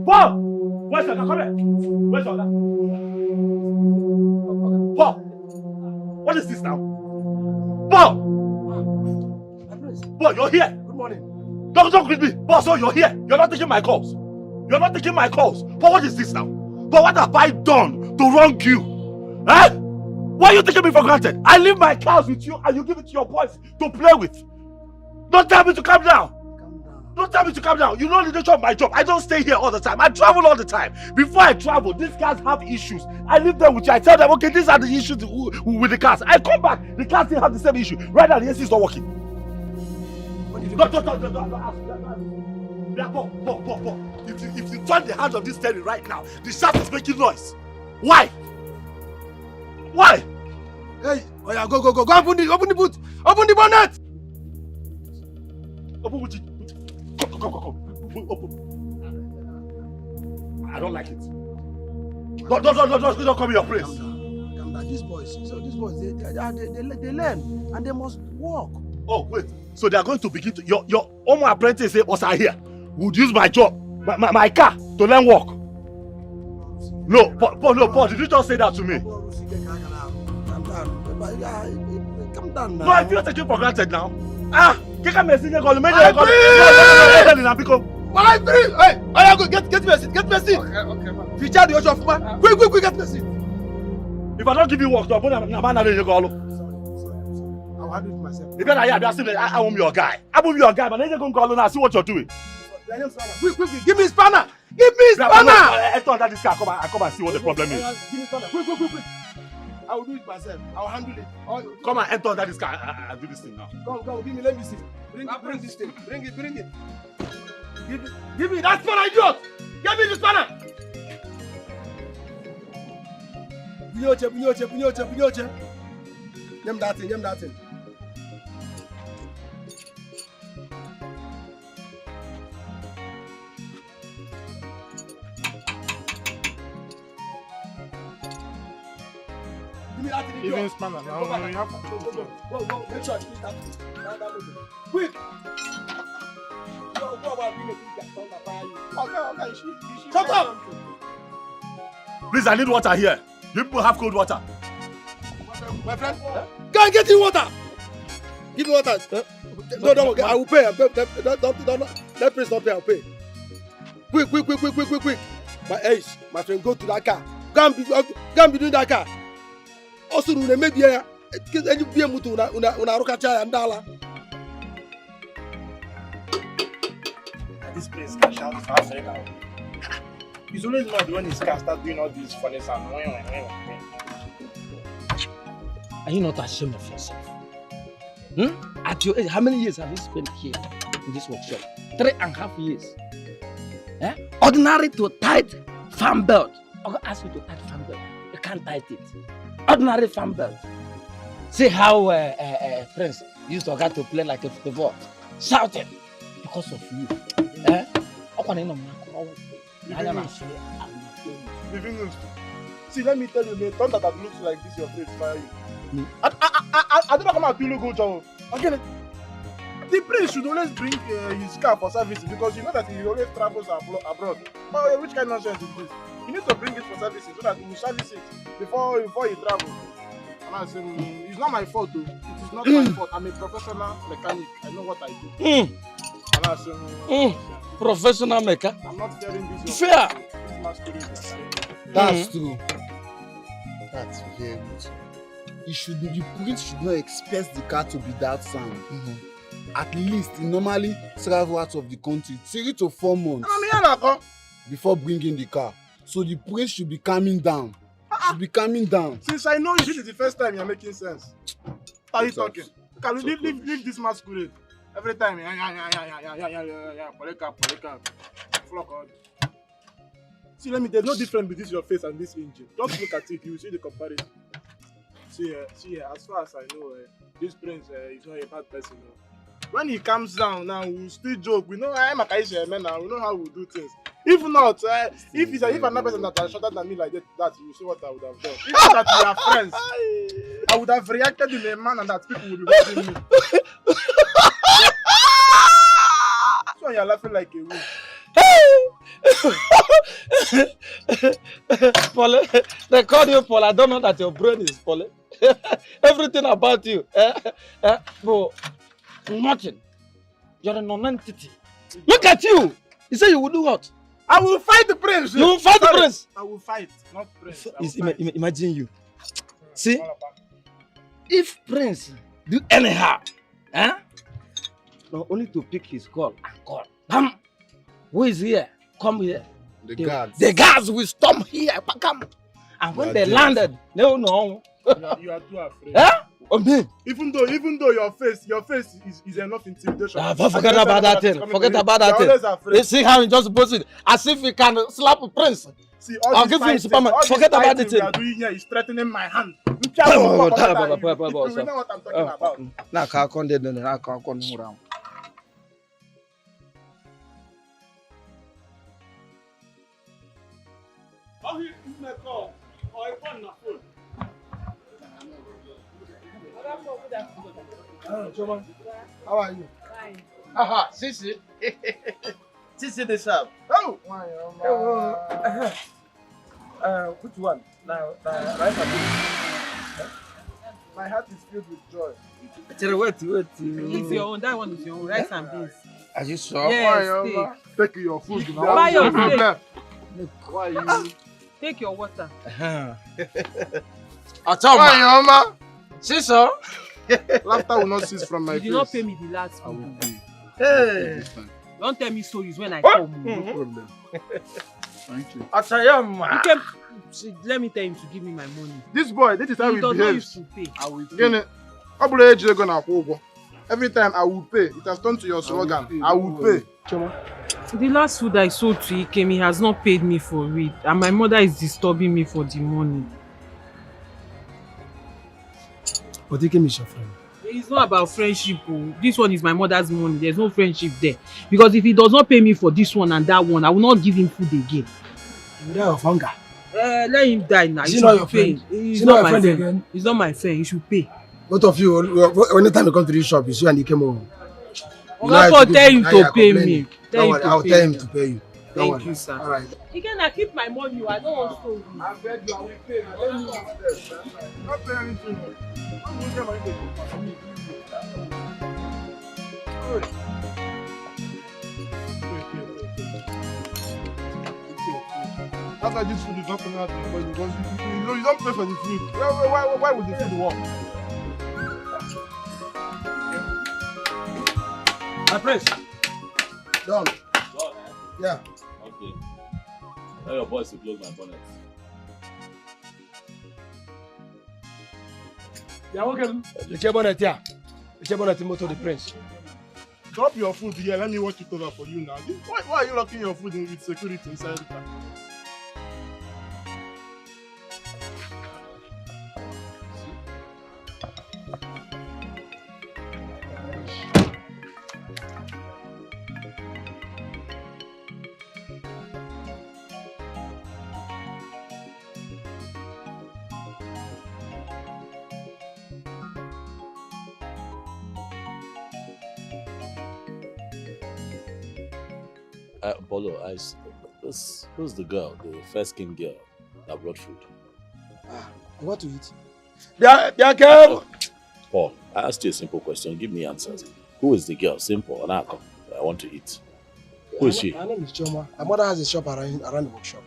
Paul! Where's your dad? Come here. Where's your dad? Paul! What is this now? Paul! Paul, you're here. Good morning. Don't greet me. Paul, so you're here. You're not taking my calls. You're not taking my calls. Paul, what is this now? Paul, what have I done to wrong you? Eh? Why are you taking me for granted? I leave my cows with you and you give it to your boys to play with. Don't tell me to calm down. Don't tell me to calm down. You know the nature of my job. I don't stay here all the time. I travel all the time. Before I travel, these guys have issues. I leave them with you. I tell them, okay, these are the issues with the cars. I come back. The cars still have the same issue. Right now, the AC is not working. Don't ask me. Paul. If you turn the hand of this steering right now, the shaft is making noise. Why? Why? Hey, oh yeah, go, open the boot, open the bonnet. Open it. Come. Open. I don't like it. Don't come in your place. Calm down. These boys, they learn and they must walk. Oh, wait. So they are going to begin to your own apprentice was here. Would use my job, my car to learn work. No, Paul, did you just say that to me? Calm down now. No, I feel taken for granted now. Get a message. My free! Hey, I go get me a seat. Get me a seat. Okay, man. Feature the ocean, man. Quick, get me a seat. If I don't give you work, I'm going to Sorry. I'll handle it myself. You better I am your guy. But then you're going to call and see what you're doing. Quick, give me spanner. Give me spanner. I thought that this guy come and see what the problem is. Give me spanner. Quick. I will do it myself. I'll handle it. Come and enter that this guy and do this thing now. Come, give me, let me see. Bring this thing. Bring it. Give me that spanner, idiot! Give me the spanner! Bunyoche. Give me that thing. Even spanner now. Go. Make sure I finish that. Quick! Go about being a big guy. Okay. Shut up! Please, I need water here. You people have cold water. My friend, go and get him water. Give me water. No, don't. I will pay. Don't. Let please not pay. I'll pay. Quick. My friend, go to that car. Go and be doing that car. Also, you may be here. You be able to una rokacha and dollar. This place can shout fast. He's always mad when his car starts doing all these funny sounds. Are you not ashamed of yourself? At your age, how many years have you spent here in this workshop? 3.5 years. Ordinary to tight farm belt. I'm going to ask you to tight farm belt. You can't tight it. Ordinary farm belt. See how friends used to get to play like a football, shouting because of you. See, let me tell you, the thunder that looks like this, your face fire you. I don't know how to look good, Joe. Okay, the prince should always bring his car for servicing because you know that he always travels abroad. Oh, which kind of nonsense is this? He needs to bring it for servicing so that he will service it before he travels. And I say, it's not my fault, though. It is not my fault. I'm a professional mechanic. I know what I do. And I say, professional mechanic. I'm not fearing this. Fair. That's true. That's very good. The prince should not expect the car to be that sound. At least he normally travel out of the country 3 to 4 months before bringing the car. So the prince should be calming down. Since I know you, this is the first time you're making sense. How are you talking? Can we leave this masquerade? Every time, poleka. Flock out. See, let me tell you, no difference between your face and this engine. Just look at it, you will see the comparison. See, as far as I know, this prince is not a bad person. When he comes down now, we'll still joke. We know I'm a Kaisha man now. We know how we do things. If not, if another person that are shorter than me like that, you see what I would have done. If not that we are friends, I would have reacted in a manner that people would be watching me. So you're laughing like a wolf. Paul, they call you Paul. I don't know that your brain is Paul. Everything about you. But nothing. You're a non-entity. Look at you. You say you will do what? I will fight the prince. You will fight the prince. I will fight, not prince. Imagine you. See, if prince do anyhow, not only to pick his call and call. Who is here? Come here. The guards. The guards will storm here. Come. And when they landed, no. You are too afraid. Me. Even though your face is enough intimidation. Forget about that thing. Forget about that thing. You see how he just puts it as if he can slap a prince. See, I'll give him Superman. Forget about the thing. We are doing here is threatening my hand. You know what I'm talking about. Now, I can't do that. I can't go around. Oh, he is my call. Oh, I found my phone. Choma, how are you? Fine. Aha, Sisi. Sisi the sharp. Oh, Which one? My heart is filled with joy. Wait. It's your own. That one is your own. Rice and beans. Are you sure? Yes, Take your food now. Buy your steak. Why you? Take your water. Atoma. Siso. Laughter will not cease from my You face. did not pay me the last food. Hey. Don't tell me stories when I come. No problem. Thank you. Atayama. You came, see, let me tell him to give me my money. This boy, this is how He he does not behaves. used to pay. I will pay. Every time I will pay. It has turned to your slogan. I will pay. The last food I sold to Ikem, he has not paid me for it. And my mother is disturbing me for the money. But Ikem is your friend. It's not about friendship. Oh. This one is my mother's money. There's no friendship there. Because if he does not pay me for this one and that one, I will not give him food again. You die of hunger. Let him die now. Is he not your friend? He's not my friend again? He's not my friend. He should pay. Both of you, anytime you come to this shop, you see and he came home. I'll tell him to pay me. Don't worry, I'll tell him to pay you. Thank you, sir. All right. Again, I keep my money. I don't want to. I beg you, I will pay. Let me not pay anything. I'm going to get my money. After this food is not coming out of your body because you don't pay for the food. Why would the food work? My prince. Done. Yeah. Okay. Tell your boys to close my bonnet. Yeah, okay. The chairman here. The chairman motor the prince. Drop your food here. Let me watch it over for you now. Why are you locking your food in with security inside the car? Bolo, who's the girl, the first king girl that brought food? What to eat? Yeah, girl. Paul, I asked you a simple question. Give me answers. Who is the girl? Simple. And I want to eat. Who is she? Her name is Choma. Her mother has a shop around the workshop.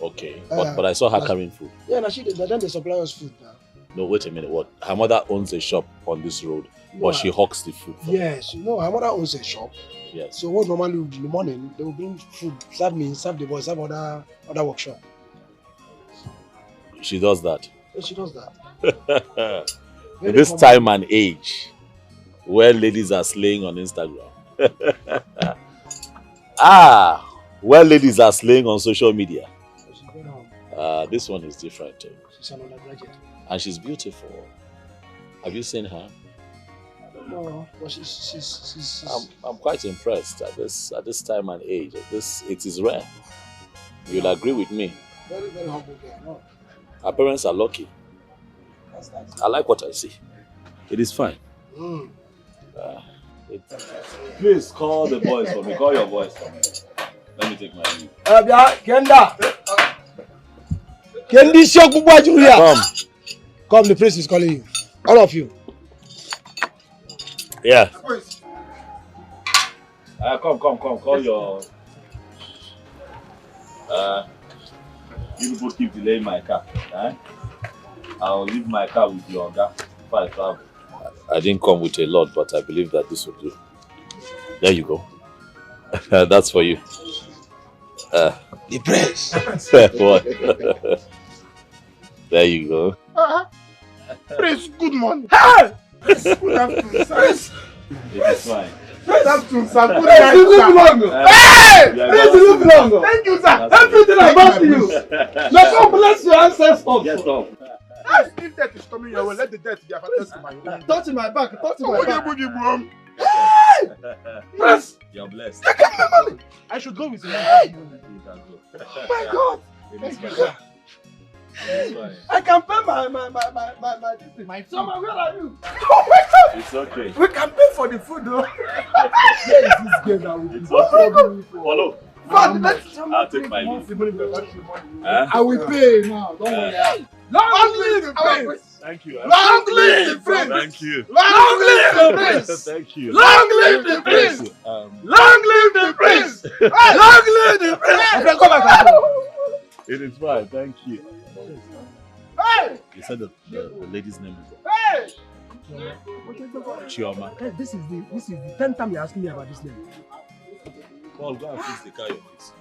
Okay, but I saw her carrying food. Yeah, now then they supply us food now. No, wait a minute. What? Her mother owns a shop on this road, but she hawks the food. Yes, you know, her mother owns a shop. Yes. So what normally in the morning they will bring food, serve me, serve the boys, serve other workshop. She does that. Yes, she does that. In this time and age, where ladies are slaying on Instagram. Where ladies are slaying on social media. This one is different too. She's an undergraduate. And she's beautiful. Have you seen her? No, but she's I'm quite impressed at this time and age. It is rare. You'll agree with me. very, very humble girl. No, Our parents are lucky. that's nice. I like what I see. It is fine. Please call the boys for me. Call your boys for me. Let me take my leave. Kenda! Kendi Shokubwa Julia! Come. Come, the prince is calling you. All of you. Yeah. Come. Call your. You people keep delaying my car. I'll leave my car with your guy if I travel. I didn't come with a lot, but I believe that this will do. There you go. That's for you. The prince. What? There you go. Prince, good morning. Hey! Good afternoon, sir. It is fine. Good afternoon, sir. Good Prince, night, you look sir. long. Hey! You are Prince, you look welcome. long. Thank you, sir. That's Everything good. about you. May God bless your ancestors. Get up. If death is coming your way, let the death be affected to my own. Touch in my back. Touch in my back. Prince! You're blessed. I should go with you. You can go. Oh my God. It is fine. It's fine. I can pay my this thing. My Summer, where are you? It's okay. We can pay for the food though. Where is this girl that will It's okay. Follow. But let's I'll take my leave. I will pay now. Don't worry. Long live the prince. Thank you. Long live the prince. Thank you. Long live the prince. Thank you. Long live the prince. Um, Long live the prince. Long live the prince. Come back. it is fine. Thank you. Hey! You said the lady's name is Hey! Chioma. This is the 10th time you're asking me about this name. Paul, go and fix the car, your face.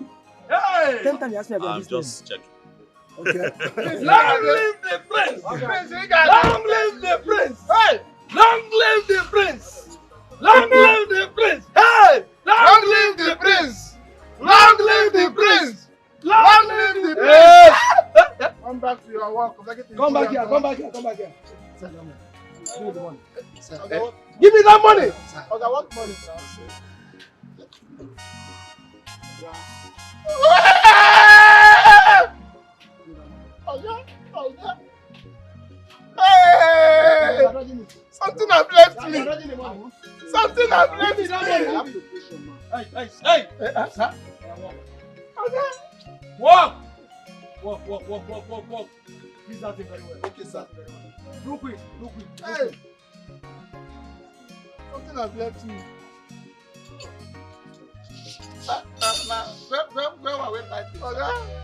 Hey! 10th time you're asking me about I'm this just checking. name. Okay. Long live the prince. Prince, you got Long live the prince. Hey! Long live the prince. Long live the prince. Hey! Long live the prince. Long live the prince. Long live the prince. Come back to your work. Come back here. Come back here. Come back here. Sir, give me the money. Give me that money. Okay, what money, sir? Oh yeah. Hey! Something has left me. Something has left me. Hey, sir. Walk. Please that thing very well. Okay, sir. Look quick. Hey! Something has left me. Where are we fighting? Okay.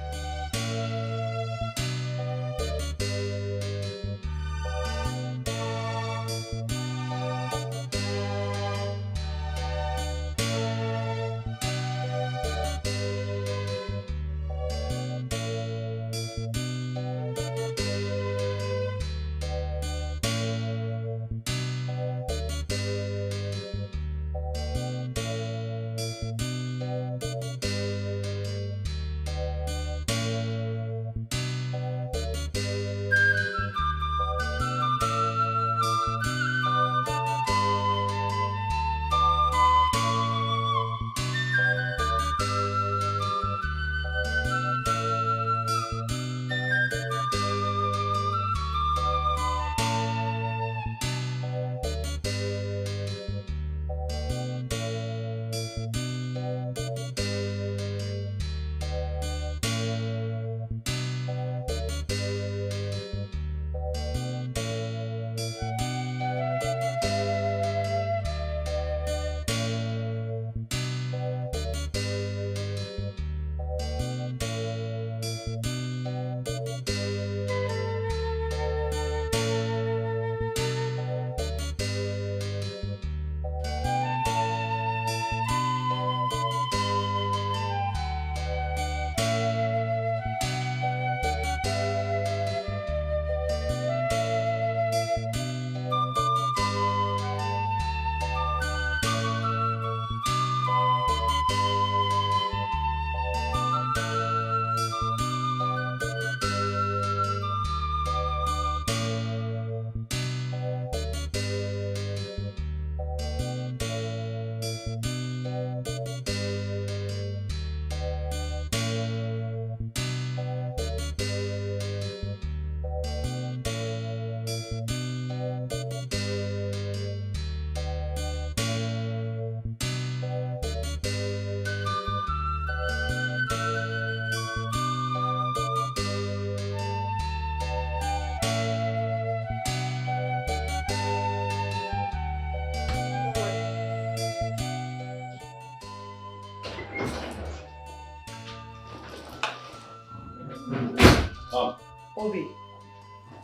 Obi,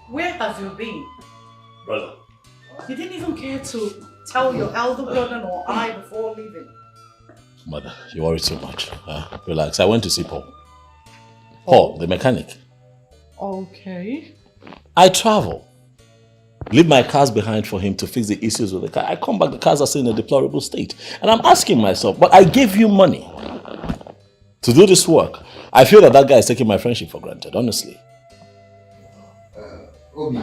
where have you been? Brother. You didn't even care to tell your elder brother or I before leaving. Mother, you worry too much. Relax. I went to see Paul. Paul, the mechanic. Okay. I travel. Leave my cars behind for him to fix the issues with the car. I come back, the cars are still in a deplorable state. And I'm asking myself, but I gave you money to do this work. I feel that guy is taking my friendship for granted, honestly. Obi,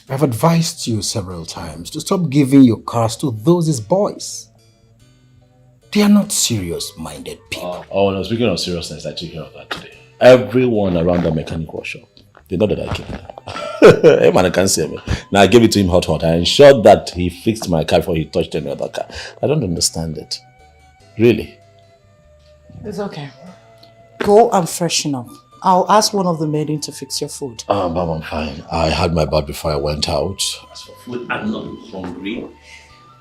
I've advised you several times to stop giving your cars to those boys. They are not serious-minded people. No, speaking of seriousness, I took care of that today. Everyone around the mechanic workshop, they know that I came there. Hey man, I can't see me. Now I gave it to him hot. I ensured that he fixed my car before he touched any other car. I don't understand it. Really? It's okay. Go and freshen up. I'll ask one of the maidens to fix your food. Mom, I'm fine. I had my bath before I went out. As for food, I'm not hungry.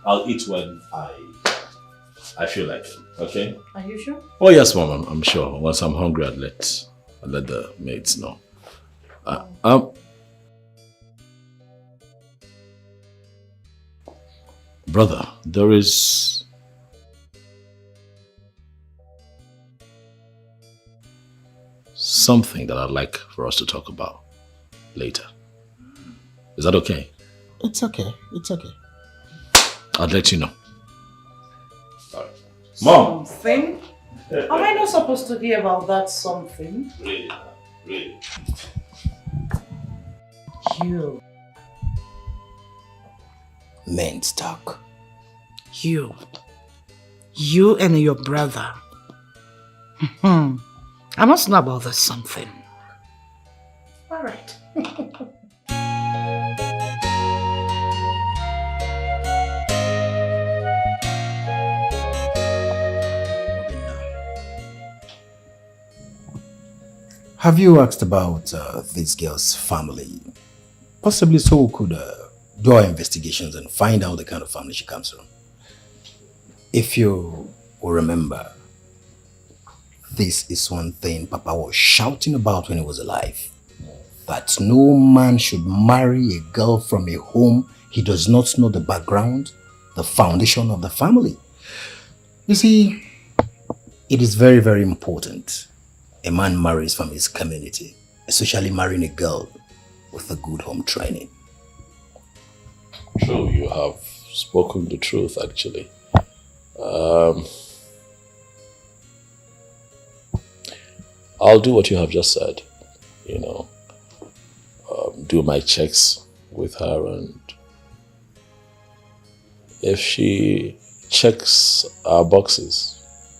I'll eat when I feel like it. Okay? Are you sure? Oh yes, Mom. I'm sure. Once I'm hungry, I'll let the maids know. Brother, there is something that I'd like for us to talk about later. Is that okay? It's okay. It's okay. I'll let you know. All right. Mom! Something? Am I not supposed to hear about that something? Really? You. Men's talk. You and your brother. I must know about this something. All right. Have you asked about this girl's family? Possibly so we could do our investigations and find out the kind of family she comes from. If you will remember, this is one thing Papa was shouting about when he was alive. That no man should marry a girl from a home he does not know the background, the foundation of the family. You see, it is very, very important a man marries from his community, especially marrying a girl with a good home training. True, you have spoken the truth actually. I'll do what you have just said, do my checks with her, and if she checks our boxes,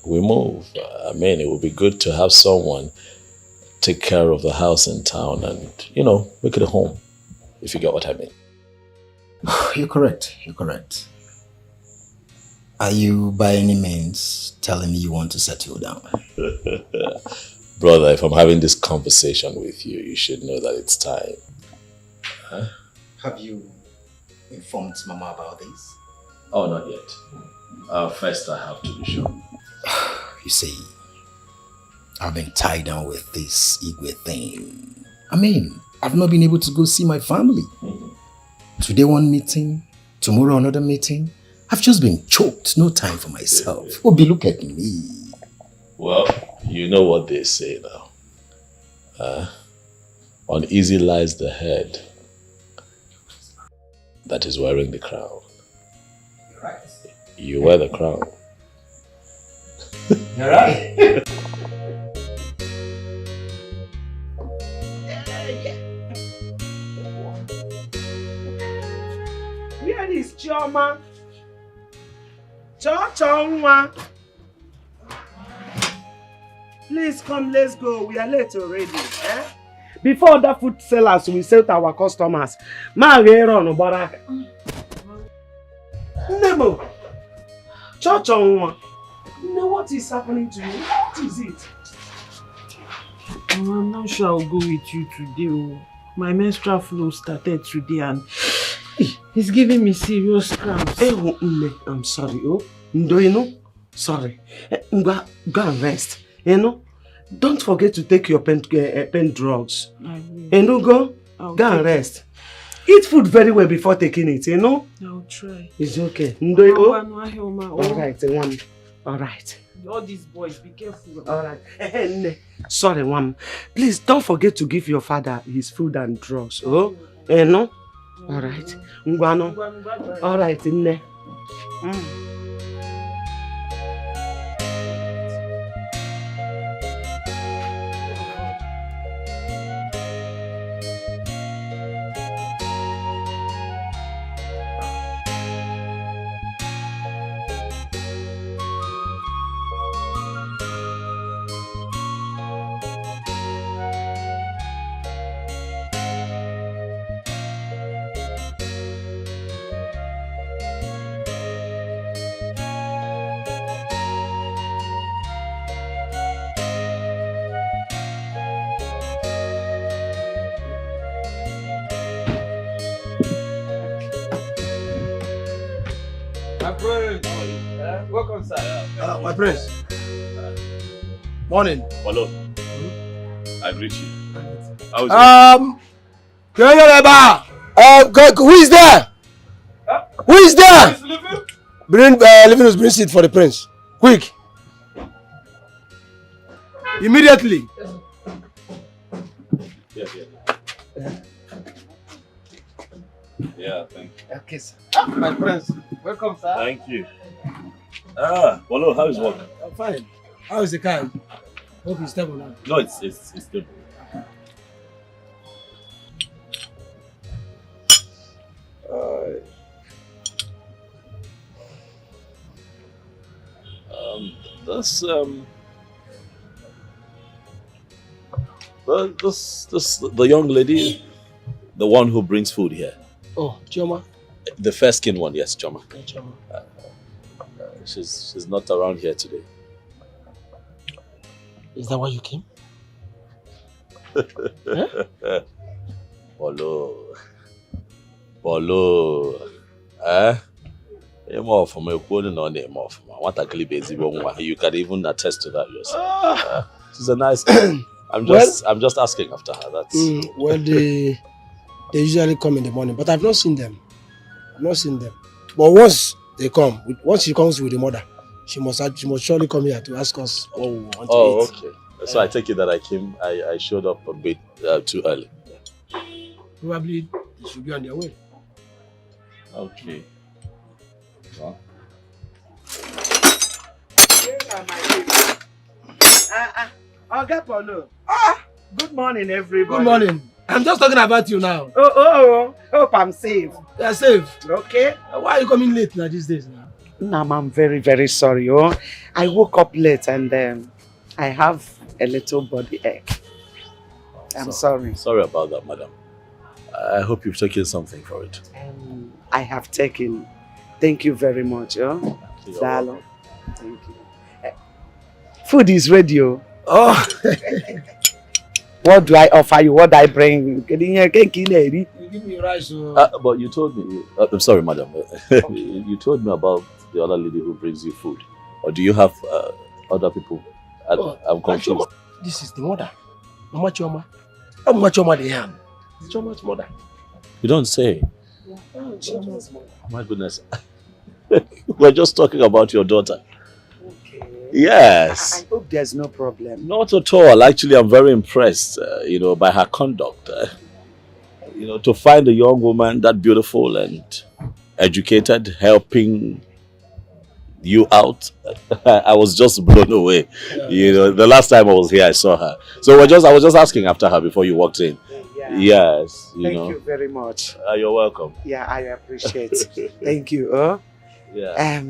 we move. I mean, it would be good to have someone take care of the house in town and, make it a home, if you get what I mean. You're correct. Are you by any means telling me you want to settle down? Brother, if I'm having this conversation with you, you should know that it's time. Huh? Have you informed Mama about this? Oh, not yet. First I have to be sure. You see, I've been tied down with this Igwe thing. I mean, I've not been able to go see my family. Today one meeting, tomorrow another meeting. I've just been choked, no time for myself. Obi, look at me. Well, you know what they say now. Uneasy lies the head that is wearing the crown. You're right. You wear the crown. You're right. Where is Chioma? Chonwa. Please come, let's go. We are late already. Before other food sellers will sell to our customers. Nemo. Chonwa. No, what is happening to you? What is it? I'm not sure I'll go with you today. My menstrual flow started today and it's giving me serious cramps. I'm sorry. Sorry. Go and rest. don't forget to take your pain drugs. I will. You know, go and rest. Eat food very well before taking it, you know? I'll try. It's okay. Alright, one. Alright. All these boys, be careful. Alright. Sorry, one. Please don't forget to give your father his food and drugs. Oh? No? Alright. Ngwano. Alright, Nne. Welcome, sir. My prince. Morning. Hello. I greet you. How's Who is there? Who is there? Bring bring seat for the prince. Quick. Immediately. Yeah, thank you. Okay, sir. My prince. Welcome, sir. Thank you. Hello, how is work? I'm fine. How is the car? Hope it's stable now. No, it's stable. The young lady, the one who brings food here. Oh, Chioma. The fair skinned one, yes, Choma. Yeah, Chioma. She's not around here today. Is that why you came? Polo. You can even attest to that yourself. She's a nice girl. I'm just asking after her. That's well, they usually come in the morning, but I've not seen them. But once they come, once she comes with the mother, she must surely come here to ask us what we want to eat. Oh, okay. So I take it that I showed up a bit too early. Probably they should be on their way. Okay. Well. Good morning, everybody. Good morning. I'm just talking about you now. Hope I'm safe. You're safe. Okay. Why are you coming late now these days now? Nam, I'm very, very sorry. I woke up late and I have a little body ache. I'm sorry. Sorry about that, madam. I hope you've taken something for it. I have taken. Thank you very much. Dalo. Thank you. Food is ready. Oh. What do I offer you? What do I bring? You give me rice. But you told me. I'm sorry, madam. You told me about the other lady who brings you food. Or do you have other people? I'm confused. This is the mother. Mama Choma. Mama Choma the hand. Choma's mother. You don't say. Choma's mother. My goodness. We're just talking about your daughter. Yes. I hope there's no problem. Not at all. Actually, I'm very impressed, by her conduct. To find a young woman that beautiful and educated, helping you out. I was just blown away. Yeah. The last time I was here, I saw her. So I was just asking after her before you walked in. Yeah. Yes. Thank you very much. You're welcome. Yeah, I appreciate it. Thank you. Yeah.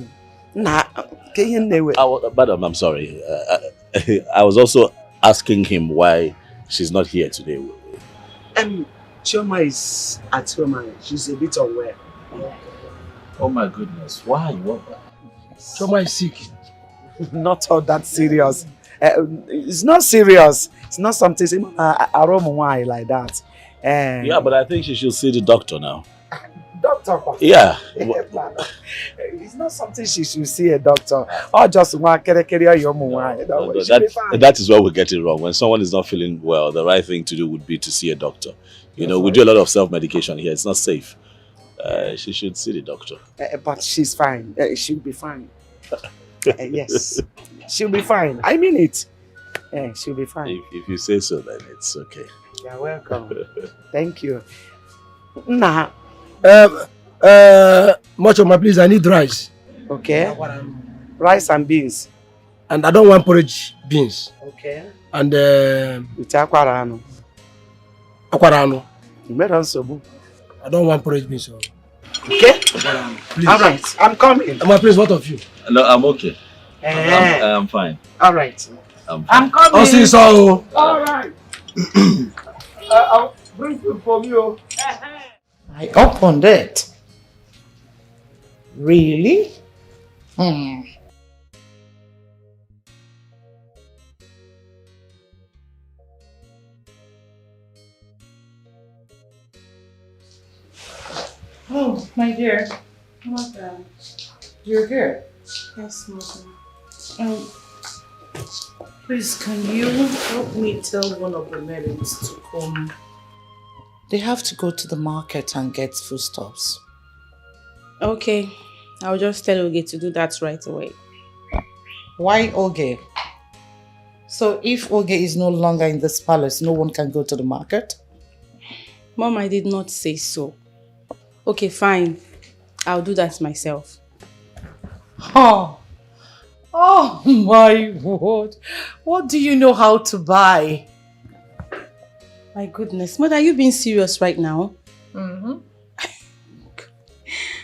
Madam, I'm sorry. I was also asking him why she's not here today. Chioma is at home. She's a bit unwell. Oh my goodness. Why? What? Chioma is sick. Not all that serious. It's not serious. It's not something like that. Yeah, but I think she should see the doctor now. Doctor. Yeah. It's not something she should see a doctor. Or just one carry your mom. That is where we get it wrong. When someone is not feeling well, the right thing to do would be to see a doctor. You know, we do a lot of self-medication here. It's not safe. She should see the doctor. But she's fine. She'll be fine. Yes. She'll be fine. I mean it. She'll be fine. If you say so, then it's okay. You're welcome. Thank you. Nah. Much of my please, I need rice. Okay. Rice and beans. And I don't want porridge beans. Okay. And with aquarano. Aquarano. I don't want porridge beans. So. Okay. Please. All right. I'm coming. My please, what of you? No, I'm okay. I'm fine. All right. I'm coming. I'll see you so. All right. I'll bring food for you. I opened it. Really? Oh, my dear. Mother. You're here? Yes, Mother. Please, can you help me tell one of the maidens to come? They have to go to the market and get foodstuffs. Okay. I'll just tell Oge to do that right away. Why Oge? So if Oge is no longer in this palace, no one can go to the market? Mom, I did not say so. Okay, fine. I'll do that myself. Oh my word. What do you know how to buy? My goodness. Mother, are you being serious right now? Mm-hmm.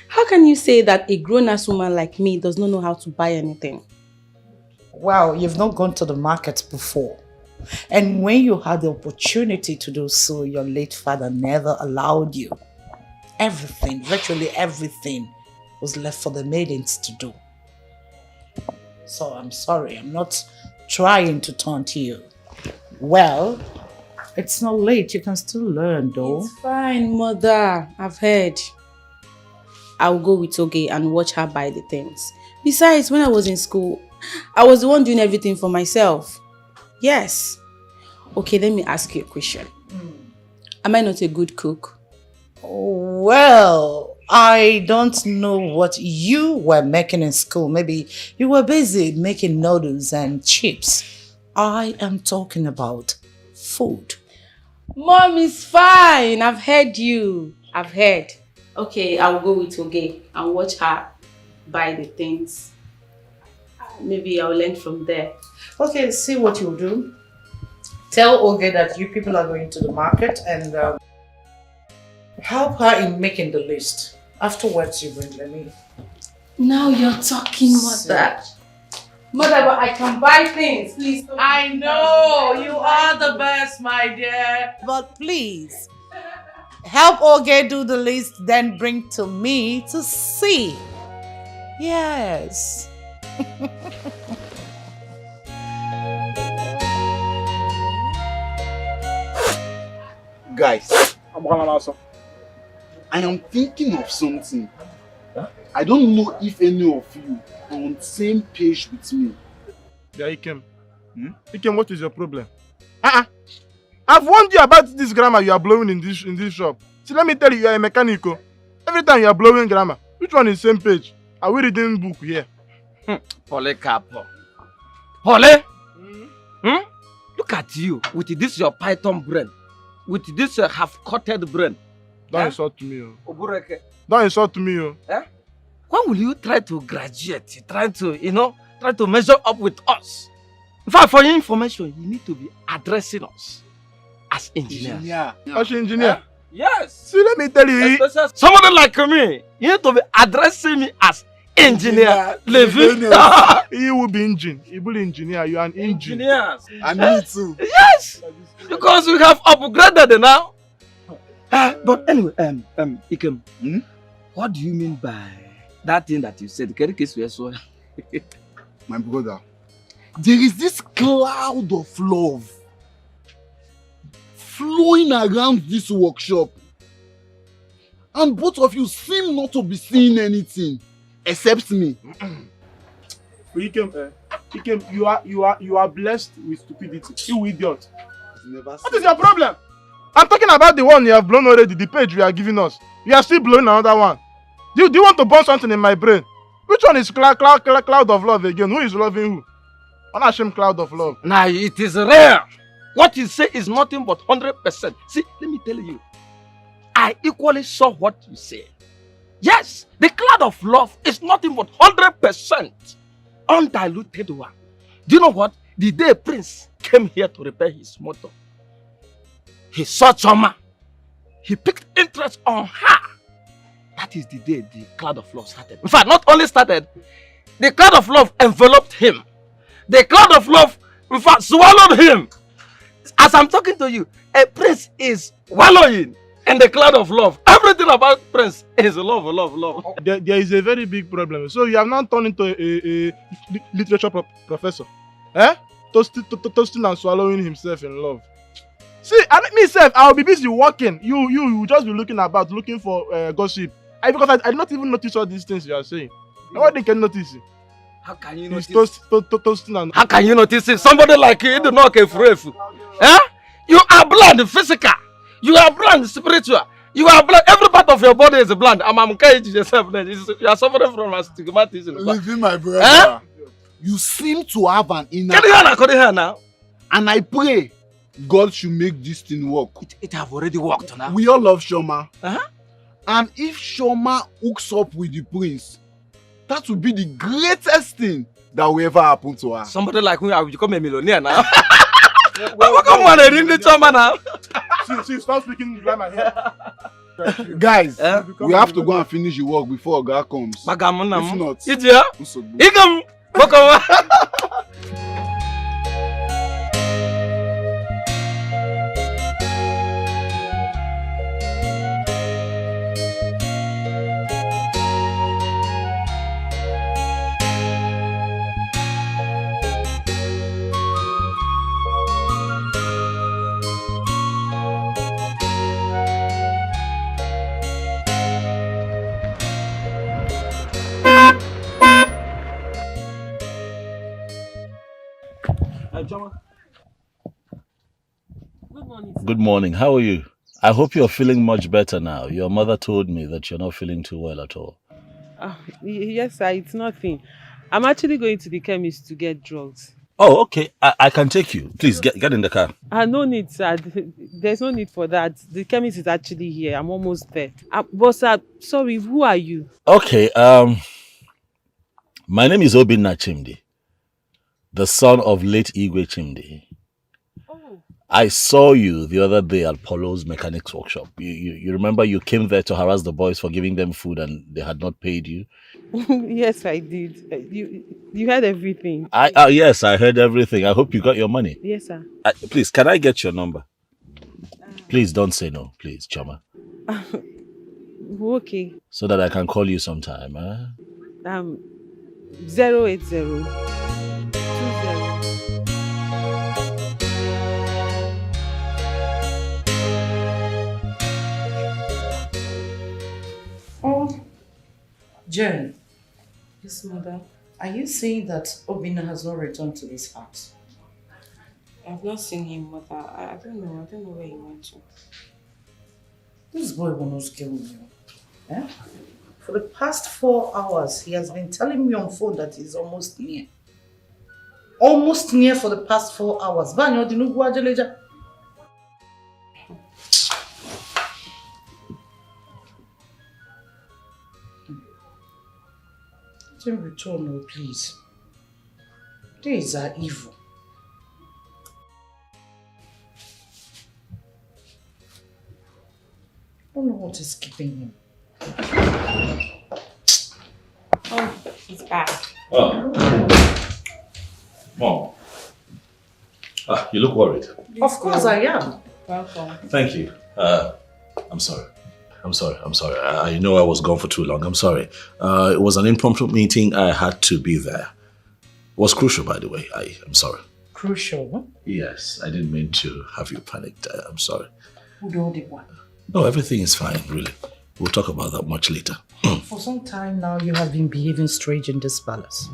How can you say that a grown-ass woman like me does not know how to buy anything? Well, you've not gone to the market before. And when you had the opportunity to do so, your late father never allowed you. Everything, virtually everything, was left for the maidens to do. So I'm sorry, I'm not trying to taunt you. Well, it's not late, you can still learn though. It's fine, Mother. I've heard. I'll go with Oge and watch her buy the things. Besides, when I was in school, I was the one doing everything for myself. Yes. Okay, let me ask you a question. Am I not a good cook? Well, I don't know what you were making in school. Maybe you were busy making noodles and chips. I am talking about food. Mom is fine. I've heard you. I've heard. Okay, I'll go with Oge and watch her buy the things. Maybe I'll learn from there. Okay, see what you'll do. Tell Oge that you people are going to the market and help her in making the list. Afterwards, you bring them in. Now you're talking, Mother. Mother, but I can buy things. Please. I know you are the best, my dear. But please, help Oge do the list, then bring to me to see. Yes. Guys, I am thinking of something. I don't know if any of you are on the same page with me. Yeah, Ikem. Ikem, what is your problem? I've warned you about this grammar you are blowing in this shop. See, let me tell you, you are a mechanic. Every time you are blowing grammar, which one is same page? Are we reading book here? Pole Capo. Pole? Look at you with this your python brain. With this half-coated brain. Don't insult me. Obureke. Don't insult me. When will you try to graduate? Try to measure up with us? In fact, for your information, you need to be addressing us as engineers. As engineer? Yes. See, let me tell you. Somebody like me, you need to be addressing me as engineer. Levi. He will be engine. He will be engineer. You are an engine. Engineers. And me too. Yes. Because we have upgraded now. But anyway, Ikem, what do you mean by that thing that you said? My brother, there is this cloud of love flowing around this workshop. And both of you seem not to be seeing anything except me. Ikem, you are blessed with stupidity. You idiot. What is your problem? I'm talking about the one you have blown already, the page you are giving us. You are still blowing another one. Do you want to burn something in my brain? Which one is cloud of love again? Who is loving who? Unashamed cloud of love. Now it is rare. What you say is nothing but 100%. See, let me tell you. I equally saw what you say. Yes, the cloud of love is nothing but 100% undiluted one. Do you know what? The day Prince came here to repair his motor, he saw Choma. He picked interest on her. That is the day the cloud of love started. In fact, not only started, the cloud of love enveloped him. The cloud of love, in fact, swallowed him. As I'm talking to you, a prince is wallowing in the cloud of love. Everything about Prince is love, love, love. There is a very big problem. So you have now turned into a literature professor. Eh? Toasting and swallowing himself in love. See, I'll be busy working. You will just be looking about, looking for gossip. Because I did not even notice all these things you are saying. Nobody can notice it. How can you notice? Toasting and... How can you notice it? Somebody like you do not care for it. Eh? You are blind, physical. You are blind, spiritual. You are blind. Every part of your body is blind. I'm encouraging yourself. You are suffering from astigmatism. Leave my brother. Eh? You seem to have an inner... Can you hear now? And I pray God should make this thing work. It have already worked now. We all love Shoma. Uh-huh. And if Shoma hooks up with the prince, that would be the greatest thing that will ever happen to her. Somebody like me, I will become a millionaire now. Come on, I ring the Choma now. See, stop speaking behind my head. Guys, we have to go and finish the work before God comes. If not, Good morning. How are you? I hope you're feeling much better now. Your mother told me that you're not feeling too well at all. Yes, sir. It's nothing. I'm actually going to the chemist to get drugs. Oh, okay. I can take you. Please get in the car. No need, sir. There's no need for that. The chemist is actually here. I'm almost there. But sir, sorry, who are you? Okay. My name is Obinna Chimdi, the son of late Igwe Chimdi. I saw you the other day at Polo's mechanics workshop. You remember you came there to harass the boys for giving them food and they had not paid you? Yes, I did. You heard everything. Yes, I heard everything. I hope you got your money. Yes, sir. Please, can I get your number? Please don't say no, please, Choma. Okay. So that I can call you sometime. 080 Jen. Yes, mother. Are you saying that Obinna has not returned to this house? I've not seen him, mother. I don't know. I don't know where he went to. This boy will not kill me. Eh? For the past 4 hours, he has been telling me on phone that he's almost near. Almost near for the past 4 hours. Banyo dinu guajeleja. Don't return, no, please. These are evil. I don't know what is keeping him. Oh, he's back. Oh. Mom. You look worried. Of course I am. Welcome. Thank you. I'm sorry. I know I was gone for too long. I'm sorry. It was an impromptu meeting. I had to be there. It was crucial, by the way. I'm sorry. Crucial, huh? Yes, I didn't mean to have you panicked. I'm sorry. Who do the one? No, everything is fine, really. We'll talk about that much later. For some time now, you have been behaving strange in this palace.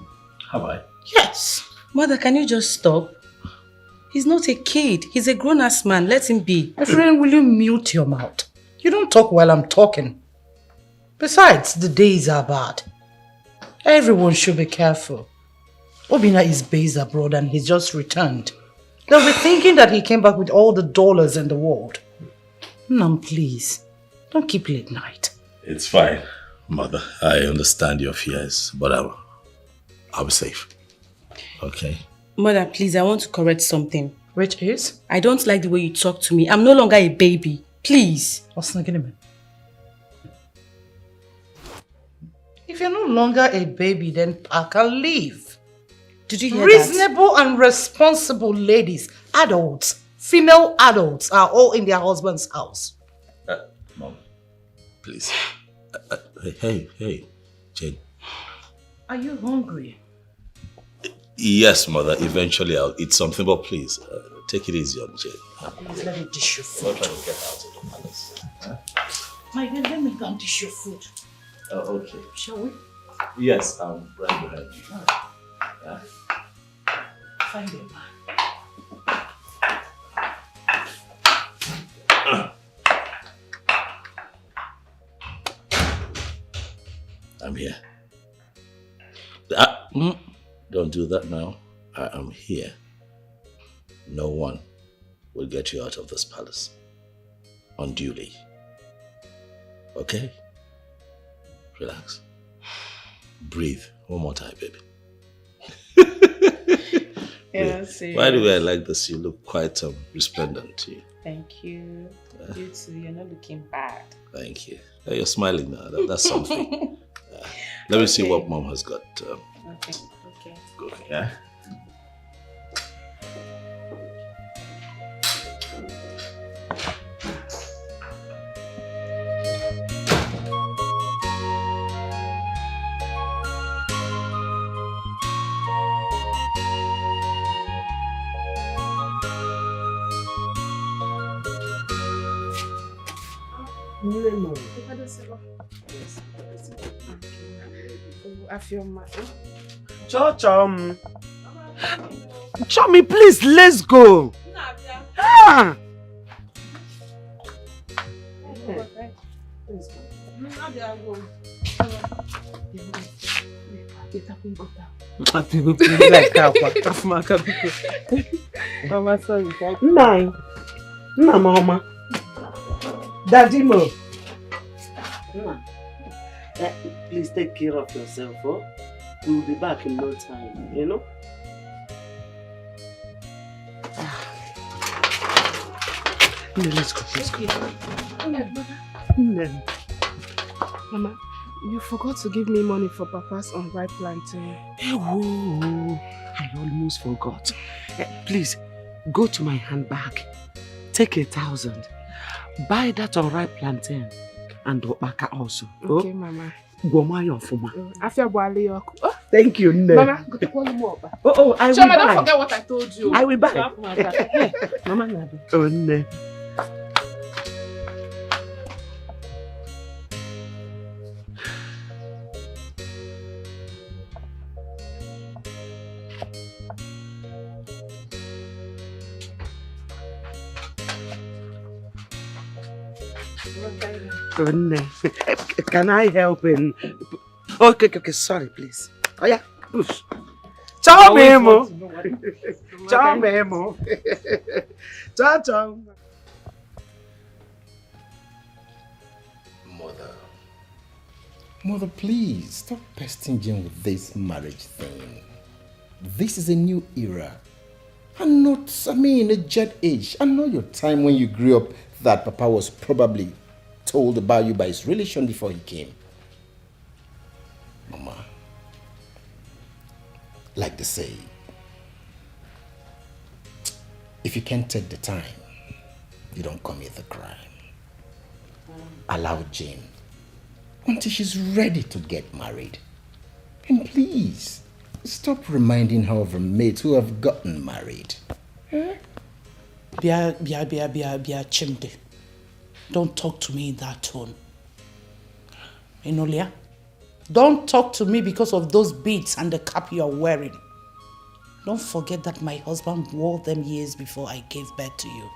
Have I? Yes. Mother, can you just stop? He's not a kid. He's a grown-ass man. Let him be. My friend, will you mute your mouth? You don't talk while I'm talking. Besides, the days are bad. Everyone should be careful. Obina is based abroad and he's just returned. They'll be thinking that he came back with all the dollars in the world. Nam, please, don't keep late night. It's fine, Mother. I understand your fears, but I'll be safe. Okay? Mother, please, I want to correct something. Which is? I don't like the way you talk to me. I'm no longer a baby. Please. If you're no longer a baby, then pack and leave. Did you hear Reasonable and responsible ladies, adults, female adults are all in their husband's house. Mom, please. Hey, Jane. Are you hungry? Yes, Mother. Eventually I'll eat something, but please, take it easy on Jane. Please let me dish your food. I'm trying to get out of the palace. Huh? My dear, let me go and dish your food. Oh, okay. Shall we? Yes, I'm right behind you. Yeah. Find your man. I'm here. Don't do that now. I am here. No one will get you out of this palace unduly. Okay? Relax. Breathe. One more time, baby. Yeah, by the way, I like this. You look quite resplendent. Thank you. You too. You're not looking bad. Thank you. You're smiling now. That's something. Let me see what Mom has got. Okay. Good. Yeah. Chummy, please, let's go. Ah. Mama. Daddy Mo. Please take care of yourself, oh? We'll be back in no time, you know? Let's go. Mama, you forgot to give me money for Papa's unripe plantain. Oh, I almost forgot. Please, go to my handbag. Take 1,000. Buy that unripe plantain and Opaka also. Okay, Mama. Thank you, Nne. Mama, go to call him up. I will Choma, buy. don't forget what I told you. I will buy. Mama, Nabi. Oh, Nne. Can I help in? Okay, sorry, please. Oh yeah, push. Ciao, Memo. Ciao, Memo. Ciao. Mother, please stop pestering Jane with this marriage thing. This is a new era. And not, a jet age. I know your time when you grew up that Papa was probably told about you by his relation before he came. Mama, like they say, if you can't take the time, you don't commit the crime. Allow Jane until she's ready to get married. And please, stop reminding her of her mates who have gotten married. Bia, chimde. Don't talk to me in that tone. Enolia, don't talk to me because of those beads and the cap you are wearing. Don't forget that my husband wore them years before I gave birth to you.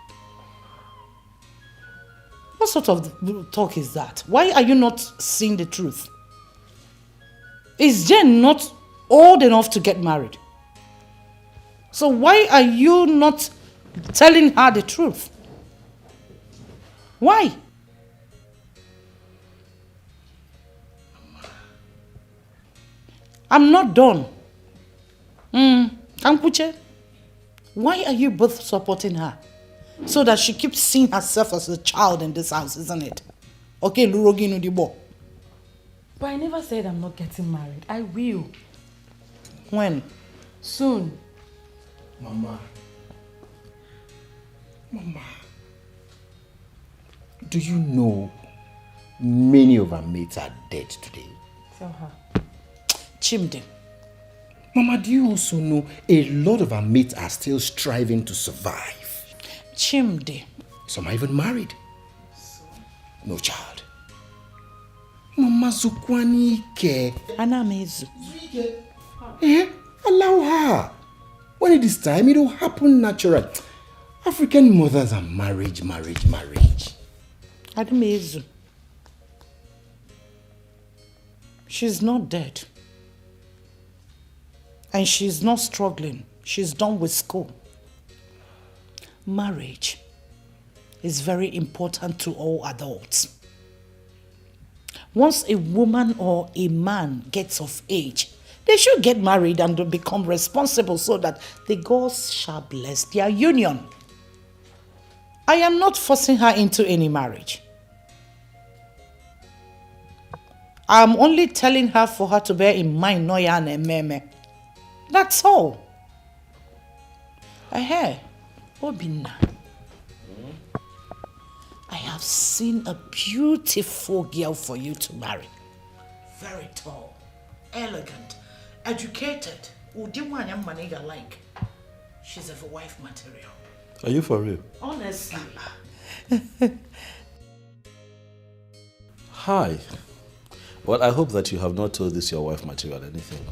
What sort of talk is that? Why are you not seeing the truth? Is Jane not old enough to get married? So why are you not telling her the truth? Why? I'm not done. Kampuche, why are you both supporting her? So that she keeps seeing herself as a child in this house, isn't it? Okay, Lurogi Nudibo. But I never said I'm not getting married. I will. When? Soon. Mama. Do you know many of our mates are dead today? Tell her. Chimde. Mama, do you also know a lot of our mates are still striving to survive? Chimde. Some are even married. No child. Mama Zukwani Ike. Anamezu. Allow her. When it is time, it will happen naturally. African mothers are marriage. Anamezu. She's not dead. And she's not struggling. She's done with school. Marriage is very important to all adults. Once a woman or a man gets of age, they should get married and become responsible so that the gods shall bless their union. I am not forcing her into any marriage. I am only telling her for her to bear in mind Noya and Ememe. That's all. Obina. I have seen a beautiful girl for you to marry. Very tall, elegant, educated. Like. She's a wife material. Are you for real? Honestly. Hi. Well, I hope that you have not told this your wife material anything.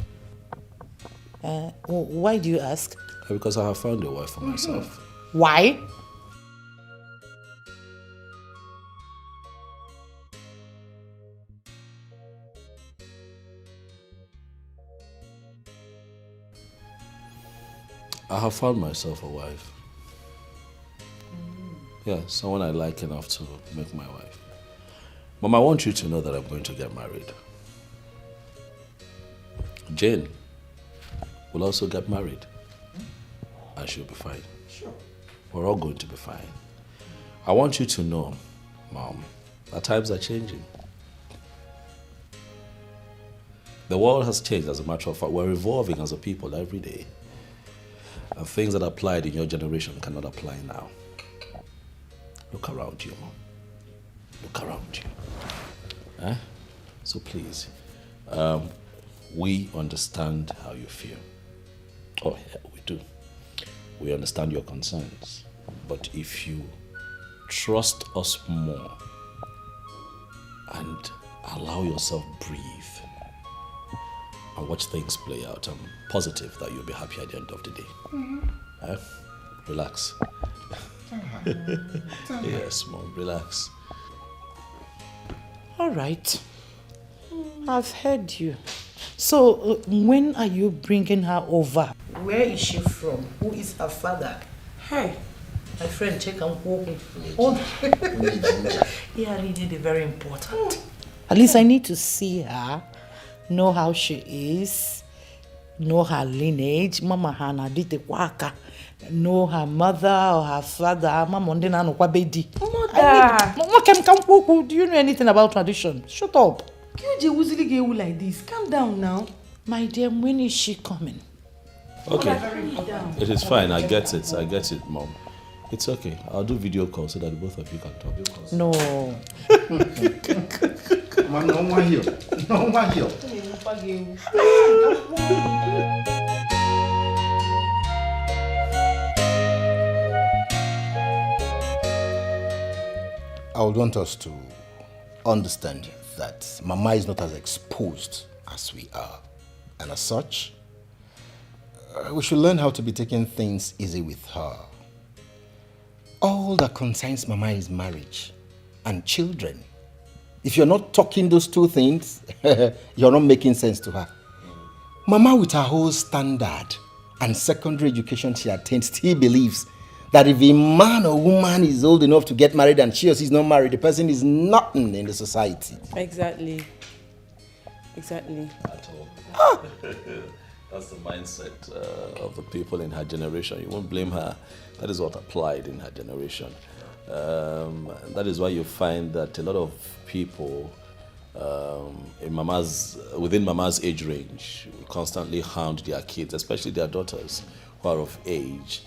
Why do you ask? Because I have found a wife for myself. Why? I have found myself a wife. Yeah, someone I like enough to make my wife. Mom, I want you to know that I'm going to get married. Jane will also get married. And she'll be fine. Sure. We're all going to be fine. I want you to know, Mom, that times are changing. The world has changed, as a matter of fact. We're evolving as a people every day. And things that applied in your generation cannot apply now. Look around you, Mom. Look around you. So please, we understand how you feel. Oh, yeah, we do. We understand your concerns. But if you trust us more and allow yourself breathe and watch things play out, I'm positive that you'll be happy at the end of the day. Relax. Yes, Mom, relax. All right. I've heard you. So, when are you bringing her over? Where is she from? Who is her father? Hey, my friend, check and walk. Yeah, really very important. At least I need to see her, know how she is, know her lineage. Mama Hana did the waka. Know her mother or her father. Mama Ndina no kwabedi. Mother, do you know anything about tradition? Shut up. Like this. Calm down now. My dear, when is she coming? Okay. It is fine. I get it, Mom. It's okay. I'll do video call so that both of you can talk. No. No one here. No one here. I would want us to understand that Mama is not as exposed as we are. And as such, we should learn how to be taking things easy with her. All that concerns Mama is marriage and children. If you're not talking those two things, you're not making sense to her. Mama, with her whole standard and secondary education she attained, still believes that if a man or woman is old enough to get married and she or she is not married, the person is nothing in the society. Exactly. Exactly. At all. That's the mindset of the people in her generation. You won't blame her. That is what applied in her generation. That is why you find that a lot of people within Mama's age range constantly hound their kids, especially their daughters who are of age.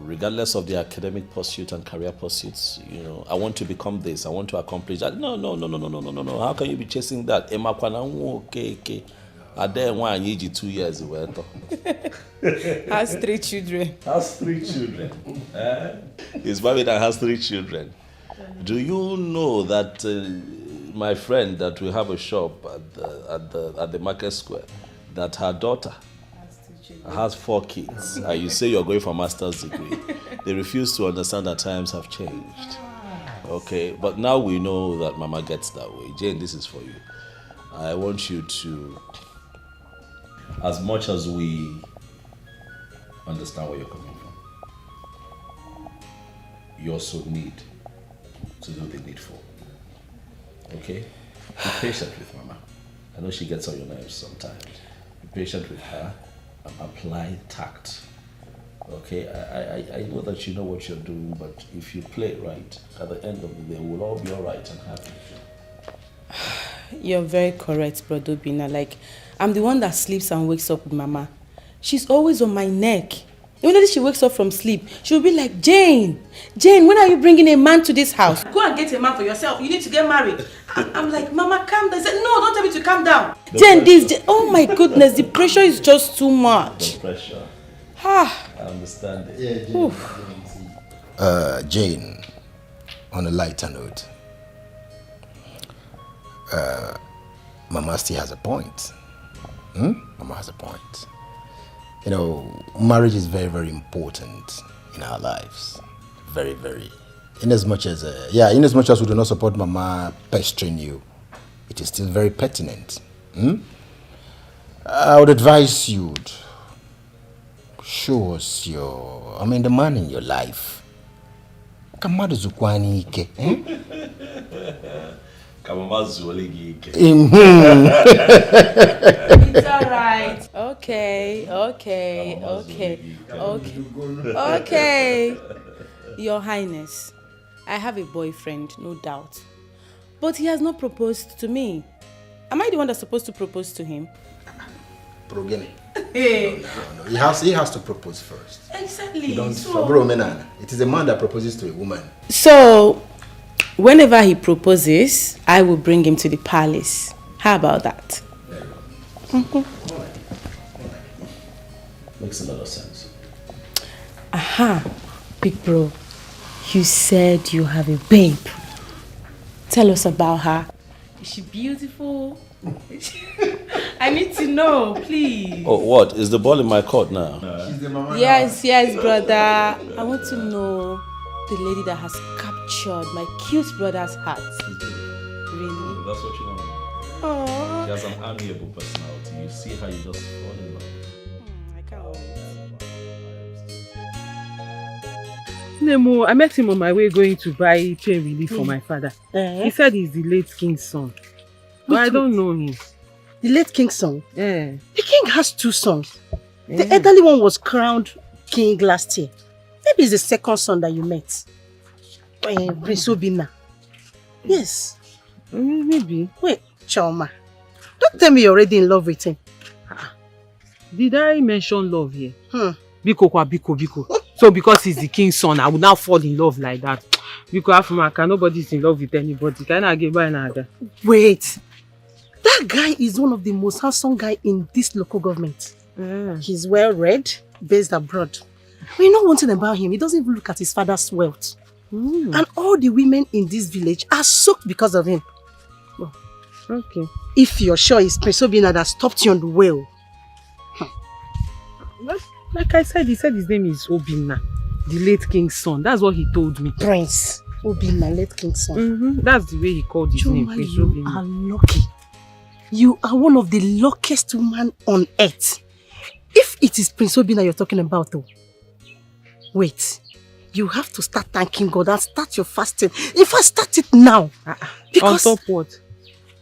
Regardless of their academic pursuit and career pursuits, I want to become this, I want to accomplish that. No. How can you be chasing that? Why I need you 2 years? Has 3 children. Has 3 children. He's married and has 3 children. Do you know that my friend that we have a shop at the market square, that her daughter has 4 kids, and you say you're going for a master's degree? They refuse to understand that times have changed. Okay, but now we know that Mama gets that way. Jane, this is for you. I want you to, as much as we understand where you're coming from, you also need to do the needful. Okay? Be patient with Mama. I know she gets on your nerves sometimes. Be patient with her and apply tact. Okay? I know that you know what you're doing, but if you play right, at the end of the day, we'll all be all right and happy. You're very correct, Brother Bina. Like, I'm the one that sleeps and wakes up with Mama. She's always on my neck. Immediately she wakes up from sleep, she'll be like, Jane, when are you bringing a man to this house? Go and get a man for yourself. You need to get married. I'm like, Mama, calm down. I said, no, don't tell me to calm down. Jane, oh my goodness, the pressure is just too much. The pressure. I understand it. Yeah, Jane, on a lighter note, Mama still has a point. Mama has a point. Marriage is very, very important in our lives. Very, very. In as much as we do not support Mama pestering you, it is still very pertinent. I would advise you to show us the man in your life. Kamadu Zukwani Ike. It's alright. Okay. Your Highness, I have a boyfriend, no doubt. But he has not proposed to me. Am I the one that's supposed to propose to him? Progeny. No. He has to propose first. Exactly. It is a man that proposes to a woman. So, whenever he proposes, I will bring him to the palace. How about that? Makes a lot of sense. Aha, big bro. You said you have a babe. Tell us about her. Is she beautiful? I need to know, please. Oh, what? Is the ball in my court now? Yes, brother. I want to know the lady that has captured my cute brother's heart. Really? That's what you want to know. Aww. She has an amiable personality. You see her, you just fall in love. I can't wait. Nemo, I met him on my way going to buy pain relief for my father. He said he's the late king's son. But I don't know him. The late king's son? Yeah. The king has 2 sons. The elderly one was crowned king last year. Maybe it's the second son that you met. Prince Obina. Yes. Maybe. Wait, Choma. Don't tell me you're already in love with him. Did I mention love here? Biko. So because he's the king's son, I would now fall in love like that. Biko Afumaka, nobody's in love with anybody. Can I get by another? Wait. That guy is one of the most handsome guy in this local government. He's well read, based abroad. We know one thing about him. He doesn't even look at his father's wealth. And all the women in this village are soaked because of him. Well, Okay. If you're sure it's Prince Obinna that stopped you on the way. Like I said, he said his name is Obinna, the late king's son. That's what he told me. Prince Obinna, late king's son. That's the way he called his name. Prince You Obinna. are lucky. You are one of the luckiest women on earth. If it is Prince Obinna you're talking about, though, wait. You have to start thanking God and start your fasting. In fact, start it now. Because on top what?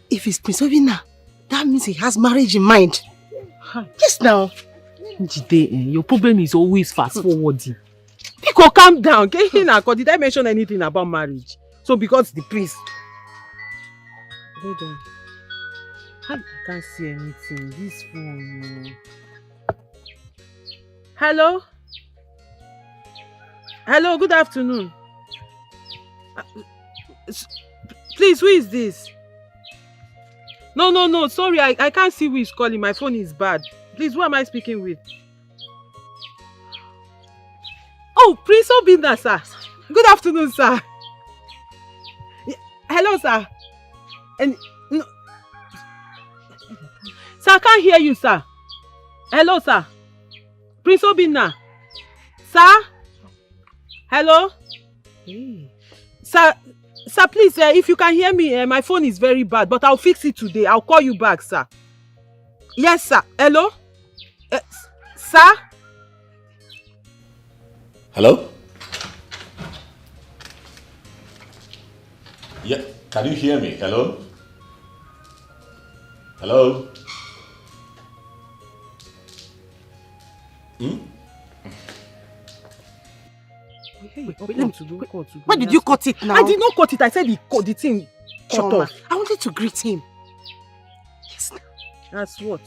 if it's Prince Obinna, that means he has marriage in mind. Yes, now. Jide, your problem is always fast forwarding. Pico, calm down. Did I mention anything about marriage? So because the priest. Hold on. I can't see anything. This phone. Hello? Hello, good afternoon. Please, who is this? No, sorry, I can't see who is calling. My phone is bad. Please, who am I speaking with? Oh, Prince Obinna, sir. Good afternoon, sir. Hello, sir. No. Sir, I can't hear you, sir. Hello, sir. Prince Obinna. Sir? Hello? Hey. Sir, please, if you can hear me, my phone is very bad, but I'll fix it today. I'll call you back, sir. Yes, sir. Hello? Sir? Hello? Yeah, can you hear me? Hello? Hello? Why did you cut it now? I did not cut it. I said he cut the thing. Shut off. I wanted to greet him. Yes. That's what?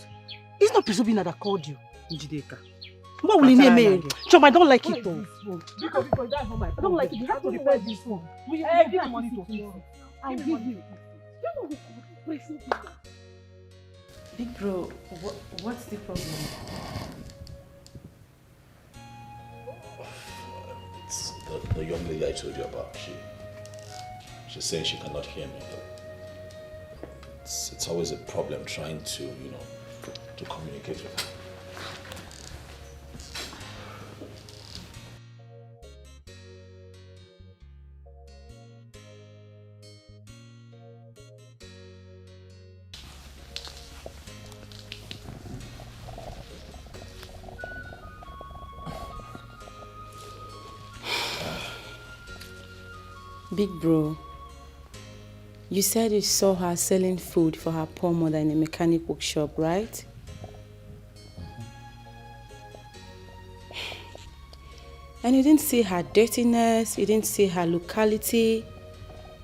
It's not Prince Obinna that called you. Njideka. What will he name me? Chom, I don't like it though. Because that's not my phone. I don't like it. You have to repair this phone. Give me money to fix it. I'll give you. Big bro, what's the problem? It's the young lady I told you about. She's saying she cannot hear me. It's always a problem trying to, to communicate with her. Big bro, you said you saw her selling food for her poor mother in a mechanic workshop, right? And you didn't see her dirtiness, you didn't see her locality,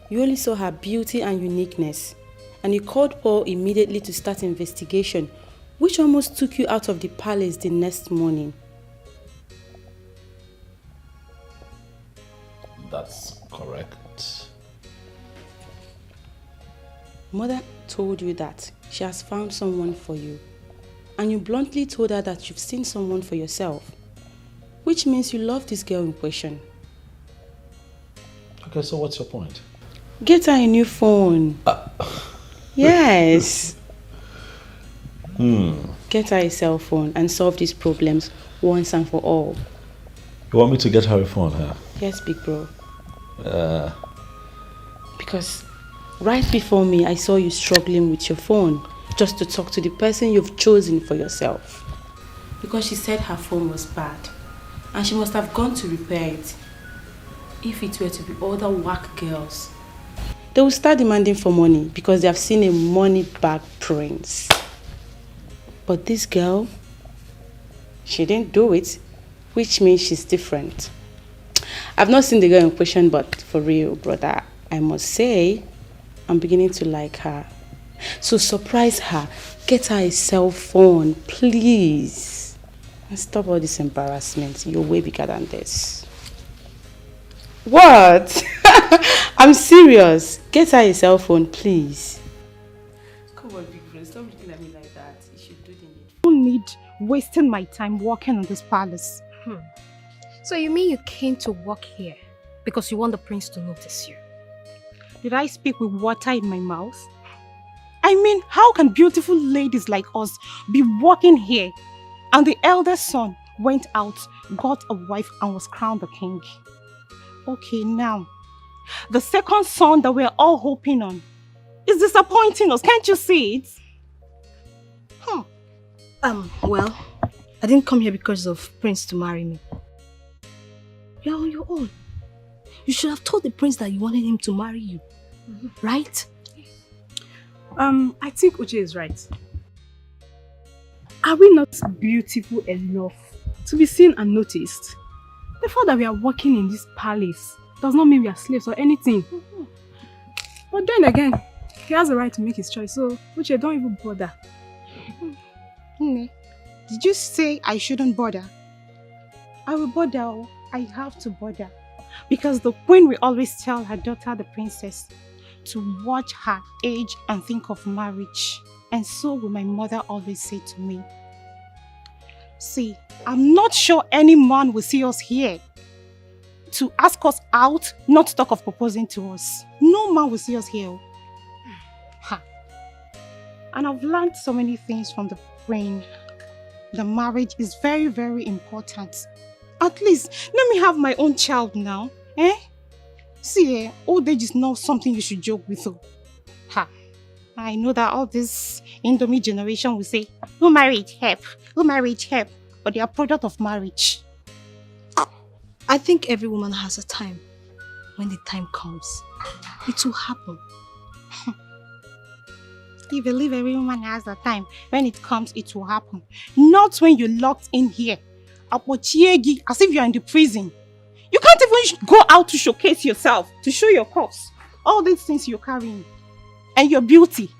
you only saw her beauty and uniqueness. And you called Paul immediately to start investigation, which almost took you out of the palace the next morning. That's correct. Mother told you that she has found someone for you, and you bluntly told her that you've seen someone for yourself, which means you love this girl in question. Okay, so what's your point? Get her a new phone. Yes. Get her a cell phone and solve these problems once and for all. You want me to get her a phone, huh? Yes, big bro. Because right before me, I saw you struggling with your phone just to talk to the person you've chosen for yourself. Because she said her phone was bad and she must have gone to repair it. If it were to be other whack girls, they will start demanding for money because they have seen a money bag prince. But this girl, she didn't do it, which means she's different. I've not seen the girl in question, but for real, brother, I must say, I'm beginning to like her. So surprise her, get her a cell phone, please. And stop all this embarrassment. You're way bigger than this. What? I'm serious. Get her a cell phone, please. Come on, big friend, stop looking at me like that. You should do the needful. I don't need wasting my time working in this palace. So you mean you came to work here because you want the prince to notice you? Did I speak with water in my mouth? I mean, how can beautiful ladies like us be walking here and the eldest son went out, got a wife and was crowned the king? Okay, now, the second son that we're all hoping on is disappointing us. Can't you see it? Well, I didn't come here because of Prince to marry me. You're on your own. You should have told the prince that you wanted him to marry you. Right? I think Uche is right. Are we not beautiful enough to be seen and noticed? The fact that we are working in this palace does not mean we are slaves or anything. But then again, he has a right to make his choice, so Uche, don't even bother. Nne, did you say I shouldn't bother? I will bother. I have to bother. Because the queen will always tell her daughter, the princess, to watch her age and think of marriage. And so will my mother always say to me. See, I'm not sure any man will see us here to ask us out, not to talk of proposing to us. No man will see us here. Ha. And I've learned so many things from the queen. The marriage is very, very important. At least, let me have my own child now. See, old age is not something you should joke with. Ha. I know that all this Indomie generation will say, who married help? Who married help? But they are product of marriage. I think every woman has a time. When the time comes, it will happen. You believe every woman has a time. When it comes, it will happen. Not when you're locked in here. As if you're in the prison. You can't even go out to showcase yourself, to show your cause. All these things you're carrying. And your beauty.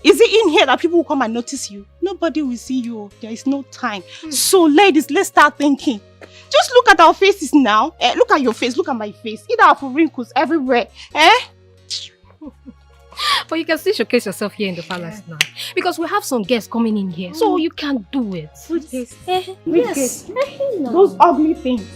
Is it in here that people will come and notice you? Nobody will see you. There is no time. So ladies, let's start thinking. Just look at our faces now. Look at your face. Look at my face. Either have wrinkles everywhere. But you can still showcase yourself here in the palace now. Because we have some guests coming in here. So you can do it. Which guests? Which guests? Those ugly things.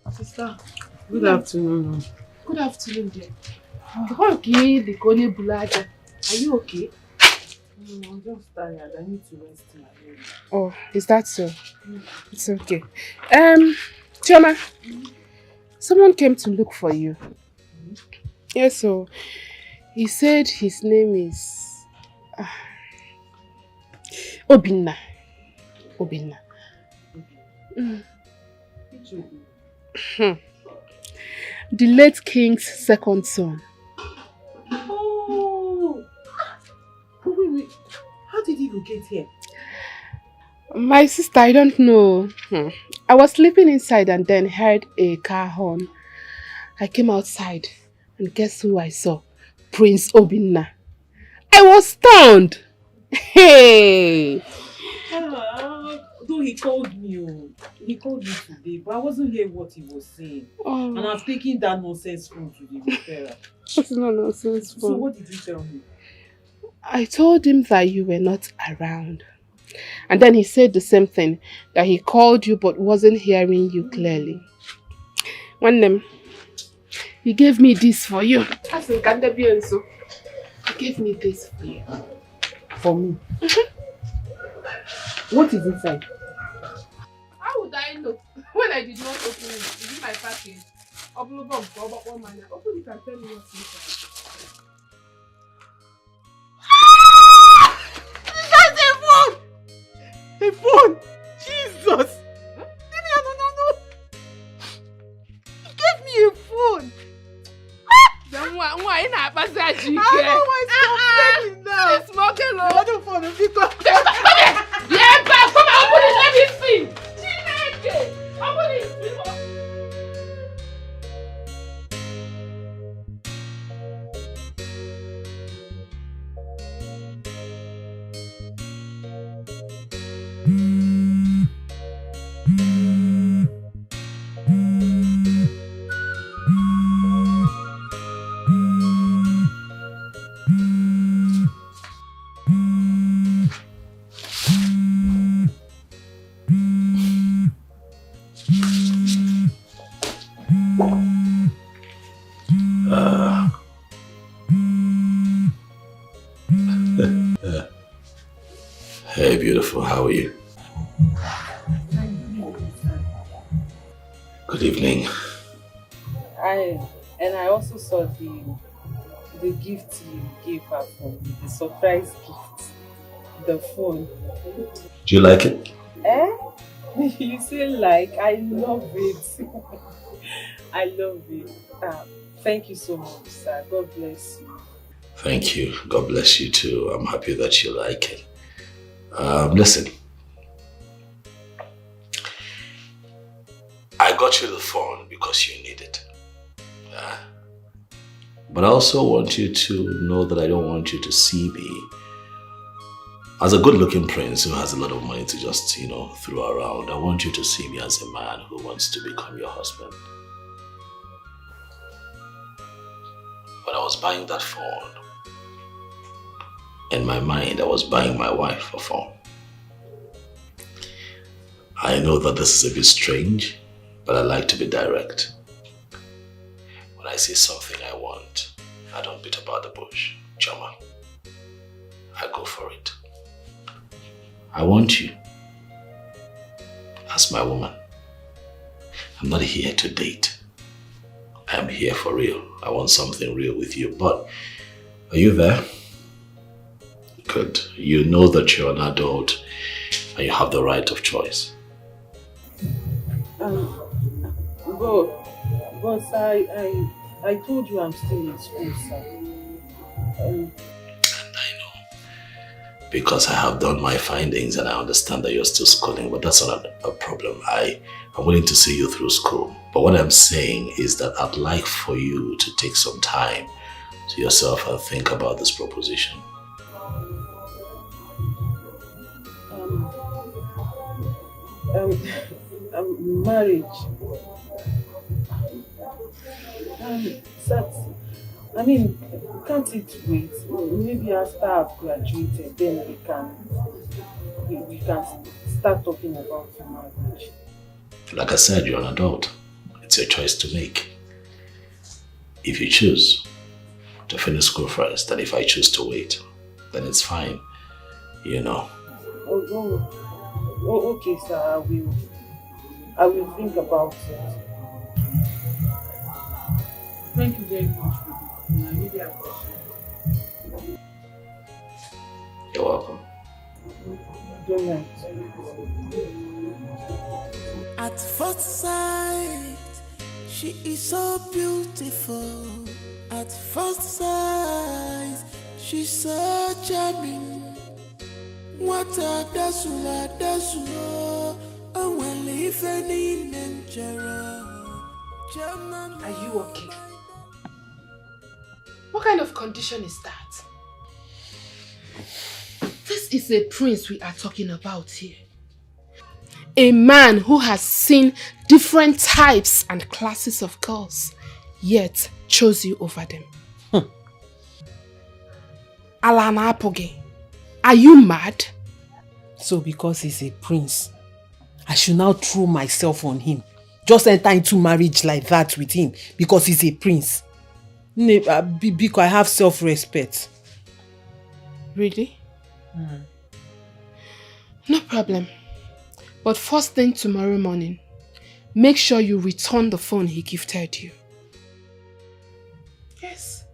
Sister, good afternoon. Good afternoon, dear. Are you okay? No, I'm just tired. I need to rest my head. Oh, is that so? It's okay. Chioma, someone came to look for you. Yes, so he said his name is Obinna. Obinna. The late king's second son. Oh! Wait. How did he get here? My sister, I don't know. I was sleeping inside and then heard a car horn. I came outside and guess who I saw? Prince Obinna. I was stunned. Hey! Though he called me. He called me today, but I wasn't hearing what he was saying. Oh. And I've taken that nonsense phone to the repairer. It's not nonsense phone. So what did you tell me? I told him that you were not around. And then he said the same thing, that he called you but wasn't hearing you clearly. One name, he gave me this for you. He gave me this for you. For me? What is inside? How would I know when I did not open it? Is it my package? Open it and tell me what's inside. A phone! Jesus! No. He gave me a phone! Why not passage? I don't want to complaining now. It's smoking low. I don't phone because... Yeah, but come on, open it, let me see. Open it. Hey, beautiful, how are you? Good evening. I also saw the gift you gave her from the surprise gift, the phone. Do you like it? You say like, I love it. I love it. Thank you so much, sir. God bless you. Thank you. God bless you too. I'm happy that you like it. Listen. I got you the phone because you need it. But I also want you to know that I don't want you to see me as a good-looking prince who has a lot of money to just, throw around. I want you to see me as a man who wants to become your husband. When I was buying that phone, in my mind, I was buying my wife a phone. I know that this is a bit strange, but I like to be direct. When I see something I want, I don't beat about the bush. Chama, I go for it. I want you as my woman. I'm not here to date. I'm here for real. I want something real with you. But are you there? Good. You know that you're an adult and you have the right of choice. Boss, I told you I'm still in school, sir. And I know. Because I have done my findings and I understand that you're still schooling, but that's not a problem. I'm willing to see you through school. But what I'm saying is that I'd like for you to take some time to yourself and think about this proposition. Marriage. Can't it wait? Maybe after I've graduated, then we can start talking about marriage. Like I said, you're an adult. It's your choice to make. If you choose to finish school first, and if I choose to wait, then it's fine. Okay, sir. I will think about it. Thank you very much for this. I really appreciate it. You're welcome. Good night. At first sight, she is so beautiful. At first sight, she's so charming. What a dasula, and well, if any Are you okay? What kind of condition is that? This is a prince we are talking about here. A man who has seen different types and classes of girls, yet chose you over them. Alana Apoge, are you mad? So because he's a prince, I should now throw myself on him. Just enter into marriage like that with him because he's a prince. Because I have self-respect. Really? No problem. But first thing tomorrow morning, make sure you return the phone he gifted you. Yes.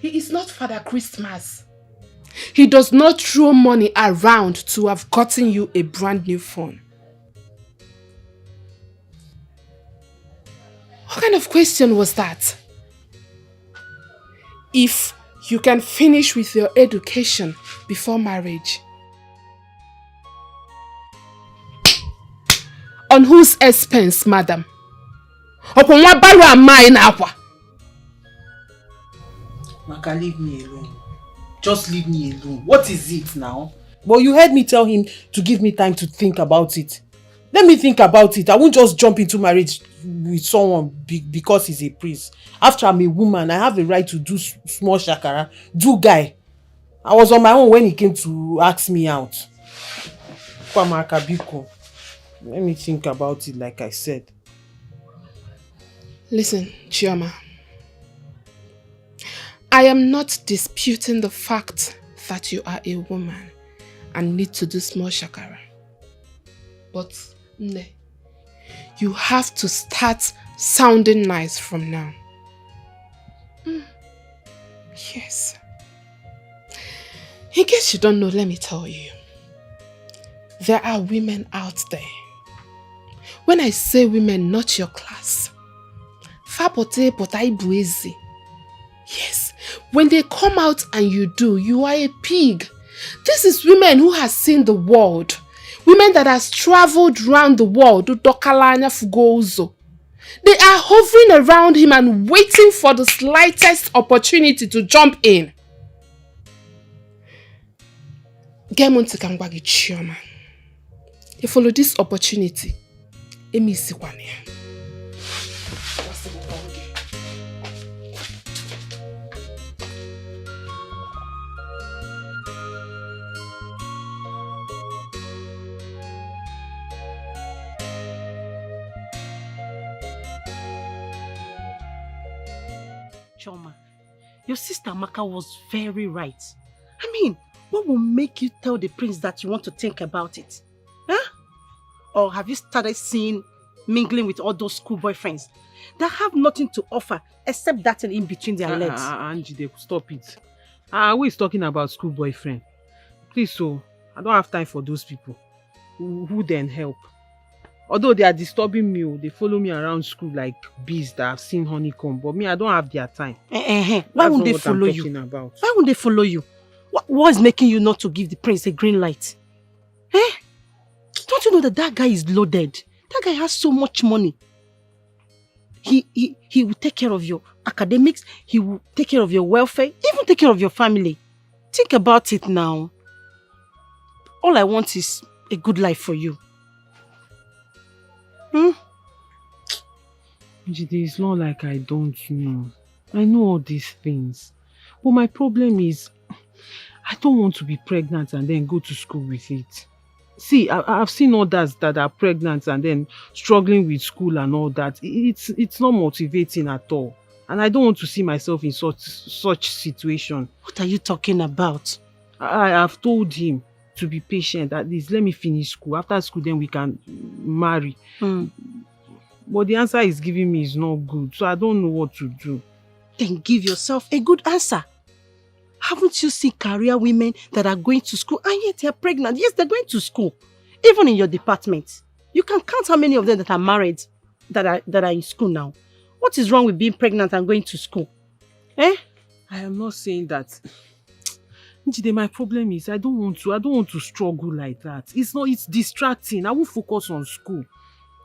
He is not Father Christmas. He does not throw money around to have gotten you a brand new phone. What kind of question was that? If you can finish with your education before marriage, on whose expense, madam? Upon what barrow am I now? Maka, leave me alone. Just leave me alone. What is it now? But you heard me tell him to give me time to think about it. Let me think about it. I won't just jump into marriage with someone because he's a priest. After I'm a woman, I have a right to do small shakara. Do guy. I was on my own when he came to ask me out. Kwamaka Biko. Let me think about it like I said. Listen, Chioma. I am not disputing the fact that you are a woman and need to do small shakara. But, ne, you have to start sounding nice from now. Yes. In case you don't know, let me tell you. There are women out there. When I say women, not your class. Fapote potai buezi. Yes, when they come out and you do, you are a pig. This is women who has seen the world. Women that has traveled around the world. They are hovering around him and waiting for the slightest opportunity to jump in. You follow this opportunity. Choma, your sister Amaka was very right. I mean, what will make you tell the prince that you want to think about it? Huh? Or have you started seeing mingling with all those school boyfriends that have nothing to offer except that in between their legs? Angie, stop it. Who is talking about school boyfriend? Please, so I don't have time for those people. Who then help? Although they are disturbing me, they follow me around school like bees that have seen honeycomb. But me, I don't have their time. Why won't they follow you? Why won't they follow you? What is making you not to give the prince a green light? Don't you know that guy is loaded? That guy has so much money. He will take care of your academics. He will take care of your welfare. Even take care of your family. Think about it now. All I want is a good life for you. It's not like I don't know. I know all these things. But my problem is, I don't want to be pregnant and then go to school with it. See, I've seen others that are pregnant and then struggling with school and all that. It's not motivating at all. And I don't want to see myself in such situation. What are you talking about? I have told him to be patient. At least let me finish school. After school, then we can marry. But the answer he's giving me is not good. So I don't know what to do. Then give yourself a good answer. Haven't you seen career women that are going to school and yet they're pregnant? Yes, they're going to school. Even in your department. You can count how many of them that are married that are in school now. What is wrong with being pregnant and going to school? I am not saying that. Njide, my problem is I don't want to struggle like that. It's distracting. I won't focus on school.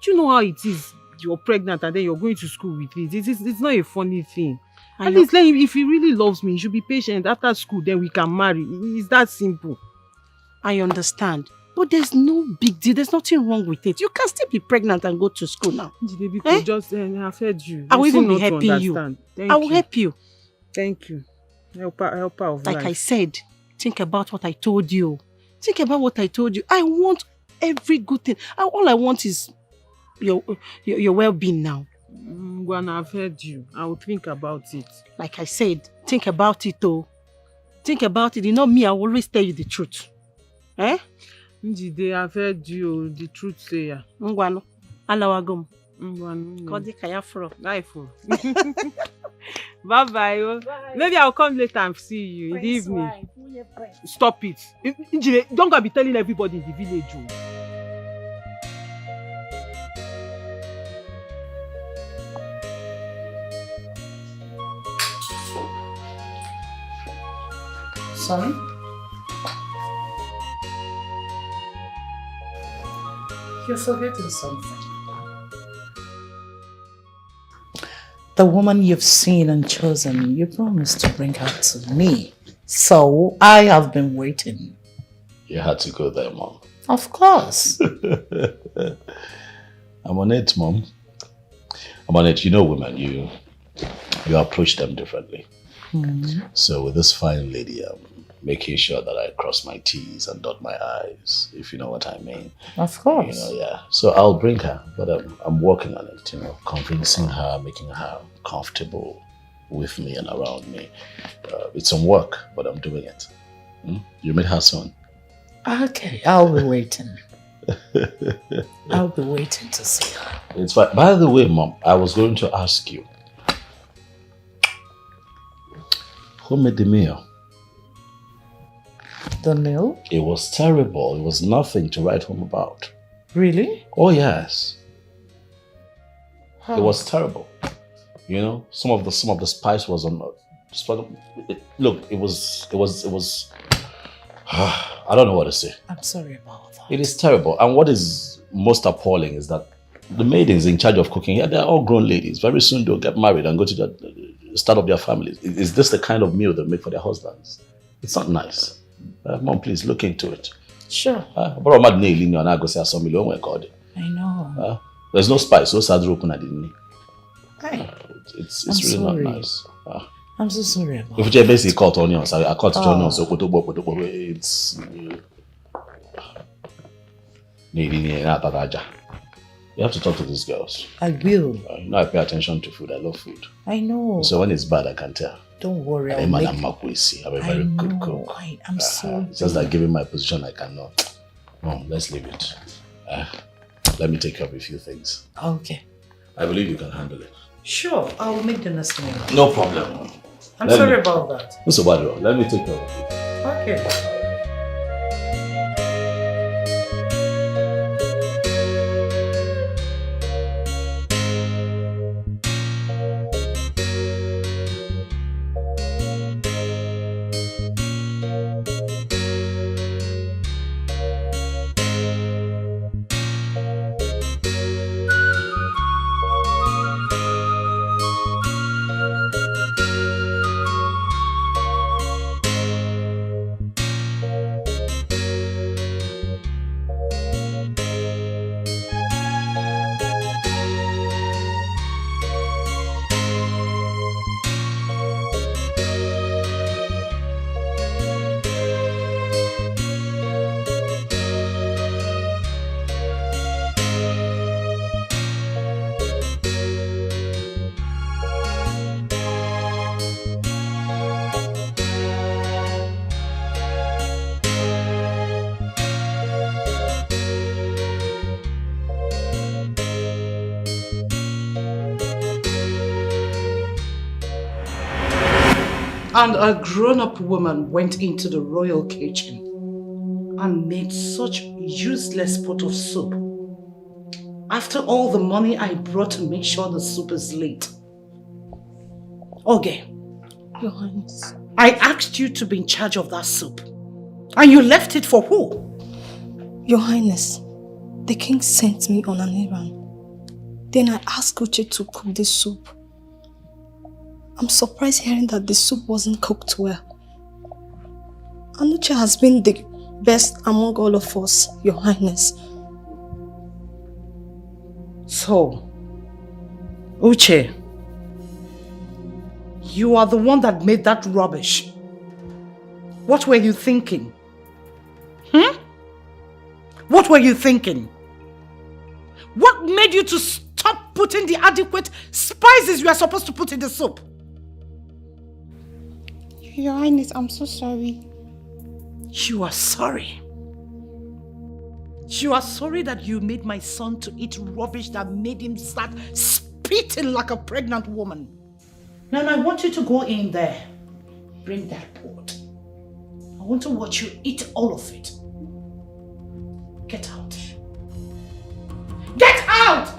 Do you know how it is? You're pregnant and then you're going to school with it. It's not a funny thing. At least let him, if he really loves me, he should be patient. After school, then we can marry. It's that simple. I understand. But there's no big deal. There's nothing wrong with it. You can still be pregnant and go to school now. I've heard you. I will even be helping you. I will help you. Thank you. Helper of life. Like I said, think about what I told you. Think about what I told you. I want every good thing. All I want is your well-being now. When I've heard you, I will think about it. Like I said, think about it though. Think about it. You know me, I will always tell you the truth. Njide, I've heard you. The truth say ya. Ngwano. Alawagum. Ngwano. Kodi kayafro. Life. Bye-bye. Maybe I'll come later and see you in the evening. Stop it. Njire, don't go be telling everybody in the village. Oh. Sorry? You're forgetting something. The woman you've seen and chosen, you promised to bring her to me. So I have been waiting. You had to go there, Mom. Of course. I'm on it, Mom. I'm on it. You know women, you approach them differently. So with this fine lady, I'm making sure that I cross my T's and dot my I's, if you know what I mean. Of course. You know, yeah. So I'll bring her, but I'm working on it, convincing her, making her comfortable with me and around me. It's some work, but I'm doing it. You meet her soon. Okay, I'll be waiting. I'll be waiting to see her. It's fine. By the way, Mom, I was going to ask you, who made the meal? The meal? It was terrible. It was nothing to write home about. Really? Oh yes. How? It was terrible. Some of the spice was on. Look, it was. I don't know what to say. I'm sorry about that. It is terrible. And what is most appalling is that the maidens in charge of cooking, they're all grown ladies. Very soon they'll get married and go to start up their families. Is this the kind of meal they make for their husbands? It's not nice. Mom, please look into it. Sure. I know. There's no spice, no sadro open at the Hey. It's I'm really sorry. not nice. I'm so sorry about If you basically cut onions, I cut onions, so it's you have to talk to these girls. I will. I pay attention to food. I love food. I know. So when it's bad, I can tell. Don't worry. I'm a I very good know. cook. I'm sorry. It's just that given my position, I cannot. Mom, let's leave it. Let me take care of a few things. Okay. I believe you can handle it. Sure, I'll make the next meal. No problem. I'm sorry about that. Mr. Badro, let me take care of it. Okay. And a grown-up woman went into the royal kitchen and made such useless pot of soup. After all the money I brought to make sure the soup is late. Okay. Your Highness. I asked you to be in charge of that soup. And you left it for who? Your Highness, the king sent me on an errand. Then I asked Uche to cook the soup. I'm surprised hearing that the soup wasn't cooked well. And Uche has been the best among all of us, Your Highness. So, Uche, you are the one that made that rubbish. What were you thinking? What were you thinking? What made you to stop putting the adequate spices you are supposed to put in the soup? Your Highness, I'm so sorry. You are sorry. You are sorry that you made my son to eat rubbish that made him start spitting like a pregnant woman. Now I want you to go in there. Bring that pot. I want to watch you eat all of it. Get out. Get out!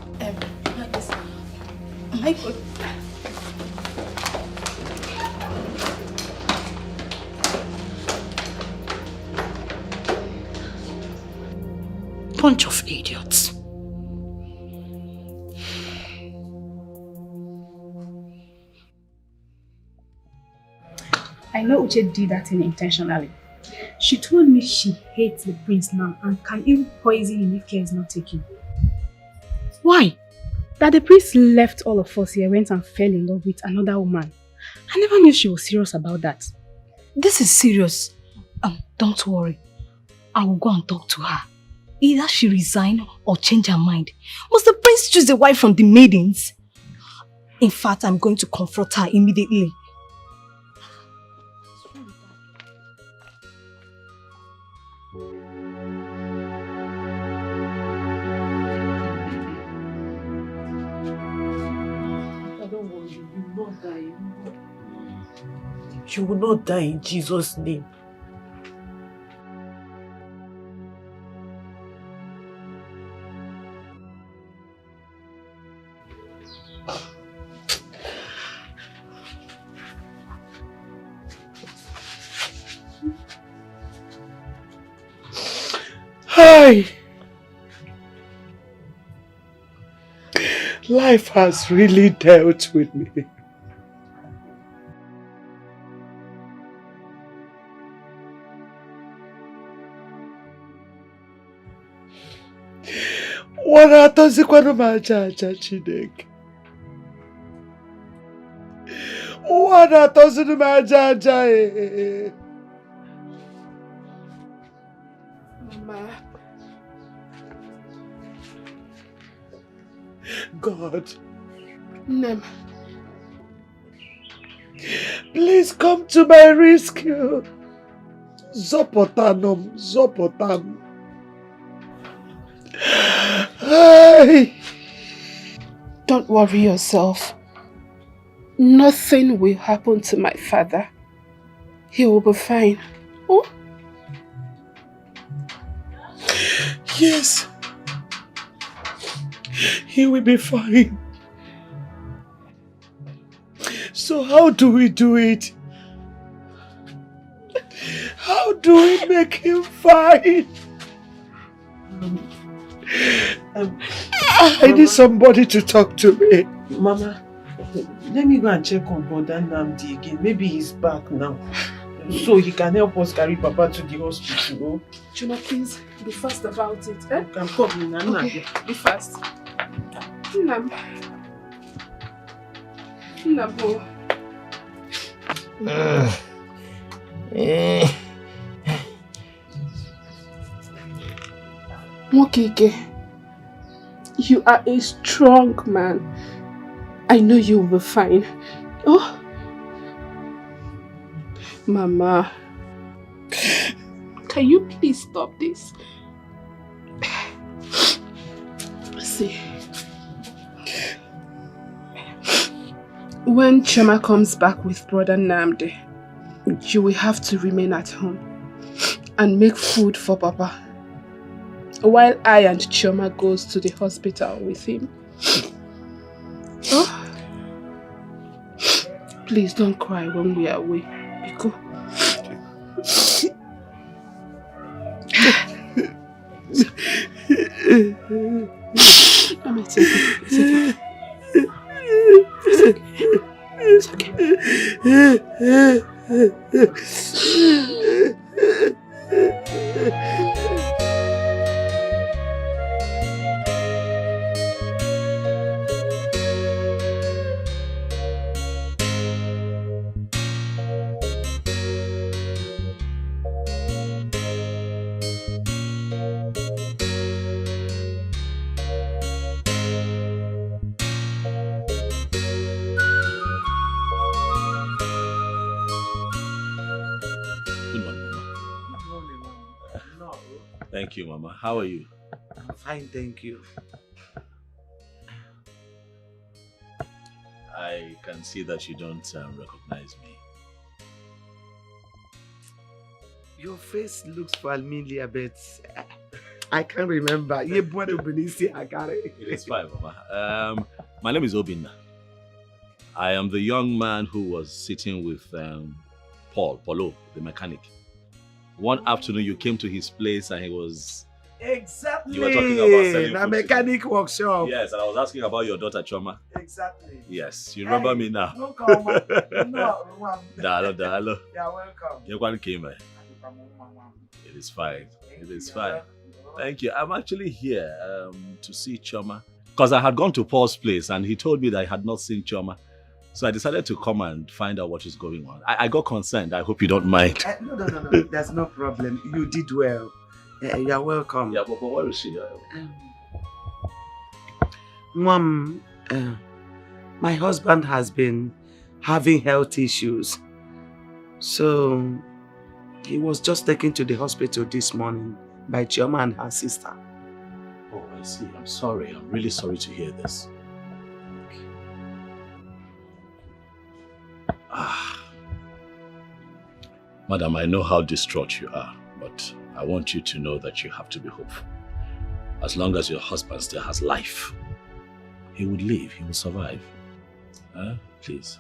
My God. Bunch of idiots. I know Uche did that thing intentionally. She told me she hates the prince now and can even poison him if care is not taken. Why? That the prince left all of us here, went and fell in love with another woman. I never knew she was serious about that. This is serious. Don't worry. I will go and talk to her. Either she resign or change her mind. Must the prince choose a wife from the maidens? In fact, I'm going to confront her immediately. Don't worry, you will not die. You will not die in Jesus' name. Hi! Life has really dealt with me. Wana atozikwana majaja Chineke. Wana atozikwana majaja Mama. God, Nem. please come to my rescue. Zopotanum, Zopotam. Hi. Don't worry yourself. Nothing will happen to my father. He will be fine. Oh? Yes. He will be fine. So how do we do it? How do we make him fine? I need somebody to talk to me. Mama, let me go and check on Brother Namdi again. Maybe he's back now. So he can help us carry Papa to the hospital. Chuma, please be fast about it. Eh? You can come in and okay, be fast. Nam. Nabo. Mokike, you are a strong man. I know you will be fine. Oh, Mama, can you please stop this? See, when Chema comes back with Brother Namdi, you will have to remain at home and make food for Papa, while I and Chioma goes to the hospital with him. Oh, please don't cry when we are away, Biko. It's okay. It's okay. Thank you, Mama. How are you? I'm fine, thank you. I can see that you don't recognize me. Your face looks familiar, but I can't remember. It is fine, Mama. My name is Obinna. I am the young man who was sitting with Paulo, the mechanic. One afternoon you came to his place and he was... Exactly. You were talking about selling a mechanic workshop. Yes, and I was asking about your daughter Choma. Exactly. Yes, you remember me now. No, come on. No, Dalo. You're welcome. You came. It is fine. It is fine. Thank you. I'm actually here to see Choma. Because I had gone to Paul's place and he told me that I had not seen Choma. So I decided to come and find out what is going on. I got concerned. I hope you don't mind. No. There's no problem. You did well. You're welcome. Yeah, but where is she? Mom, my husband has been having health issues. So he was just taken to the hospital this morning by Chioma and her sister. Oh, I see. I'm sorry. I'm really sorry to hear this. Madam, I know how distraught you are, but I want you to know that you have to be hopeful. As long as your husband still has life, he would live, he will survive. Please.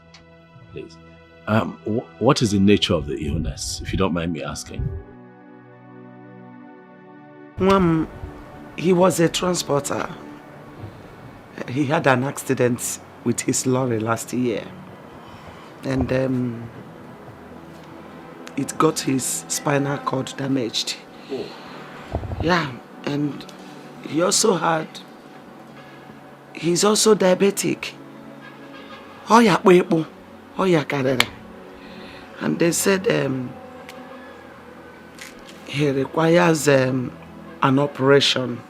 What is the nature of the illness, if you don't mind me asking? Mom, he was a transporter. He had an accident with his lorry last year. And it got his spinal cord damaged. Oh. Yeah, and he's also diabetic. And they said he requires an operation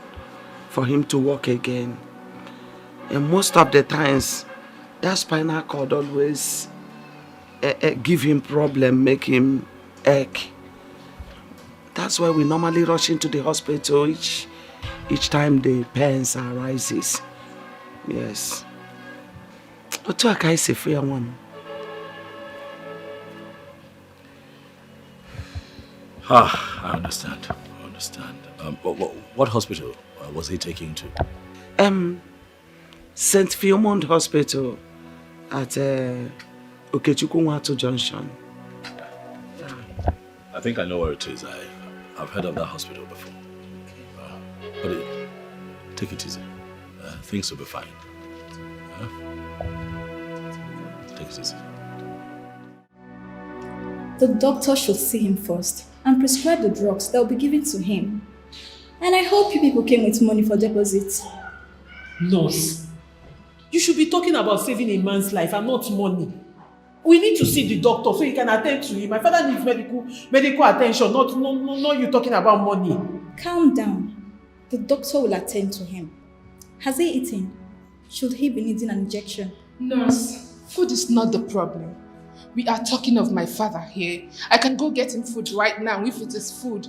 for him to walk again. And most of the times, that spinal cord always give him problem, make him ache. That's why we normally rush into the hospital each time the pains arises. Yes. What I say for your one? I understand. What hospital was he taken to? St. Philemon Hospital at Okechukwu Junction. I think I know where it is. I've heard of that hospital before. But take it easy. Things will be fine. Take it easy. The doctor should see him first and prescribe the drugs that will be given to him. And I hope you people came with money for deposit. Nurse, you should be talking about saving a man's life and not money. We need to see the doctor so he can attend to him. My father needs medical attention, not you talking about money. Calm down. The doctor will attend to him. Has he eaten? Should he be needing an injection? Nurse, food is not the problem. We are talking of my father here. I can go get him food right now if it is food.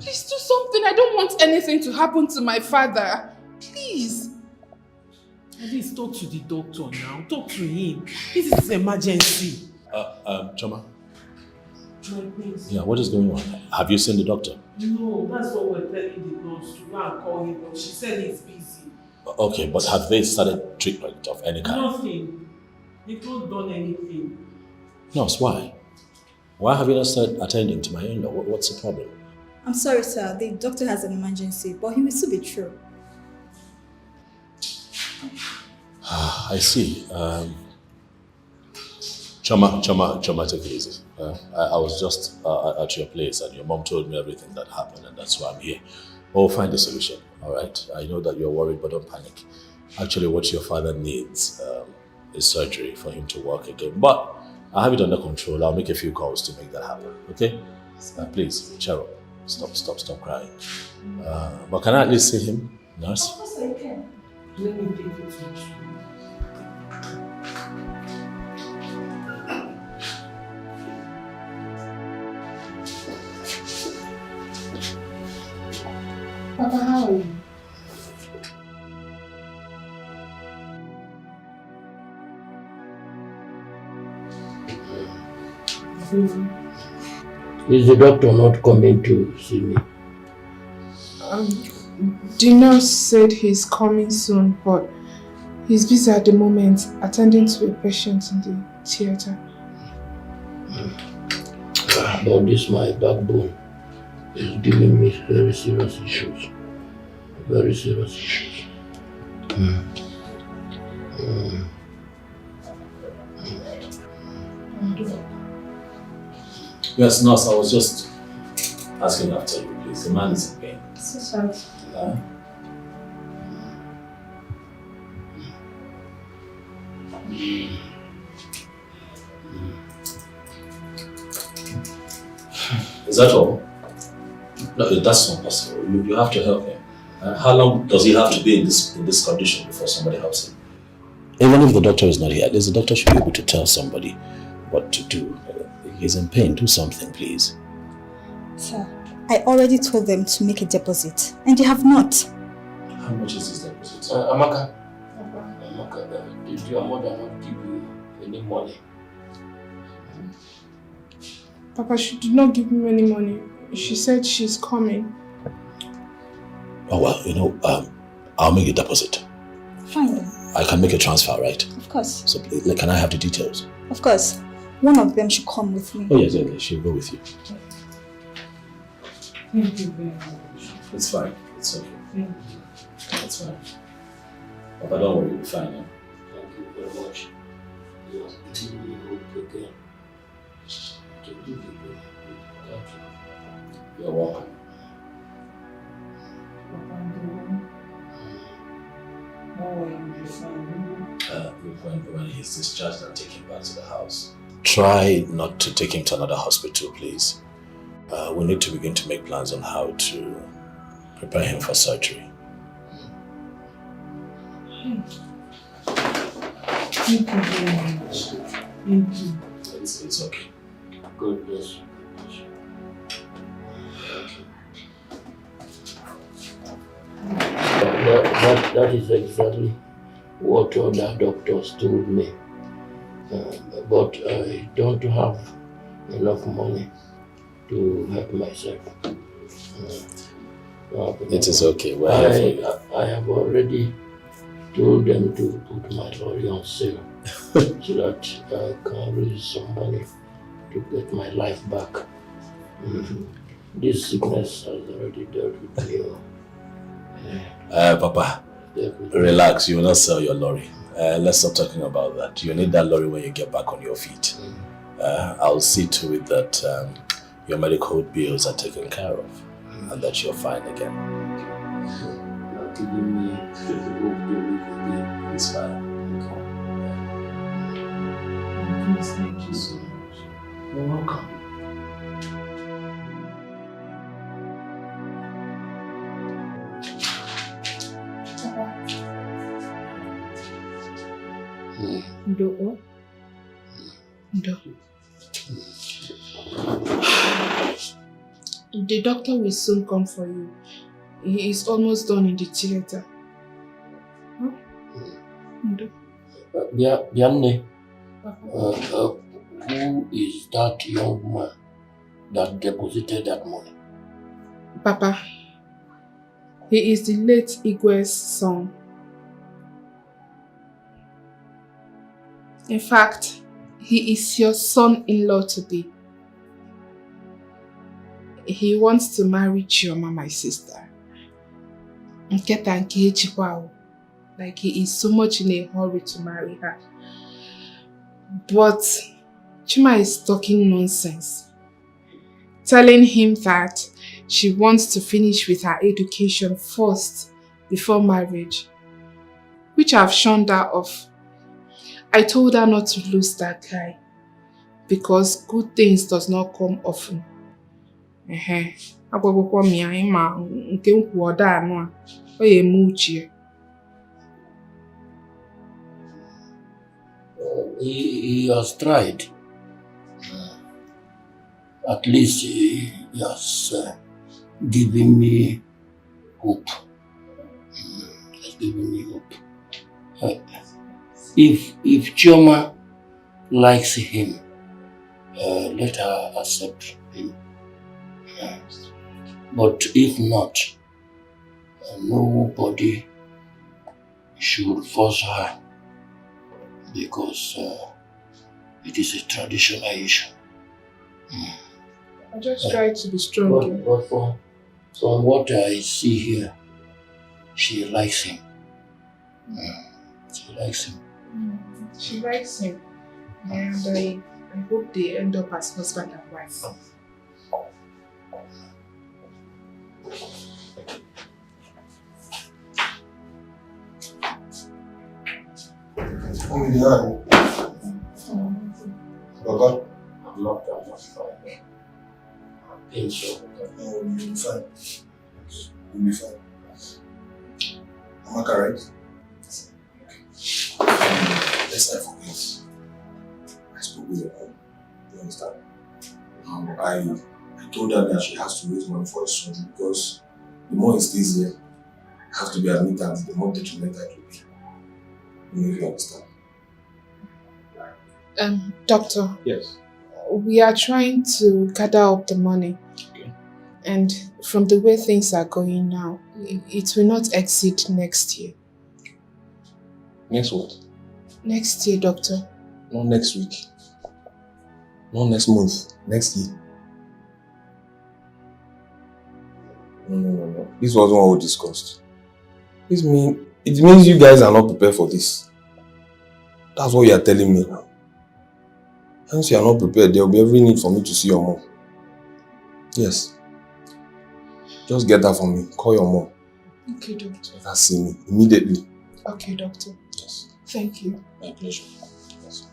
Please do something. I don't want anything to happen to my father. Please. At least talk to the doctor now. Talk to him. This is an emergency. Choma? Yeah, what is going on? Have you seen the doctor? No, that's what we're telling the nurse to go and call him, but she said he's busy. Okay, but have they started treatment of any kind? Nothing. They've not done anything. Nurse, why? Why have you not started attending to my in-law? What's the problem? I'm sorry, sir. The doctor has an emergency, but he will still be true. I see. Choma, take it easy. I was just at your place and your mom told me everything that happened and that's why I'm here. We'll find a solution, all right? I know that you're worried, but don't panic. Actually, what your father needs is surgery for him to walk again. But I have it under control. I'll make a few calls to make that happen, okay? Please, cheer up. Stop crying. But can I at least see him, nurse? Of course I can. Let me take it to you. Papa, how are you? Is the doctor not coming to see me? The nurse said he's coming soon, but he's busy at the moment attending to a patient in the theater. But this my backbone is giving me very serious issues. Very serious issues. Yes, nurse, I was just asking after you, please. The man is in pain. So sorry. Is that all? No, that's not possible. You have to help him. How long does he have to be in this condition before somebody helps him? Even if the doctor is not here, at least the doctor should be able to tell somebody what to do. He's in pain. Do something, please. Sir, I already told them to make a deposit, and they have not. How much is this deposit? Amaka, did your mother not give you any money? Papa, she did not give me any money. She said she's coming. Oh, well, I'll make a deposit. Fine then. I can make a transfer, right? Of course. So, can I have the details? Of course. One of them should come with me. Oh, yes, she'll go with you. Thank you very much. It's fine. It's okay. It's fine. Papa, don't worry, you'll be fine. Eh? Thank you very much. You are giving me hope again. Thank you. You're welcome. When he's discharged and taken back to the house, try not to take him to another hospital, please. We need to begin to make plans on how to prepare him for surgery. Thank you very much. Thank you. It's okay. God bless you. That is exactly what other doctors told me. But I don't have enough money to help myself. It is okay. I have already told them to put my lorry on sale so that I can raise some money to get my life back. This sickness has already dealt with me. Papa, relax. You will not sell your lorry. Let's stop talking about that. You need that lorry when you get back on your feet. I'll see to it that your medical bills are taken care of and that you're fine again. You're giving me hope to live again. It's fine. Thank you so much. You're welcome. Ndo. The doctor will soon come for you. He is almost done in the theater. Huh? Ndo. Bianne, who is that young man that deposited that money? Papa, he is the late Igwe's son. In fact, he is your son-in-law today. He wants to marry Chioma, my sister. Like he is so much in a hurry to marry her. But Chima is talking nonsense. Telling him that she wants to finish with her education first before marriage, which I've shunned her off. I told her not to lose that guy because good things does not come often. He has tried. At least he has given me hope. He has given me hope. If Chioma likes him, let her accept him. But if not, nobody should force her because it is a traditional issue. I just try to be strong. But from what I see here, she likes him. She likes him. She likes him. And I hope they end up as husband and wife. Baba, I'm not fine. I think so. No, you'll be fine. You'll be fine. Am I correct? Let's not forget. I spoke with your mom. You understand? I told her that she has to raise money for her son because the more he stays here, I have to be admitted, the more detrimental it will be. You know if you understand. Doctor. Yes. We are trying to gather up the money. Okay. And from the way things are going now, it will not exceed next year. Next what? Next year, doctor. Not next week. Not next month. Next year. No. This wasn't what we discussed. It means you guys are not prepared for this. That's what you are telling me now. Once you are not prepared, there will be every need for me to see your mom. Yes. Just get that for me. Call your mom. Okay, doctor. Let her see me immediately. Okay, doctor. Yes. Thank you. My pleasure. Yes.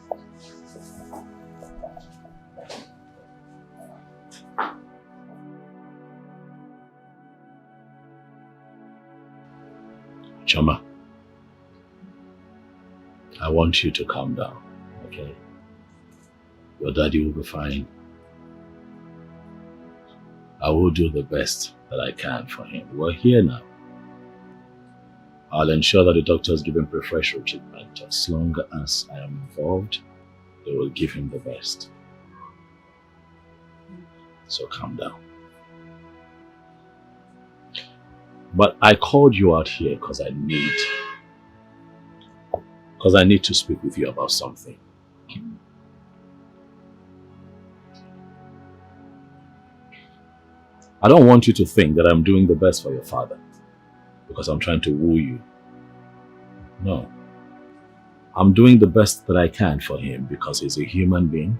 Chama, I want you to calm down, okay? Your daddy will be fine. I will do the best that I can for him. We're here now. I'll ensure that the doctors give him preferential treatment. As long as I am involved, they will give him the best. So calm down. But I called you out here because I need to speak with you about something. I don't want you to think that I'm doing the best for your father because I'm trying to woo you. No. I'm doing the best that I can for him because he's a human being.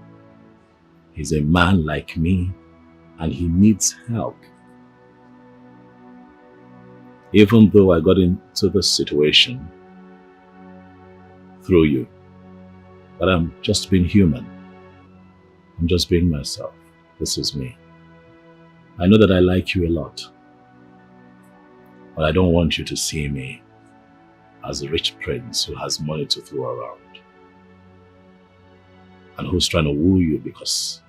He's a man like me and he needs help. Even though I got into this situation through you, but I'm just being human. I'm just being myself. This is me. I know that I like you a lot, but I don't want you to see me as a rich prince who has money to throw around and who's trying to woo you because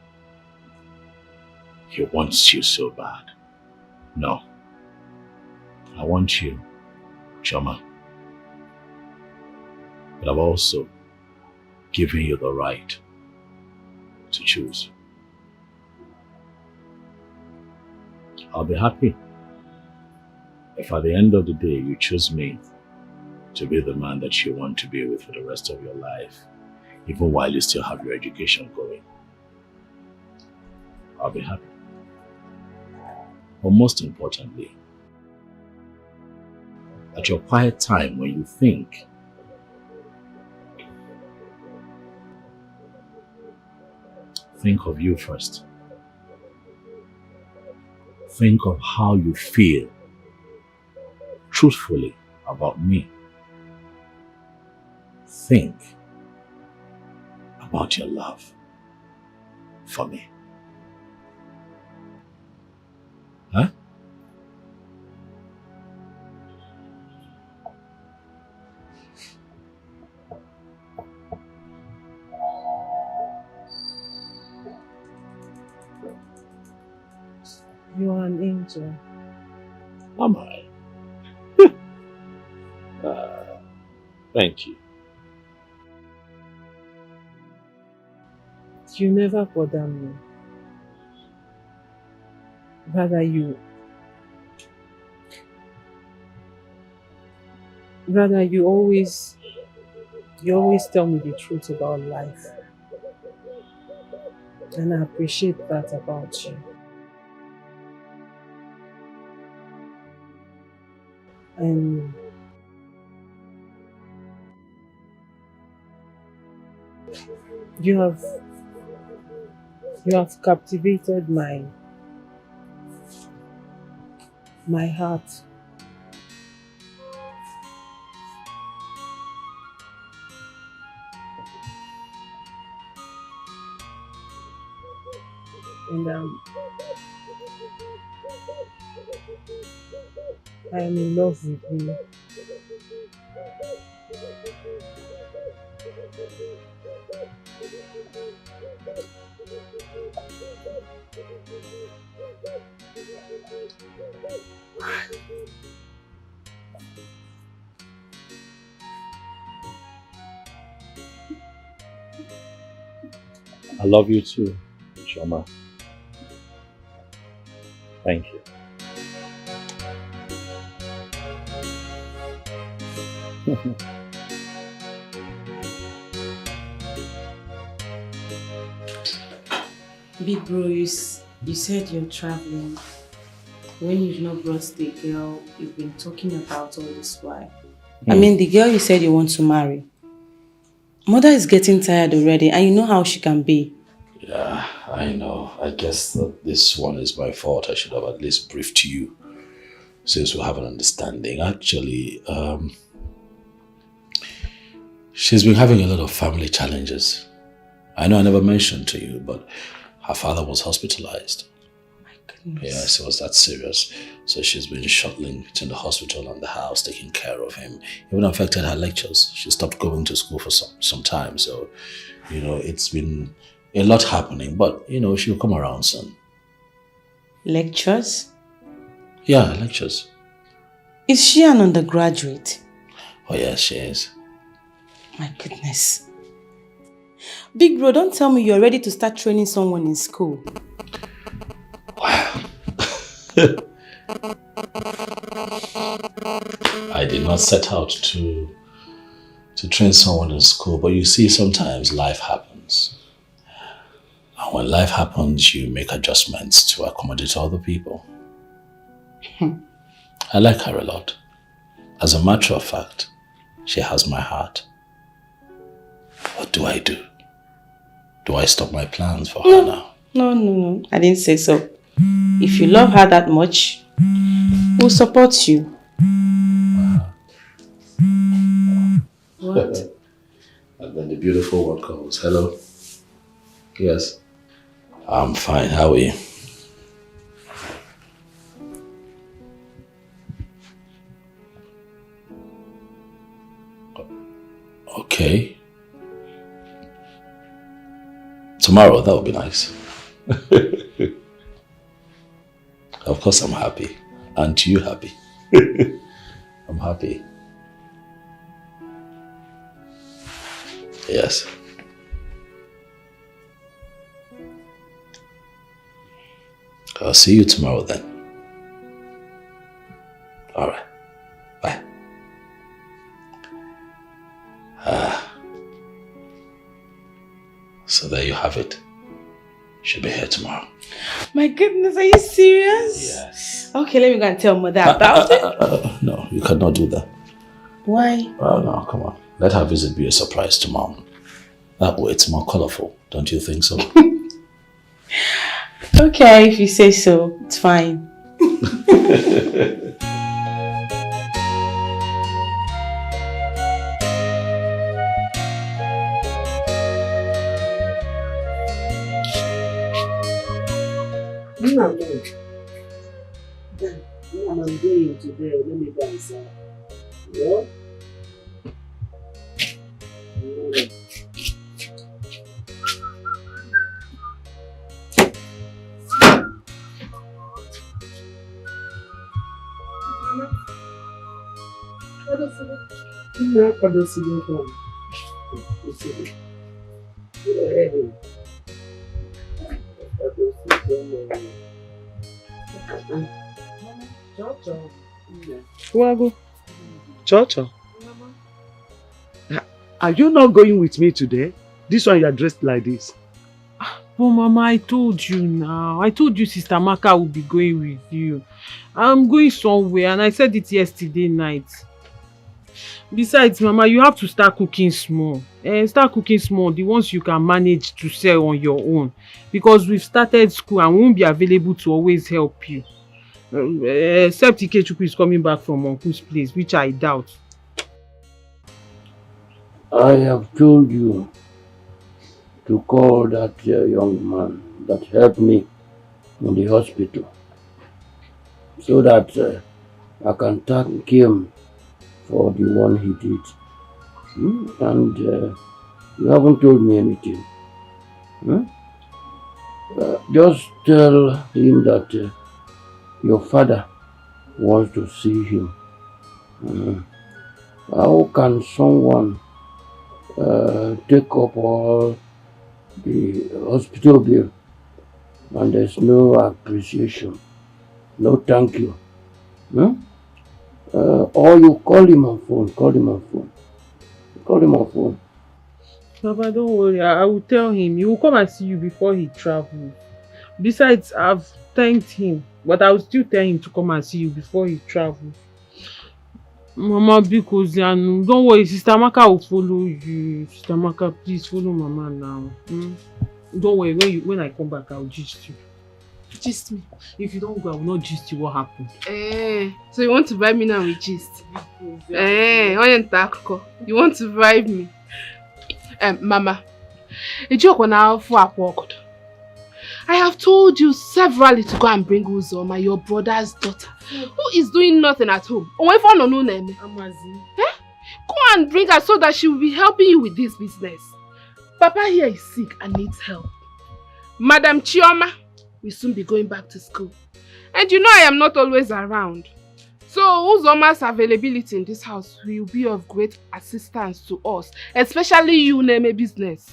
he wants you so bad. No. I want you, Chama, but I've also given you the right to choose. I'll be happy if at the end of the day you choose me to be the man that you want to be with for the rest of your life, even while you still have your education going. I'll be happy. But most importantly, at your quiet time when you think, think of you first. Think of how you feel truthfully about me. Think about your love for me. Huh? You are an angel. Am I? Thank you. You never bother me. Rather you always tell me the truth about life. And I appreciate that about you. And you have captivated my heart. And I am in love with you. I love you too, Shoma. Thank you. Big bro, you said you're traveling. When you've not brought the girl you've been talking about all this while. I mean, the girl you said you want to marry. Mother is getting tired already, and you know how she can be. Yeah, I know. I guess that this one is my fault. I should have at least briefed you since we have an understanding. Actually, she's been having a lot of family challenges. I know I never mentioned to you, but her father was hospitalized. Oh my goodness. Yes, it was that serious. So she's been shuttling between the hospital and the house, taking care of him. It even affected her lectures. She stopped going to school for some time. So, it's been a lot happening. But, she'll come around soon. Lectures? Yeah, lectures. Is she an undergraduate? Oh, yes, she is. My goodness. Big bro, don't tell me you're ready to start training someone in school. I did not set out to train someone in school, but you see, sometimes life happens. And when life happens, you make adjustments to accommodate other people. I like her a lot. As a matter of fact, she has my heart. What do I do? Do I stop my plans for her now? No. I didn't say so. If you love her that much, we'll support you. What? And then the beautiful one calls. Hello? Yes. I'm fine. How are you? Okay. Tomorrow, that would be nice. Of course I'm happy. Aren't you happy? I'm happy. Yes. I'll see you tomorrow then. All right. Bye. So there you have it. She'll be here tomorrow. My goodness, are you serious? Yes. Okay, let me go and tell mother about it. No, you cannot do that. Why? Oh no, come on. Let her visit be a surprise to Mom. That way it's more colorful, don't you think so? Okay, if you say so, it's fine. I'm going today. Let me dance. Yeah? Wago. Chocho. Are you not going with me today? This one you are dressed like this. But Mama, I told you now. I told you Sister Maka will be going with you. I'm going somewhere and I said it yesterday night. Besides, Mama, you have to start cooking small. Start cooking small, the ones you can manage to sell on your own. Because we've started school and won't be available to always help you. Except Ikechukwu is coming back from Uncle's place, which I doubt. I have told you to call that young man that helped me in the hospital so that I can thank him for the one he did. And you haven't told me anything. Just tell him that your father wants to see him. How can someone take up all the hospital bill and there's no appreciation, no thank you? Or you call him on phone, Papa, don't worry. I will tell him. He will come and see you before he travels. Besides, I've thanked him, but I will still tell him to come and see you before he travels. Mama, because don't worry, Sister Maka will follow you. Sister Maka, please follow Mama now. Don't worry, when I come back, I will gist you. Gist me. If you don't go, I will not gist you what happened. So you want to bribe me now with gist? You want to bribe me? Mama, I have told you severally to go and bring Uzoma, your brother's daughter, who is doing nothing at home. Go and bring her so that she will be helping you with this business. Papa here is sick and needs help. Madam Chioma will soon be going back to school. And you know I am not always around. So Uzoma's availability in this house will be of great assistance to us, especially you, Neme business.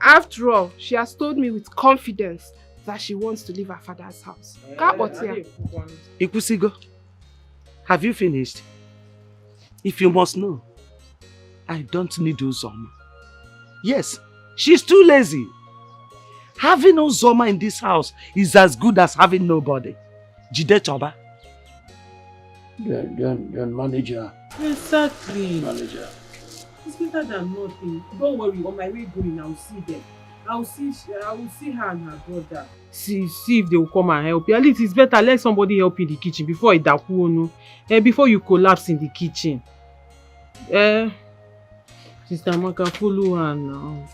After all, she has told me with confidence that she wants to leave her father's house. Ikusigo, have you finished? If you must know, I don't need Uzoma. Yes, she's too lazy. Having Uzoma in this house is as good as having nobody. Jide Choba. Then manager. Exactly. Manager. It's better than nothing. Don't worry, on my way going, I will see them. I will see her and her brother. See if they will come and help you. At least it's better let somebody help you in the kitchen before before you collapse in the kitchen. Sister Maka, follow her now.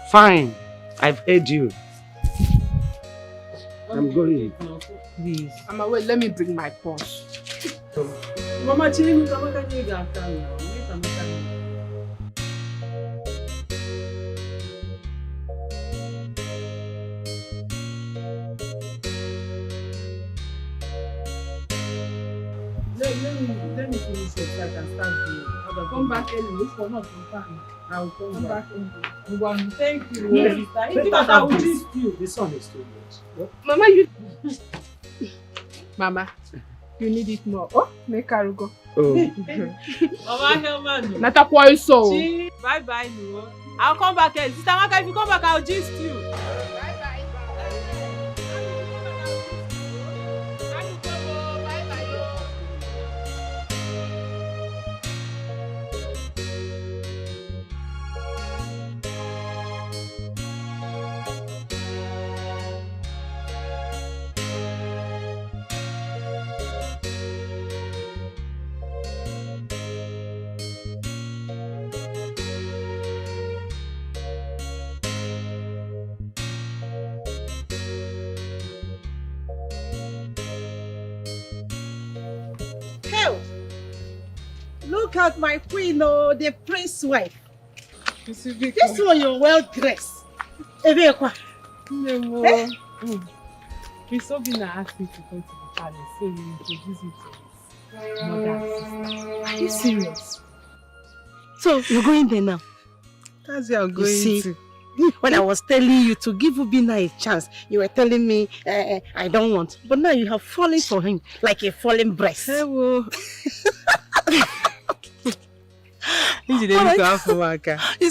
Fine, I've heard you. I'm going. Please. Mama, wait, let me bring my purse. Mama, chini Maka now. Let me finish it so I can start the come back early. Wait for not to come. I will come back early. Thank you. Yes. I will gist you. This one is too much. Mama, you. Mama, you need it more. Oh, make her go. Mama, Helman. Not a boy so. Bye bye, no. I'll come back early. Sister Maka, if you come back, I'll gist you. Bye bye. Look at my queen, the prince's wife. This one, you're well dressed. Chrisobina asked me to come to the palace, so you introduce me to his mother and sister. Are you serious? So you're going there now? That's where I'm You see, to. When I was telling you to give Ubina a chance, you were telling me I don't want. But now you have fallen for him like a fallen breast. You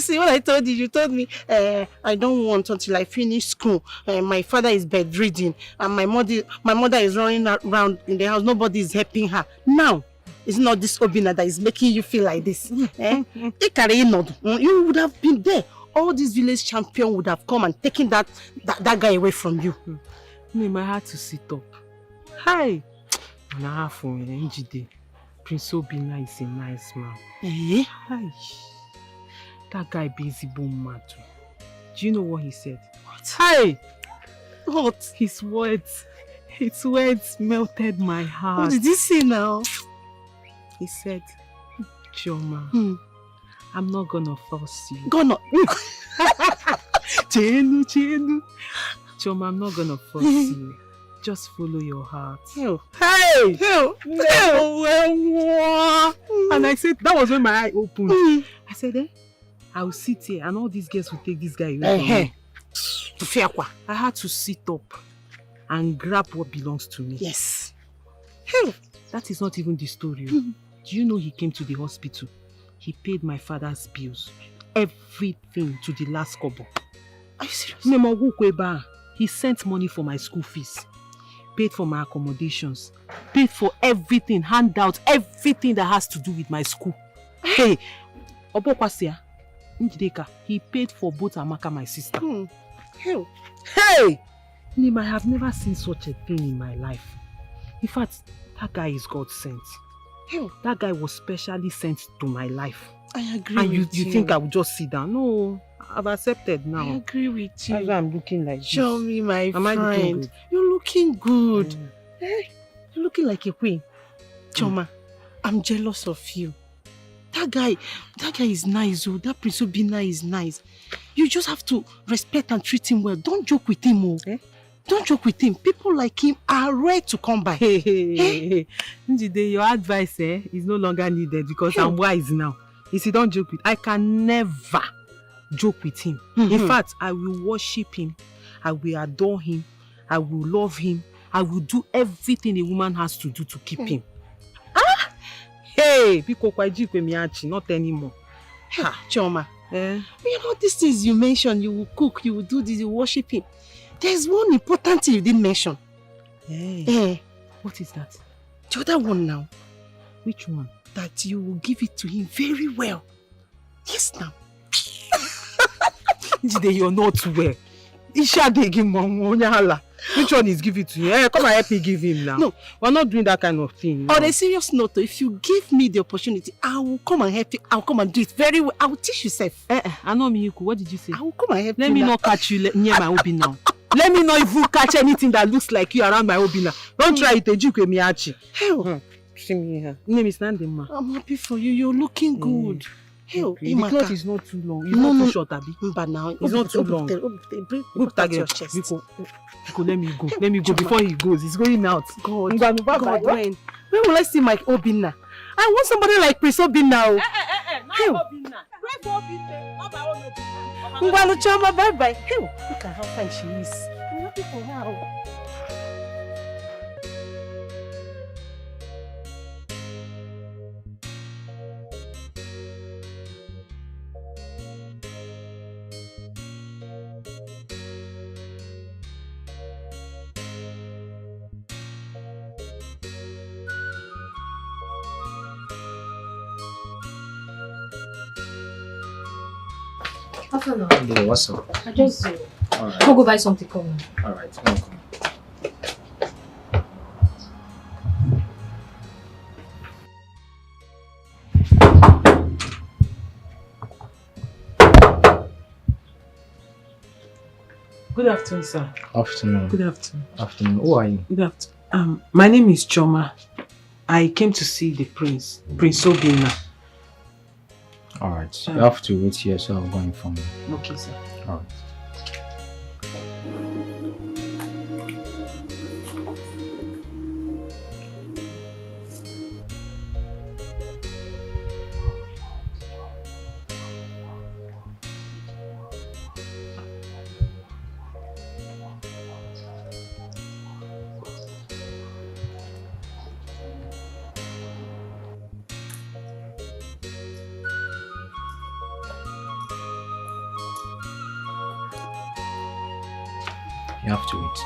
see, when I told you told me I don't want until I finish school. My father is bedridden and my mother is running around in the house. Nobody is helping her. Now, it's not this Obina that is making you feel like this. You would have been there. All these village champion would have come and taken that guy away from you. I had to sit up. Hi. Prince Obina is a nice man. Hi. That guy busy boom mad. Do you know what he said? What? Hi. What? His words melted my heart. What did he say now? He said, Chioma, I'm not gonna force you. Gonna? Chenu. Chioma, I'm not gonna force you. Just follow your heart. Hey! And I said, that was when my eye opened. I said, I'll sit here and all these girls will take this guy away from me. I had to sit up and grab what belongs to me. Yes. That is not even the story. Do you know he came to the hospital? He paid my father's bills. Everything to the last kobo. Are you serious? He sent money for my school fees. Paid for my accommodations. Paid for everything. Hand out everything that has to do with my school. Hey! Obokwasia, Njideka, he paid for both Amaka, my sister. Hey! Nima, I have never seen such a thing in my life. In fact, that guy is God sent. That guy was specially sent to my life. I agree and with you. You think I would just sit down? No, I've accepted now. I agree with you. That's why I'm looking like this. Show me, my Am I looking friend. good? You're looking good. Hey, you're looking like a queen. Choma, I'm jealous of you. That guy is nice. Oh, that Prince Obina is nice. You just have to respect and treat him well. Don't joke with him, oh. Don't joke with him. People like him are rare to come by. Njide, your advice is no longer needed because I'm wise now. You see, don't joke with. I can never joke with him. In fact, I will worship him. I will adore him. I will love him. I will do everything a woman has to do to keep him. Hey, not anymore. Choma, you know these things you mentioned, you will cook, you will do this, you will worship him. There's one important thing you didn't mention. What is that? The other one now. Which one? That you will give it to him very well. Yes, now. You're not well. Which one is give it to you? Hey, come and help me give him now. No, we're not doing that kind of thing. On a serious note, if you give me the opportunity, I will come and help you. I'll come and do it very well. I will teach you self. I know Miyuku. What did you say? I will come and help you. Let me not catch you near my Obi now. Let me not even catch anything that looks like you around my Obi now. Don't try it, Ejuke Miyachi. Hell. See me here. Name is Nandema. I'm happy for you. You're looking good. Hell, the cloth is not too long. It's not too short, Abi. But now it's not too long. Look at your chest. Biko, let me go. Let me go before he goes. He's going out. God, when will I see my Obina? I want somebody like Prince Obina. Not Obina. Pray for Obina. Not my own Obina. Ngwanu Choma, bye-bye. Hey, look at how fine she is. I'm happy for her. Yeah, what's up? I just Alright. I'll go buy something. Come on. Alright, welcome. Good afternoon, sir. Afternoon. Good afternoon. Afternoon. Who are you? Good afternoon. My name is Choma. I came to see the Prince Obina. Alright, you have to wait here, so I'll go inform you. Okay, sir. Alright. You have to wait.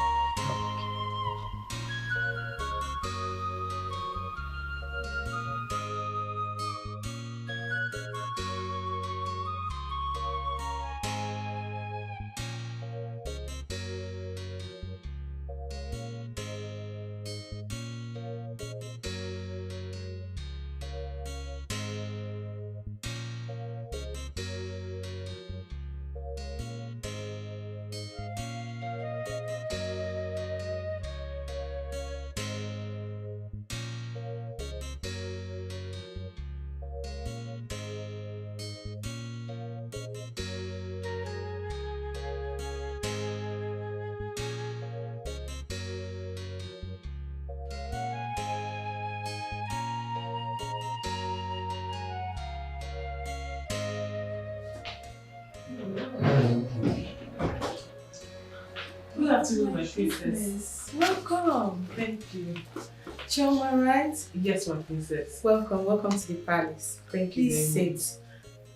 Good afternoon, my princess. Welcome. Thank you. Choma, right? Yes, my princess. Welcome to the palace. Thank you. Please sit.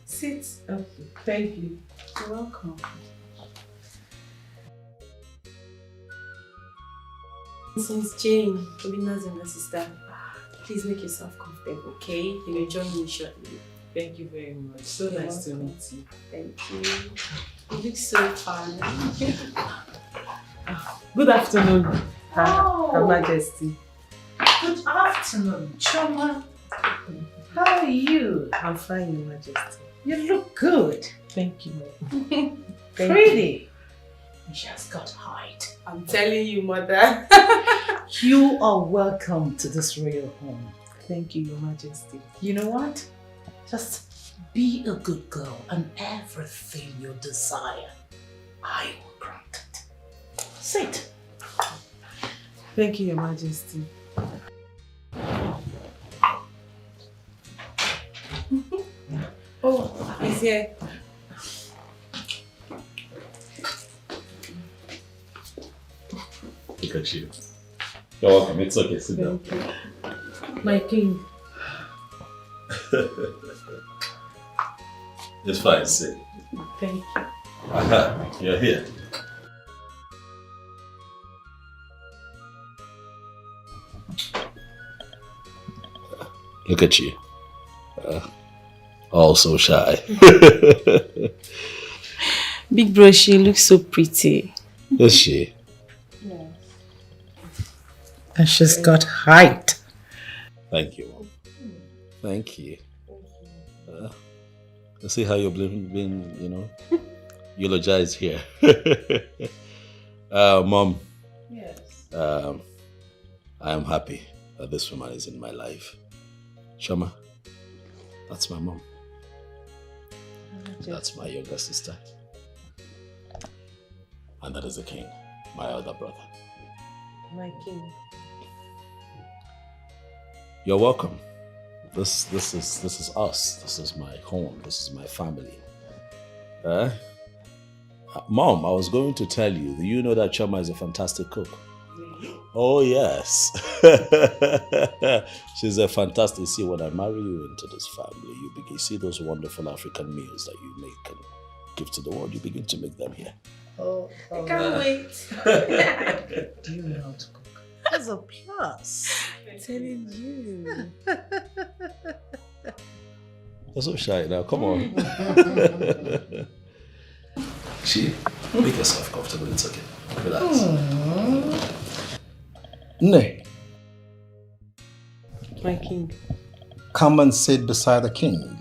Sit. Okay. Thank you. You're welcome. Mrs. Jane, Obina's younger sister. Please make yourself comfortable, okay? You will join me shortly. Thank you very much. So You're nice welcome. to meet you. Thank you. You look so fun. Good afternoon, Her Majesty. Good afternoon, Choma. How are you? I'm fine, Your Majesty. You look good. Thank you. Pretty. And she has got height. I'm telling you, mother. You are welcome to this royal home. Thank you, Your Majesty. You know what? Just be a good girl and everything you desire, I will grant it. Sit. Thank you, Your Majesty. Oh, he's here. Look at you. You're welcome. It's okay. Sit down. My king. It's fine. Sit. Thank you. Aha, you're here. Look at you. All so shy. Big bro, she looks so pretty. Is she? Yes. And she's got height. Thank you, Mom. Thank you. You see how you've been, you know, eulogized here. Mom. Yes. I am happy that this woman is in my life. Shoma, that's my mom. That's my younger sister. And that is the king, my elder brother. My king. You're welcome. This is us. This is my home. This is my family. Mom, I was going to tell you, do you know that Choma is a fantastic cook? Oh yes. She's a fantastic. See, when I marry you into this family, you see those wonderful African meals that you make and give to the world, you begin to make them here. I can't wait. Do you know how to cook? That's a plus. I'm telling you. You're so shy now, come on. She, make yourself comfortable, it's okay. Relax. Nay, My king. come and sit beside the king.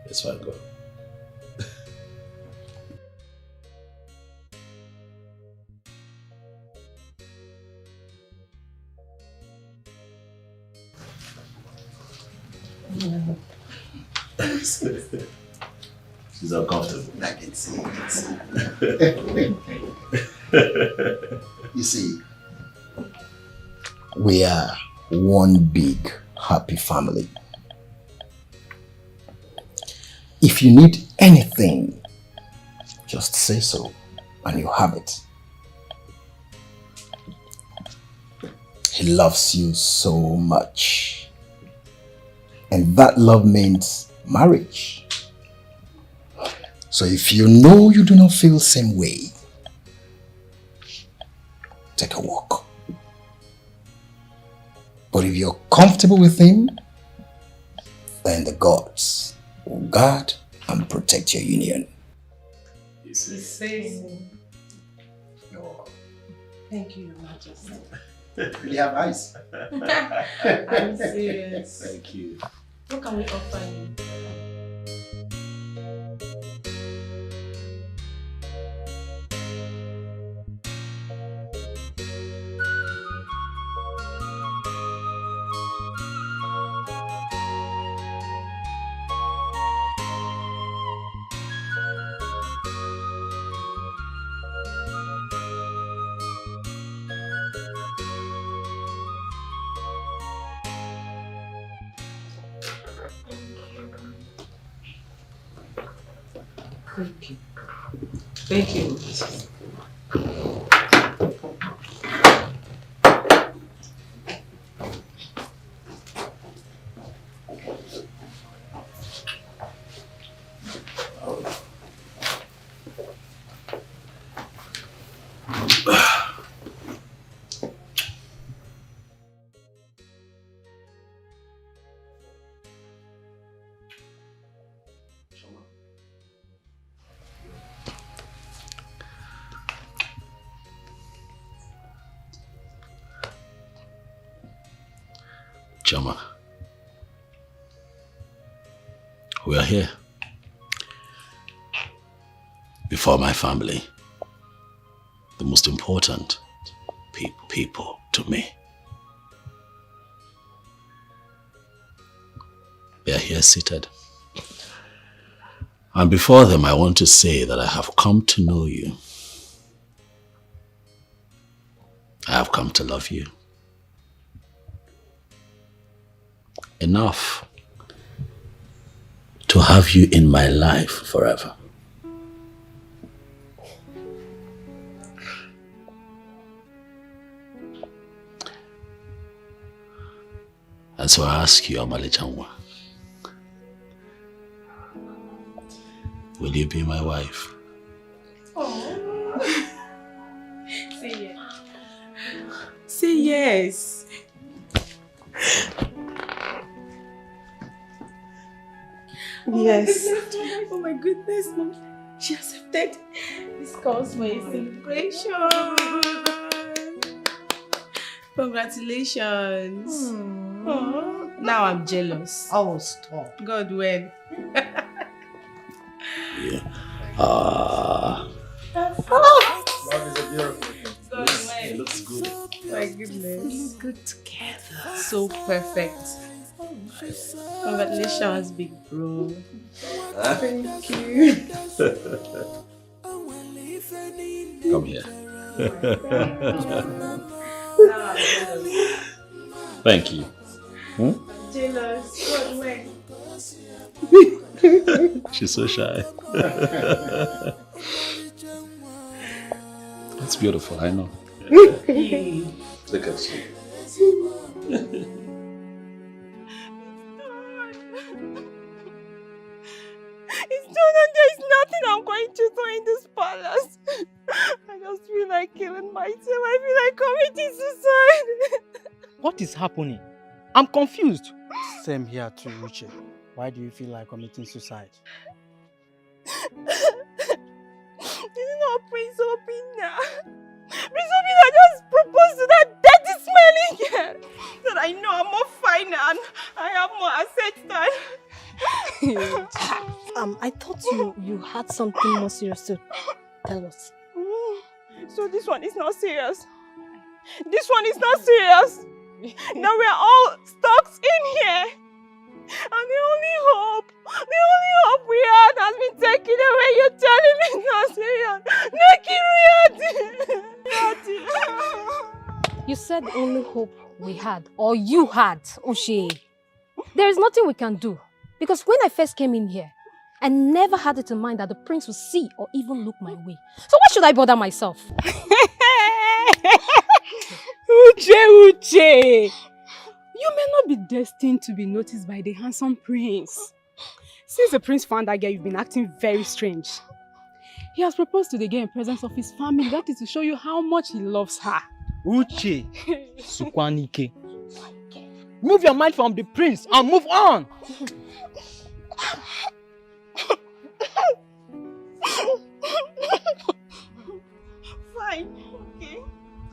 It's fine, go. She's uncomfortable. I can see. You see, we are one big happy family. If you need anything, just say so and you have it. He loves you so much. And that love means marriage. So if you know you do not feel the same way, take a walk. But if you're comfortable with him, then the gods will guard and protect your union. The same. Thank you, Your Majesty. You have eyes. I'm serious. Thank you. What can we offer you? Thank you. Thank you. Chama, we are here before my family, the most important people to me. They are here seated. And before them, I want to say that I have come to know you. I have come to love you. Enough to have you in my life forever. And so I ask you, Amale Chanwa, will you be my wife? Oh. Say yes. Say yes. Yes. Oh my goodness, Mom. She accepted. This calls for a celebration. Congratulations. Oh, now I'm jealous. Oh, stop. God, when? Yeah. Love is a beautiful thing. God, when? It looks good. My goodness. Good together. So perfect. Congratulations, big bro. Huh? Thank you. Come here. Now I'm jealous. Thank you. Jealous. God, when? She's so shy. That's beautiful, I know. Look at you. It's done and there's nothing I'm going to do in this palace. I just feel like killing myself. I feel like committing suicide. What is happening? I'm confused. Same here too, Uche. Why do you feel like committing suicide? It's not Prince Obina. Prince Obina just proposed to that dirty smelling girl. That I know I'm more fine and I have more assets than... I thought you had something more serious to tell us. So this one is not serious. This one is not serious. Now we are all stuck in here. And the only hope we had has been taken away. You're telling me it's not serious. You said the only hope we had, or you had, Uche. There is nothing we can do. Because when I first came in here, I never had it in mind that the prince would see or even look my way. So why should I bother myself? Uche! You You may not be destined to be noticed by the handsome prince. Since the prince found that girl, you've been acting very strange. He has proposed to the girl in presence of his family. That is to show you how much he loves her. Uche, Sukwanike. Move your mind from the prince and move on. Fine, okay.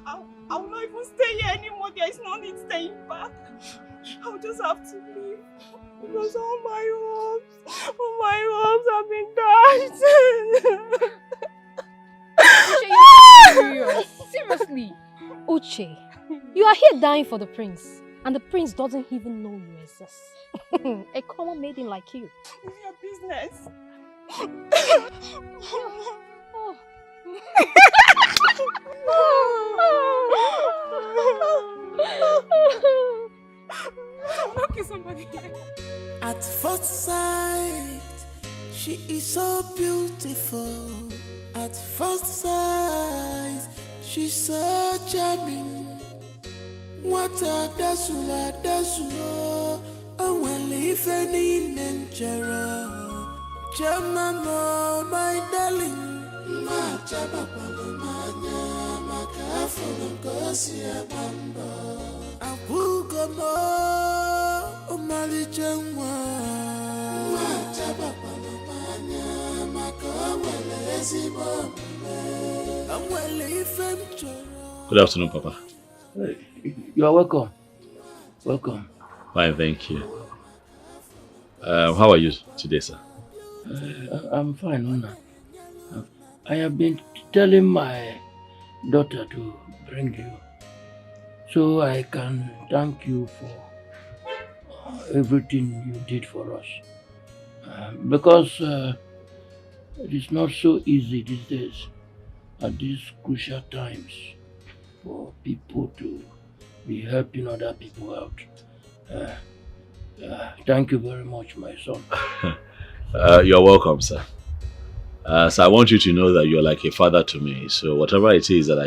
I will not even stay here anymore. There is no need staying back. I'll just have to leave. Because all my hopes have been dashed. Uche, you're serious. Seriously. Uche, you are here dying for the prince. And the prince doesn't even know you exist. A common maiden like you. It's your business. At first sight, she is so beautiful. At first sight, she's so charming. What a dasula, and well, if any nature, Jamama, my darling, my Jabapalomania, my Kafon, Gosia Bamba, Apugamo, Omali Jamwa, my Jabapalomania, my Kawalesi Bombe, and well, if Good afternoon, Papa. You are welcome. Welcome. Fine, thank you. How are you today, sir? I'm fine, Nona. I have been telling my daughter to bring you so I can thank you for everything you did for us. Because it is not so easy these days at these crucial times for people to be helping other people out. Thank you very much, my son. You're welcome, sir. So I want you to know that you're like a father to me. So whatever it is that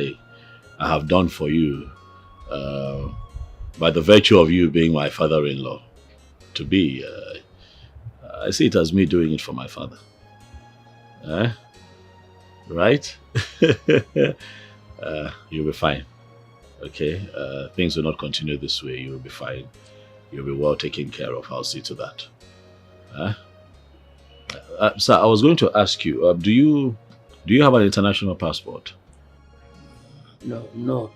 I have done for you, by the virtue of you being my father-in-law, to be, I see it as me doing it for my father. Right? You'll be fine. Okay? Things will not continue this way. You'll be fine. You'll be well taken care of. I'll see to that. Sir, I was going to ask you, do you have an international passport? No.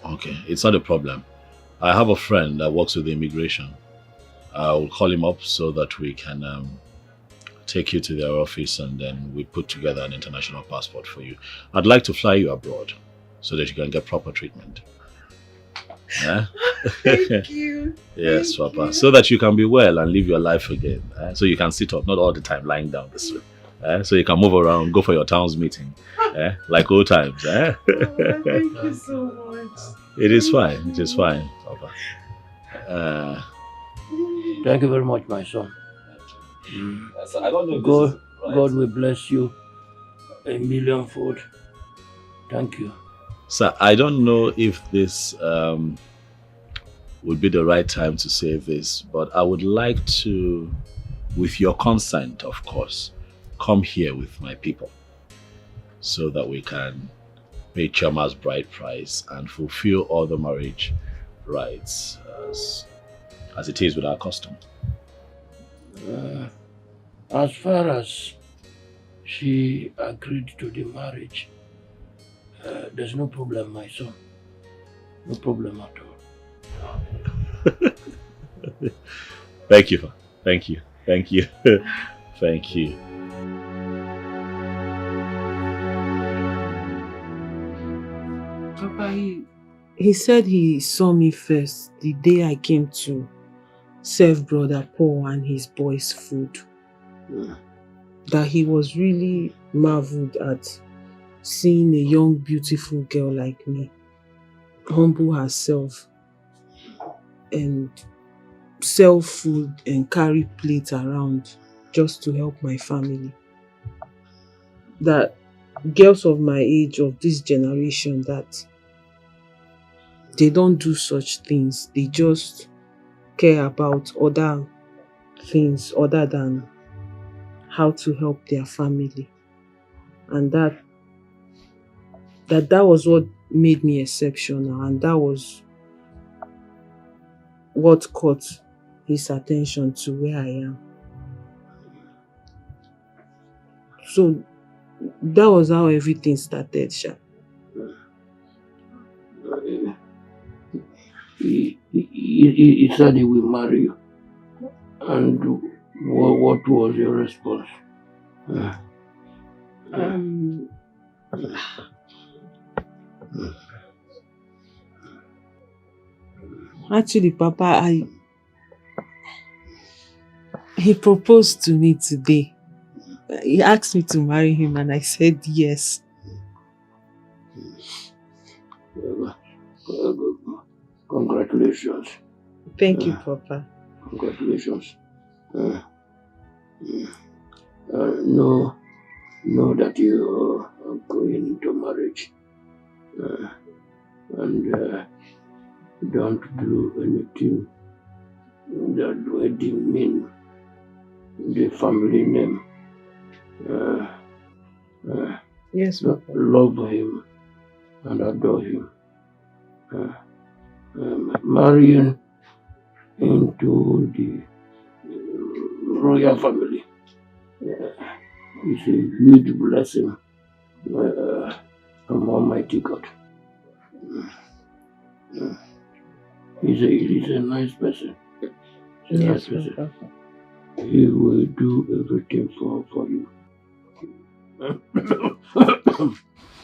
Okay, it's not a problem. I have a friend that works with immigration. I'll call him up so that we can take you to their office and then we put together an international passport for you. I'd like to fly you abroad so that you can get proper treatment. Thank you. Yes, Papa. So that you can be well and live your life again. So you can sit up, not all the time lying down this way. So you can move around, go for your town's meeting. Like old times. Thank you so much. It is fine. It is fine, Papa. Thank you very much, my son. I don't know if God, this is right. God will bless you a millionfold. Thank you. Sir, I don't know if this would be the right time to say this, but I would like to, with your consent, of course, come here with my people so that we can pay Chama's bride price and fulfill all the marriage rights as it is with our custom. As far as she agreed to the marriage, there's no problem, my son. No problem at all. Thank you. Thank you. Thank you. Thank you. Papa, he said he saw me first the day I came to serve Brother Paul and his boys food. That he was really marveled at seeing a young, beautiful girl like me humble herself and sell food and carry plates around just to help my family. That girls of my age, of this generation, that they don't do such things. They just care about other things other than how to help their family. And that was what made me exceptional, and that was what caught his attention to where I am. So that was how everything started, Sha. He said he will marry you. And what was your response? Actually, Papa, he proposed to me today. He asked me to marry him and I said yes. Congratulations. Thank you, Papa. Congratulations. Know that you are going into marriage. And don't do anything that would demean the family name. Yes, Papa. Love him and adore him. Marrying into the royal family is a huge blessing from Almighty God. He's a nice person. He's a nice person. Papa. He will do everything for you.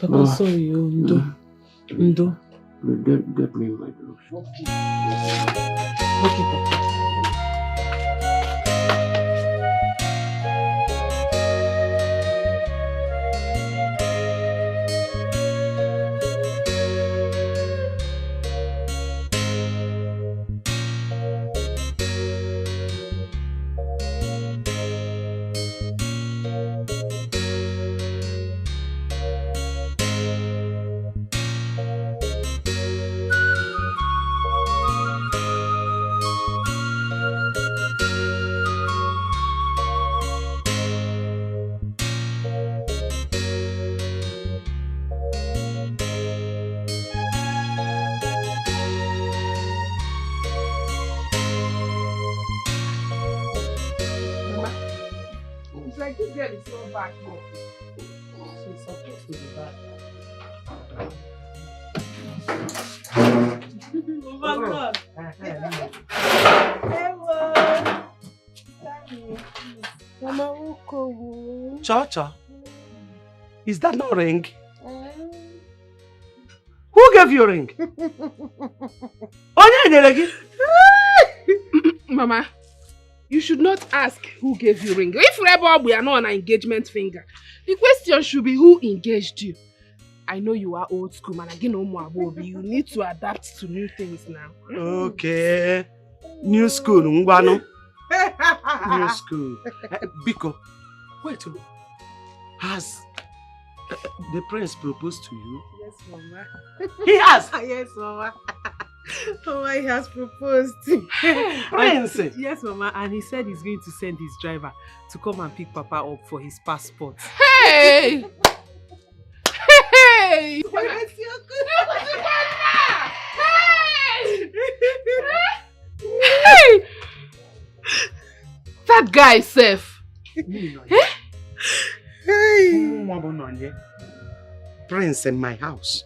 Papa, sorry, Ndo. Get me my gloves. Okay, Papa. Like this girl is so back here. She's supposed to be back. Oh my God. Mama, Cha-cha, is that not ring? Who gave you a ring? Mama, you should not ask who gave you ring. If we are not on an engagement finger, the question should be who engaged you. I know you are old school, man. Again, you need to adapt to new things now. Okay. New school, Ngwano. New school. Biko, wait. Has the prince proposed to you? Yes, Mama. He has? Yes, Mama. Mama, he has proposed. Prince? Yes, Mama, and he said he's going to send his driver to come and pick Papa up for his passport. Hey! Hey! Hey! That guy is safe. Hey! Prince in my house.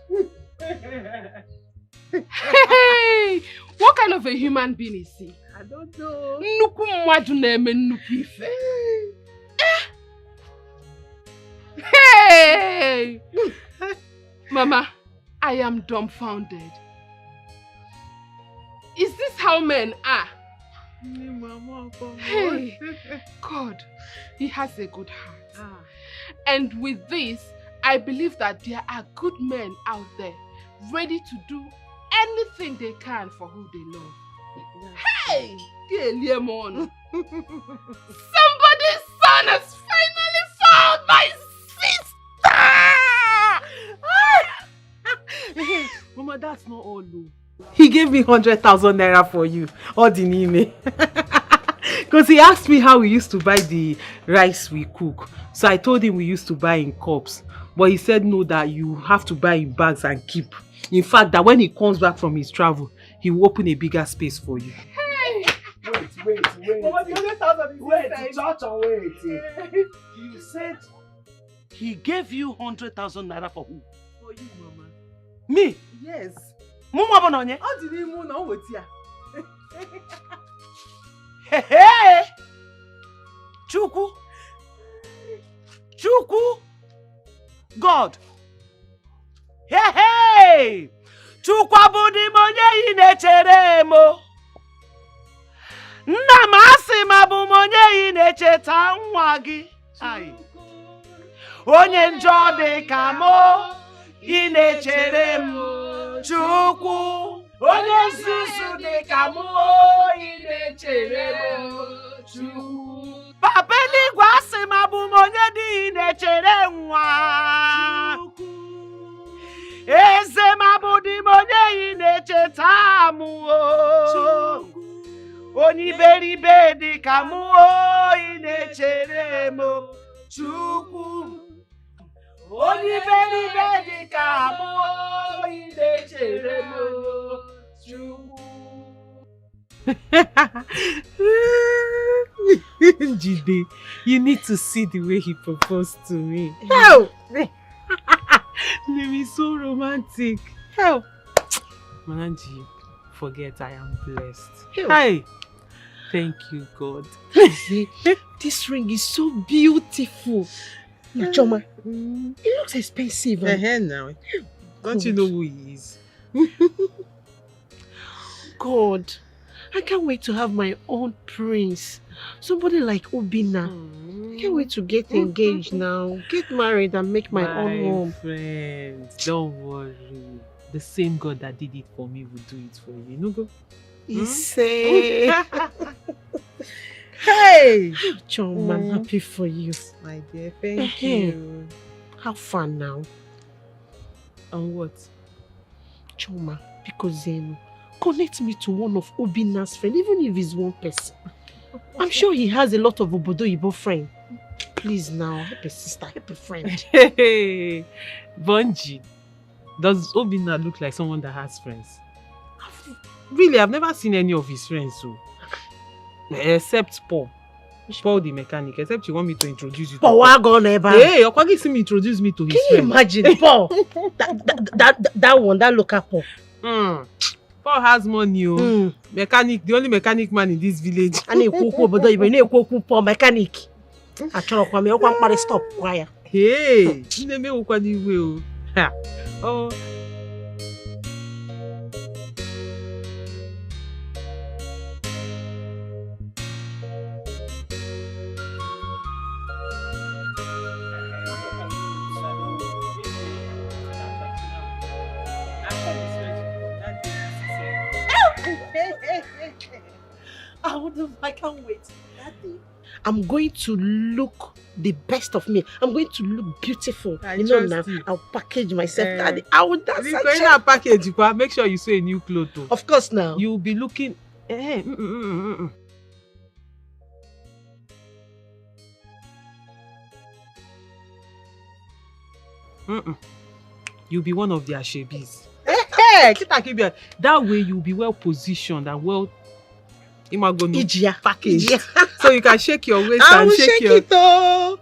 Hey! What kind of a human being is he? I don't know. Hey! Mama, I am dumbfounded. Is this how men are? Mama, hey! God, he has a good heart. And with this, I believe that there are good men out there ready to do anything they can for who they love. Hey! Somebody's son has finally found my sister! Mama, that's not all, though. He gave me 100,000 naira for you. All the name. Because he asked me how we used to buy the rice we cook. So I told him we used to buy in cups. But he said no, that you have to buy in bags and keep. In fact, that when he comes back from his travel, he will open a bigger space for you. Hey! Wait. Mama, the 100,000 is wait, wait. You said he gave you 100,000 naira for who? For you, Mama. Me? Yes. Mama Bononye? How did he move now with you? Hey! Chukwu! God! Hey! Chukwu abudi monye inechere mo. Nna m asị m abụ monye inecheta nwa gị. Onye njọ dị ka mo inechere m. Chukwu onye nzuzu dị ka mo inechere m. Chukwu Papa eluigwe asị m abụ monye dị inechere nwa. Eze m abụdị monye inecheta m. Onye iberibe dị ka m inechere m. Chukwu onye iberibe dị ka m inechere m. Chukwu Jide, you need to see the way he proposed to me. Help! Leave so romantic. Help! Mananji, forget I am blessed. Hi! Thank you, God. This ring is so beautiful. Choma, it looks expensive. Now. Don't you know who he is? God, I can't wait to have my own prince. Somebody like Obina. I can't wait to get engaged now. Get married and make my own home. Friend, don't worry. The same God that did it for me will do it for you. No go? Say. Hey! Choma, I'm happy for you. My dear, thank you. How far now? On what? Choma, because connect me to one of Obina's friends, even if it's one person. I'm sure he has a lot of Obodo Ibo friends. Please now, help a sister, help a friend. Hey, Bunji, does Obina look like someone that has friends? Really, I've never seen any of his friends, so. Except Paul. Paul the mechanic, except you want me to introduce you to Paul. Paul never. Hey, you're going to introduce me to his friend. Can you imagine? Paul, that one, that local Paul. Paul has money, mechanic, the only mechanic man in this village. And he Paul mechanic. I tell you, stop. Why? Hey, you oh. I can't wait. That day, I'm going to look the best of me. I'm going to look beautiful. You know now, I'll package myself. Daddy, I will dance. If you're going to package, you make sure you sew a new clothes. Of course now. You'll be looking. You'll be one of their shebis. That way you'll be well positioned and well package. So you can shake your waist and shake your... it all.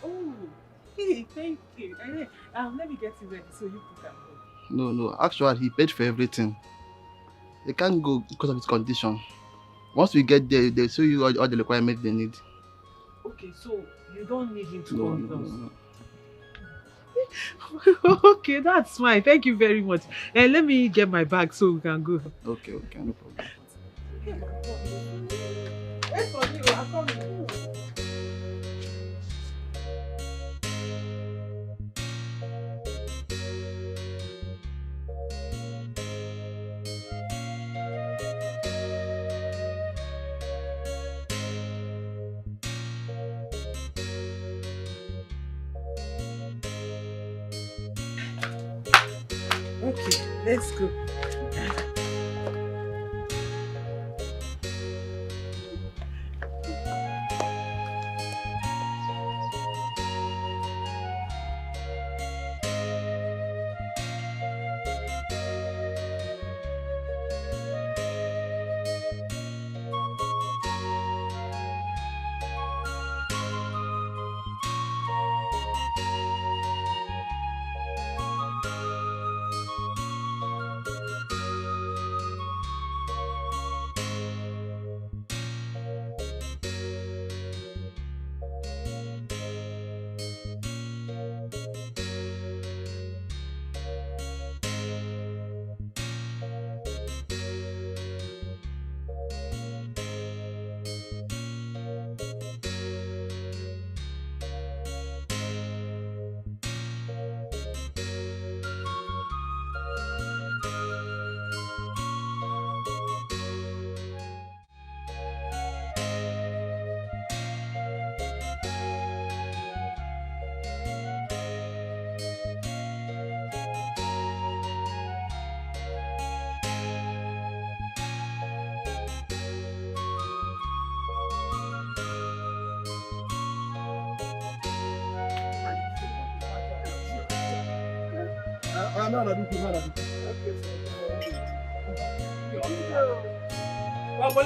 Oh, hey, thank you. Let me get you ready so you can go. No, actually he paid for everything. They can't go because of his condition. Once we get there, they'll show you all the requirements they need. Okay, so you don't need him to go with us. No. Okay, that's fine. Thank you very much. Let me get my bag so we can go. Okay, no problem. Okay, let's go.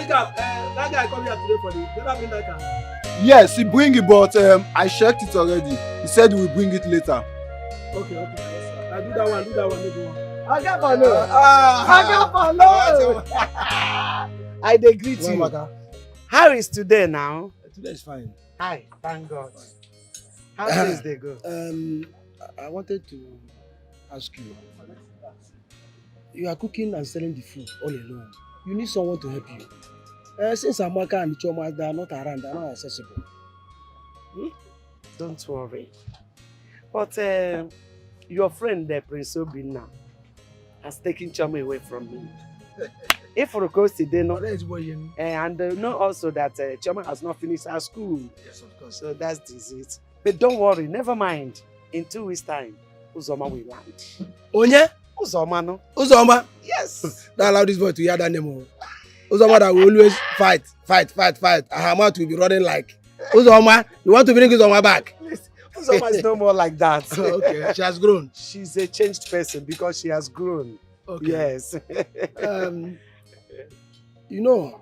That guy come here today for the. Never bring that car. Yes, he bring it, but I checked it already. He said he will bring it later. Okay. I do that one. I got I dey greet you. How is today now? Today is fine. Hi, thank God. How things they go? I wanted to ask you. You are cooking and selling the food all alone. You need someone to help you. Since Amaka and Choma they are not around, they are not accessible. Don't worry. But your friend, Prince Obinna, has taken Choma away from me. If for course they know, and know also that Choma has not finished her school. Yes, of course. So that's it. But don't worry, never mind. In 2 weeks' time, Uzoma will land. Onye? Uzoma, no? Uzoma? Yes. Don't allow this boy to hear that name. Uzoma that will always fight. Her mouth will be running like. Uzoma, you want to bring Uzoma back? Please, Uzoma is no more like that. Okay, she has grown. She's a changed person because she has grown. Okay. Yes. You know,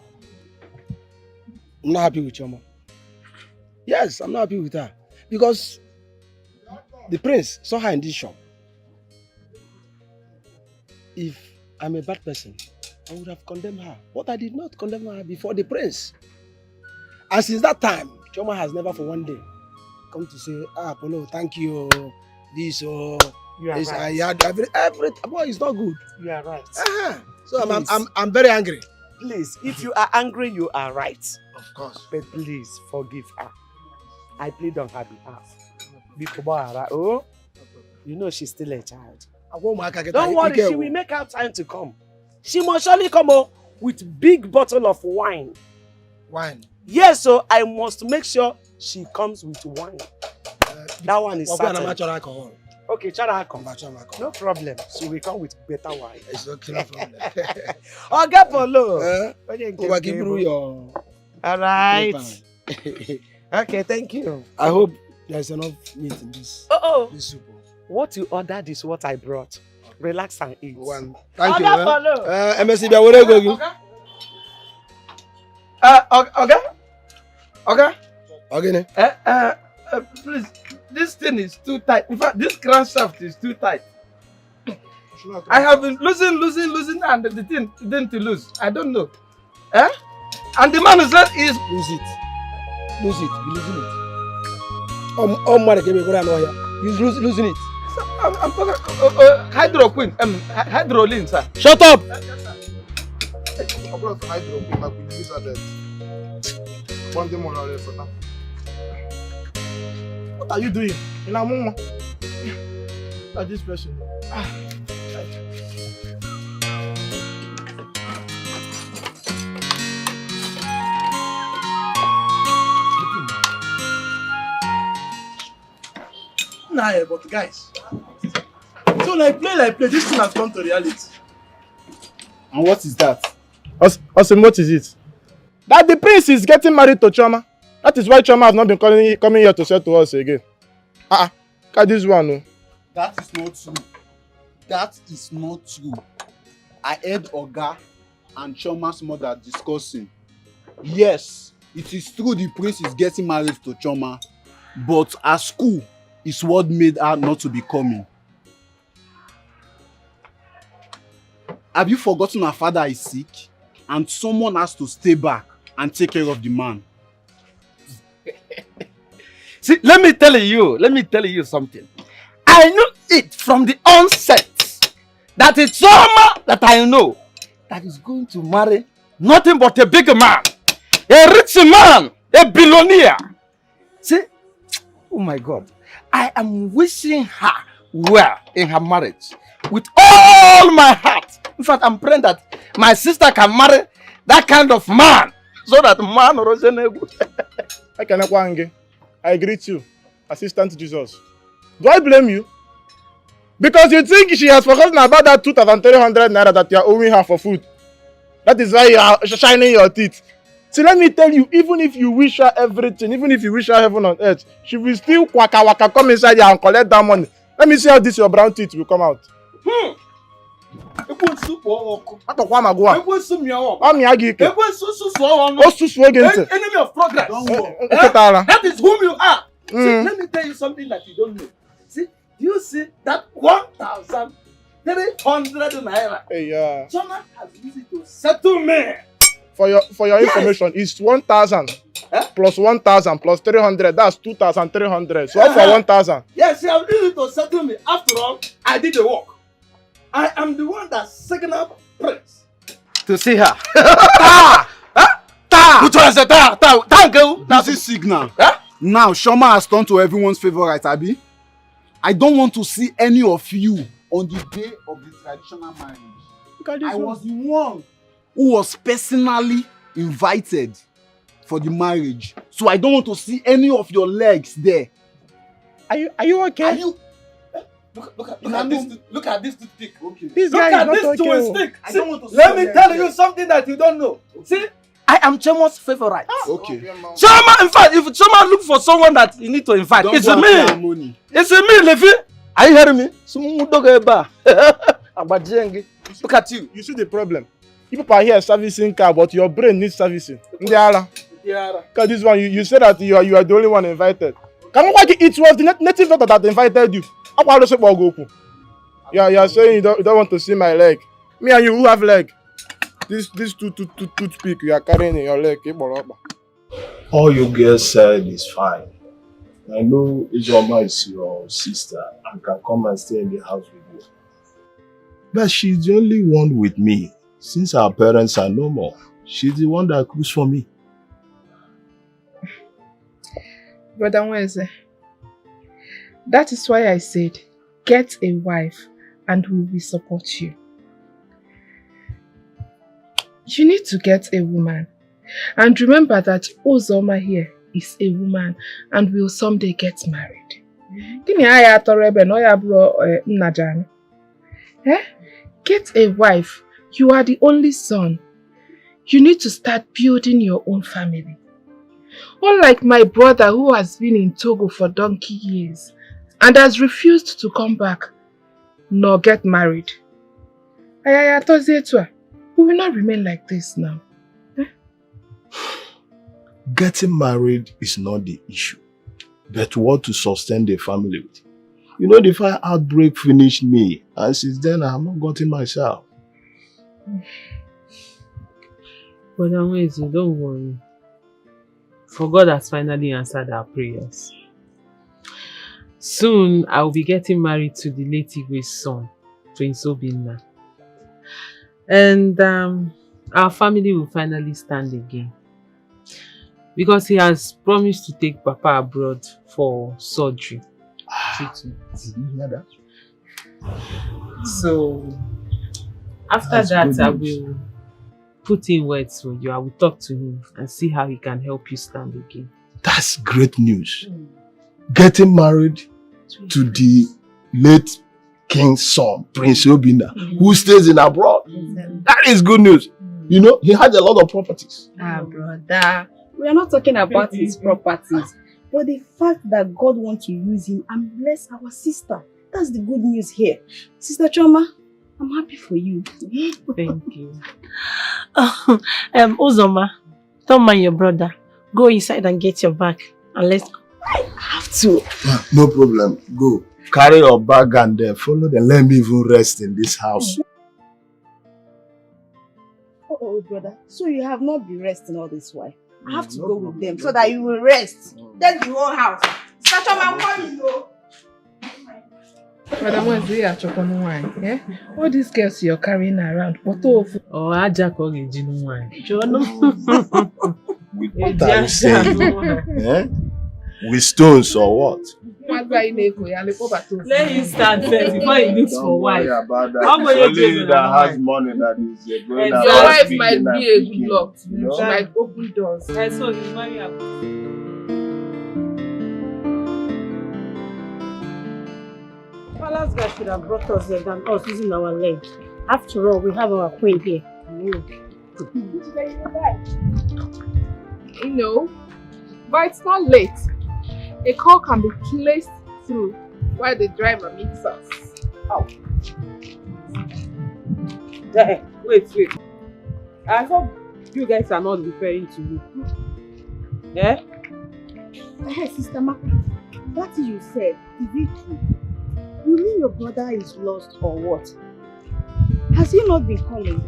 I'm not happy with Choma. Yes, I'm not happy with her. Because the prince saw her in this shop. If I'm a bad person, I would have condemned her. But I did not condemn her before the prince. And since that time, Choma has never for one day come to say, Polo, thank you. This or this, right. I had every boy, it's not good. You are right. So I'm very angry. Please, if you are angry, you are right. Of course. But please forgive her. I plead on her behalf. Oh, you know she's still a child. Don't worry, she will make her time to come. She must surely come with big bottle of wine. Wine? Yes, so I must make sure she comes with wine. That one is certain. Alcohol. Okay, Chara come. No problem. She will come with better wine. It's okay, no problem. Oga Polo. Give you your... All right. Okay, thank you. I hope there's enough meat in this, this soup. What you ordered is what I brought. Relax and eat. One. Thank you. MSC, Okay. Please, this thing is too tight. In fact, this crankshaft is too tight. I have been losing, and the thing didn't lose. I don't know. And the man who said is lose it. Be losing it. He's losing it. I'm talking hydroquin, hydroline, sir. Shut up! What are you doing? In a moment. Look at this person. Nah, but guys. So like play, this thing has come to reality. And what is that? Awesome, what is it? That the prince is getting married to Choma. That is why Choma has not been coming here to sell to us again. Look at this one. No. That is not true. That is not true. I heard Oga and Choma's mother discussing. Yes, it is true the prince is getting married to Choma, but at school is what made her not to be coming. Have you forgotten her father is sick and someone has to stay back and take care of the man? See, let me tell you something. I knew it from the onset that it's Choma that I know that is going to marry nothing but a big man, a rich man, a billionaire. See, oh my God, I am wishing her well in her marriage with all my heart. In fact, I'm praying that my sister can marry that kind of man so that man I greet you, Assistant Jesus. Do I blame you? Because you think she has forgotten about that 2,300 naira that you are owing her for food. That is why you are shining your teeth. See, let me tell you, even if you wish her everything, even if you wish her heaven on earth, she will still waka come inside here and collect that money. Let me see how this your brown teeth will come out. Enemy of progress. That is whom you are. See, let me tell you something that you don't know. See, you see that 1,300 naira. Hey, yeah. Choma has used it to settle me. For your information, it's 1,000 plus 1,000 plus 300. That's 2,300. So for 1,000. Yes, she has used it to settle me. After all, I did the work. I am the one that signaled Prince to see her. Which one is the This is signal. Now, Choma has turned to everyone's favorite, Abi. I don't want to see any of you on the day of the traditional marriage. I was the one who was personally invited for the marriage. So I don't want to see any of your legs there. Are you okay? Are you? Look at this toothpick. Okay. This look guy at is this not okay. stick. I don't want to see Let me your tell legs you there. something that you don't know. See, I am Choma's favorite. Okay. Choma, in fact, if Choma look for someone that you need to invite, it's me. It's me, Levi. Are you hearing me? Look at you. You see the problem? People are here servicing car, but your brain needs servicing. Because this one, you say that you are the only one invited. It was the native doctor that invited you. You are saying you don't want to see my leg. Me and you, who have leg? This toothpick you are carrying in your leg. All you girls said is fine. I know Ijoma is your sister and can come and stay in the house with you. But she's the only one with me. Since our parents are no more, she's the one that cooks for me. Brother Nweze, that is why I said, get a wife and we will support you. You need to get a woman. And remember that Uzoma here is a woman and will someday get married. Get a wife. You are the only son. You need to start building your own family. Unlike my brother who has been in Togo for donkey years and has refused to come back nor get married. We will not remain like this now. Getting married is not the issue, but what to sustain the family with. You know, the fire outbreak finished me, and since then I have not gotten myself. But Nweze, don't worry. For God has finally answered our prayers. soon I'll be getting married to the late Igwe's son, Prince Obinna. And our family will finally stand again. Because he has promised to take Papa abroad for surgery. Treatment. Did you hear that? So, after that, I will put in words for you. I will talk to him and see how he can help you stand again. That's great news. Getting married to the late king's son, Prince Obinna, who stays in abroad. That is good news. You know, he has a lot of properties. Brother, we are not talking about his properties, but the fact that God wants to use him and bless our sister. That's the good news here. Sister Choma, I'm happy for you. Thank you. Uzoma, don't mind your brother. Go inside and get your bag and let's go. I have to. No problem. Go. Carry your bag and follow them. Let me even rest in this house. Oh, brother. So you have not been resting all this while. I have to go with them so that you will rest. That's the whole house. Sister Choma, I'm coming, though. Madam, what's the wine? Yeah? All these girls you're carrying around, what of? Oh, I just call it wine. What are you saying? Eh? With stones or what? Let him start first before he looks for wife. Don't worry about that. Only that has money that is going your wife might be a good luck. She might open doors. And so he's married up. Palace guy should have brought us here than us using our leg. After all, we have our queen here. You know, but it's not late. A call can be placed through while the driver meets us. Oh. Wait. I hope you guys are not referring to me. Yeah? Hey, Sister Maka, that you said, is it true? You mean your brother is lost or what? Has he not been calling?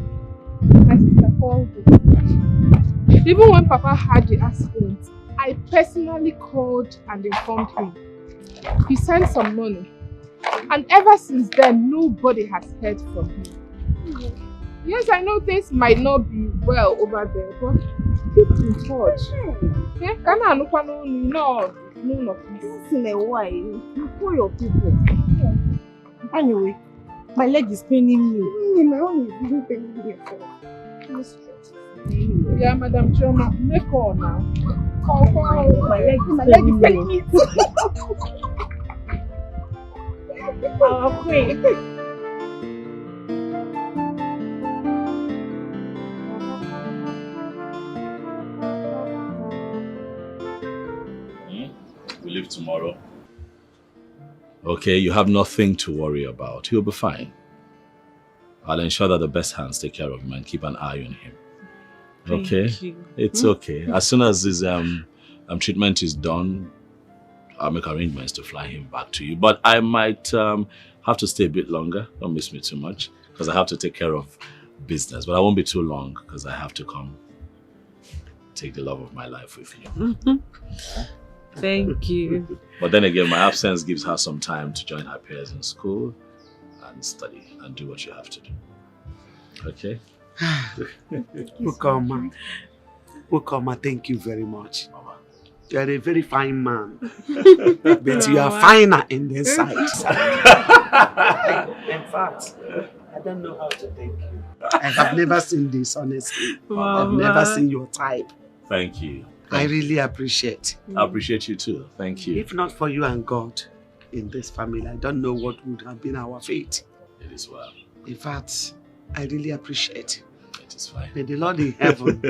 My sister called me. Even when Papa had the accident, I personally called and informed him. He sent some money. And ever since then, nobody has heard from him. Yes, I know things might not be well over there, but keep in touch. Once in a while, you call your people. Anyway, my leg is paining me. My own is even paining me. Yeah, Madam Choma, make call now. Call. My leg is paining me. Our queen. We leave tomorrow. Okay, you have nothing to worry about. He'll be fine. I'll ensure that the best hands take care of him and keep an eye on him. Okay? It's okay. As soon as his treatment is done, I'll make arrangements to fly him back to you. But I might have to stay a bit longer. Don't miss me too much, because I have to take care of business. But I won't be too long, because I have to come take the love of my life with you. Thank you. But then again, my absence gives her some time to join her peers in school and study and do what you have to do. Okay? Ukoma, thank you very much. You are a very fine man. But you are finer in the inside. In fact, I don't know how to thank you. I have never seen this, honestly. I've never seen your type. Thank you. I really appreciate. I appreciate you too. Thank you. If not for you and God in this family, I don't know what would have been our fate. It is well. In fact, I really appreciate. It is fine. May the Lord in heaven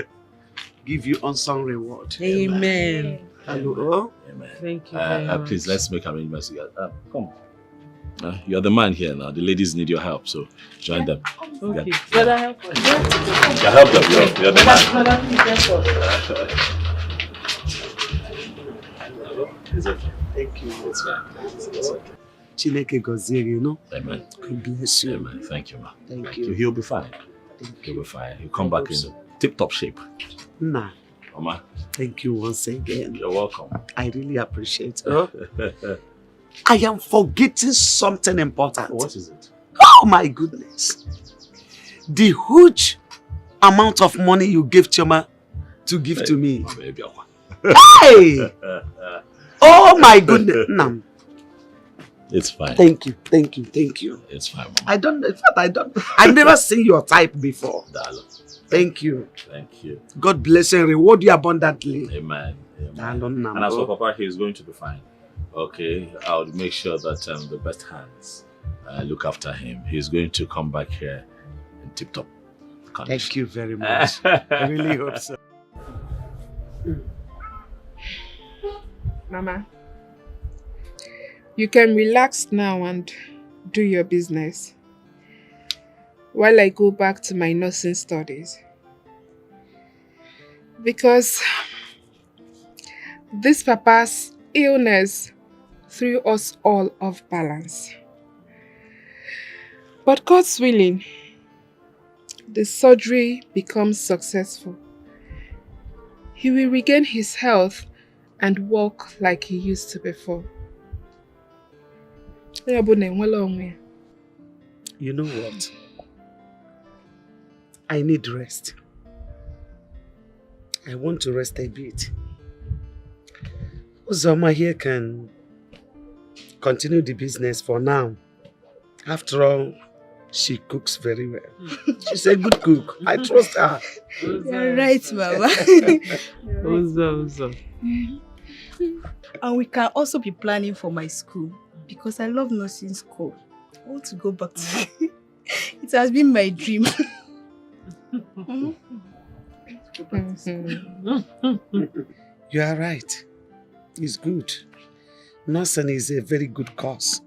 give you unsung reward. Amen. Hello. Amen. Thank you very much. Please, let's make arrangements together. Come. You're the man here now. The ladies need your help, so join them. Okay. Brother, help us. You help them. You're the man. It's okay. Thank you. It's fine. It's okay. Chineke gozie you know. Amen. God bless you. Amen. Thank you, ma. Thank you. He'll be fine. He'll be fine. He'll come back in tip-top shape. Nah. Mama. Thank you once again. You're welcome. I really appreciate it. I am forgetting something important. What is it? Oh my goodness. The huge amount of money you gave Chioma to give to me. Hey! Oh my goodness. Nam. It's fine. Thank you, thank you, thank you. It's fine, Mama. I don't, in fact, I've never seen your type before. Thank you. Thank you. God bless and reward you abundantly. Amen. Amen. And as for Papa, he is going to be fine. Okay, I'll make sure that the best hands look after him. He's going to come back here in tip-top condition. Thank you very much. I really hope so. Mama, you can relax now and do your business while I go back to my nursing studies. Because this Papa's illness threw us all off balance. But God's willing, the surgery becomes successful. He will regain his health and walk like he used to before. You know what? I need rest. I want to rest a bit. Uzoma here can continue the business for now. After all, she cooks very well. She's a good cook. I trust her. You're right, Mama. And we can also be planning for my school because I love nursing school. I want to go back to it. It has been my dream. You are right. It's good. Nursing is a very good course.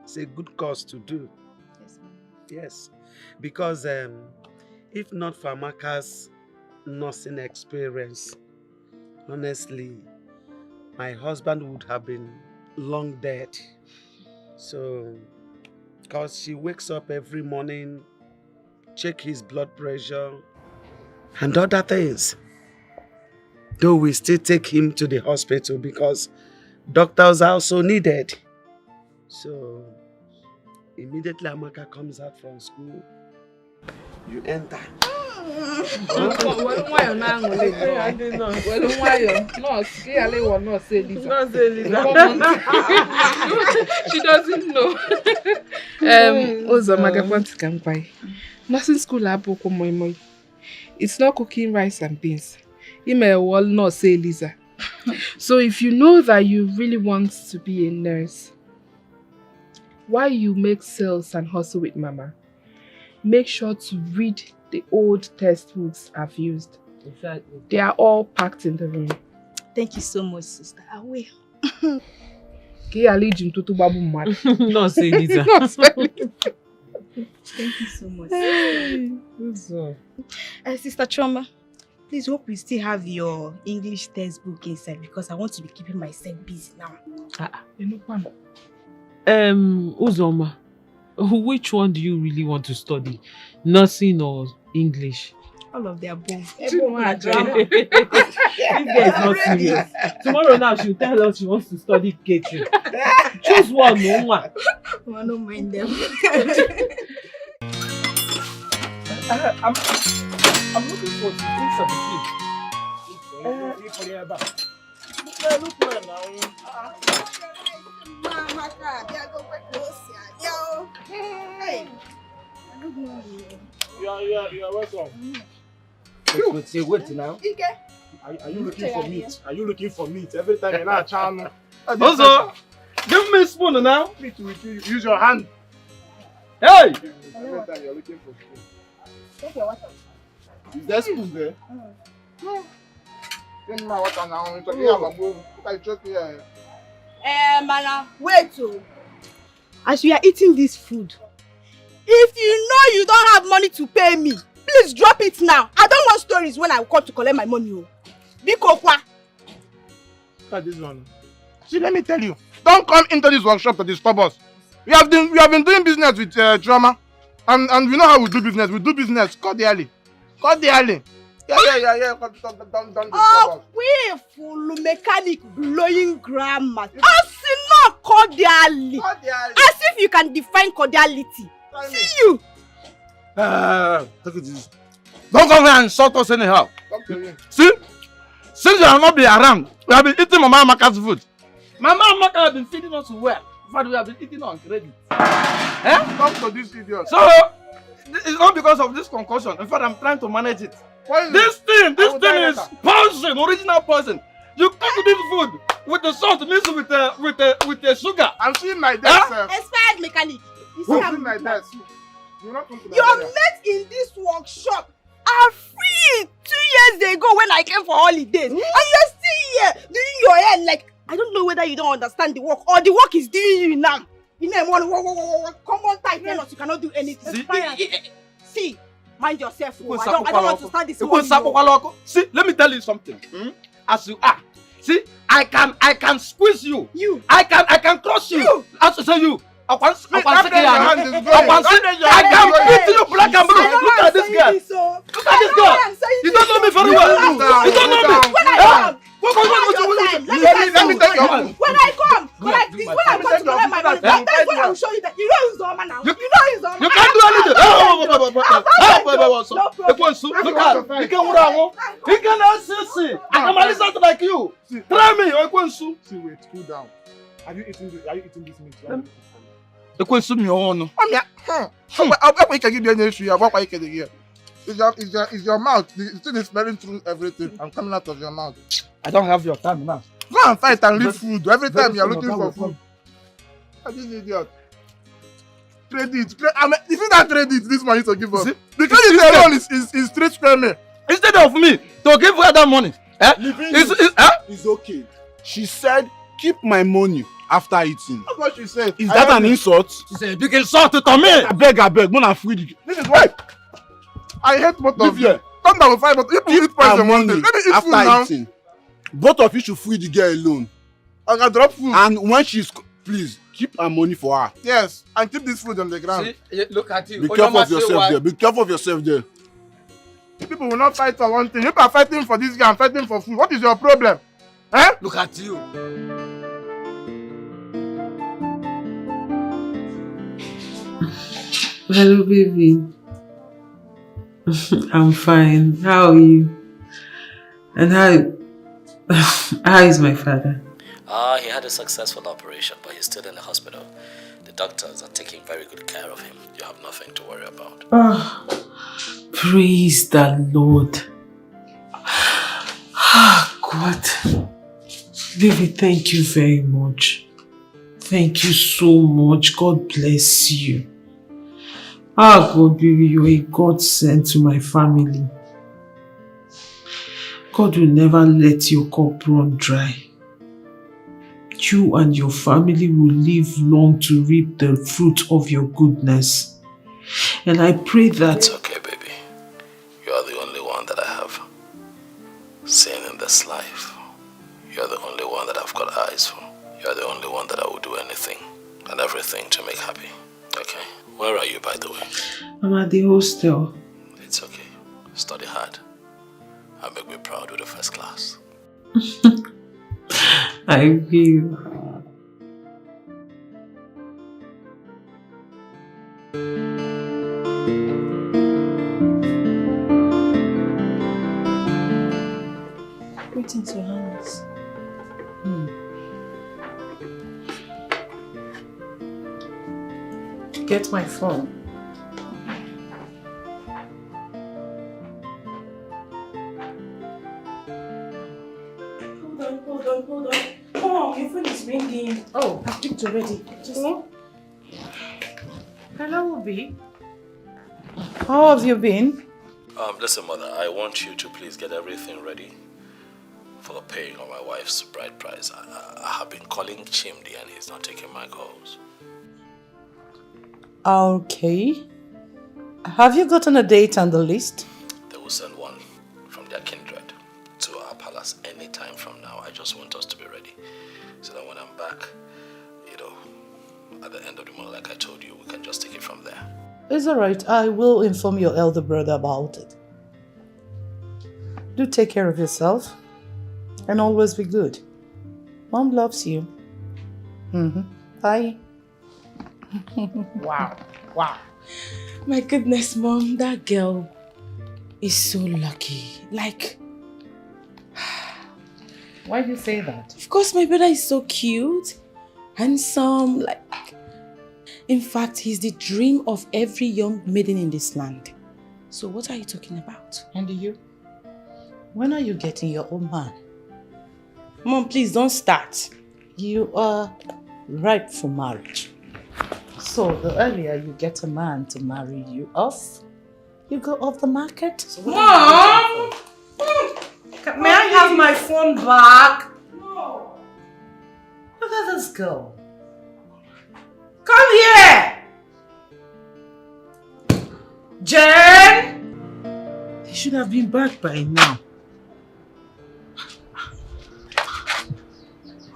It's a good course to do. Yes, ma'am. Yes. Because if not for Amaka's nursing experience, honestly, my husband would have been long dead. So, because she wakes up every morning, check his blood pressure, and other things. Though we still take him to the hospital because doctors are also needed. So, immediately Amaka comes out from school, you enter. She doesn't know. Nursing school it's not cooking rice and beans. You may well not say Lisa. So if you know that you really want to be a nurse, while you make sales and hustle with Mama, make sure to read the old textbooks I've used. Exactly. They are all packed in the room. Thank you so much, sister. I will. No, say Lisa. Thank you so much. Sister Choma, please hope you still have your English textbook inside because I want to be keeping myself busy now. Uzoma, which one do you really want to study? Nursing or English? All of the above. This girl is not serious. Tomorrow now she'll tell us she wants to study catering. Choose one, no one. I don't mind them. I'm looking for the things of the kid. Look where now. Mama, hey. Good morning. You are welcome. Wait now. Are you looking for meat? Are you looking for meat? Every time you're not channel. Also, give me a spoon now. Meat with you. Use your hand. Hey! Every time you're looking for spoon. Take your water. Is there spoon there? No. Give my water now. It's okay. I'm going to choke here. Mana, wait. As we are eating this food, if you know you don't have money to pay me, please drop it now. I don't want stories when I come to collect my money. Bikokwa. Look at this one. See, let me tell you. Don't come into this workshop to disturb us. We have been doing business with Drama. And we know how we do business. We do business cordially. Cordially. Yeah. Don't disturb us. We full mechanic blowing grammar. Asino cordially. As if you can define cordiality. See you. Take it easy. Don't come here and insult us anyhow. See? Since you have not been around, we have been eating Mama Amaka's food. Mama Amaka has been feeding us well. In fact, we have been eating on credit. Come to this idiot. So, it's not because of this concussion. In fact, I'm trying to manage it. This thing is poison, original poison. You cook this food with the salt mixed with the sugar. I'm seeing my desk, sir. Expired mechanic. You see, I'm I'm seeing my desk. You're not coming to your mate in this workshop are free 2 years ago when I came for holidays. And you're still here doing your hair like, I don't know whether you don't understand the work or the work is doing you now. You know, come on tight, you cannot do anything. See, mind yourself. I don't want to start this morning. See, let me tell you something. As you are, see, I can squeeze you. I can crush you. As you say you. I can beat you black and blue. Look at this girl. Look at this girl. You don't know me very well. You don't know me. Let me take your money. When I come to collect my money, that's when I will show you that you know he's the woman now. You know he's the woman. You can't do anything. He cannot see. I can only sound like you. Try me. See, wait, cool down. Are you eating this meat? The question me on. It's your mouth. The thing is smelling through everything. I'm coming out of your mouth. I don't have your time now. Go and fight and leave food. Every time you're looking for food. This idiot. Credit. If you not credit, this money to give us. The credit alone is straight screaming. Instead of me to give her that money, it's okay. She said, keep my money after eating. That's what she said. Is that an insult? She said, big insult to me. I beg, man, free. This is why I hate both of you. Come down with 5, but if you eat poison one day, let me eat food now. Eating. Both of you should free the girl alone. I can drop food. And when she's, please, keep her money for her. Yes, and keep this food on the ground. See, look at you. Be careful of yourself there. Be careful of yourself there. People will not fight for one thing. If you are fighting for this guy and fighting for food, what is your problem? Look at you. Hello, baby. I'm fine. How are you? And how is my father? He had a successful operation, but he's still in the hospital. The doctors are taking very good care of him. You have nothing to worry about. Oh, praise the Lord. God. Baby, thank you very much. Thank you so much. God bless you. God, baby, you're a God sent to my family. God will never let your cup run dry. You and your family will live long to reap the fruit of your goodness. And I pray that... It's okay, baby. You are the only one that I have seen in this life. You are the only one that I've got eyes for. You are the only one that I will do anything and everything to make happy. Okay? Where are you, by the way? I'm at the hostel. It's okay. Study hard. And make me proud with the first class. I will. Greetings, Your Highness. Get my phone. Hold on. Come on, your phone is ringing. Oh, I've picked already. Hello, Obi. How have you been? Listen, Mother, I want you to please get everything ready for the paying of my wife's bride price. I have been calling Chimdi and he's not taking my calls. Okay. Have you gotten a date on the list? They will send one from their kindred to our palace any time from now. I just want us to be ready so that when I'm back, at the end of the month, like I told you, we can just take it from there. It's alright. I will inform your elder brother about it. Do take care of yourself and always be good. Mom loves you. Bye. Wow. Wow. My goodness, Mom, that girl is so lucky. Like, why do you say that? of course, my brother is so cute, handsome, like, in fact, he's the dream of every young maiden in this land. So what are you talking about? And you? When are you getting your own man? Mom, please don't start. You are ripe for marriage. So the earlier you get a man to marry you off, you go off the market. So Mom! May I have my phone back? No. Look at this girl. Come here! Jen! They should have been back by now.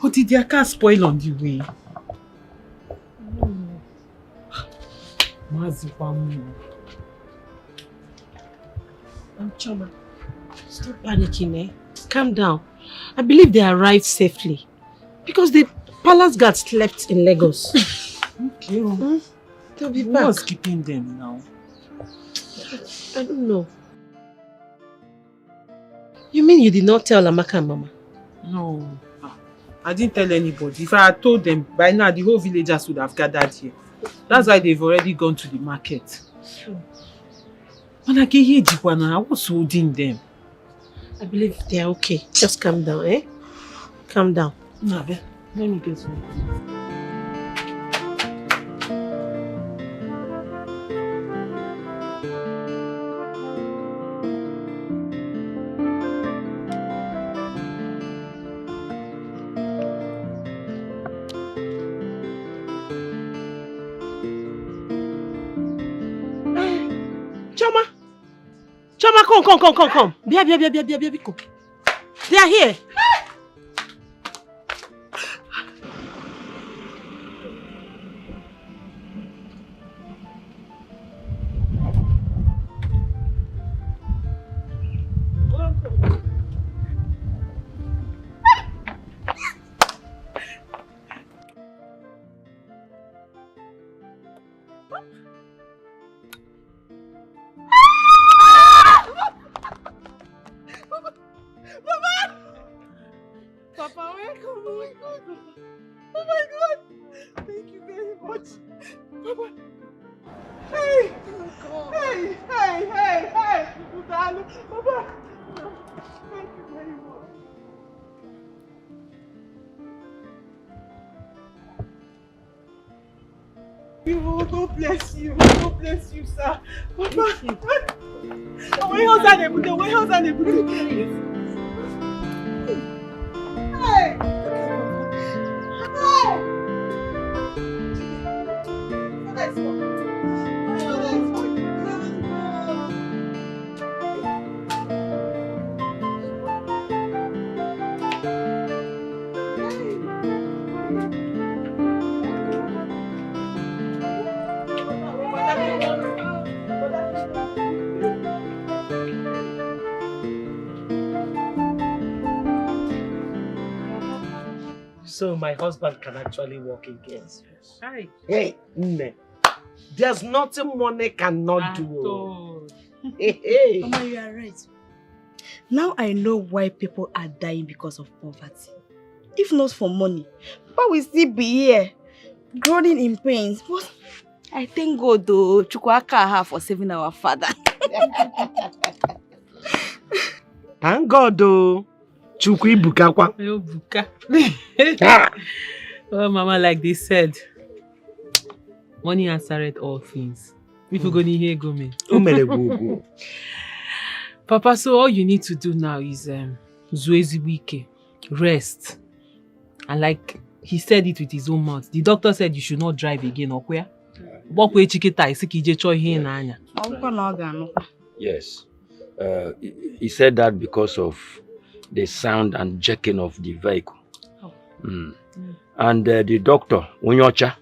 Or did their car spoil on the way? Choma, stop panicking, eh? Calm down. I believe they arrived safely. Because the palace guard slept in Lagos. Okay. They'll be back. What's keeping them now? I don't know. You mean you did not tell Amaka and Mama? No. I didn't tell anybody. If I had told them, by now the whole villagers would have gathered here. That's why they've already gone to the market. Sure. When I get here, I was holding them. I believe they are okay. Just calm down, eh? Calm down. No, let me get some. Choma, come. Bia, come. They are here. Papa, welcome. Oh my God. Oh my God. Thank you very much. Papa. Hey. Hey. Papa. Thank you very much. God bless you. God bless you, sir. Papa. Where else are they put it? Where else are they put it? Hey! Hey! Let's go. So my husband can actually walk again. Yes. Hi. Hey, Nne. There's nothing money cannot do. Hey. Mama, you are right. Now I know why people are dying because of poverty. If not for money, Papa will still be here, groaning in pains. But I thank God though, Chukwaka for saving our father. Thank God though. Chukwu Ibukakwa. Oh, Mama, like they said, money answered all things. If you're going to hear go me. Papa, so all you need to do now is Zueziwike, rest. And like he said it with his own mouth. The doctor said you should not drive again, or where? Yes. He said that because of the sound and jerking of the vehicle. And the doctor, Unyocha,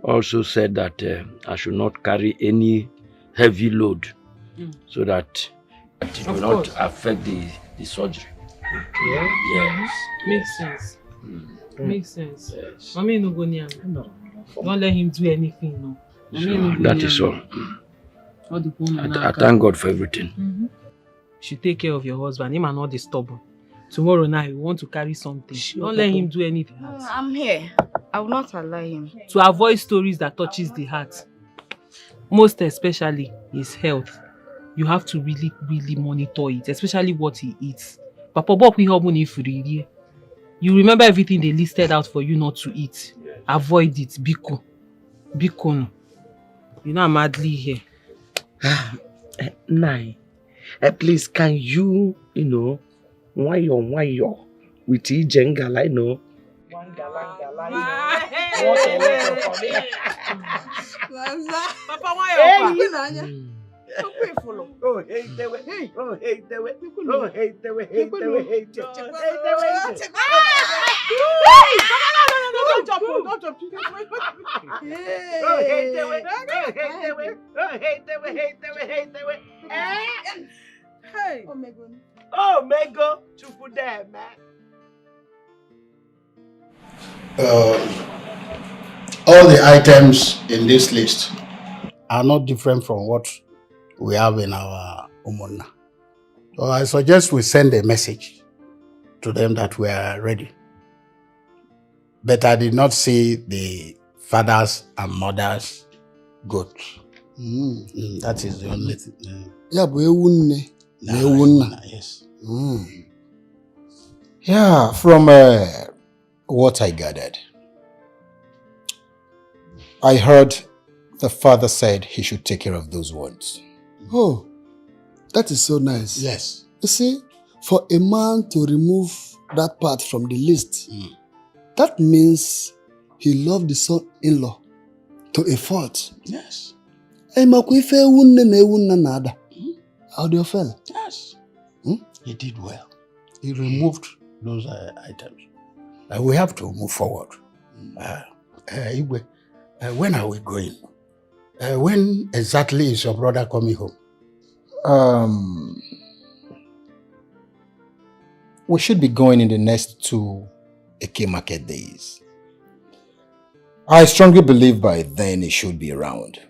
also said that I should not carry any heavy load so that it will not affect the surgery. Yeah. Yes. Makes sense. Makes sense. Mommy no go near him. Don't let him do anything, no. That is all. I thank God for everything. You should take care of your husband. Him and not disturb him. Tomorrow night, you want to carry something. Don't let him do anything. I'm here. I will not allow him. To avoid stories that touches the heart, most especially his health, you have to really, really monitor it, especially what he eats. Papa Bob, we have money for you. You remember everything they listed out for you not to eat. Avoid it. Biko. Biko. You know I'm madly here. Nai, please, can you wayo with Ijengala, I know. Papa, why Oh, hey, the way. Oh, hey, the way. Oh, hey, the way. Hey, the way. Hey, the way. Don't jump. Oh, hey, the way. Oh, hey, the way. Hey, the way. Hey. Oh, Mego. To put that, man. All the items in this list are not different from what we have in our Umuna. So I suggest we send a message to them that we are ready. But I did not see the fathers and mothers goats. That is the only thing. Yeah, but yes. Yeah, from what I gathered, I heard the father said he should take care of those ones. Oh, that is so nice. Yes. You see, for a man to remove that part from the list, that means he loved the son-in-law to a fault. Yes. How do you feel? Yes. He did well. He removed those items. We have to move forward. When are we going? When exactly is your brother coming home? We should be going in the next 2 Eke market days. I strongly believe by then he should be around.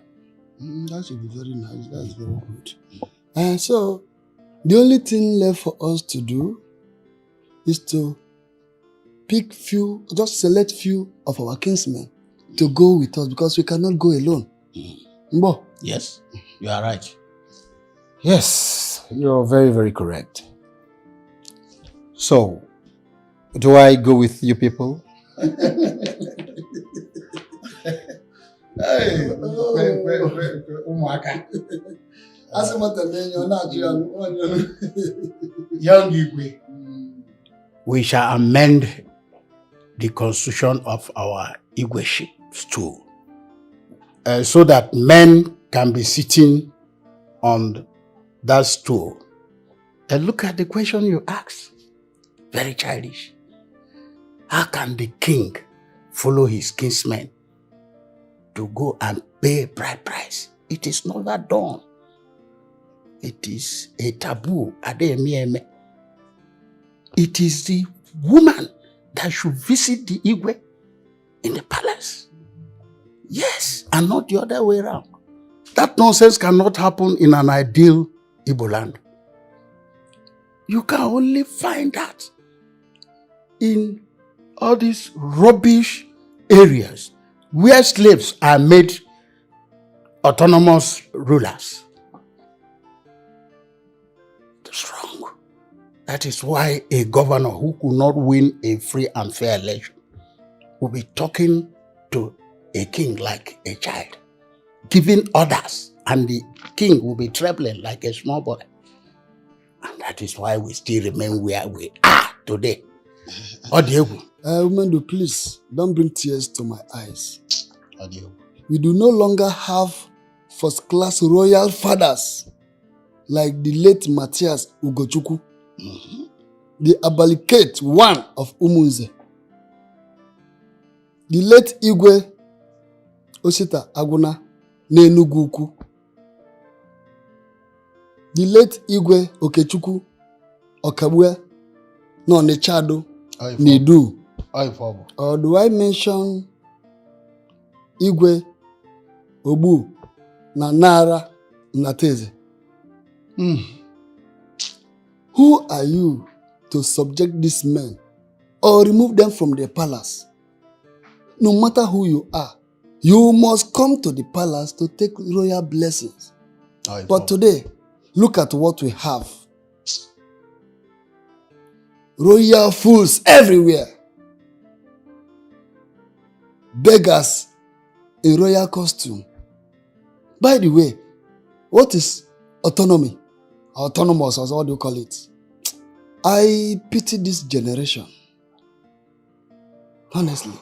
That should be very nice. That's very good. So, the only thing left for us to do is to select few of our kinsmen to go with us because we cannot go alone. Mbo? Yes, you are right. Yes, you're very, very correct. So, do I go with you people? Young Igwe, we shall amend the constitution of our Igwe stool so that men can be sitting on that stool. And look at the question you asked. Very childish. How can the king follow his kinsmen to go and pay bride price? It is never done. It is a taboo. It is the woman that should visit the Igwe in the palace. Yes, and not the other way around. That nonsense cannot happen in an ideal Igbo land. You can only find that in all these rubbish areas where slaves are made autonomous rulers. That's wrong. That is why a governor who could not win a free and fair election will be talking to a king like a child, giving orders, and the king will be trembling like a small boy. And that is why we still remain where we are today. Woman, please don't bring tears to my eyes. We do no longer have first-class royal fathers like the late Matthias Ugochukwu, the Abalikate one of Umunze, the late Igwe Osita Aguna n'Enugu Ukwu, the late Igwe Okechukwu Okabue n'Onitsha n'Idu, Or do I mention Igwe, Obu, Nanara, Nateze? Who are you to subject these men or remove them from the palace? No matter who you are, you must come to the palace to take royal blessings. But today, look at what we have. Royal fools everywhere. Beggars in royal costume. By the way, what is autonomy? Autonomous, or what do you call it? I pity this generation. Honestly.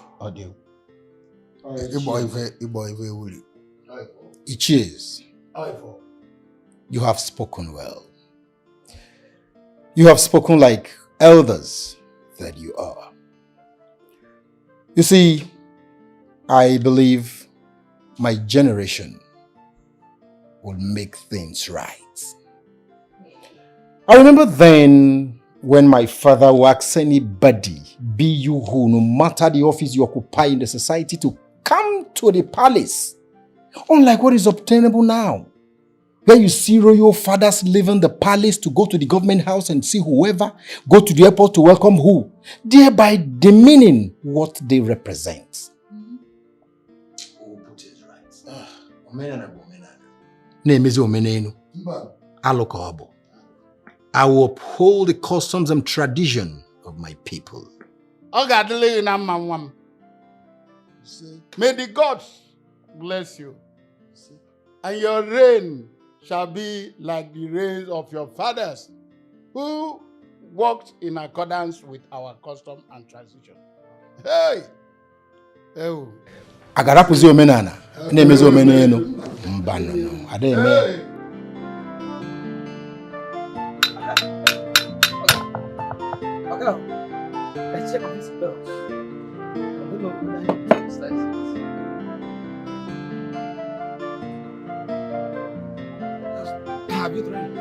It is. You have spoken well. You have spoken like elders that you are. You see, I believe my generation will make things right. I remember then when my father would ask anybody, be you who, no matter the office you occupy in the society, to come to the palace. Unlike what is obtainable now, where you see royal fathers leaving the palace to go to the government house and see whoever, go to the airport to welcome who, thereby demeaning what they represent. I will uphold the customs and tradition of my people. May the gods bless you, and your reign shall be like the reigns of your fathers, who walked in accordance with our custom and tradition. Hey! Hey! Agarapuzi omenana, nemezi omeneno, mbano, ademe. Let's check on this belt. I don't know who that is. Have you tried it?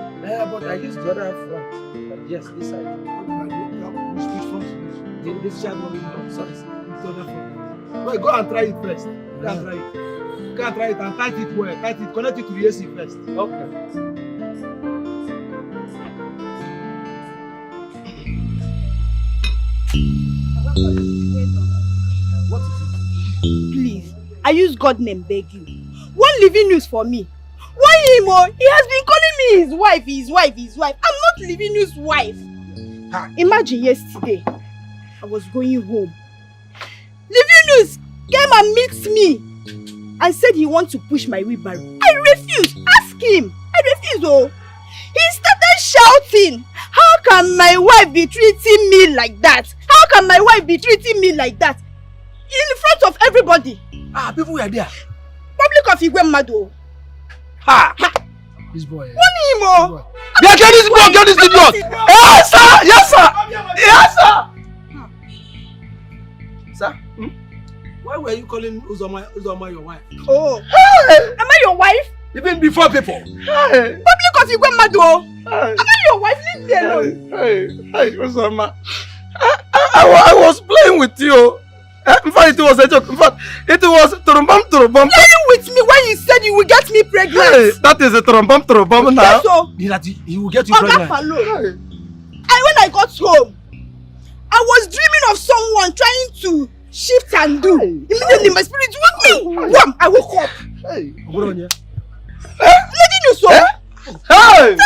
But I used the other front. But yes, this side. Which front? This side one. Sorry, the other front. Well, go and try it first. Go and try it. Go and try it and tight it well. Tight it. Connect it to the AC first. Okay. What is it? Please, I use God name beg you. One living news for me. Why him? He has been calling me his wife, his wife, his wife. I'm not living news wife. Imagine yesterday, I was going home. Living news came and meets me and said he wants to push my wheelbarrow. I refused. Ask him. I refused. Oh, he started shouting. How can my wife be treating me like that? How can my wife be treating me like that? In front of everybody. People were there. Public of Igwe Mado. Ha! This boy. What him? Yeah, get this boy, get this idiot! Yes, sir! Yes, sir! Yes, sir! Sir? Why were you calling Uzoma your wife? Oh. Hey. Am I your wife? Even before people. Hey. Public of Igwe Mado. Am I your wife? Leave me alone. Hey, Uzoma. I was playing with you. In fact, it was a joke. In fact, it was turumbam. Playing with me when you said you will get me pregnant. Hey, that is a turumbam now. Yes, so. He will get you pregnant. Hey. And when I got home, I was dreaming of someone trying to shift and do. Immediately my spirit woke me. Wham! I woke up. Hey, lady you so. Hey!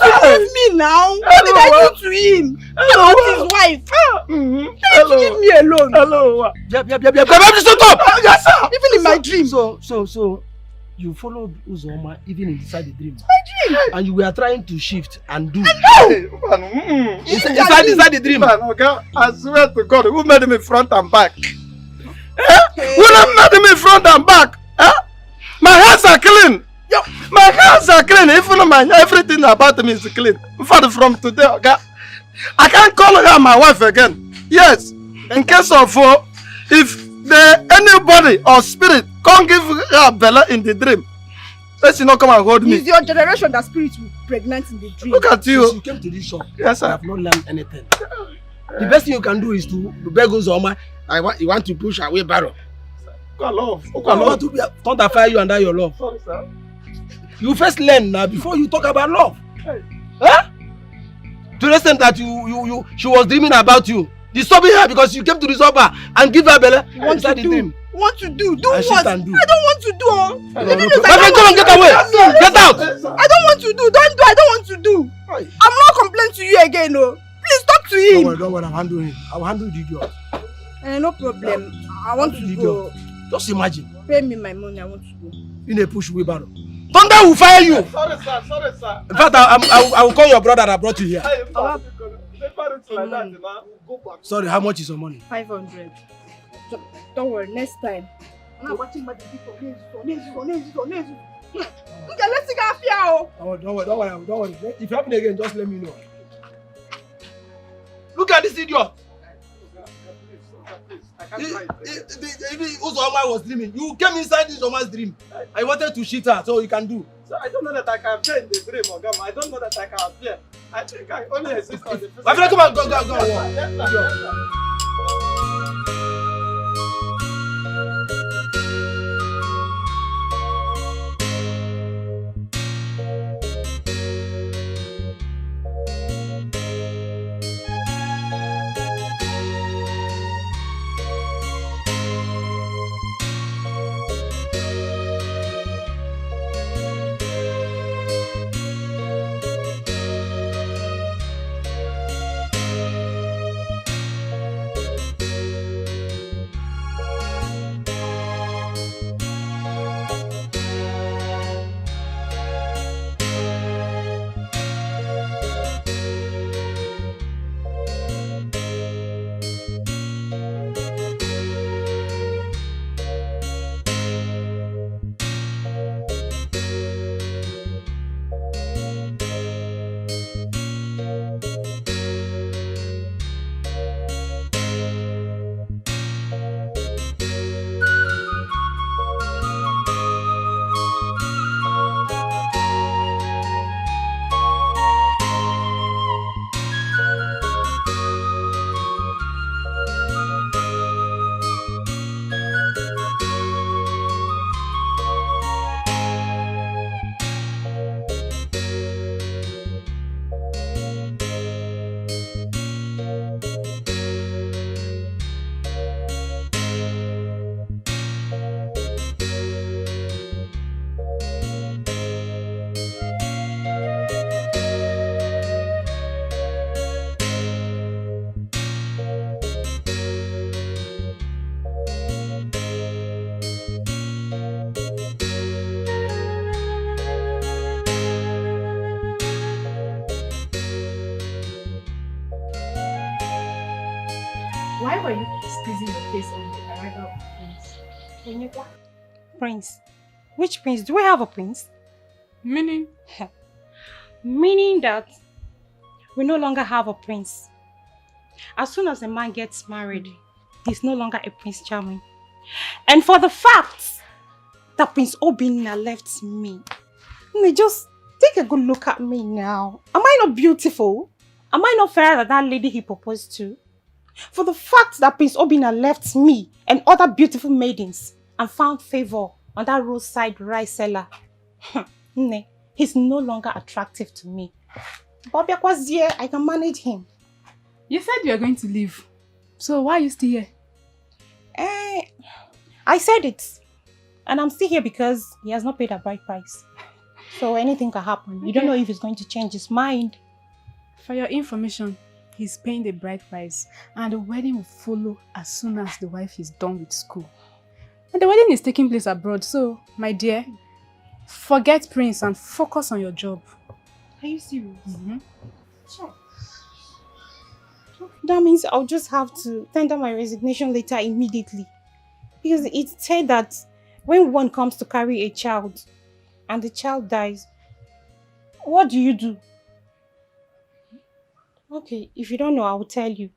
To leave me now. What did I do to him? I'm not his wife. Leave me alone. Hello. Yep. Shut up. Yes, sir. Even in my dream. So, you followed Uzoma even inside the dream. My dream. And you were trying to shift and do. Inside the dream. Okay? I swear to God, who made me front and back? Who made me front and back? My hands are clean. My hands are clean. Even everything about me is clean. In fact, from today, okay, I can't call her my wife again. Yes, in case of if anybody or spirit can't give her Bella in the dream, let she not come and hold me. It's your generation that spirits will pregnant in the dream. Look at you. Since you came to this shop, yes, sir. I have not learned anything. The best thing you can do is to beg Uzoma. You want to push away barrel. I love. I want to be thunderfire you and that your love. Sorry, sir. You first learn now before you talk about love. Hey. Huh? To the extent that she was dreaming about you. Disturbing her because you came to disturb her and give her belly. You want to do? What to do? Do and what? I don't want to do. My friend, come on, get away! Get out! I don't want to do. Don't do. I don't want to do. I'm not complaining to you again, no. Please talk to him. Don't worry, I'll handle him. I'll handle the idiot. No problem. I want to go. Just imagine. Pay me my money. I want to go. In a push wheelbarrow. Thunder will fire you. Sorry, sir. Sorry, sir. In fact, I will call your brother that brought you here. Sorry, how much is your money? 500. Don't worry, next time. I'm not watching my video. Let's go here. Don't worry. If you happen again, just let me know. Look at this idiot. Uzoma was dreaming. You came inside this Uzoma's dream. I wanted to shit her, so you can do. So I don't know that I can play in the dream, Ogama. I don't know that I can play. I think I only exist on the physical. My friend, come on, go. Why were you squeezing your face on the arrival of Prince? Prince? Which prince? Do we have a prince? Meaning? Meaning that we no longer have a prince. As soon as a man gets married, he's no longer a Prince Charming. And for the fact that Prince Obinna left me, just take a good look at me now. Am I not beautiful? Am I not fairer than that lady he proposed to? For the fact that Prince Obinna left me and other beautiful maidens and found favor on that roadside rice seller, he's no longer attractive to me. Bobby was here, I can manage him. You said you were going to leave. So why are you still here? I said it. And I'm still here because he has not paid a bride price. So anything can happen. Okay. You don't know if he's going to change his mind. For your information, he's paying the bride price and the wedding will follow as soon as the wife is done with school. And the wedding is taking place abroad, so, my dear, forget Prince and focus on your job. Are you serious? Sure. That means I'll just have to tender my resignation letter immediately. Because it said that when one comes to carry a child and the child dies, what do you do? Okay, if you don't know, I will tell you.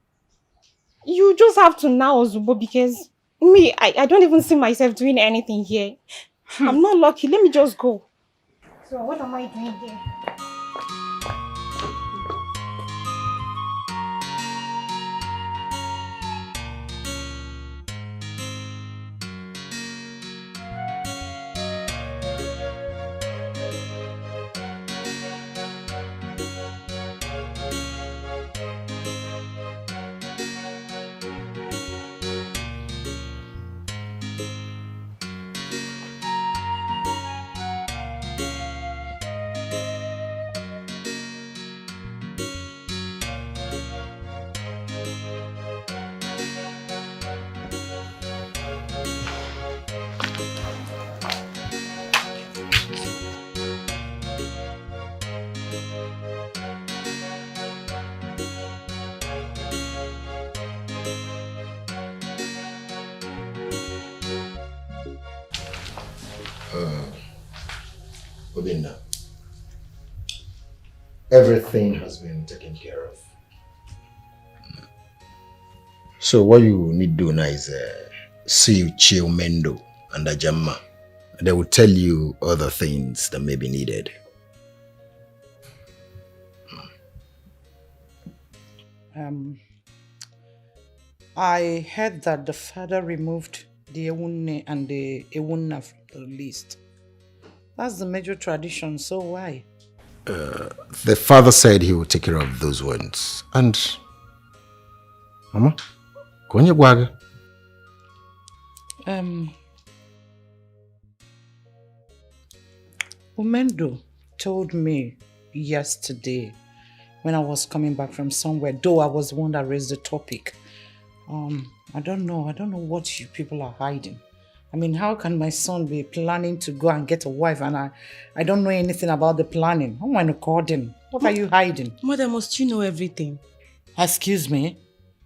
You just have to now, Zubo, because me, I don't even see myself doing anything here. I'm not lucky. Let me just go. So what am I doing here? Obinna, everything has been taken care of. So what you need to do now is see Chio Mendo and Ajamma. They will tell you other things that may be needed. I heard that the father removed the Ewunne and the Ewunna from the list. That's the major tradition, so why? The father said he will take care of those ones. And Mama, Konya Gwaga. Umendo told me yesterday when I was coming back from somewhere, though I was the one that raised the topic. I don't know what you people are hiding. I mean, how can my son be planning to go and get a wife and I don't know anything about the planning? I want to call him. What are you hiding? Mother, must you know everything? Excuse me?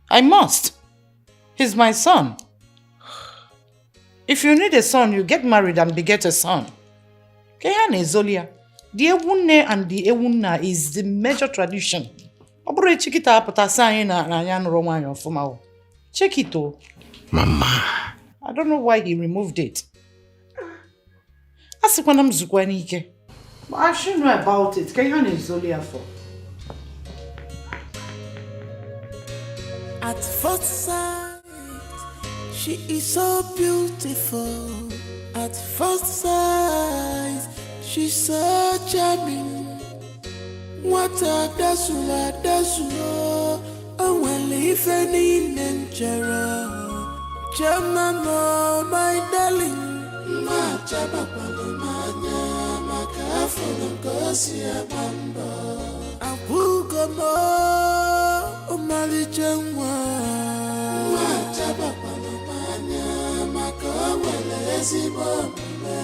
I must. He's my son. If you need a son, you get married and beget a son. Kehane Zolia. The Ewunne and the Ewunna is the major tradition. Check it out. Mama. I don't know why he removed it. But I should know about it. Kehane Zolia for. At first sight, she is so beautiful. At first sight, she's so charming. What a dasulo, and when if any nenjera, Jamano, my darling, ma chapapalumanya, makafunum kosia mamba, abugomo, umali jengwa, ma chapapalumanya, makawelezi bombe,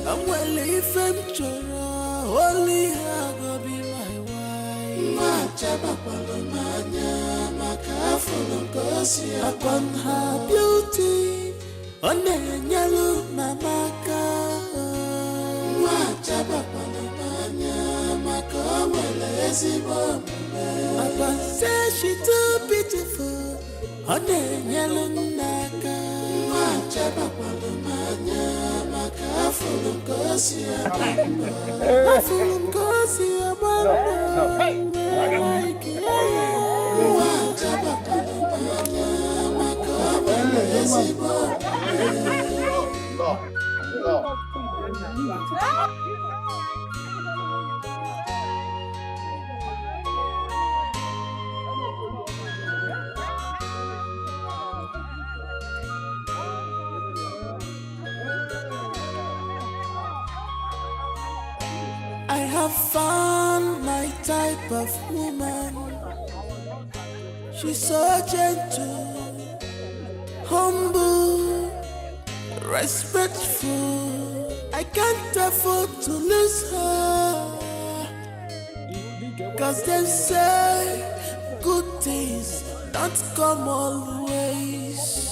and well if I'm chora, only I go be my wife, ma chapapalumanya, makafunum kosia upon her beauty, on the yellow mamaka, ma chapapalumanya, makawelezi bombe, upon say she too beautiful, on the yellow naka, ma chapapalumanya, makafulum kosia bombe, makafulum kosia bombe, I have found my type of woman. She's so gentle, humble, respectful. I can't afford to lose her. Cause they say good things don't come always.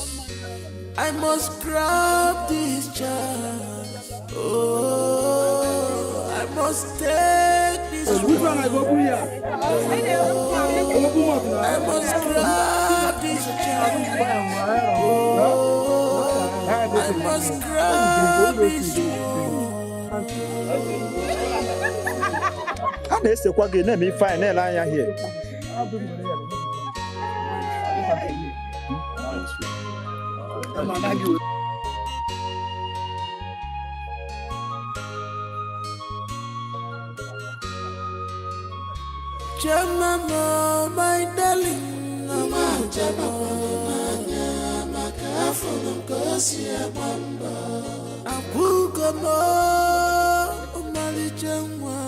I must grab this chance. Oh, I must take this chance. I must grab this chance. Oh, I must grab this chance. A na-esekwa gị na-eme ife anyị na-ele anya here. Jamama, my darling, Mama, Jamama, Makafunum Kosia. Apugomo, Omalijengwa.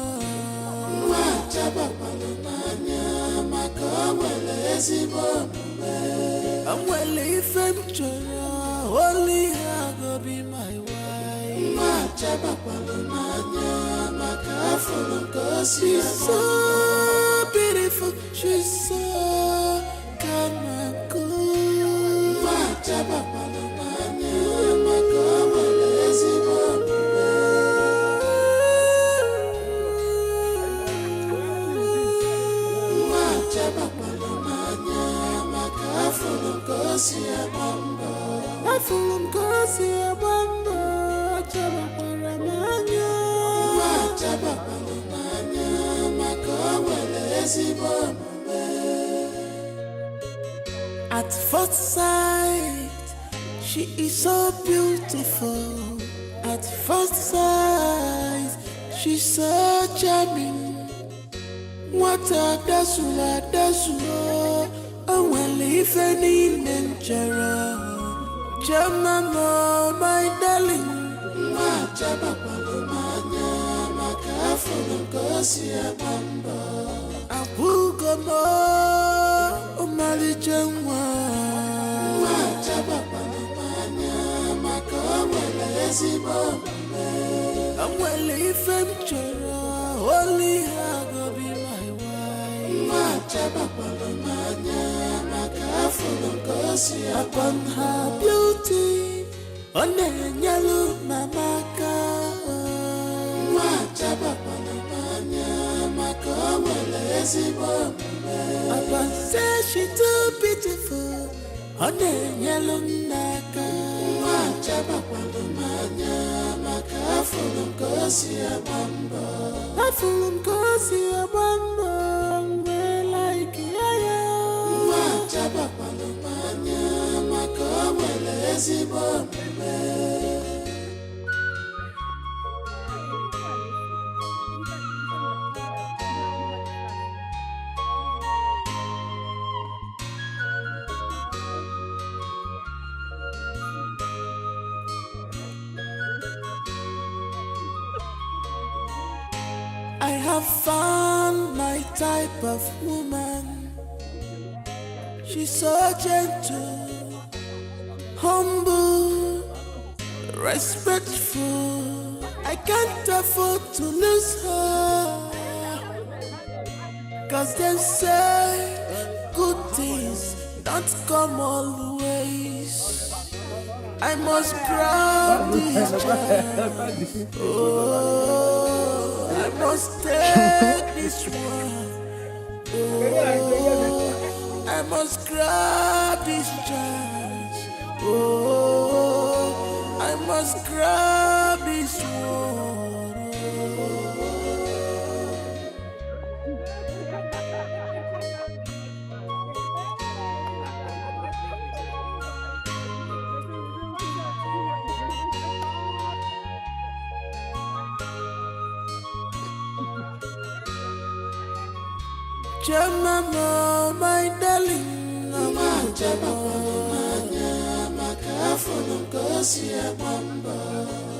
Mwachaba palonanya, makamwele zibomume. Amwele ifemchora, only I go be my wife. Mwachaba palonanya, makafulu kosi. She's so beautiful, she's so kamaku. Mwachaba palonanya, makamwele zibomume. At first sight, she is so beautiful. At first sight, she's so charming. What a dasula dasula, and well, if any mentora, Jamamo, my darling, Majaba Palomania, Macafon, Gosia Bamba, Apugomo, Omalijangwa, Majaba Palomania, Macawele Zibombe, and well, if mentora, only I go be my upon her beauty, on the yellow mamaka. Upon say she too beautiful, on the yellow naka. I have found my type of woman. She's so gentle, humble, respectful. I can't afford to lose her. Cause they say good things don't come always. I must grab this chance. Oh, I must take this one. Oh, I must grab this chance. Oh, I must grab this one. Jamamo, my darling,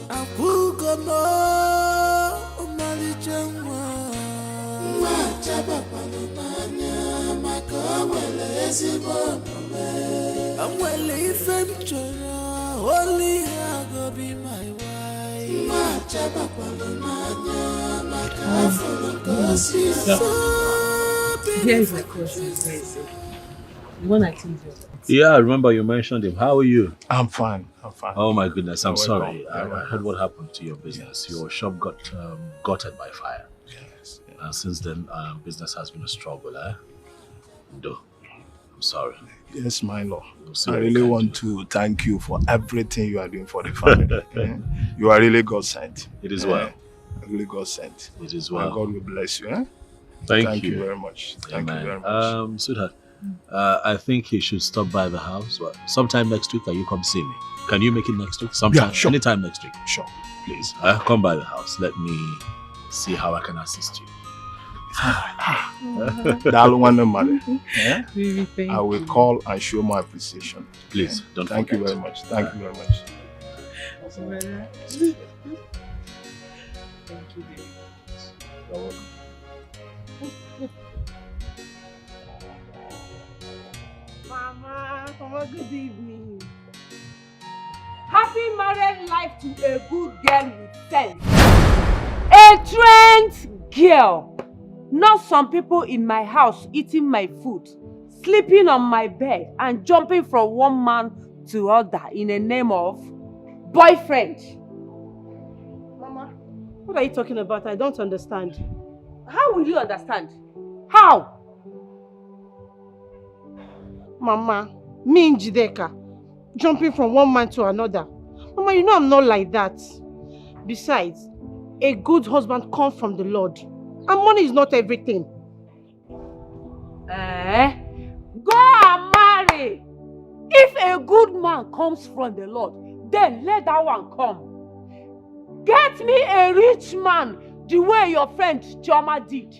Apugomo, Omalijangwa. I'm well if I'm only I go be my Here is my cousin. The one I told you. Yeah, I remember you mentioned him. How are you? I'm fine. I'm fine. Oh my goodness, I'm sorry. welcome. I heard what happened to your business. Your shop got gutted by fire. Yes. And since then, business has been a struggle, eh? No, I'm sorry. Yes, my lord. We'll see I what we really can want to thank you for everything you are doing for the family. You are really God sent. It is well. Really God sent. It is And well. God will bless you. Eh? Thank you you. very much. Thank Amen. you very much. Sweetheart, I think he should stop by the house. Well, sometime next week, can you come see me? Can you make it next week? Sometime, Yeah, sure. anytime next week. Sure. Please, come by the house. Let me see how I can assist you. That one money. Eh? Really, thank I will you. call and show my appreciation. Please, don't Thank you forget. very much. Thank you very much. Thank you very much. You're welcome. Mama, good evening. Happy married life to a good girl with sense. A trained girl. Not some people in my house eating my food, sleeping on my bed, and jumping from one man to other in the name of boyfriend. Mama, what are you talking about? I don't understand. How will you understand? How? Mama, me and Jideka, jumping from one man to another. Mama, you know I'm not like that. Besides, a good husband comes from the Lord. And money is not everything. Go and marry. If a good man comes from the Lord, then let that one come. Get me a rich man the way your friend Choma did.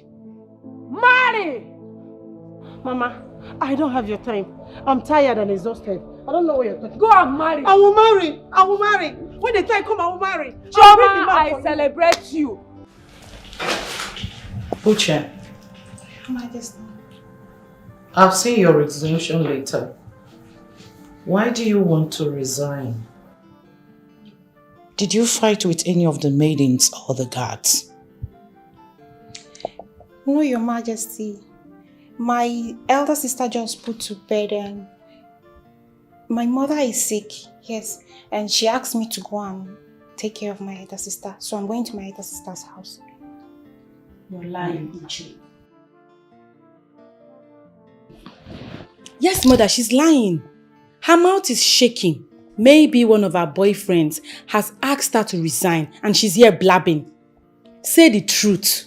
Marry! Mama, I don't have your time. I'm tired and exhausted. I don't know what you're talking about. Go and marry. I will marry. I will marry. When the time comes, I will marry. Choma, I celebrate you. Uche, Majesty. I'll see your resolution later. Why do you want to resign? Did you fight with any of the maidens or the guards? No, Your Majesty. My elder sister just put to bed and my mother is sick, yes. And she asked me to go and take care of my elder sister. So I'm going to my elder sister's house. You're lying, Uche. Yes, mother, she's lying. Her mouth is shaking. Maybe one of her boyfriends has asked her to resign and she's here blabbing. Say the truth.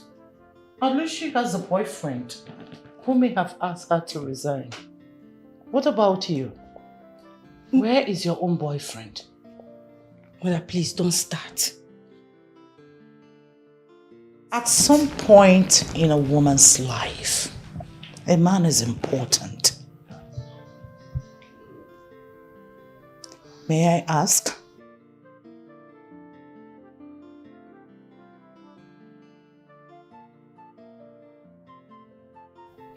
At least she has a boyfriend who may have asked her to resign. What about you? Where is your own boyfriend? Mother, please don't start. At some point in a woman's life, a man is important. May I ask?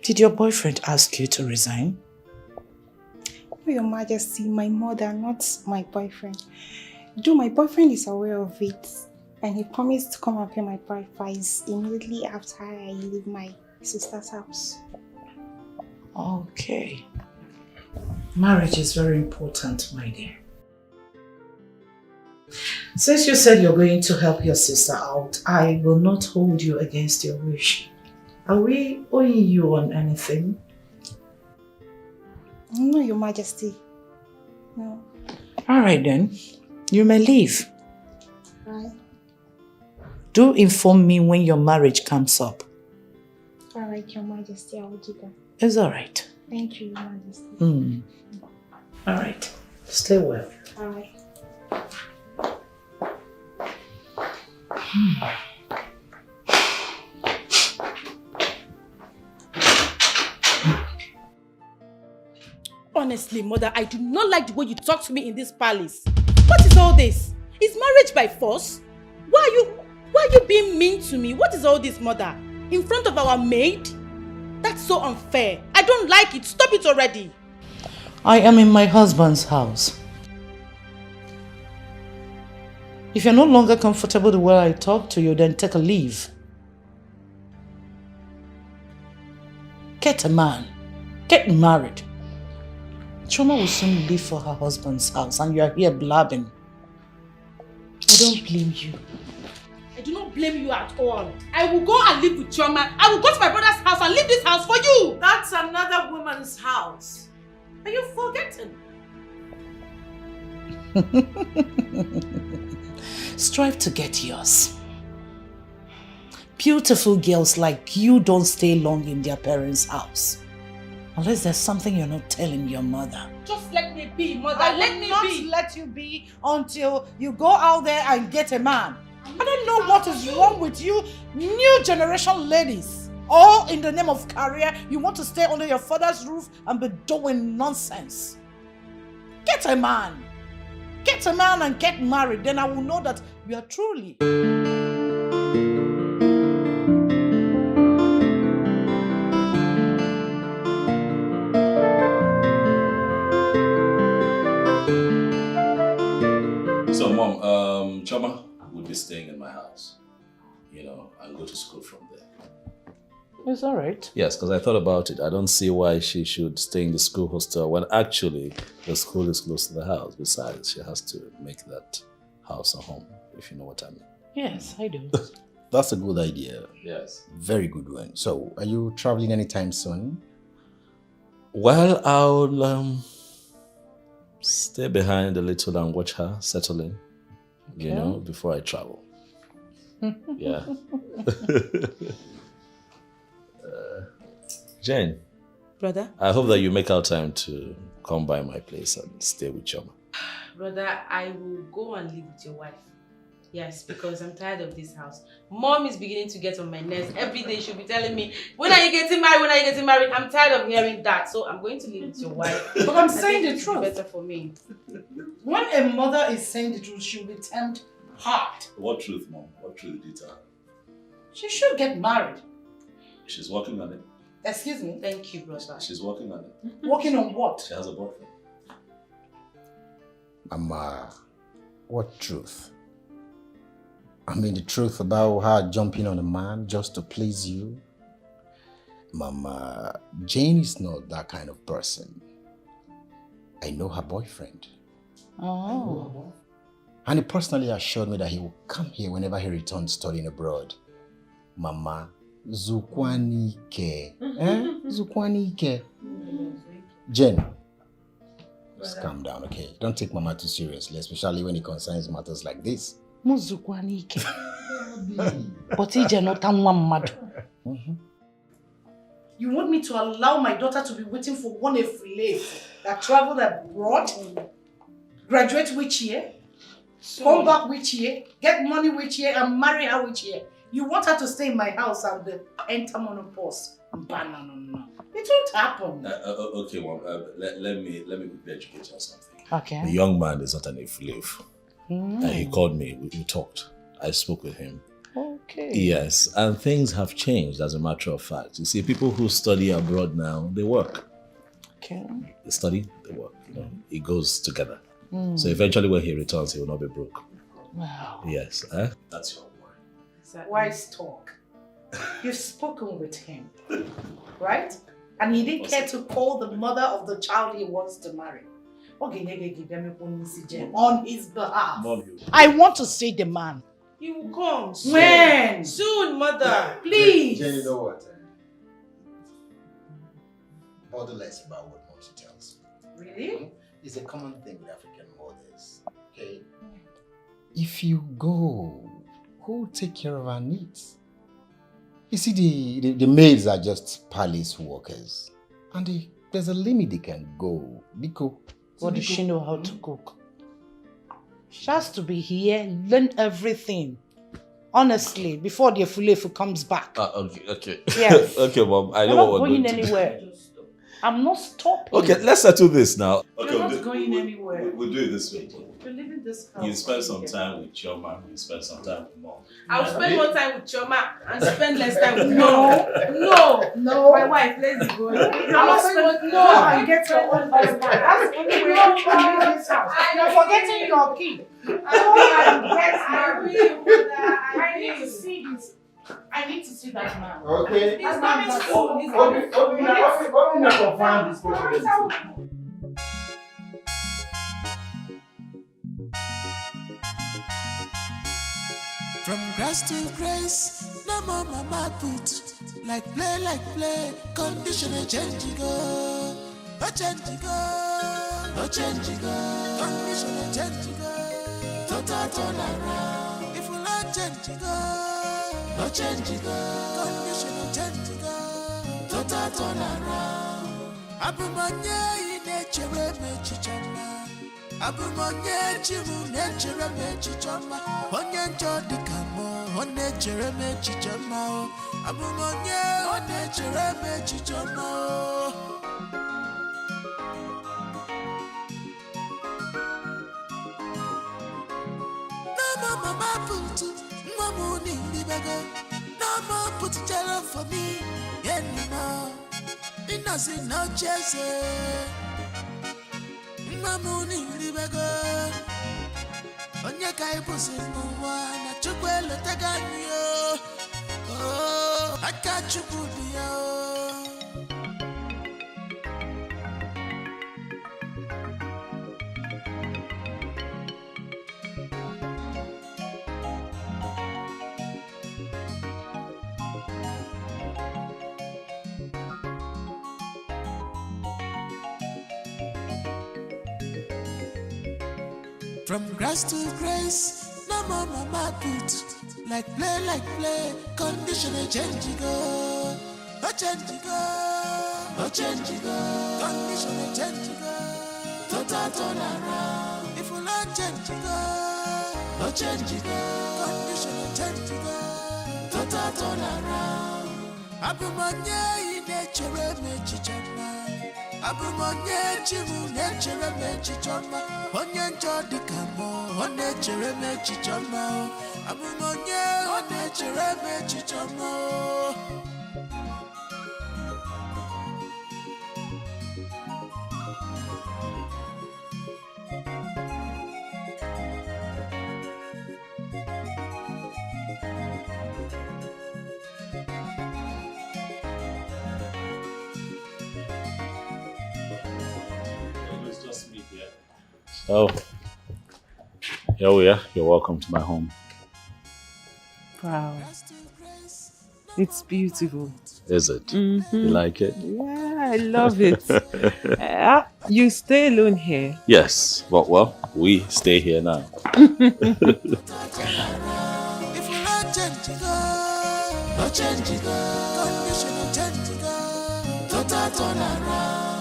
Did your boyfriend ask you to resign? No, Your Majesty, my mother, not my boyfriend. Though my boyfriend is aware of it, and he promised to come and pay my bride price immediately after I leave my sister's house. Okay. Marriage is very important, my dear. Since you said you're going to help your sister out, I will not hold you against your wish. Are we owing you on anything? No, Your Majesty. No. Alright then, you may leave. Right. Do inform me when your marriage comes up. Alright, Your Majesty, I will do that. It's alright. Thank you, Your Majesty. Alright, stay well. Alright. Honestly, mother, I do not like the way you talk to me in this palace. What is all this? Is marriage by force? Why are you being mean to me? What is all this, mother? In front of our maid? That's so unfair. I don't like it. Stop it already. I am in my husband's house. If you're no longer comfortable the way I talk to you, then take a leave. Get a man. Get married. Choma will soon leave for her husband's house and you are here blabbing. I don't blame you. I do not blame you at all. I will go and live with Choma. I will go to my brother's house and leave this house for you. That's another woman's house. Are you forgetting? Strive to get yours. Beautiful girls like you don't stay long in their parents' house. Unless there's something you're not telling your mother. Just let me be, mother. Let me not let you be until you go out there and get a man. I don't know what is wrong with you new generation ladies. All in the name of career, you want to stay under your father's roof and be doing nonsense. Get a man. Get a man and get married, then I will know that you are truly. So, Mom, Choma will be staying in my house, and go to school from there. It's all right. Yes, because I thought about it. I don't see why she should stay in the school hostel when actually the school is close to the house. Besides, she has to make that house a home, if you know what I mean. Yes, I do. That's a good idea. Yes. Very good one. So, are you traveling anytime soon? Well, I'll stay behind a little and watch her settle in, before I travel. Yeah. Jane. Brother? I hope that you make out time to come by my place and stay with Choma. Brother, I will go and live with your wife. Yes, because I'm tired of this house. Mom is beginning to get on my nerves. Every day she'll be telling me, when are you getting married? When are you getting married? I'm tired of hearing that. So I'm going to live with your wife. But I'm saying the truth. Better for me. When a mother is saying the truth, she'll be termed hard. What truth, Mom? What truth did you tell her? She should get married. She's working on it. Excuse me? Thank you, brother. She's working on it. Working on what? She has a boyfriend. Mama, what truth? I mean, the truth about her jumping on a man just to please you? Mama, Jane is not that kind of person. I know her boyfriend. Oh. And he personally assured me that he will come here whenever he returns studying abroad. Mama, Zukwanike. Zukwanike. Jen, just calm down, okay? Don't take Mama too seriously, especially when it concerns matters like this. Muzukwanike. But ije not one mad. You want me to allow my daughter to be waiting for one slave that traveled abroad? Graduate which year? Come back which year? Get money which year? And marry her which year? You want her to stay in my house and enter monopause? No. It won't happen. Okay, Mom. Let me quickly educate you on something. Okay. The young man is not an slave. He called me. We talked. I spoke with him. Okay. Yes, and things have changed as a matter of fact. You see, people who study abroad now, they work. Okay. They study, they work. It goes together. Mm. So eventually when he returns, he will not be broke. Wow. Yes. That's your word. Wise talk. You've spoken with him, right? And he didn't care to call the mother of the child he wants to marry. On his behalf. Mom, I want to see the man. He will come soon. When? Soon, mother. Please. Jen, you know what? Bother less about what mom she tells you. Really? It's a common thing with African mothers, okay? If you go, who will take care of our needs? You see, the maids are just palace workers. And there's a limit they can go. Because what does she know how to cook? She has to be here, learn everything. Honestly, before the Efulefu comes back. Okay. Yes. Okay, Mom. I know You're what we're not going going to do. anywhere. I'm not stopping. Okay, let's settle this now. Okay, You're not going anywhere. We'll do it this way. You're leaving this house. You spend some time with your mom. You spend some time with Mom. I'll spend more time with Choma and spend less time with No. My wife, let's go. And get your own husband. That's the only way you can leave this house. You're forgetting your key. I need to see this. I need to see that man. Okay. He's coming soon. He's coming soon. From grass to grace, no more mama put. Like play, condition change go. No change go. Condition change go. Total turn around. If you not change go. No change go. Condition change go. Total turn around. Abumanye inechere mechichama. Abumanye chimu nechere mechichama. Onye njo dikamo. Onechere mechichama. Abumanye onechere mechichama. mama put mama in the bag. No more put it down for me anymore. It doesn't no chase. Mama in the bag. Onye kai pussy no one. Na chukwelo taganyo. Oh, I got you good yo. From grass to grace, no more mama put. Like play, conditioner change go. Oh change go, oh change go. Conditioner change go. Total turn around. If you not change go, oh change go. Conditioner change go. Total turn around. Abumanye in nature me chichama. Abumanye chimu nature me chichama. Onye njodi kamo, onye chere me chichama. Abumanye, onye chere me chichama. Oh, here we are. You're welcome to my home. Wow. It's beautiful. Is it? Mm-hmm. You like it? Yeah, I love it. You stay alone here? Yes. Well, we stay here now. If you not change go, no change go. Condition change go. Total turn around.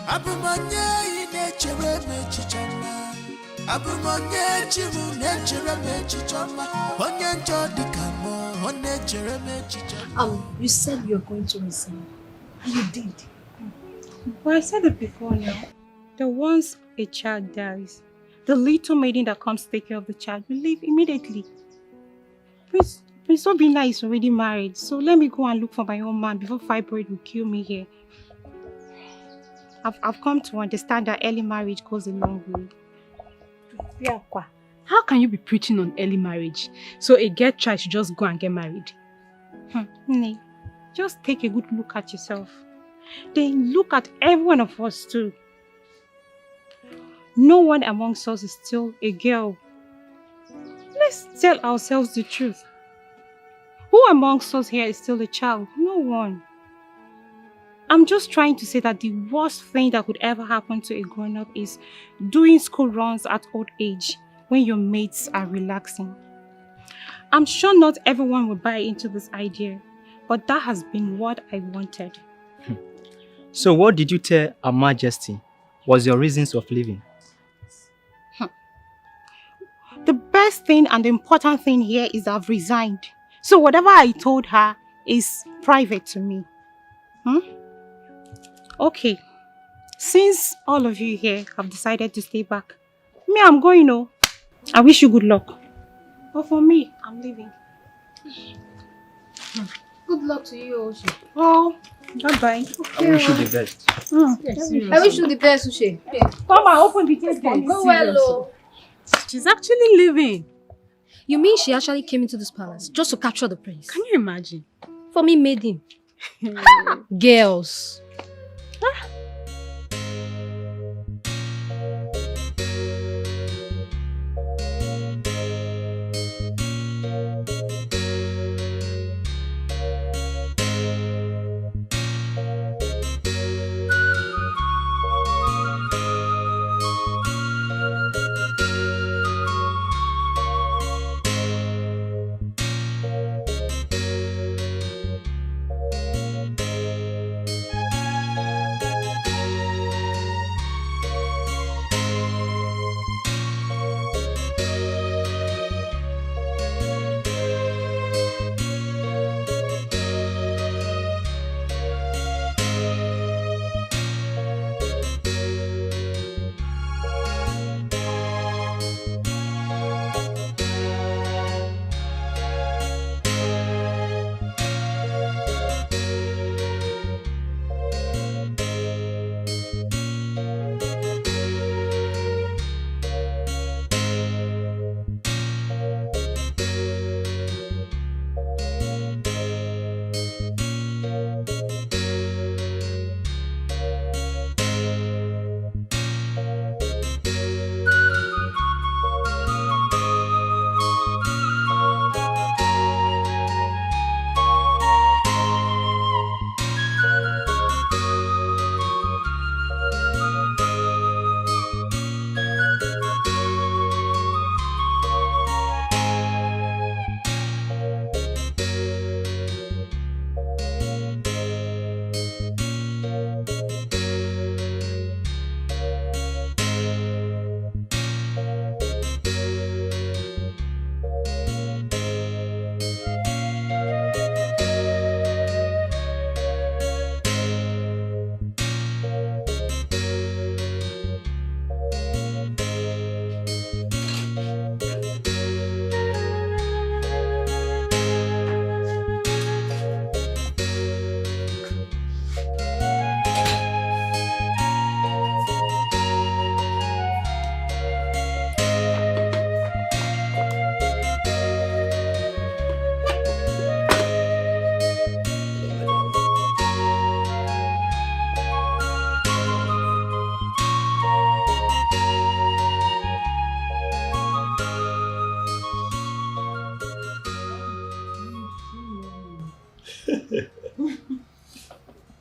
Abumanye in nature me chichama. Abumanye chimu nature me chichama. Onye njodi kamo, onye chere me chichama. You said you were going to resign. And you did. Well, I said it before now. That once a child dies, the little maiden that comes to take care of the child will leave immediately. Prince Obinna is already married, so let me go and look for my own man before fibroid will kill me here. I've come to understand that early marriage goes a long way. How can you be preaching on early marriage? So a girl child should just go and get married? Nay, just take a good look at yourself. Then look at every one of us too. No one amongst us is still a girl. Let's tell ourselves the truth. Who amongst us here is still a child? No one. I'm just trying to say that the worst thing that could ever happen to a grown-up is doing school runs at old age when your mates are relaxing. I'm sure not everyone will buy into this idea, but that has been what I wanted. So what did you tell Her Majesty was your reasons of leaving? The best thing and the important thing here is I've resigned. So whatever I told her is private to me. Okay, since all of you here have decided to stay back, me, I'm going, oh. I wish you good luck. But for me, I'm leaving. Good luck to you, Oshi. Oh, bye-bye. I wish you the best. I wish you the best, Uche. Come and open the gate. Go well, oh. She's actually leaving. You mean she actually came into this palace just to capture the prince? Can you imagine? For me, maiden. Girls.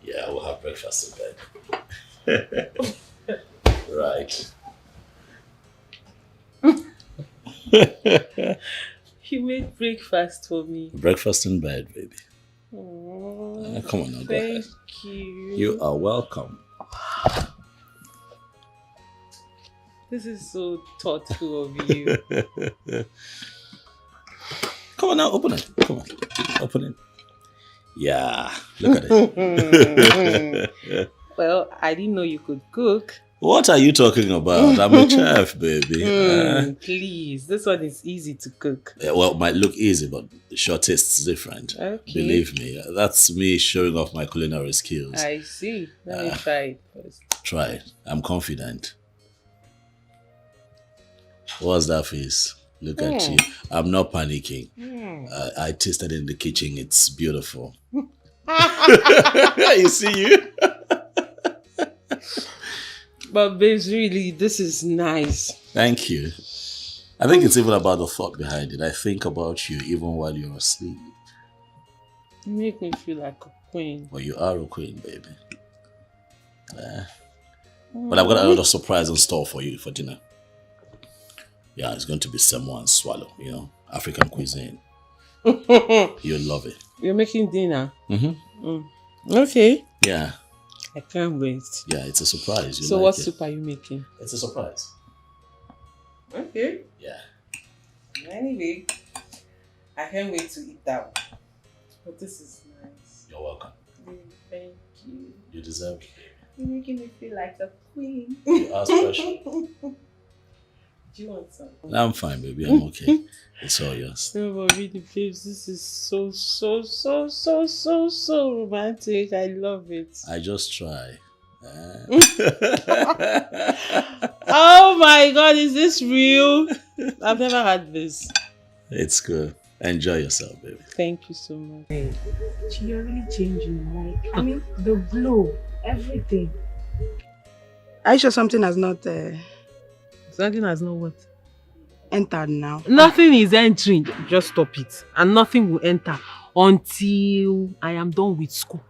Yeah, we'll have breakfast in bed. Right. You made breakfast for me. Breakfast in bed, baby. Oh, Come on now, go ahead. thank you. You are welcome. This is so thoughtful of you. Come on now, open it. Come on, open it. Yeah, look at it. Well, I didn't know you could cook. What are you talking about? I'm a chef, baby. Please, this one is easy to cook. Well, it might look easy, but your taste is different. Okay. Believe me, that's me showing off my culinary skills. I see. Let me try it first. Try it. I'm confident. What's that face? Look at you. I'm not panicking. I tasted in the kitchen. It's beautiful. You see you? But babes, really, this is nice. Thank you. I think it's even about the thought behind it. I think about you even while you're asleep. You make me feel like a queen. Well, you are a queen, baby. But I've got another surprise in store for you for dinner. Yeah, it's going to be semo and swallow, you know, African cuisine. You'll love it. You're making dinner? Mm-hmm. Okay. Yeah. I can't wait. Yeah, it's a surprise. So what soup are you making? It's a surprise. Okay. Yeah. Anyway, I can't wait to eat that one. But this is nice. You're welcome. Thank you. You deserve it. You're making me feel like a queen. You are special. Do you want some? No, I'm fine, baby. I'm okay. It's all yours. No, but really, babes, this is so romantic. I love it. I just try. Oh my God, is this real? I've never had this. It's good. Enjoy yourself, baby. Thank you so much. You're really changing, like, I mean, the glow, everything. Are you sure something has not Something has not what? entered now? Nothing is entering. Just stop it. And nothing will enter until I am done with school.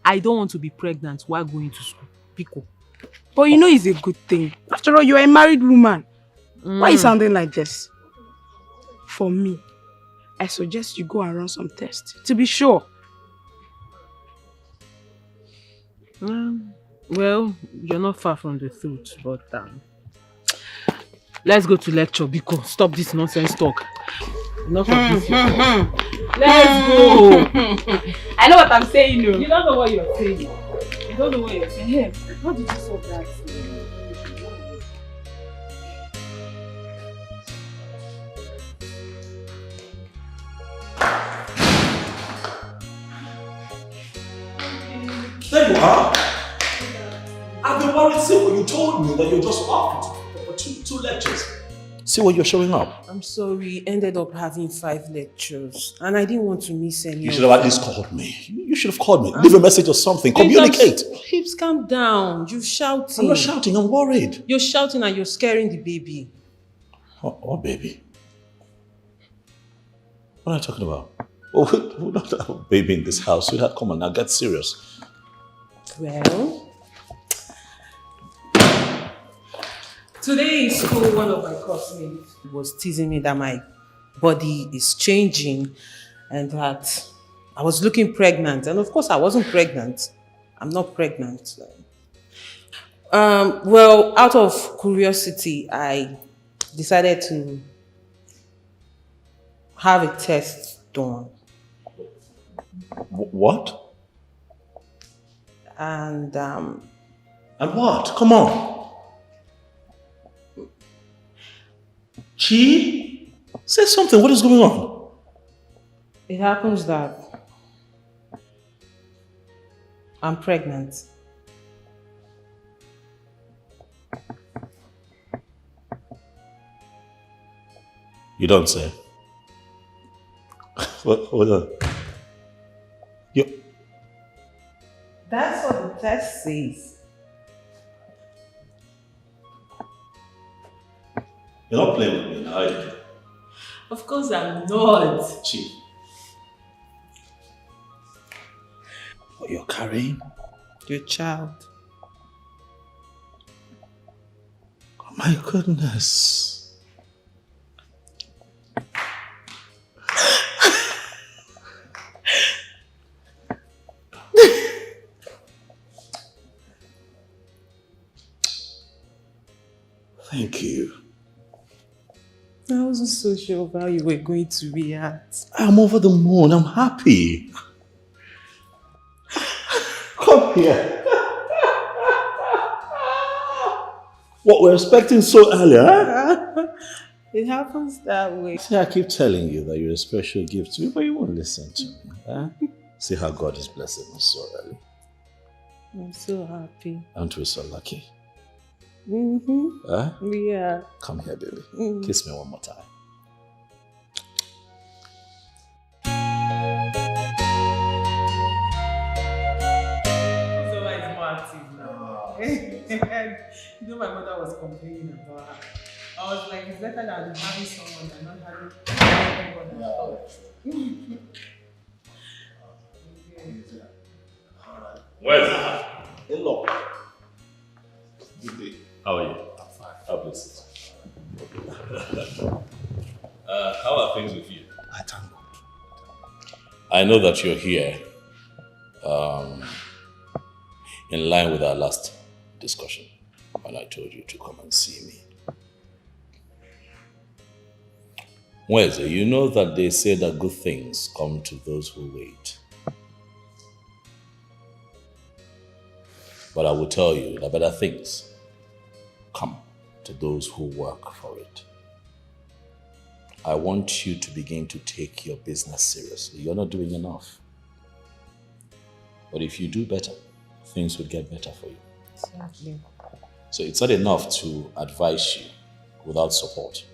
I don't want to be pregnant while going to school. Pico. But you know it's a good thing. After all, you're a married woman. Why are you sounding like this? For me, I suggest you go and run some tests to be sure. Well, you're not far from the truth, but let's go to lecture because stop this nonsense talk. Enough of this. Let's go. I know what I'm saying. No. You don't know what you're saying. You don't know what you're saying. Hey, how did you solve that? There you are. I've been worried since when you told me that you're just off for two lectures. See what you're showing up. I'm sorry, ended up having 5 lectures and I didn't want to miss any. You should have at least called me. You should have called me. Leave a message or something. Communicate. Hips, calm down. You're shouting. I'm not shouting. I'm worried. You're shouting and you're scaring the baby. Oh, baby. What are you talking about? Oh, we don't have a baby in this house. Sweetheart, come on now. Get serious. Well, today in school, one of my classmates was teasing me that my body is changing and that I was looking pregnant. And of course, I wasn't pregnant. I'm not pregnant. Well, out of curiosity, I decided to have a test done. What? And what? Come on. Chi? Say something. What is going on? It happens that I'm pregnant. You don't say. Hold on. That's what the test says. You're not playing with me now, are you? Of course I'm not. Chi. What you're carrying? Your child. Oh my goodness. Thank you. I wasn't so sure of how you were going to react. I'm over the moon. I'm happy. Come here. What we're expecting so early, huh? It happens that way. See, I keep telling you that you're a special gift to me, but you won't listen to me. Huh? See how God is blessing us so early. I'm so happy. Aren't we so lucky? Mm-hmm. Huh? Yeah. Come here, baby. Kiss me one more time. So why is more active now? You know my mother was complaining about her. I was like, it's better than having someone than not having anyone. Where's that? Hello. Good day. How are you? I'm fine. How please sit. How are things with you? I thank God. I know that you're here in line with our last discussion when I told you to come and see me. Wednesday, you know that they say that good things come to those who wait. But I will tell you that better things come to those who work for it. I want you to begin to take your business seriously. You're not doing enough. But if you do better, things will get better for you. Exactly. So it's not enough to advise you without support.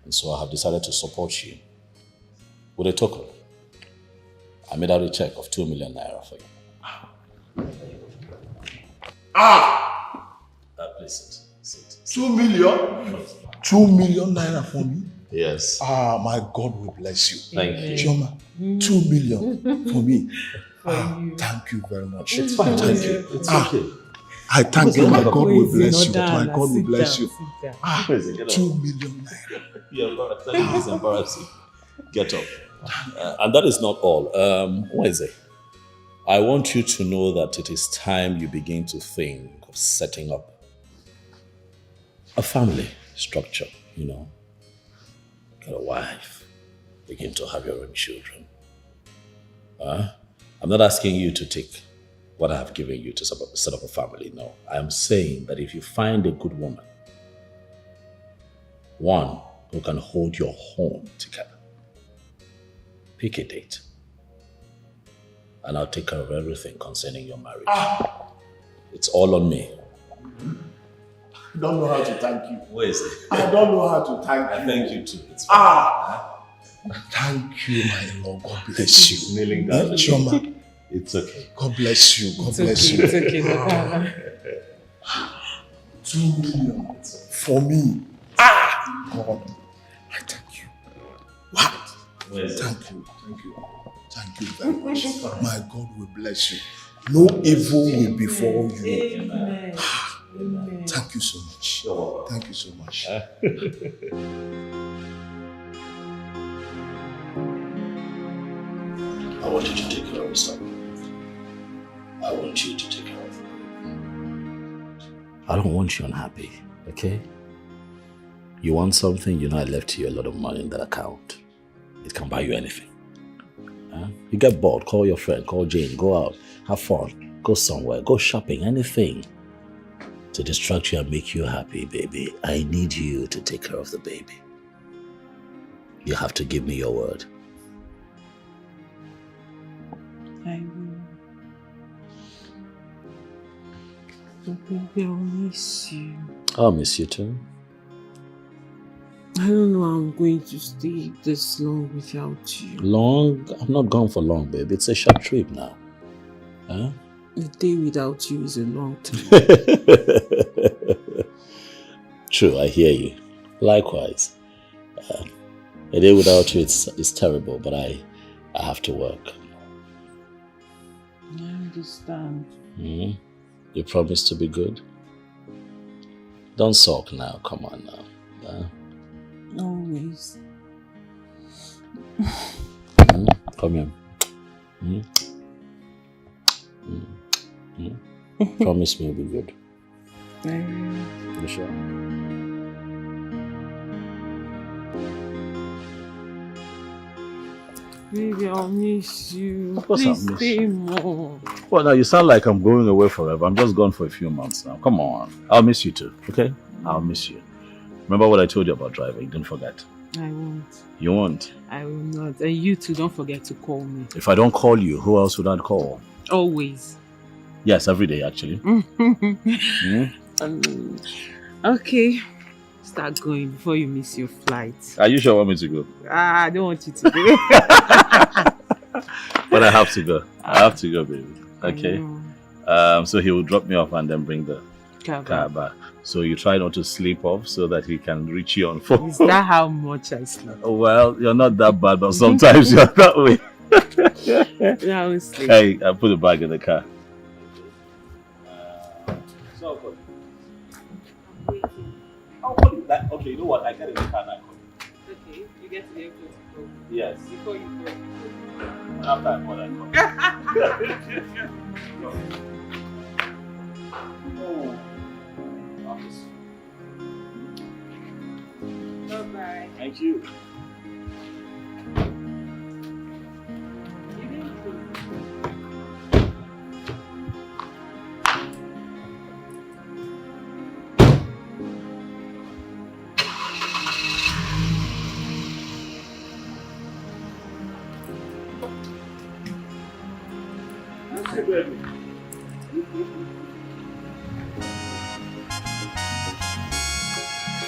And so I have decided to support you with a token. I made out a check of 2 million naira for you. Please sit. 2 million? 2 million naira for me? Yes. My God will bless you. Thank you. Chioma, 2 million for me. Thank you very much. It's fine. Thank you. It's okay. I thank you. My God will bless you. down, My God will sit bless down, you. sit down. 2 million naira. You're embarrassed. It's embarrassing. Get up. And that is not all. Wednesday, I want you to know that it is time you begin to think of setting up a family structure, you know. Get a wife. Begin to have your own children. I'm not asking you to take what I have given you to set up a family, no. I'm saying that if you find a good woman, one who can hold your home together, pick a date. And I'll take care of everything concerning your marriage. It's all on me. I don't know how to thank you. Where is it? I don't know how to thank you. I thank you too. It's fine. Thank you, my Lord. God bless you. Kneeling down. Chioma. It's okay. God bless you. God bless you. It's okay. 2 million for me. God, I thank you. What? Thank you. Thank you. Thank you very much. My God will bless you. No evil will befall you. Amen. Amen. Thank you so much. Thank you so much. I want you to take care of yourself. I want you to take care of me. I don't want you unhappy, okay? You want something, you know I left you a lot of money in that account. It can buy you anything. You get bored, call your friend, call Jane, go out, have fun, go somewhere, go shopping, anything to distract you and make you happy, baby. I need you to take care of the baby. You have to give me your word. I will. Baby, I'll miss you. I'll miss you too. I don't know how I'm going to stay this long without you. Long? I'm not gone for long, baby. It's a short trip now. A day without you is a long time. True, I hear you. Likewise. A day without you is terrible, but I have to work. understand. You promise to be good? Don't sulk now, come on now. Always. Come here. Promise me you'll be good. I will. You sure? Baby, I'll miss you. Of course I'll Please miss stay you. more. Well, now you sound like I'm going away forever. I'm just gone for a few months now. Come on. I'll miss you too, okay? I'll miss you. Remember what I told you about driving? Don't forget. I won't. You won't? I will not. And you too, don't forget to call me. If I don't call you, who else would I call? Always. Yes, every day actually. Okay. Start going before you miss your flight. Are you sure you want me to go? I don't want you to go. But I have to go. I have to go, baby. Okay? So he will drop me off and then bring the car back. So you try not to sleep off so that he can reach you on phone. Is that how much I sleep? Oh, well, you're not that bad, but sometimes you're that way. No, I won't sleep. Hey, I put the bag in the car. Okay, you know what? I get in the car now. Okay, you get to the airport to go. Yes. Before you go. After I call, I call. Bye-bye. Thank you.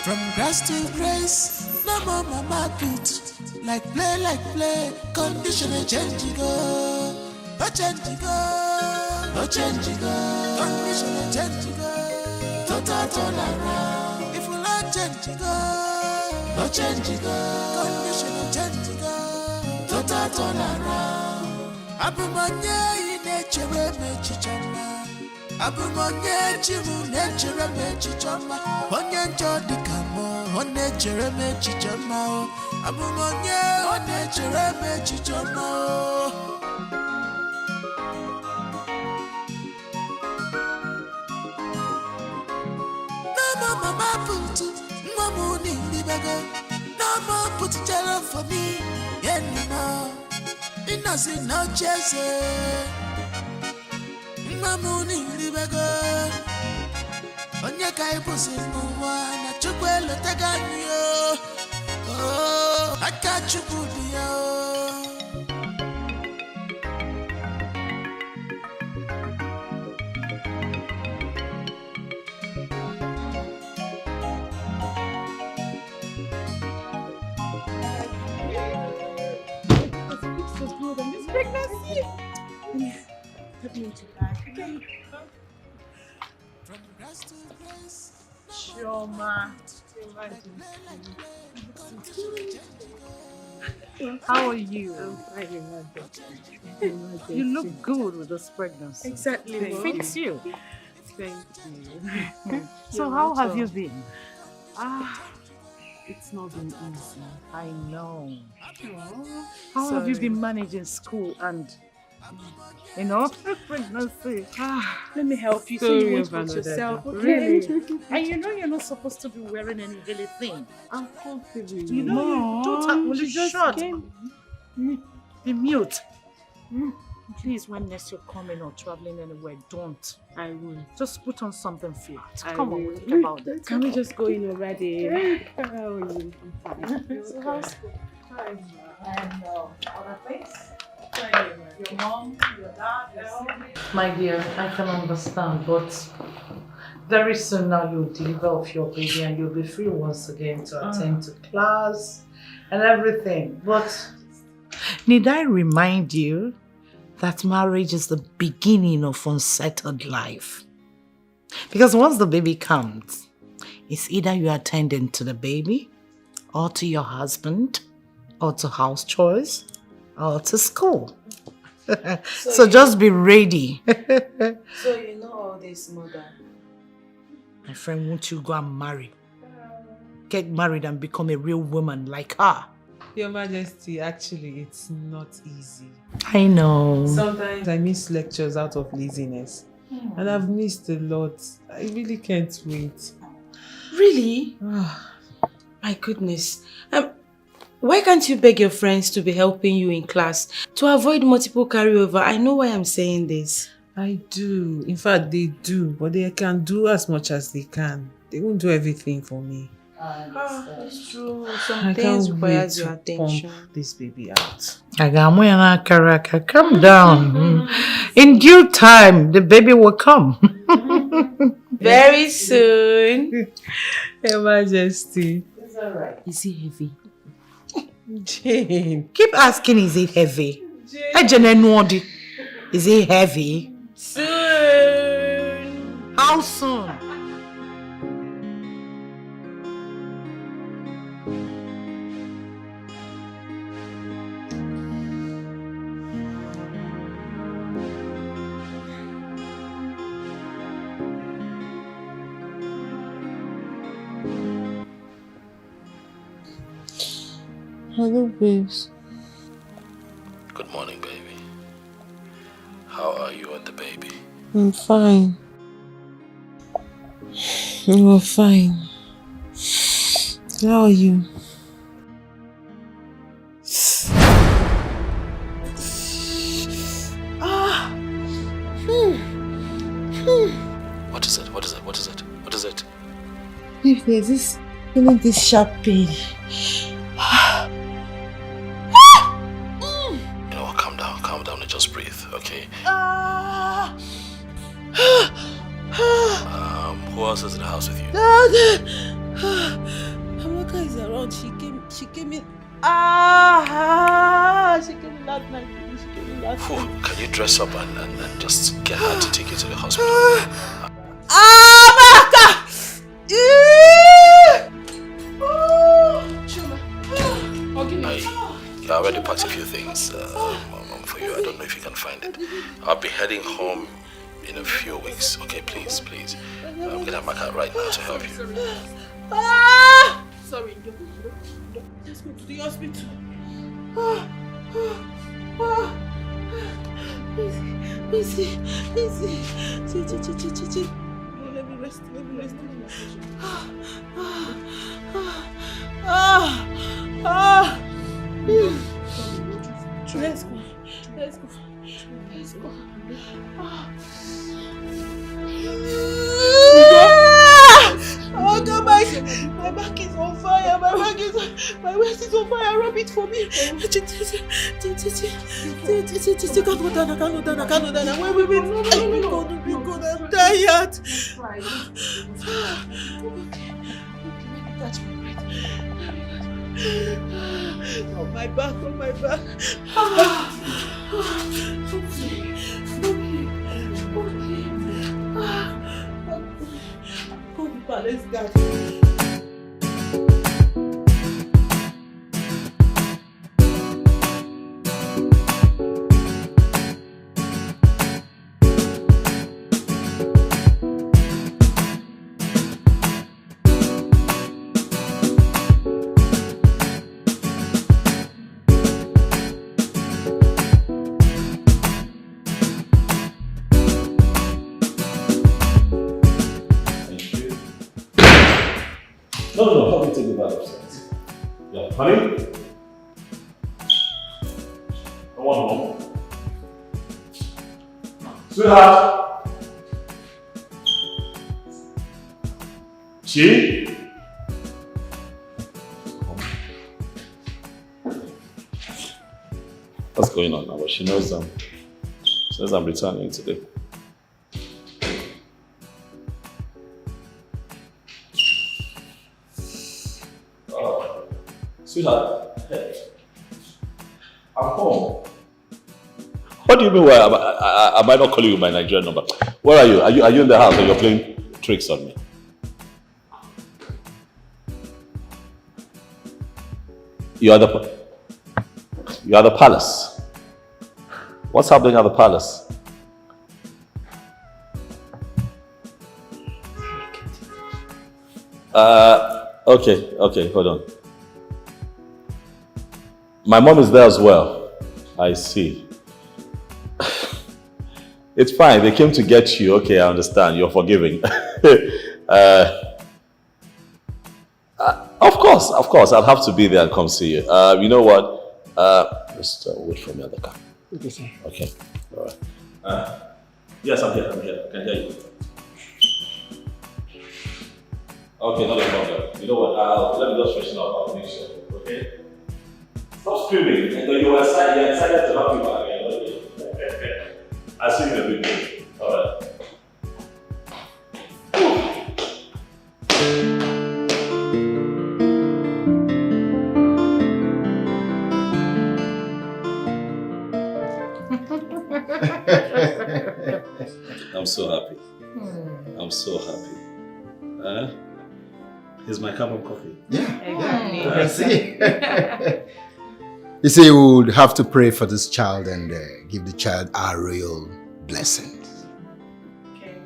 From grass to grace, no more mama put. Like play, condition change go. Oh change go, oh change go. Condition change go. Total turn around. If you like change go, oh change go. Condition change go. Total turn around. Abumanye nature me chichama. Abumanye chimu nature me chichama. Onye njodi kamo, nature me chichama. Abumanye nature me chichama. No more mama put, no more nili baga. No more put jello for me, yeah no. Innocent no chase. Mamuni libego onye kai pusi mwa na chukwelo taganyo oh aka chukwudio So good on this pregnancy. Put me into bag. Chioma. How are you? I'm fine, You look good with this pregnancy. Exactly. It fits you. Thank you. So how have you been? It's not been easy. I know. How have you been managing school and pregnancy? Let me help you. So Story you won't of hurt another yourself, day. okay? Really? And you know you're not supposed to be wearing any really thing. I'm comfortable. You know you don't have only short. Be mute. Please, when next you're coming or traveling anywhere, don't. I will. Just put on something flat. I Come on, will. we'll think about that. Can we just go in already? How are you? I'm fine. So how's school? And other things? Your mom, your dad, your siblings? My dear, I can understand, but very soon now you'll deliver of your baby and you'll be free once again to attend to class and everything. But need I remind you that marriage is the beginning of unsettled life? Because once the baby comes, it's either you attending to the baby or to your husband or to house chores or to school. So just be ready. So you know all this, mother. My friend, won't you go and marry? Get married and become a real woman like her. Your Majesty, actually, it's not easy. I know. Sometimes I miss lectures out of laziness. And I've missed a lot. I really can't wait. Really? My goodness. Why can't you beg your friends to be helping you in class to avoid multiple carryover? I know why I'm saying this. I do. In fact, they do. But they can do as much as they can. They won't do everything for me. It's true. I Some things can't wait requires your to attention. pump this baby out. Calm down. In due time, the baby will come. Very soon. Your Majesty. It's alright. Is he heavy? Jane. Keep asking, is it heavy? Jane. Is it heavy? Soon. How soon? Hello, babes. Good morning, baby. How are you and the baby? I'm fine. You're fine. How are you? What is it? What is it? What is it? What is it? If there's this feeling this sharp pain. You know what? Calm down and just breathe, okay? Who else is in the house with you? Amaka is around. She came in. She came in last night. Can you dress up and just get her to take you to the hospital? Amaka! I already packed a few things for you. I don't know if you can find it. I'll be heading home in a few weeks. Okay, please. I'm gonna mark out right now to help you. Sorry, let's go to the hospital. Easy. Let me rest. Let's go. Oh God, my back is on fire. My waist is on fire. Rub it for me. I can't go down. Wait. I'm tired. Catch my breath. On my back. Let's go. No, help me take the bag upstairs. Yeah, honey? I want home. Sweetheart? Chi? What's going on now? But she knows I'm returning today. Sweetheart, hey. I'm home. What do you mean? Why I might not call you my Nigerian number? Where are you? Are you in the house or you're playing tricks on me? You are the palace. What's happening at the palace? Okay, hold on. My mom is there as well. I see. It's fine, they came to get you. Okay, I understand. You're forgiving. Of course, I'll have to be there and come see you. You know what? Just wait for me at the car. Okay, sir. Okay, all right. Yes, I'm here. I can hear you. Okay, not a problem. You know what? Let me just freshen up. I'll make sure. Okay? Stop screaming. You're excited to help you back again. Okay? I'll see you in a bit. Alright. I'm so happy. I'm so happy. Here's my cup of coffee. I see. You see, we would have to pray for this child and give the child our royal blessing. Okay.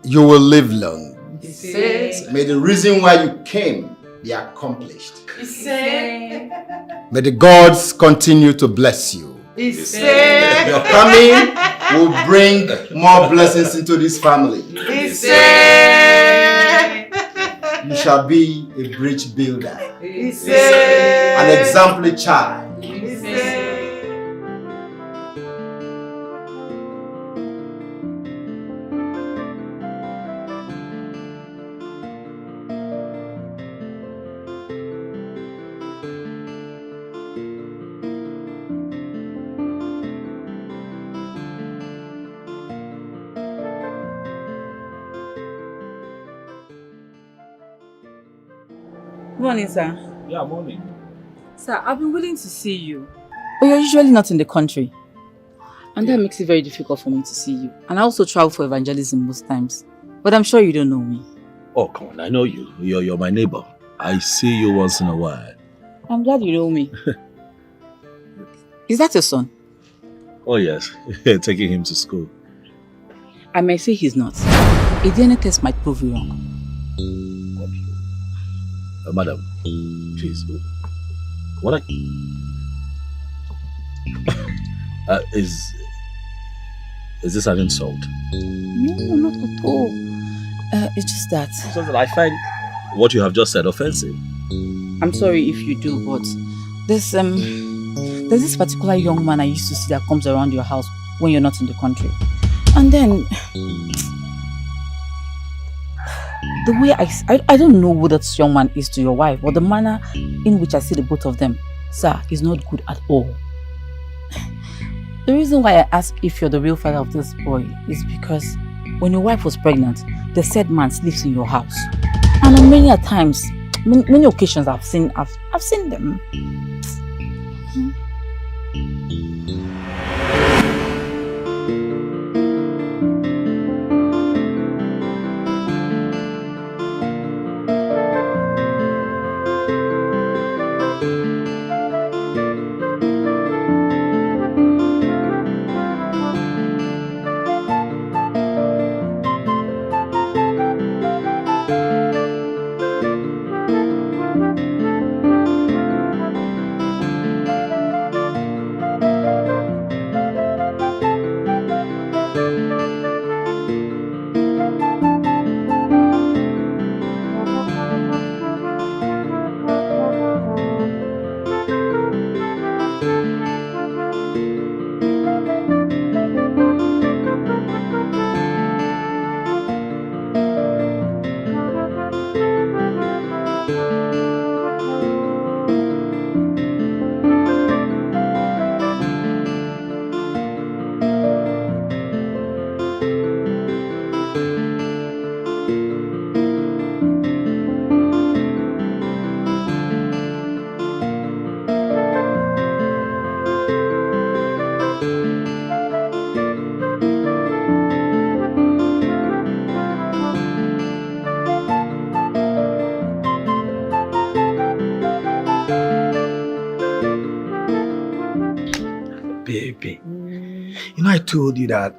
You will live long. May the reason why you came be accomplished. May the gods continue to bless you. Your coming will bring more blessings into this family. You shall be a bridge builder, an exemplary child. Morning, sir. Yeah, morning. Sir, I've been willing to see you, but you're usually not in the country. And that makes it very difficult for me to see you. And I also travel for evangelism most times. But I'm sure you don't know me. Oh, come on, I know you. You're my neighbor. I see you once in a while. I'm glad you know me. Is that your son? Oh, yes. Taking him to school. I may say he's not. A DNA test might prove you wrong. Madam, please. What is this an insult? No, not at all. It's just that. So that I find what you have just said offensive. I'm sorry if you do, but there's this particular young man I used to see that comes around your house when you're not in the country. And then the way I don't know who that young man is to your wife, but the manner in which I see the both of them, sir, is not good at all. The reason why I asked if you're the real father of this boy is because when your wife was pregnant, the said man sleeps in your house. And on many occasions I've seen them. You know, I told you that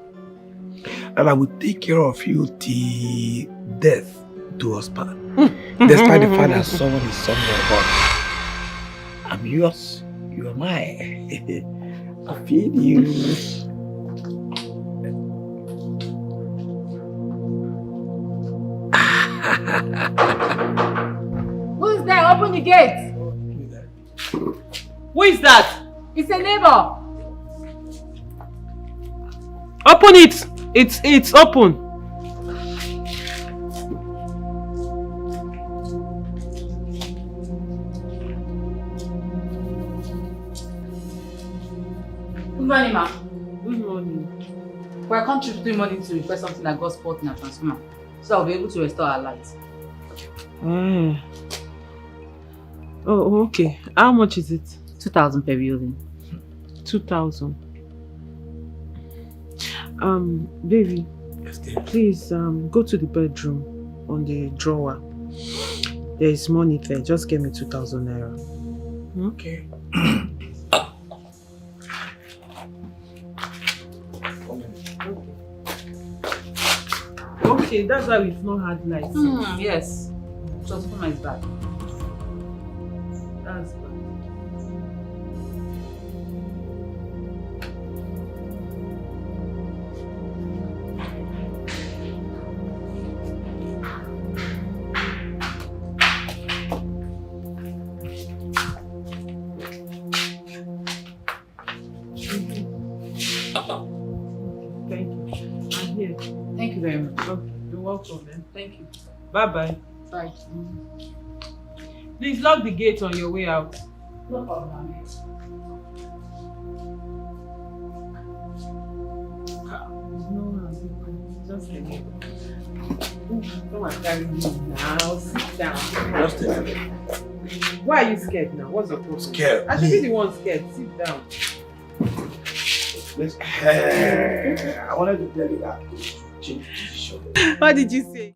I would take care of you till death do us part. Despite the fact that someone is somewhere, but I'm yours, you are mine. I feel you. Who's there? Open the gate. Who is that? It's a neighbor. Open it. It's open. Good morning, ma. Good morning. We're contributing money to repair something that got spoiled in our transformer, so I'll be able to restore our lights. Oh, okay. How much is it? 2,000 per building. 2,000. Baby. Yes, dear. Please, go to the bedroom on the drawer. There is money there. Just give me 2,000 naira. Okay. Okay, that's why we've not had lights. Yes. Transformer is bad. That's bad. Thank you. I'm here. Thank you very much. Okay, you're welcome, man. Thank you. Bye-bye. Bye. Please lock the gate on your way out. No problem. Just a minute. Come and carry me now. Sit down. Just a minute. Why are you scared now? What's your problem? Scared. I should be the one scared. Sit down. I wanted to tell you that. Change position. What did you say?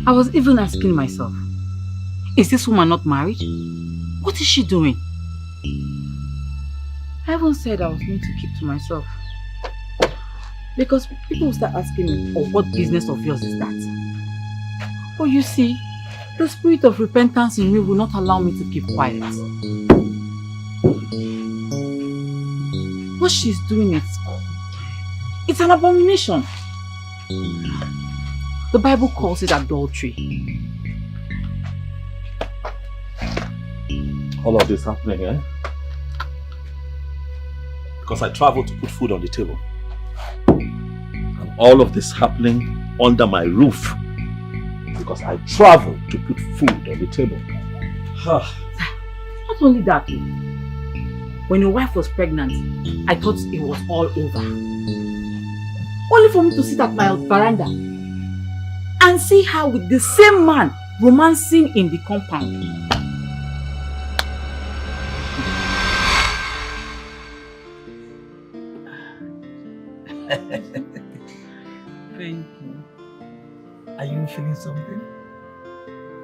I was even asking myself, is this woman not married? What is she doing? I even said I was going to keep to myself. Because people will start asking me, oh, what business of yours is that? But you see, the spirit of repentance in me will not allow me to keep quiet. What she's doing it's an abomination. The Bible calls it adultery. All of this happening, eh? because I traveled to put food on the table. And all of this happening under my roof because I traveled to put food on the table. Not only that, when your wife was pregnant, I thought it was all over. Only for me to sit at my veranda and see her with the same man romancing in the compound. Thank you. Are you feeling something?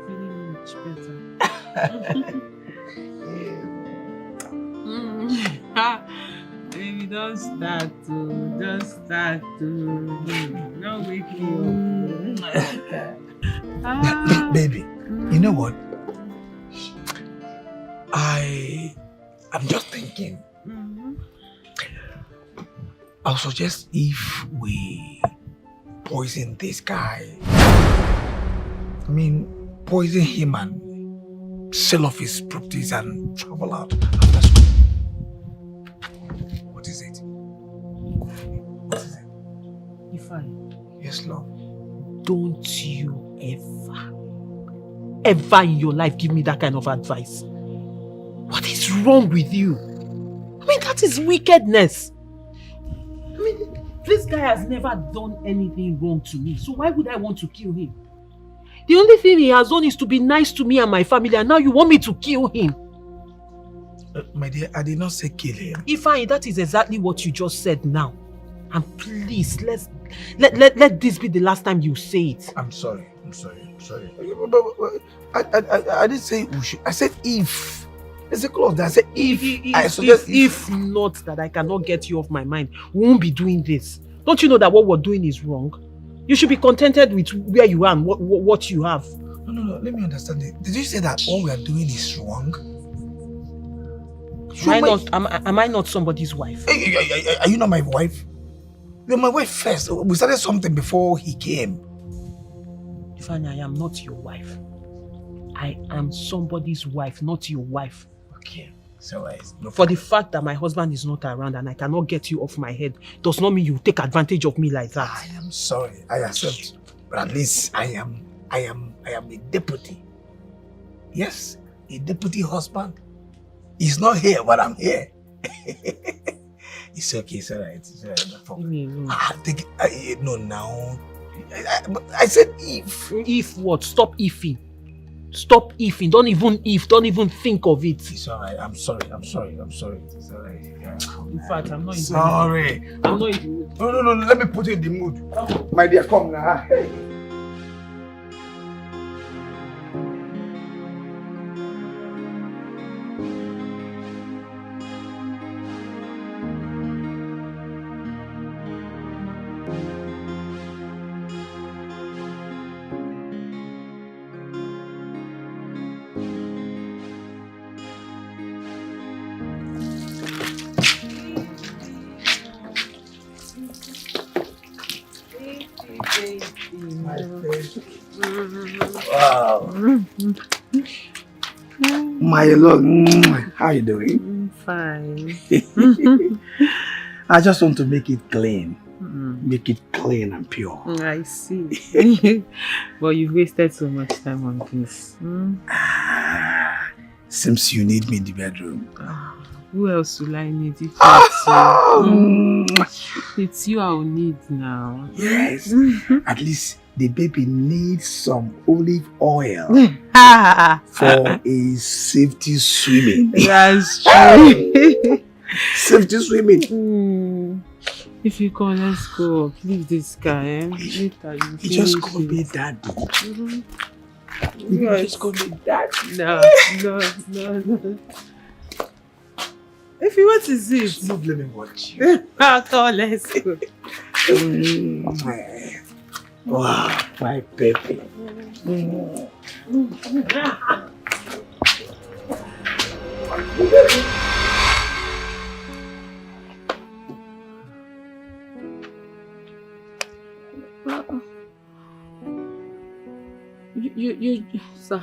Feeling much better. Baby, don't start to. Don't wake me up. Baby, you know what? I'm just thinking. I'll suggest if we poison this guy. I mean, poison him and sell off his properties and travel out after school. What is it? What is it? Ifeanyi. Yes, love. Don't you ever in your life give me that kind of advice. What is wrong with you? I mean, that is wickedness. I mean, this guy has never done anything wrong to me, so why would I want to kill him? The only thing he has done is to be nice to me and my family, and now you want me to kill him? My dear, I did not say kill him. Ifeanyi, that is exactly what you just said now. And please, let this be the last time you say it. I'm sorry. But I didn't say we should. I said if. It's a clause that I said if not that I cannot get you off my mind, we won't be doing this. Don't you know that what we're doing is wrong? You should be contented with where you are and what you have. No. Let me understand it. Did you say that all we are doing is wrong? Am I not somebody's wife? Are you not my wife? You're my wife first. We started something before he came. Ifeanyi, I am not your wife. I am somebody's wife, not your wife. Okay. So for the fact that my husband is not around and I cannot get you off my head does not mean you take advantage of me like that. I am sorry. I accept. But at least I am a deputy. Yes, a deputy husband. He's not here, but I'm here. It's okay, it's alright. It's alright. No problem. No, now. I said if. If what? Stop ifing. Stop ifing. Don't even think of it. It's alright. I'm sorry. It's alright. In fact, I'm not even. Sorry. I'm not even. No. Let me put you in the mood. My dear, come now. Wow. My love, how you doing? Fine. I just want to make it clean. Make it clean and pure. I see. But you've wasted so much time on this. Seems you need me in the bedroom. Who else will I need if it's you? It's you I will need now. Yes. At least the baby needs some olive oil for a safety swimming. That's true. Safety swimming. If you come, let's go. Leave this guy. Later you just call me daddy. You just call me daddy. No. If you want to see it. Stop let me watch you. Come, let's go. Wow, my baby. You, sir,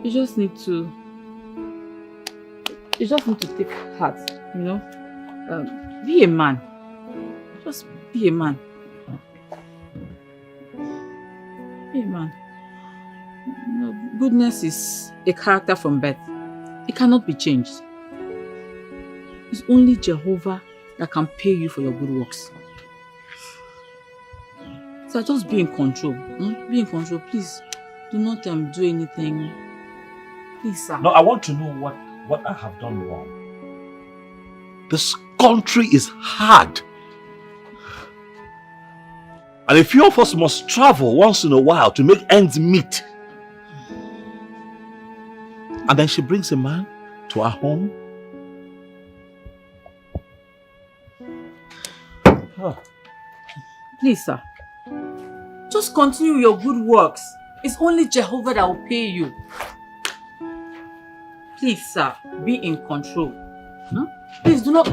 you just need to take heart, you know? Be a man. Just be a man. Be a man. No, goodness is a character from birth. It cannot be changed. It's only Jehovah that can pay you for your good works. So just be in control. Be in control, please. Do not do anything. Please, sir. No, I want to know what I have done wrong. This country is hard. And a few of us must travel once in a while to make ends meet. And then she brings a man to our home. Please, sir. Just continue your good works. It's only Jehovah that will pay you. Please, sir, be in control. Please do not,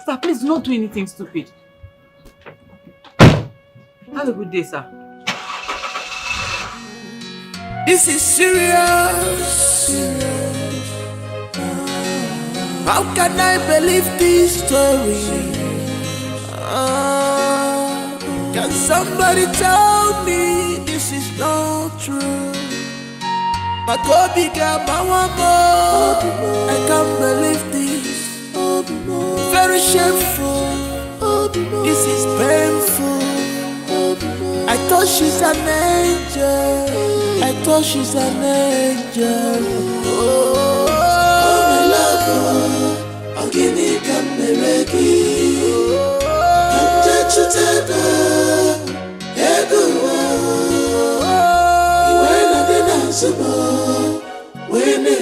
sir, please do not do anything stupid. Have a good day, sir. This is serious. How can I believe this story? Can somebody tell me this is not true? My God began my mama. I can't believe this. Very shameful. This is painful. I thought she's an angel. I thought she's an angel. Oh, my love, I'm gonna come mereki. Come to Tega, Ego. When I didn't answer, when it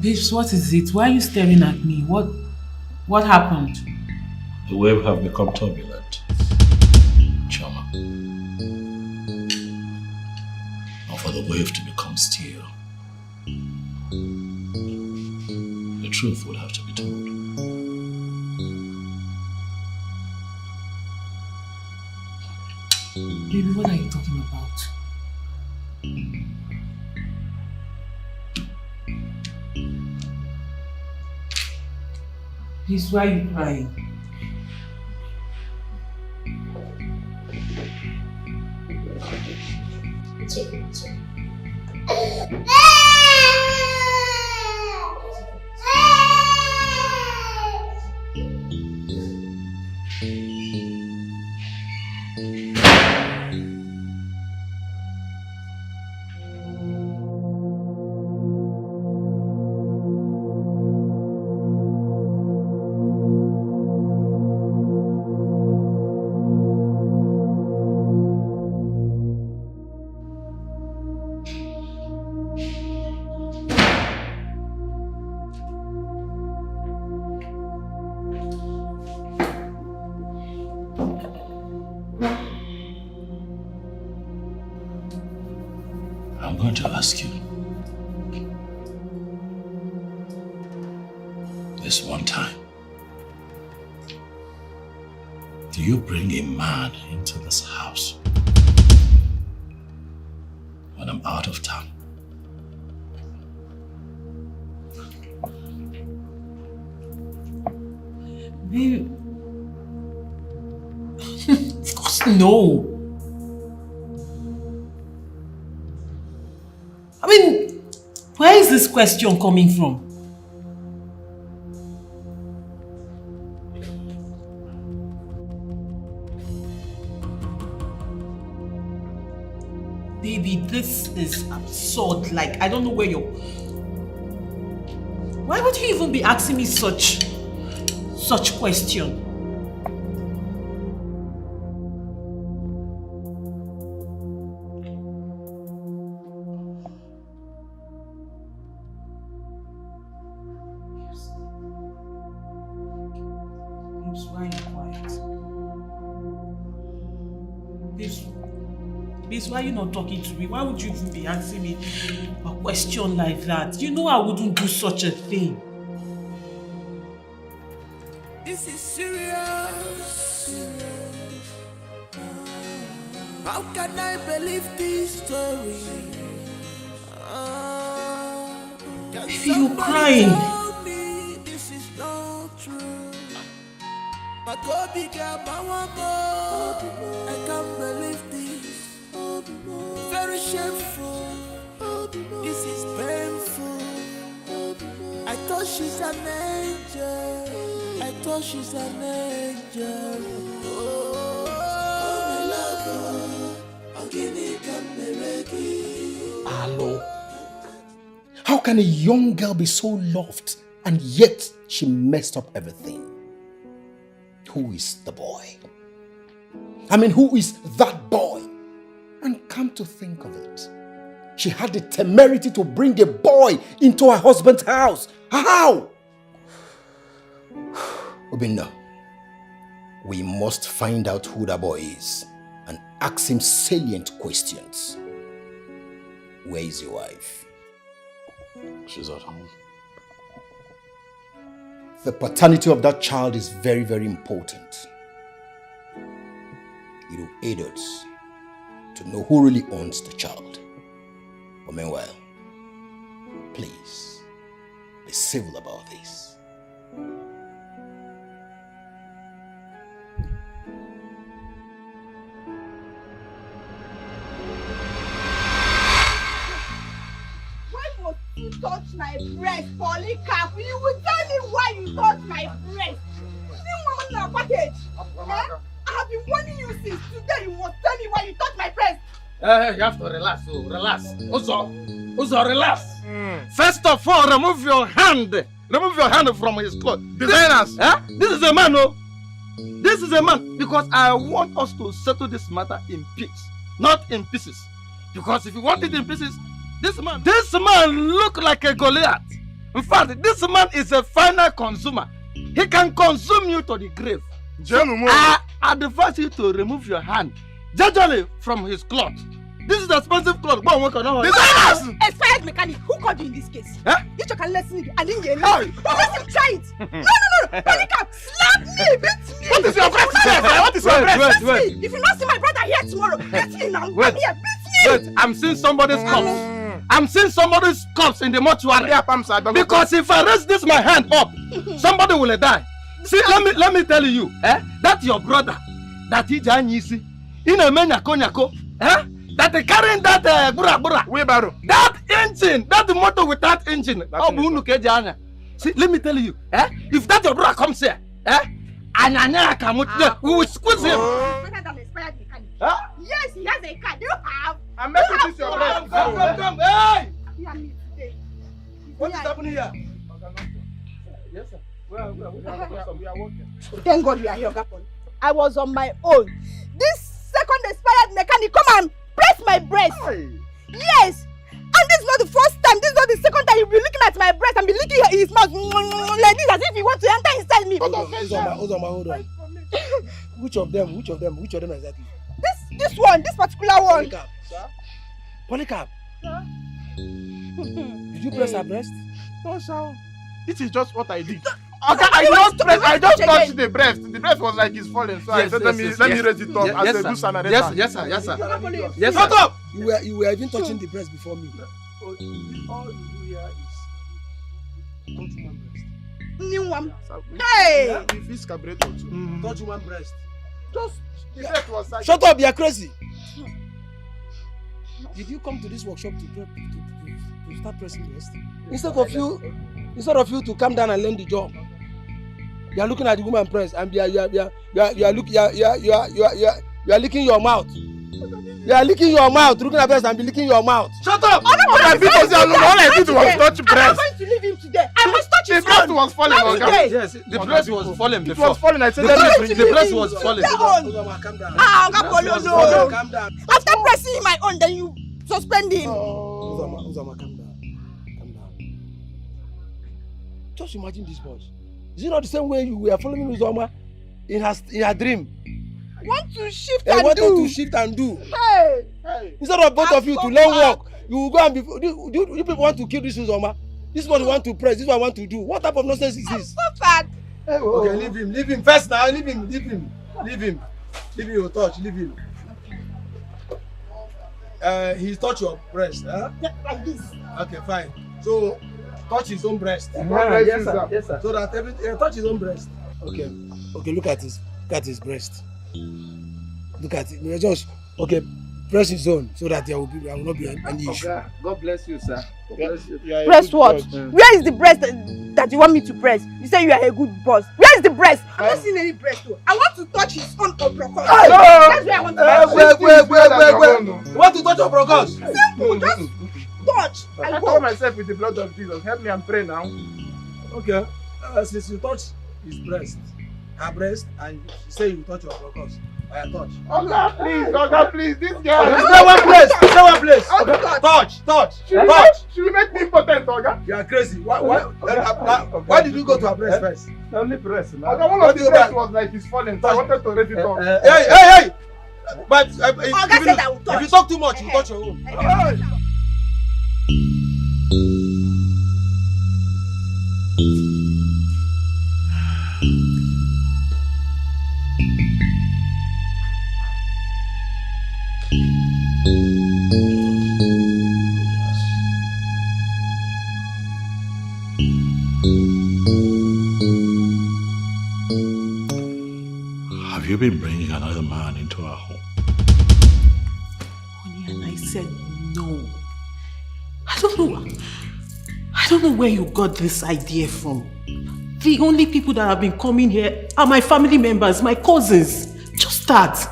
Babes, what is it? Why are you staring at me? What happened? The wave have become turbulent, Chama. And for the wave to become still, the truth would have to be told. Baby, what are you talking about? Please, why are you crying? It's okay, it's okay. I'm going to ask you this one time. Do you bring a man into this house when I'm out of town? Baby. Of course no. I mean, where is this question coming from? Baby, this is absurd. Like, I don't know where you're... Why would you even be asking me such question? Babes, why are you quiet? Babes, why are you not talking to me? Why would you even be asking me a question like that? You know I wouldn't do such a thing. This is serious. How can I believe this story? You crying? Tell me this is not true. My Kobe got my woman. I can't believe this. Very shameful. This is painful. I thought she's an angel. I thought she's an angel. Oh, my love. Hello. How can a young girl be so loved and yet she messed up everything? Who is the boy? I mean, who is that boy? And come to think of it, she had the temerity to bring a boy into her husband's house. How? Obinna, we must find out who that boy is and ask him salient questions. Where is your wife? She's at home. The paternity of that child is very, very important. It will aid us to know who really owns the child. But meanwhile, please, be civil about this. You touch my breast, Polycarp. You will tell me why you touch my breast. You woman in a package. I have been warning you since today. You must tell me why you touch my breast. You have to relax, relax. Uzo, relax. First of all, remove your hand. Remove your hand from his clothes. Designers. This is a man, no? This is a man. Because I want us to settle this matter in peace, not in pieces. Because if you want it in pieces, this man look like a Goliath. In fact, this man is a final consumer. He can consume you to the grave. I advise you to remove your hand gradually from his cloth. This is expensive cloth. Designers! Expired mechanic. Who called you in this case? You can listen to I didn't hear you. Let him try it. No. Polycarp, slap me, beat me. What is your breast? What is your breast? Wait. If you not see my brother here tomorrow, beat me now. Wait. Come here, beat me. Wait, I'm seeing somebody's corpse. I'm seeing somebody's corpse in the mortuary. Because if I raise this my hand up, somebody will die. See, let me tell you, that's your brother, that he Janyisi, in a menyako, that carrying that bura. That engine, that motor with that engine. See, let me tell you, if that your brother comes here, we will squeeze him. Yes, he has a car. Do you have? I'm making this your breast. Come, hey! What is happening here? Yes, sir. We are working. Thank God we are here, Gapon. I was on my own. This second expired mechanic come and press my breast. Hey. Yes. And this is not the first time. This is not the second time you'll be looking at my breast and be licking his mouth like this as if he wants to enter inside me. Hold on. Which of them exactly? This one, this particular one. Polycarp, sir? Polycarp? Sir? Did you press her breast? No, sir. This is just what I did. Okay, I just touched the breast. The breast was like it's falling, so I said, let me raise it up as a good Samaritan. Yes, sir. Yes, shut up! You were even touching the breast before me. All you do here is touch my breast. New one. Hey! If it's carburetor too. Touch one breast. Just the breast was like. Shut up, you're crazy. Did you come to this workshop to start pressing breast? Instead of you to come down and learn the job, you are looking at the woman breast and you are licking your mouth. You are licking your mouth, looking at breast and be licking your mouth. Shut up! All I did was touch breast. I'm going to leave him today. I must touch his breast. The breast was falling. Yes, the breast was falling before. It was falling. I said the breast was falling. Calm down. Calm down. After pressing my own, then you suspend him. Uzama, calm down. Just imagine this boy. Is it not the same way you were following Uzama in her dream? Want to shift and do. To shift and do. Hey. Instead of both of you to learn work, you will go and be. You people want to kill this Uzama. This one want to press. This one want to do. What type of nonsense is this? Stop that. Hey, okay, leave him first now. Leave him. Leave him your touch. Leave him. he touch your breast, huh? Yeah, like this. Okay, fine. So, touch his own breast. Yes, sir. Yes, sir. So that everything, touch his own breast. Okay. Okay, look at his breast. Look at it. Just, okay, press his own so that there will not be any issue. Okay. God bless you, sir. God bless you. Press what? Where is the breast that you want me to press? You say you are a good boss. Where is the breast? I'm not seeing any breast though. I want to touch his own obrocus. That's where I want to touch. Wait. You want to touch obrocus? Simple, just touch. I cover myself with the blood of Jesus. Help me and pray now. Okay. Since you touch his breast, her breast, and you say you touch your obrocus, I touch. Oga, please, this girl. Stay one place. Okay. Touch. She will make me impotent, Oga. You are crazy. Why did you go to her breast first? Only breast. Oga, one of the breast was like it's falling, so I wanted to raise it up. Hey! But Oga said I will touch. if you talk too much, you touch your own. Have you been bringing another man into our home? Honey, and I said no. I don't know where you got this idea from. The only people that have been coming here are my family members, my cousins. Just that.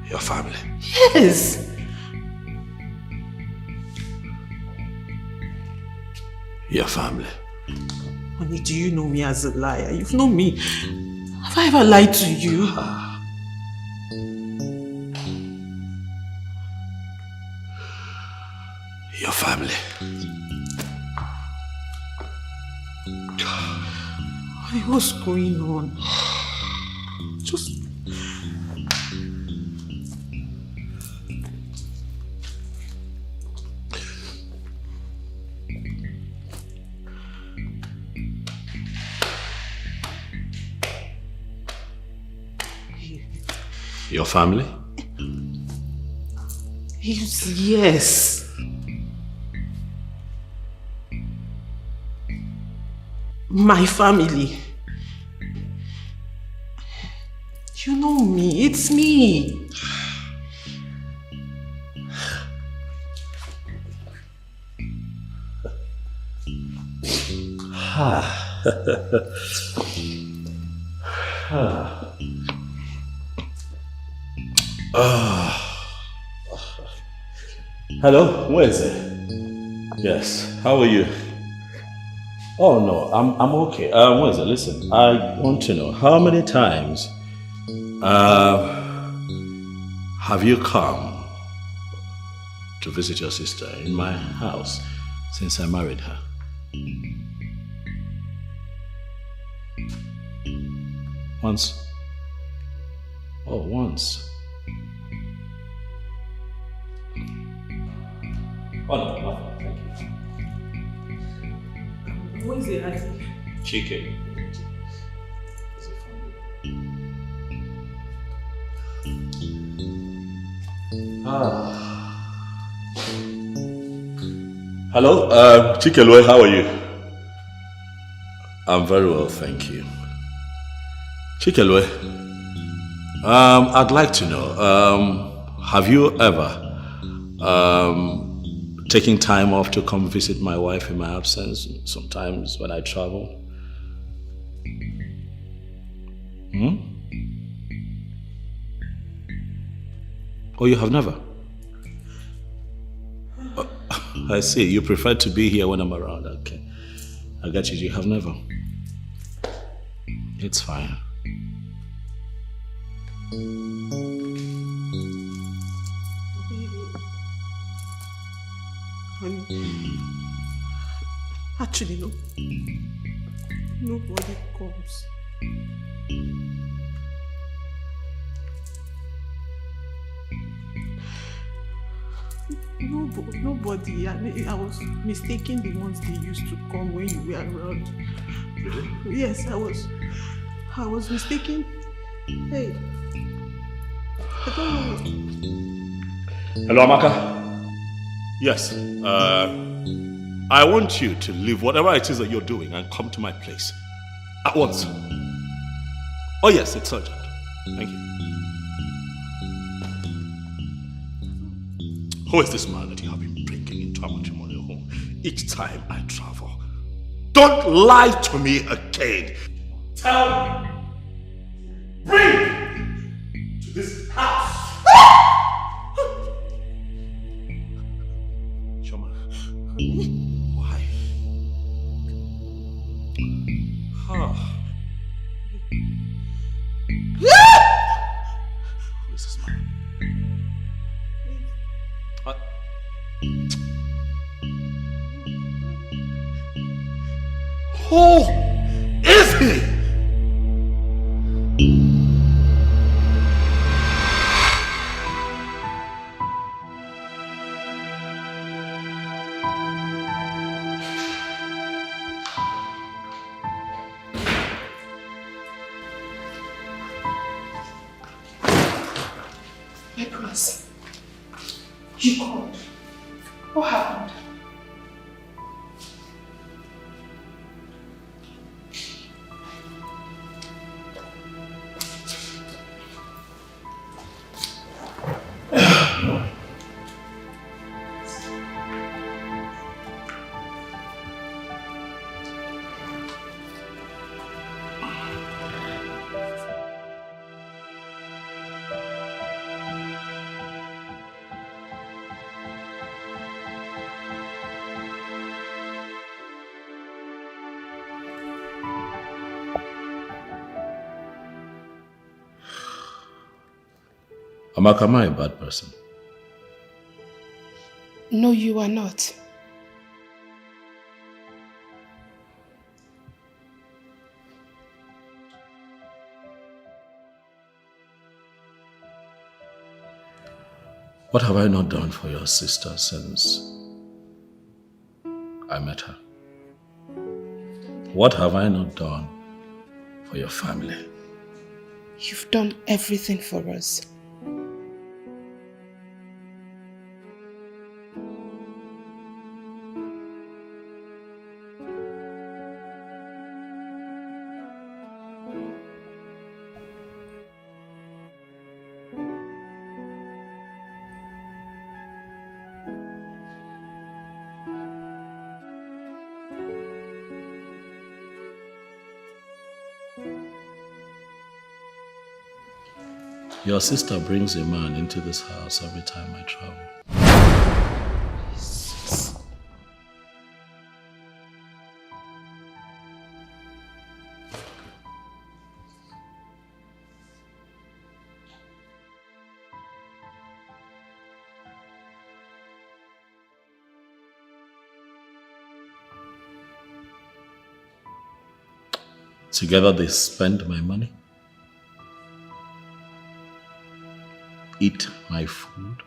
Your family? Yes. Your family? Honey, do you know me as a liar? You've known me. Have I ever lied to you? Your family? Honey, what's going on? Just... Your family? Yes. My family. You know me, it's me. Hello, where is it? Yes, how are you? Oh no, I'm okay. Where is it? Listen, I want to know how many times have you come to visit your sister in my house since I married her? Once? Oh, once. Oh no, nothing, thank you. What is it, Auntie? Chicken. Hello, Chikelwe, how are you? I'm very well, thank you. Chikelwe, I'd like to know, have you ever taking time off to come visit my wife in my absence, sometimes when I travel? Oh, you have never? I see, you prefer to be here when I'm around. Okay, I got you, you have never. It's fine. Honey, actually, no. Nobody comes. Nobody. I was mistaking the ones they used to come when you were around. Really? Yes, I was mistaken. Hey. Hello, Amaka. Yes. I want you to leave whatever it is that you're doing and come to my place at once. Oh yes, it's urgent. Thank you. Who is this man that you have been bringing into our matrimonial home each time I travel? Don't lie to me again. Tell me. Bring me to this house. Shoma. Why? Huh. Who is this man? Who is he? My prince, you called. What happened? Amaka, am I a bad person? No, you are not. What have I not done for your sister since I met her? What have I not done for your family? You've done everything for us. Your sister brings a man into this house every time I travel. Together they spend my money, eat my food,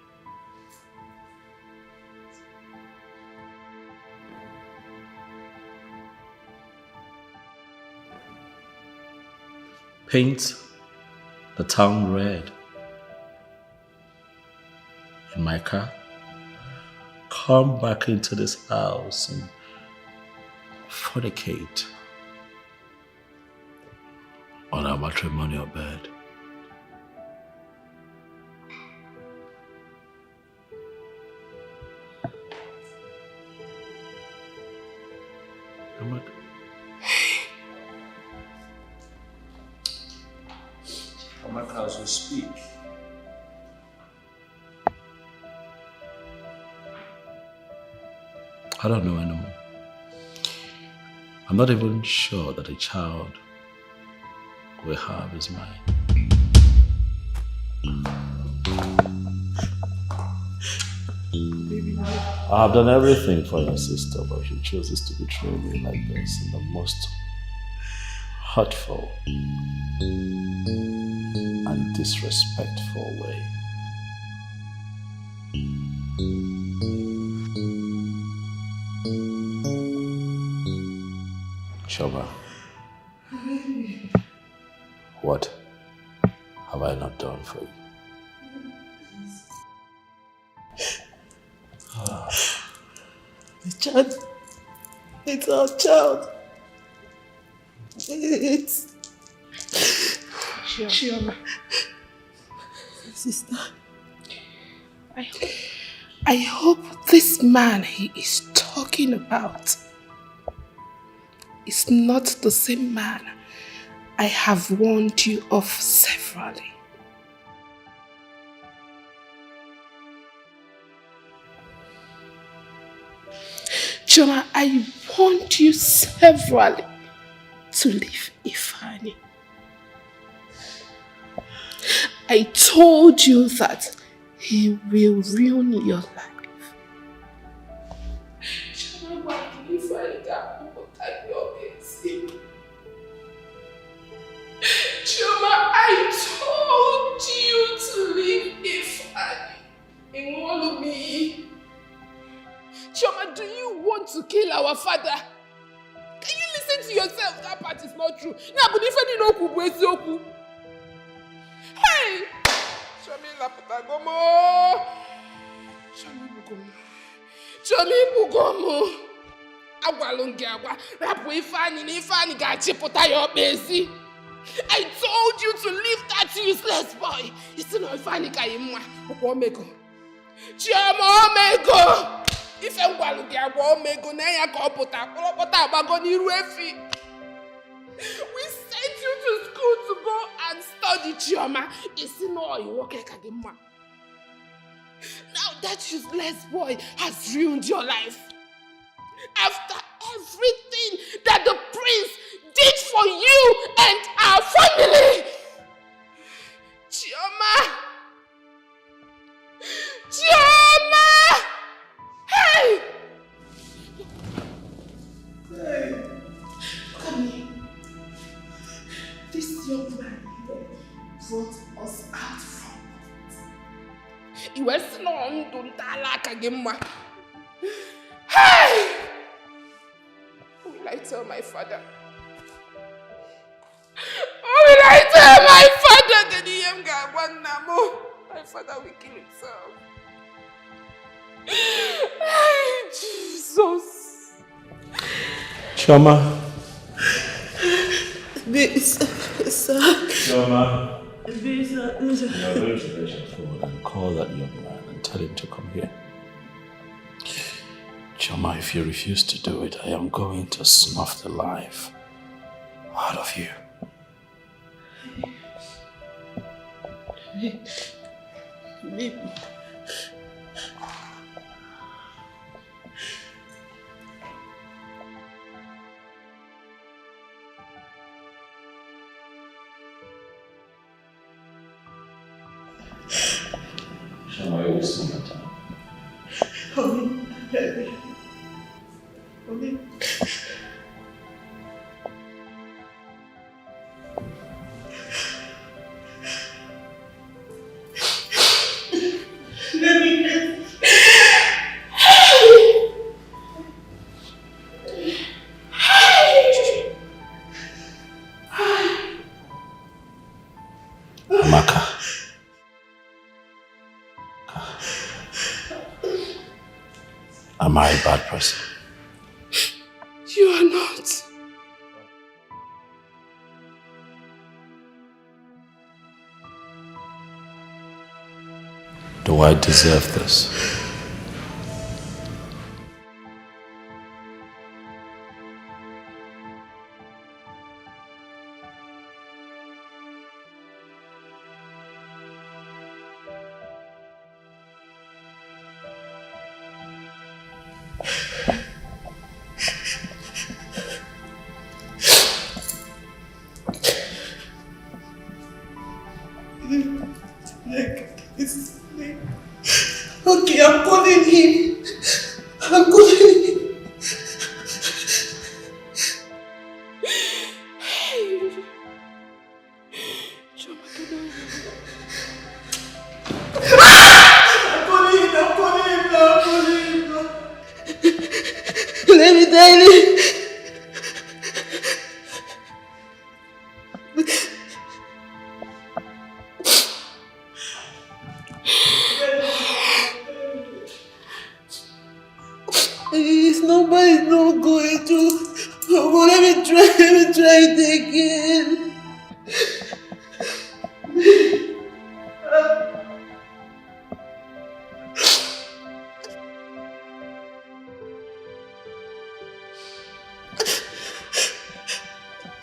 paint the town red in my car, come back into this house and fornicate on our matrimonial bed. Amaka, as we speak, I don't know anymore. I'm not even sure that a child we have is mine. I have done everything for your sister, but she chooses to betray me like this in the most hurtful and disrespectful way. Shoba, what have I not done for you? The child. It's our child. It's Chioma. Sister, I hope this man he is talking about is not the same man I have warned you of severally. Chioma, I warned you severally to leave Ifani. I told you that he will ruin your life. Chioma, why do you find that what I Chioma, I told you to leave Ifani. Inwolumi. Chioma, do you want to kill our father? Can you listen to yourself? That part is not true. Now, but if I didn't know, hey! Chomi Laputagomo! Chomi Bugomo! Chomi Bugomo! Agwalungiagwa! Rapu Ifani gachiputa your bezi! I told you to leave that useless boy! It's not Ifani Kayimwa! Omego! Chioma Omego! If I'm going to Omego, Naya Kopota, Kopota, Bagoni Ruefi. We sent you to school to go and study, Chioma. It's not you okay, Kagima. Now that useless boy has ruined your life. After everything that the prince did for you and our family. Chioma! Chioma! Hey! Hey! Come here. This young man brought us out from it. He was not to Talaka. Hey! What will I tell my father? What will I tell my father that he am one namo? My father will kill himself. Hey, Jesus. Chioma. Chioma. You are going to reach forward and call that young man and tell him to come here. Chioma, if you refuse to do it, I am going to snuff the life out of you. Maybe. Chioma, I will see you down. Am I a bad person? You are not. Do I deserve this? Okay, I'm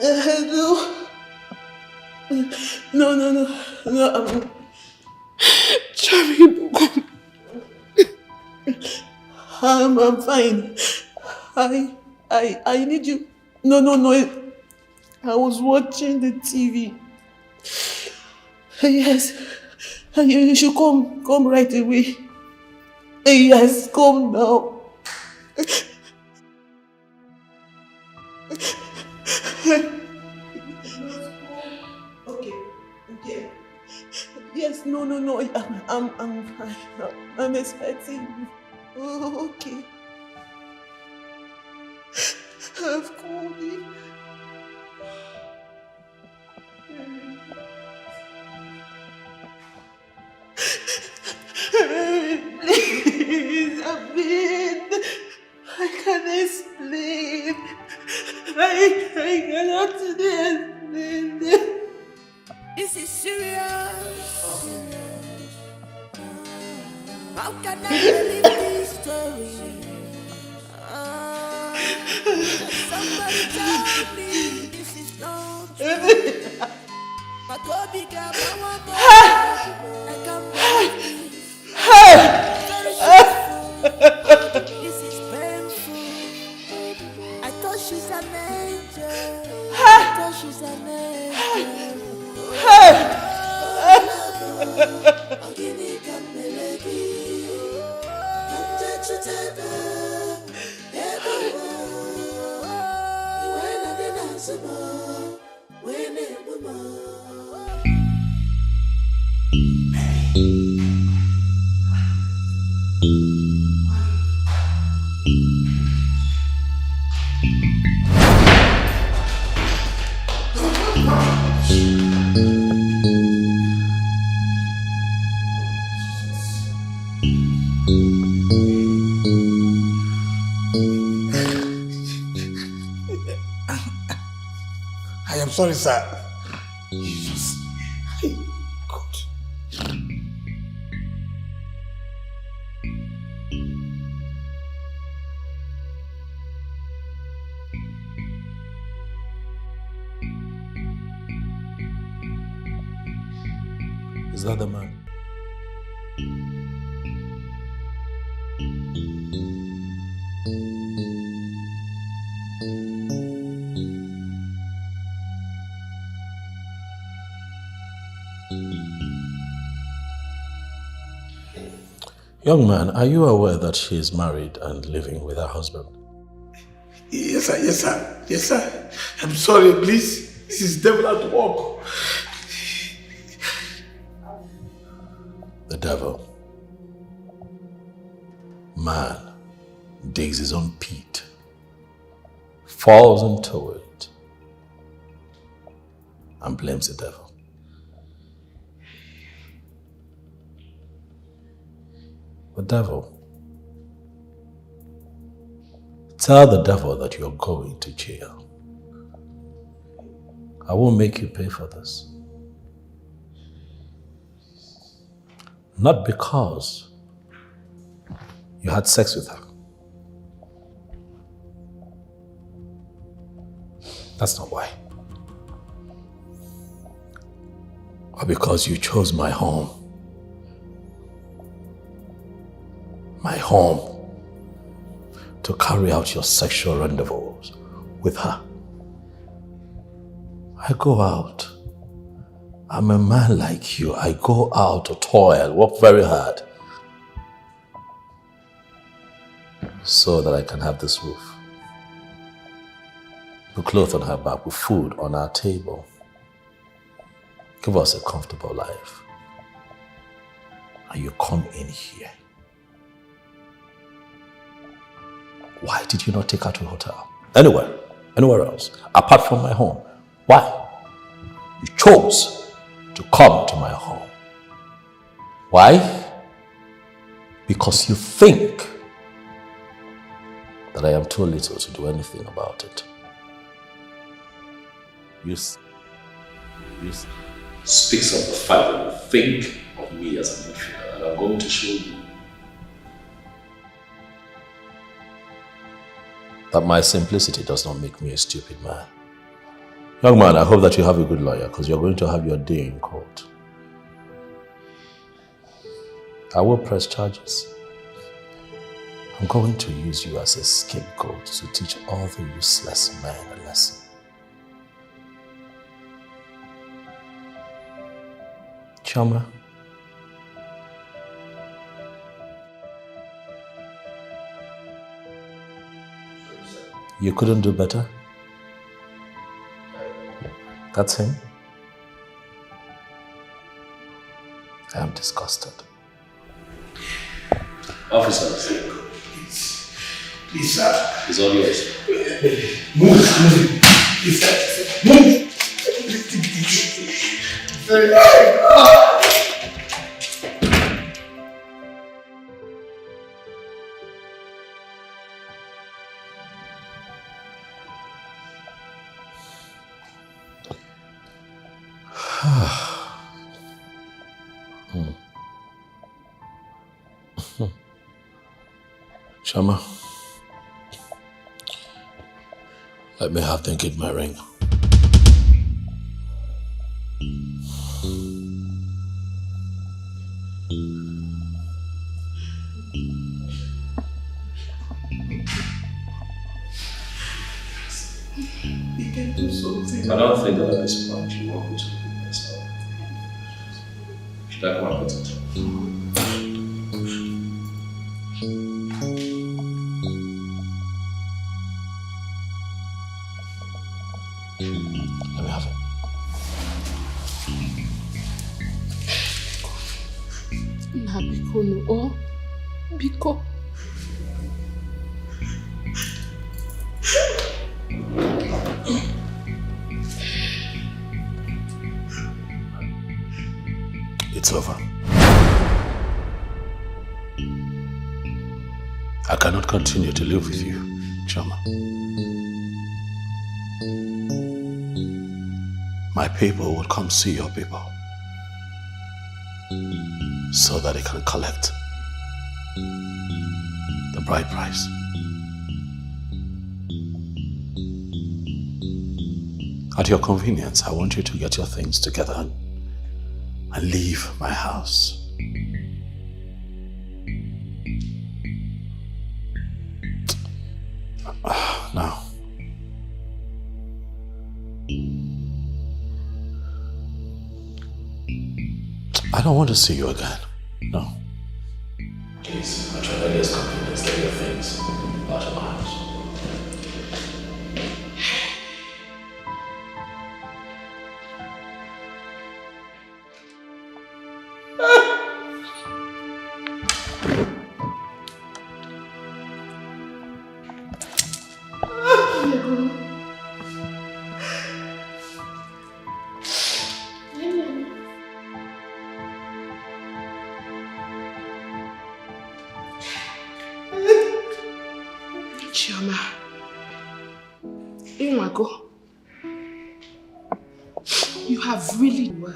No, Charlie, I'm fine. I need you. No. I was watching the TV. Yes. You should come right away. Yes, come now. Okay. Yes, no. I'm fine. I'm expecting you. Oh, okay. I've called you. Please, I can't explain. I cannot explain. This is serious. How can I believe this story? Somebody tell me this is not true. My God began my I can't believe this is painful. I thought she's an angel. I thought she's an angel. I am sorry, sir. Jesus. God. Is that the man? Young man, are you aware that she is married and living with her husband? Yes, sir. I'm sorry, please. This is devil at work. The devil. Man digs his own pit, falls into it, and blames the devil. The devil. Tell the devil that you're going to jail. I won't make you pay for this. Not because you had sex with her. That's not why. But because you chose my home. My home to carry out your sexual rendezvous with her. I go out. I'm a man like you. I go out to toil, work very hard, so that I can have this roof, put clothes on her back, with food on our table, give us a comfortable life. And you come in here. Why did you not take her to a hotel? Anywhere else, apart from my home? Why? You chose to come to my home. Why? Because you think that I am too little to do anything about it. You speaks of the fact that you think of me as an intruder, and I'm going to show you that my simplicity does not make me a stupid man. Young man, I hope that you have a good lawyer because you're going to have your day in court. I will press charges. I'm going to use you as a scapegoat to teach all the useless men a lesson. Chama. You couldn't do better? That's him? I am disgusted. Officers. Please, sir. It's all yours. Move. Please, sir. Move. Shama, let me have them give my ring. You can do something. I don't think that at this point you want me to be myself. Should I come and put it? Let me have it. Na biko no o biko. It's over. I cannot continue to live with you, Chama. My people will come see your people so that they can collect the bride price. At your convenience, I want you to get your things together and leave my house. Now, I don't want to see you again. No. Please, at your earliest convenience, get your things out of my house. Chioma, Inwago, you have really well.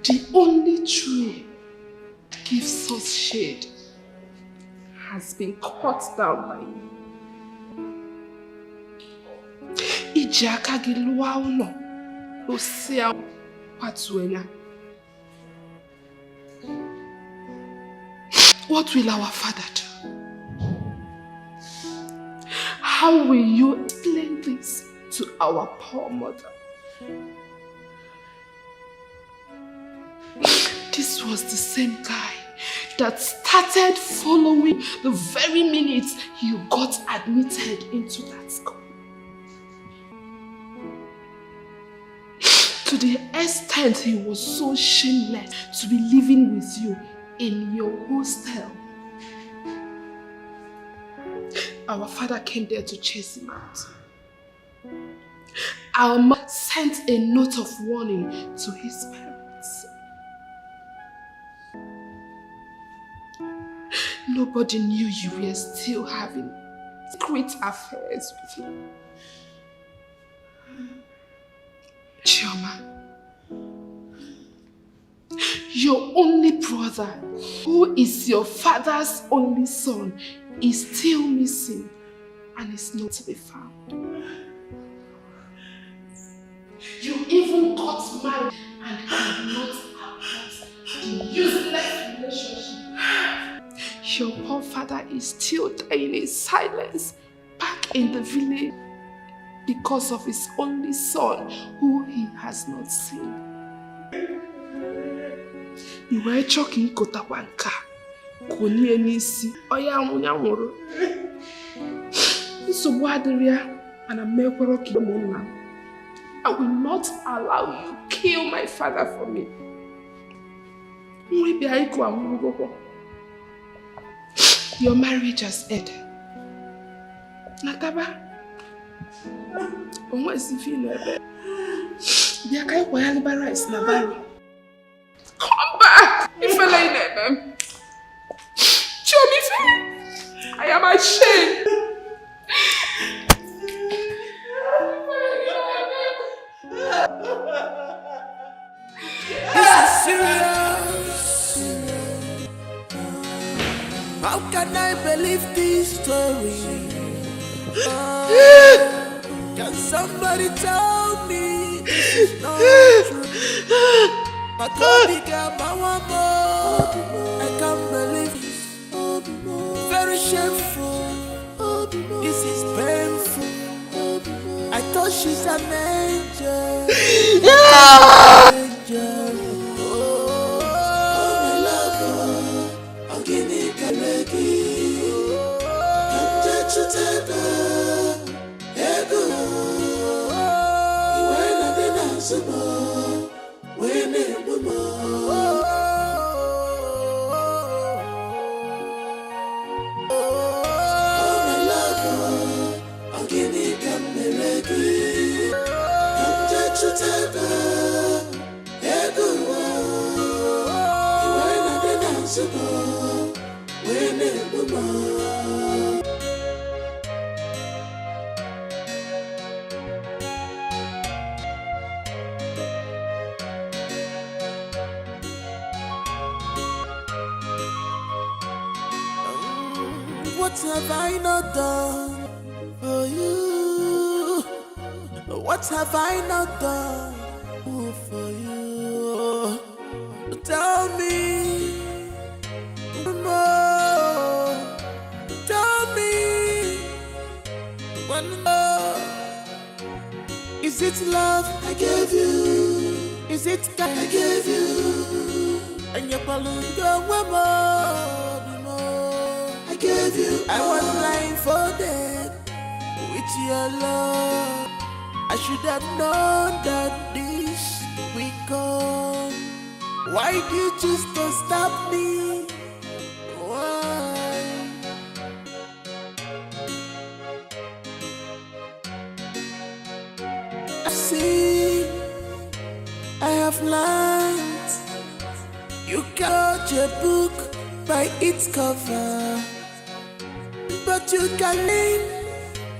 The only tree that gives us shade has been cut down by you. Ijaka gilwa uno, usia watuenya. What will our father do? How will you explain this to our poor mother? This was the same guy that started following the very minute you got admitted into that school. To the extent he was so shameless to be living with you in your hostel. Our father came there to chase him out. Our mother sent a note of warning to his parents. Nobody knew you were still having secret affairs with him. Chioma, your only brother, who is your father's only son, is still missing and is not to be found. father is still dying in silence back in the village because of his only son who he has not seen. Iwe choking kotawanka. Konye nisi oya nwụrụ. Nsogbu adịrị ya ana mekwero kidomona. I will not allow you kill my father for me. Your marriage has ended. Nataba. Come back! Show me. I am ashamed. This is serious. How can I believe this story? Can somebody tell me this is not true? My God, I can't believe this. Very shameful. This is painful. I thought she's an angel. Angel. Oh, my love, I'll give you Kareki. Come touch your table. Ego. When I didn't answer more. When it was more. What have I not done for you? What have I not done for you? Tell me more. Tell me one more. Is it love I gave you? Is it God I gave you? And your balloon go more. I gave you. I was blindfolded with your love. I should have known that this will come. Why did you choose to stop me? Why? See, I have learned you can't judge a book by its cover, but you can live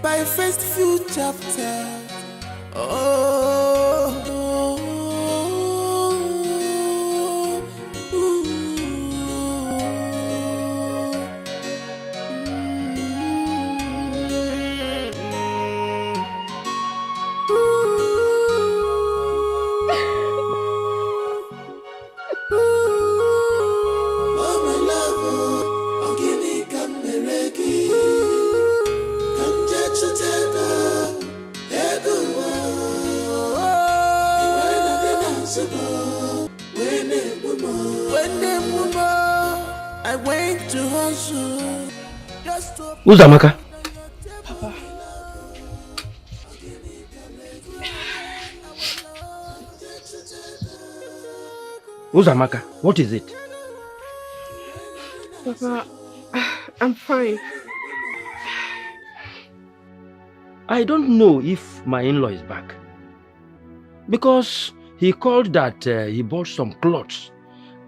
by first few chapters. I went to hustle just to... Who's Amaka? Papa. Who's Amaka? What is it? Papa, I'm fine. I don't know if my in-law is back. Because he called that he bought some clothes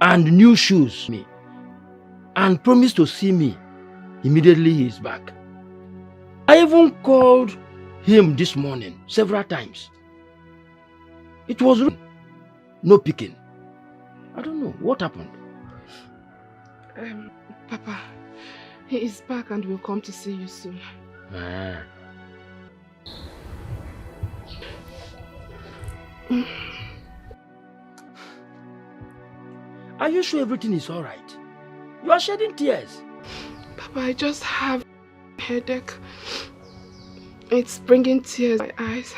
and new shoes me and promised to see me immediately he is back. I even called him this morning several times. It was no picking. I don't know what happened. Papa, he is back and will come to see you soon. Are you sure everything is alright? You are shedding tears. Papa, Papa, I just have a headache. It's bringing tears to my eyes.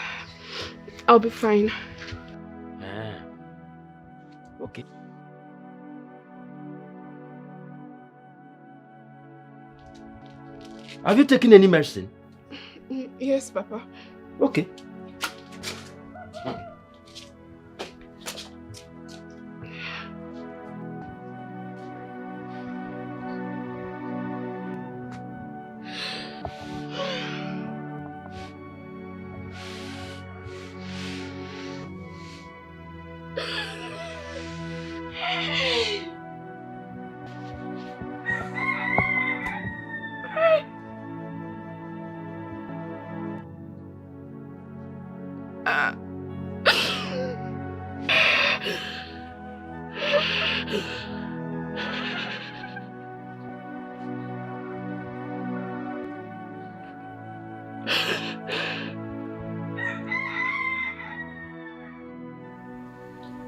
I'll be fine. Okay. Have you taken any medicine? Yes, Papa. Okay.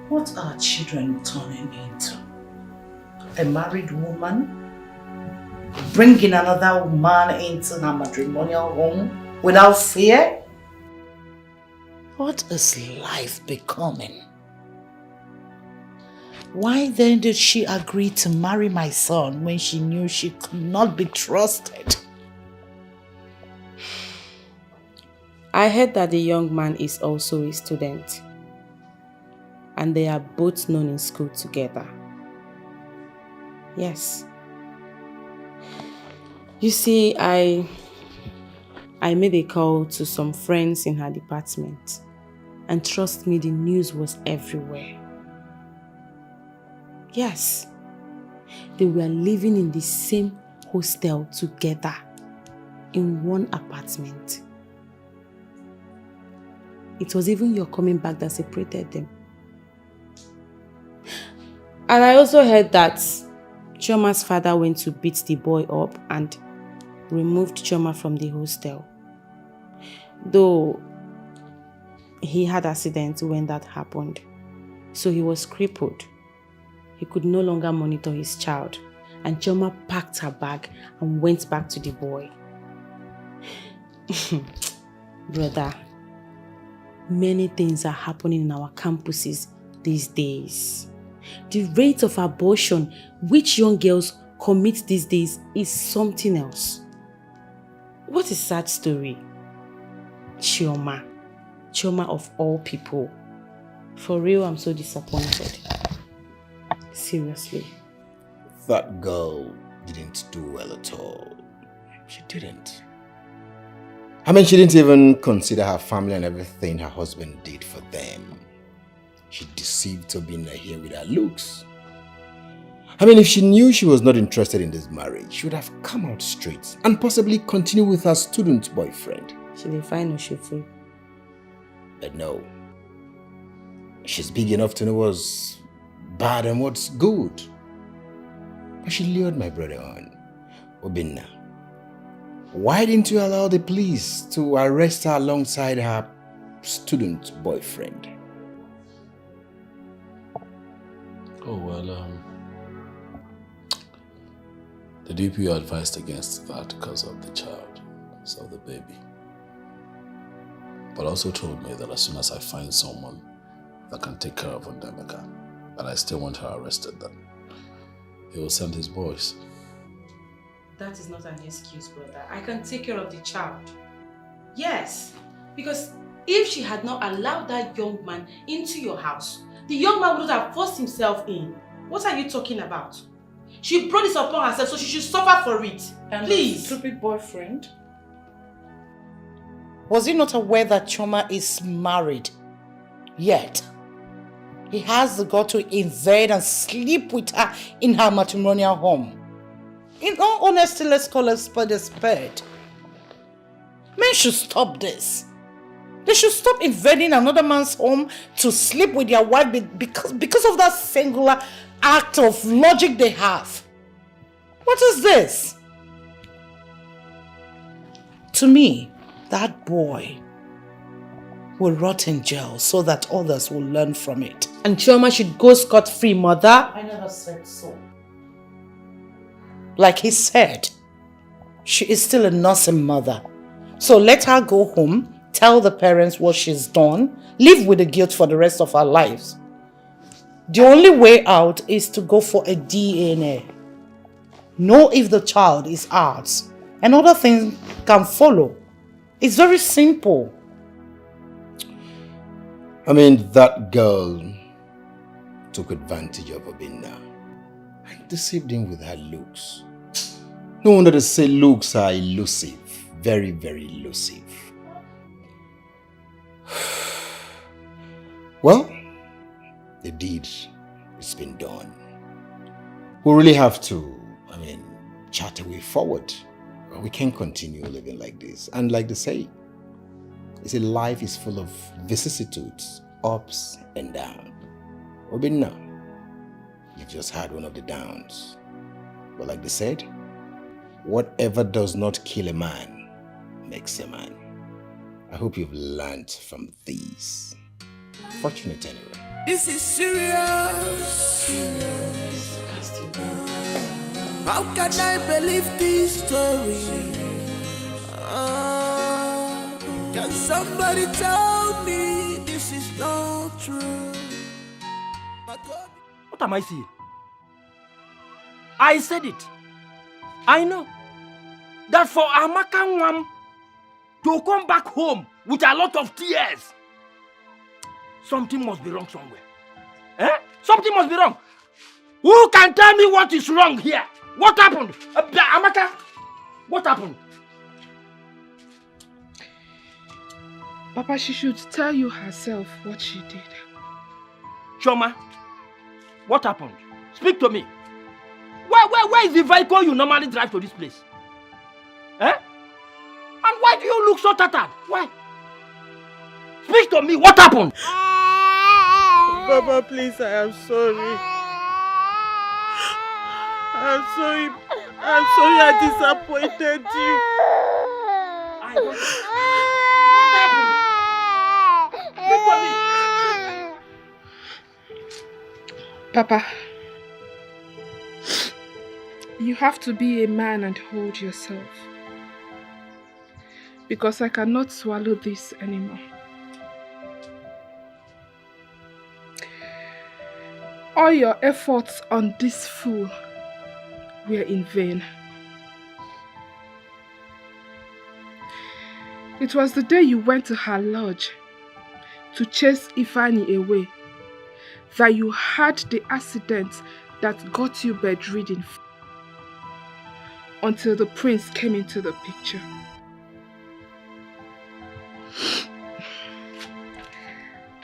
What are children turning into? A married woman bringing another woman into her matrimonial home without fear? What is life becoming? Why then did she agree to marry my son when she knew she could not be trusted? I heard that the young man is also a student. And they are both known in school together. Yes. You see, I made a call to some friends in her department. And trust me, the news was everywhere. Yes. They were living in the same hostel together. In one apartment. It was even your coming back that separated them. And I also heard that Chioma's father went to beat the boy up and removed Chioma from the hostel. Though he had an accident when that happened. So he was crippled. He could no longer monitor his child. And Chioma packed her bag and went back to the boy. Brother, many things are happening in our campuses these days. The rate of abortion which young girls commit these days is something else. What a sad story. Chioma of all people. For real, I'm so disappointed. Seriously. That girl didn't do well at all. She didn't. I mean, she didn't even consider her family and everything her husband did for them. She deceived Tobina here with her looks. I mean, if she knew she was not interested in this marriage, she would have come out straight and possibly continue with her student boyfriend. She will find or she free. But no. She's big enough to know what's bad and what's good. But she lured my brother on. Obinna, why didn't you allow the police to arrest her alongside her student boyfriend? Oh, well, the DPO advised against that because of the child, because of the baby. But also told me that as soon as I find someone that can take care of Ndemeka, and I still want her arrested, then he will send his boys. That is not an excuse, brother. I can take care of the child. Yes, because if she had not allowed that young man into your house, the young man would have forced himself in. What are you talking about? She brought this upon herself, so she should suffer for it. And please. Stupid boyfriend. Was he not aware that Chioma is married? Yet, he has the gut to invade and sleep with her in her matrimonial home. In all honesty, let's call a spade a spade. Men should stop this. They should stop invading another man's home to sleep with their wife because of that singular act of logic they have. What is this? To me, that boy will rot in jail so that others will learn from it. And Chioma should go scot-free, mother. I never said so. Like he said, She is still a nursing mother. So let her go home, tell the parents what she's done, live with the guilt for the rest of her lives. The only way out is to go for a DNA. Know if the child is ours, and other things can follow. It's very simple. I mean, that girl took advantage of Obinna and deceived him with her looks. No wonder they say looks are elusive. Very, very elusive. Well, the deed has been done. We really have to, chart a way forward. We can't continue living like this. And like they say, life is full of vicissitudes, ups and downs. Obinna, you just had one of the downs. But like they said, whatever does not kill a man makes a man. I hope you've learned from these. Fortunate anyway. This is serious. How can I believe this story? Can somebody tell me this is not true? What am I seeing? I said it. I know that for Amaka Nwam to come back home with a lot of tears, something must be wrong somewhere. Something must be wrong. Who can tell me what is wrong here? What happened? Amaka, what happened? Papa, she should tell you herself what she did. Choma, what happened? Speak to me. Where is the vehicle you normally drive to this place? And why do you look so tattered? Why? Speak to me. What happened? Papa, please, I am sorry. I'm sorry. I'm sorry I disappointed you. Speak to me. Papa, you have to be a man and hold yourself. Because I cannot swallow this anymore. All your efforts on this fool were in vain. It was the day you went to her lodge to chase Ifeanyi away that you had the accident that got you bedridden until the prince came into the picture.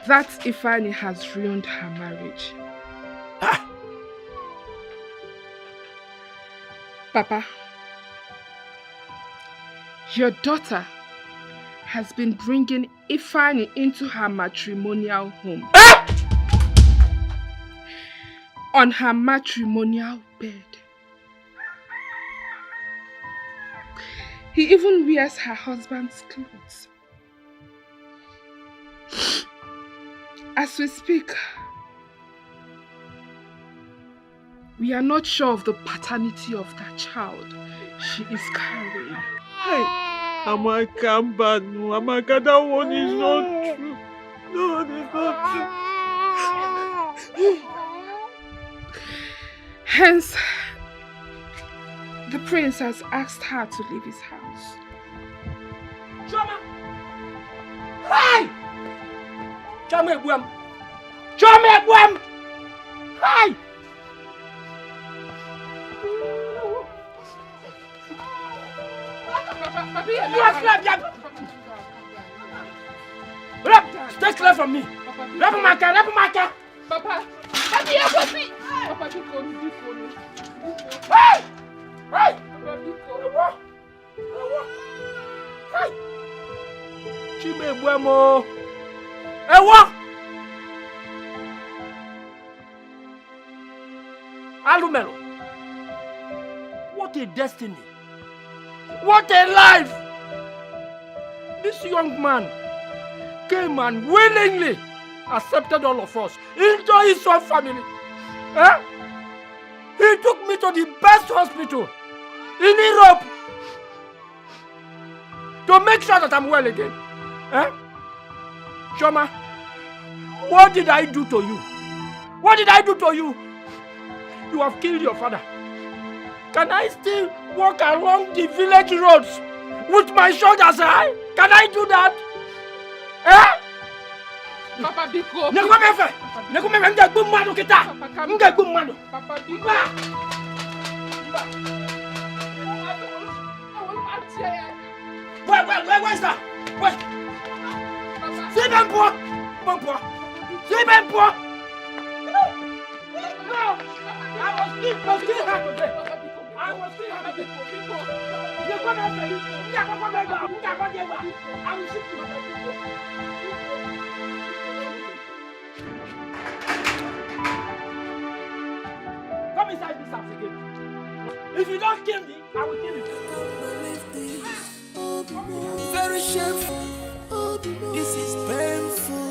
That Ifeanyi has ruined her marriage. Papa, your daughter has been bringing Ifeanyi into her matrimonial home. On her matrimonial bed. He even wears her husband's clothes. As we speak, we are not sure of the paternity of that child she is carrying. Hey, Amaka, Amaka, that one is not true. No, it is not true. Hence, the prince has asked her to leave his house. Choma! Hi! Choma Ebuam! Choma Ebuam! Hi! Stay clear from me! Rapamaka! Papa! Papi! Papa, do Hey! Hey! Hey! Chima Ebuam! Ewa! Alumelo! What a destiny! What a life! This young man came and willingly accepted all of us into his own family. He took me to the best hospital in Europe. to make sure that I'm well again. Eh? Shoma, what did I do to you? What did I do to you? You have killed your father. Can I still walk along the village roads with my shoulders high? Can I do that? Eh? Papa Biko. Nekomefe, nge gumano kita. Nge gumano. Papa Biko. Where's that? Where? C'est même pas. Bon point. C'est même pas. No. I was still happy today. I was still happy today. I will shoot you. Come inside this house again. If you don't kill me, I will kill you. Very shameful. This is painful.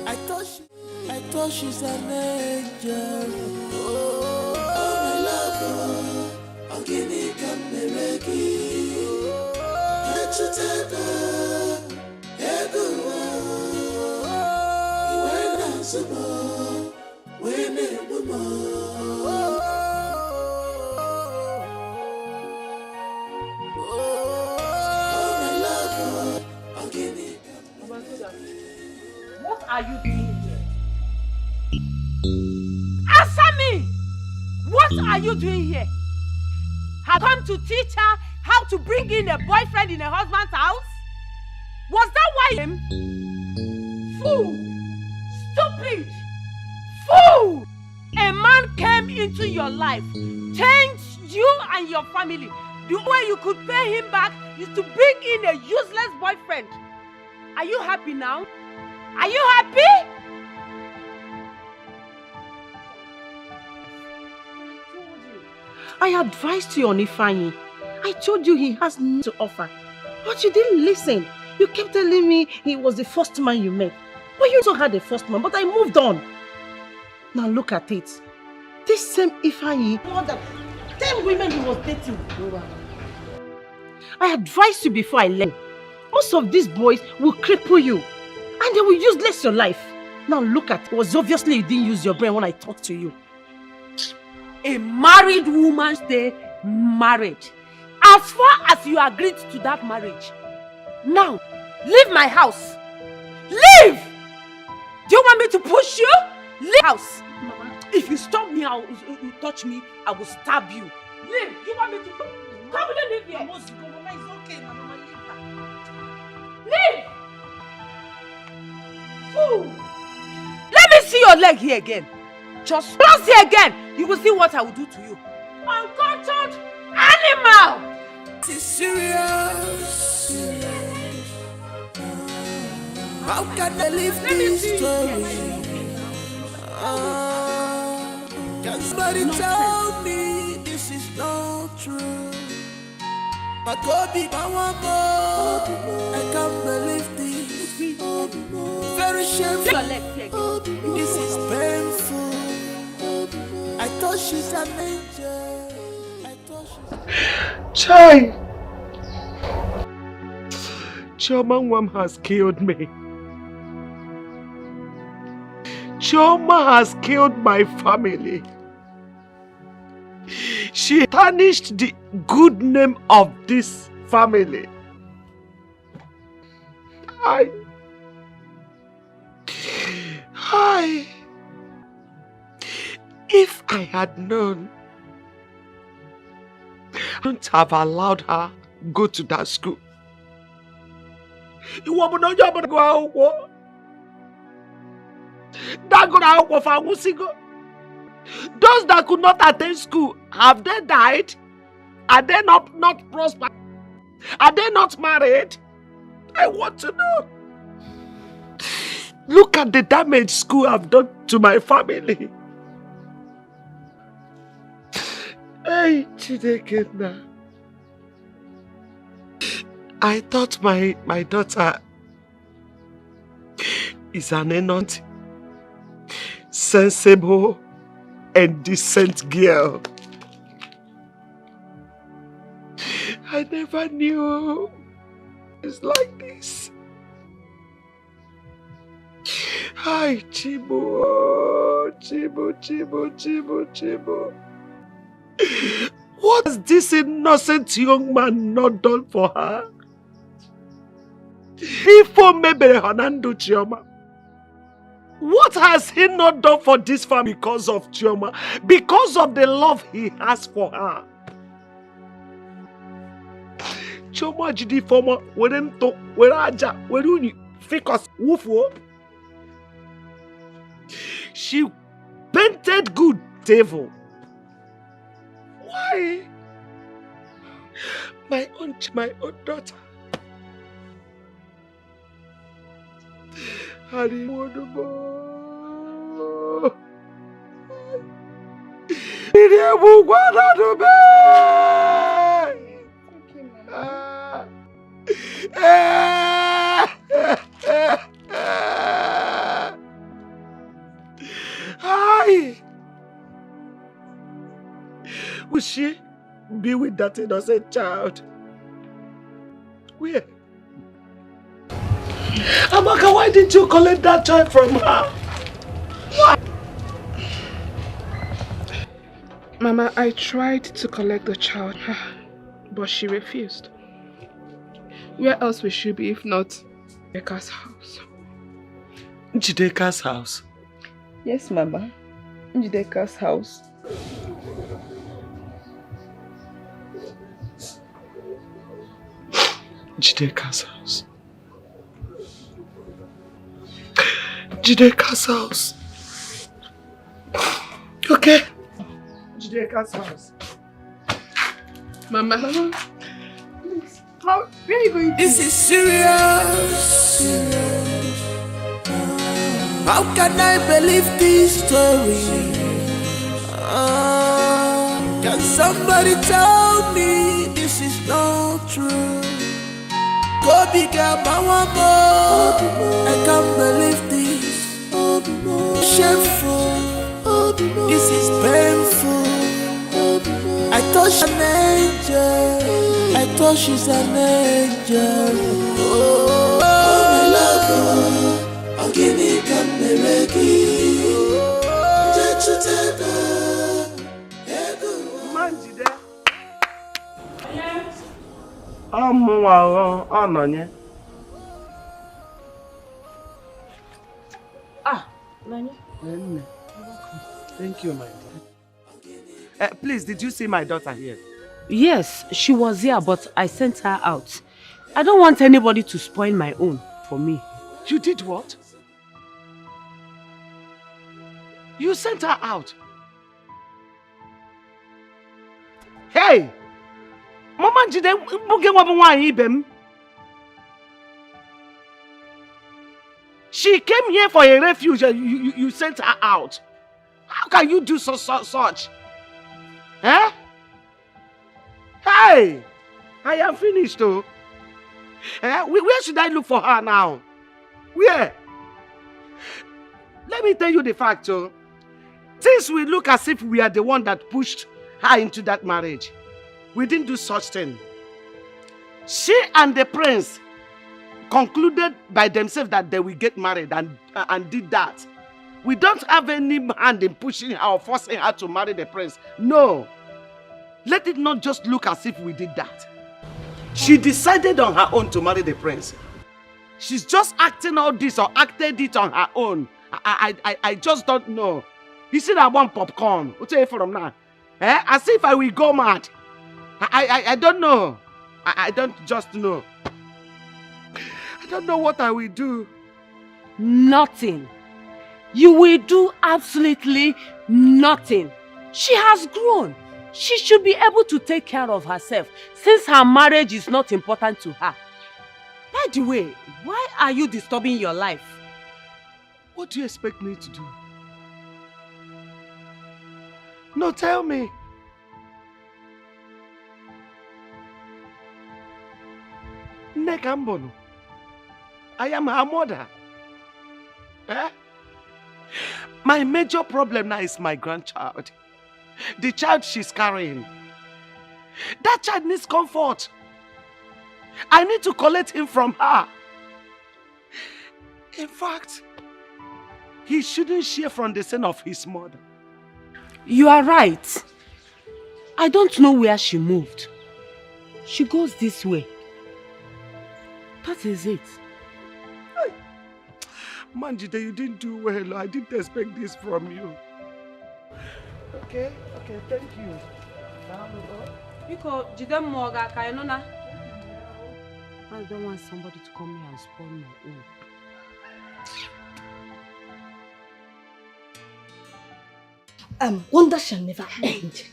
I thought she's an angel. Oh, my love, I'm gonna come mereki. Can't you tell her? What are you doing here? Answer me! What are you doing here? Have come to teach her how to bring in a boyfriend in a husband's house? Was that why him? Fool! Stupid! Fool! A man came into your life, changed you and your family. The way you could pay him back is to bring in a useless boyfriend. Are you happy now? Are you happy? I advised you on Ifeanyi. I told you he has nothing to offer. But you didn't listen. You kept telling me he was the first man you met. But you also had the first man, but I moved on. Now look at it. This same Ifeanyi, more than 10 women he was dating. I advised you before I left. Most of these boys will cripple you. And they will useless your life. Now look at it. It was obviously you didn't use your brain when I talked to you. A married woman stay married. As far as you agreed to that marriage. Now, leave my house. Leave! Do you want me to push you? Leave house. Mama, if you stop me, you touch me, I will stab you. Leave! You want me to come? Come and leave here. Mama, it's okay, Mama. Leave! Fool! Let me see your leg here again. Just cross here again. You will see what I will do to you. Uncultured animal! This is serious. How can I live this story? Can somebody tell me this is not true? My Kobe, I can't believe this. Very shameful. This is painful. I thought she's an angel. Chai! Choma has killed me. Choma has killed my family. She tarnished the good name of this family. If I had known, I wouldn't have allowed her go to that school. Those that could not attend school, have they died? Are they not prosperous? Are they not married? I want to know. Look at the damage school have done to my family. Hey, Chidekena. I thought my daughter is an innocent, sensible, and decent girl. I never knew It's like this. Hi, Chibo. Chibo. What has this innocent young man not done for her? Ifo mebere Hanandu Chioma. What has he not done for this family because of Chioma? Because of the love he has for her. Chioma jidi former werento weraja weruni fikos wufo. She painted good devil. Why? My own daughter. Hari Modubo. Idiabu Guadalupe. Hi. Will she be with that innocent child? Where? Amaka, why didn't you collect that child from her? Why? Mama, I tried to collect the child, but she refused. Where else will she be if not Njideka's house? Njideka's house? Yes, Mama. Njideka's house. Njideka's house. Njideka's house. Okay. Njideka's house. Mama. Please. Where are you going to? This is serious. How can I believe this story? Can somebody tell me this is not true? Go bigger, mama. I can't believe this. Shameful. This is painful. I thought she's an angel. I thought she's an angel. Oh, my love. I'll give you Thank you, my dear. Please, did you see my daughter here? Yes, she was here, but I sent her out. I don't want anybody to spoil my own for me. You did what? You sent her out. Hey! Mama Njide, she came here for a refuge and you sent her out. How can you do such? Huh? Hey! I am finished though. Where should I look for her now? Where? Let me tell you the fact, though. Since we look as if we are the one that pushed her into that marriage, we didn't do such thing. She and the prince concluded by themselves that they will get married and did that. We don't have any hand in pushing her or forcing her to marry the prince. No. Let it not just look as if we did that. She decided on her own to marry the prince. She's just acting all this or acted it on her own. I just don't know. You see that one popcorn? What tell you from now? As if I will go mad. I don't know. I don't just know. I don't know what I will do. Nothing. You will do absolutely nothing. She has grown. She should be able to take care of herself since her marriage is not important to her. By the way, why are you disturbing your life? What do you expect me to do? No, tell me. Nekambono, I am her mother. My major problem now is my grandchild. The child she's carrying. That child needs comfort. I need to collect him from her. In fact, he shouldn't share from the sin of his mother. You are right. I don't know where she moved. She goes this way. That is it. Manjide, you didn't do well. I didn't expect this from you. Okay, thank you. Because I don't want somebody to come here and spoil my own. Wonder shall never end.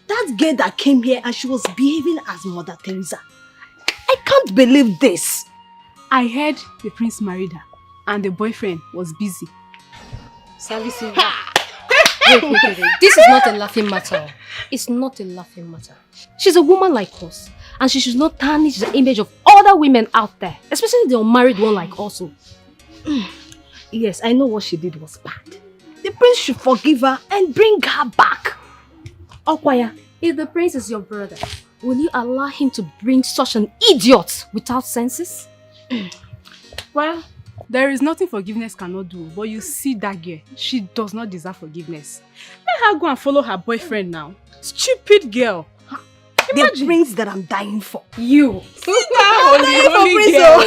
That girl that came here and she was behaving as Mother Teresa. I can't believe this. I heard the prince married her and the boyfriend was busy servicing her. Wait. This is not a laughing matter. It's not a laughing matter. She's a woman like us, and she should not tarnish the image of other women out there, especially the unmarried one like us. Yes, I know what she did was bad. The prince should forgive her and bring her back. Okwaya, if the prince is your brother, will you allow him to bring such an idiot without senses? Well, there is nothing forgiveness cannot do, but you see that girl, she does not deserve forgiveness. Let her go and follow her boyfriend now. Stupid girl. The prince that I'm dying for. You. Holy girl.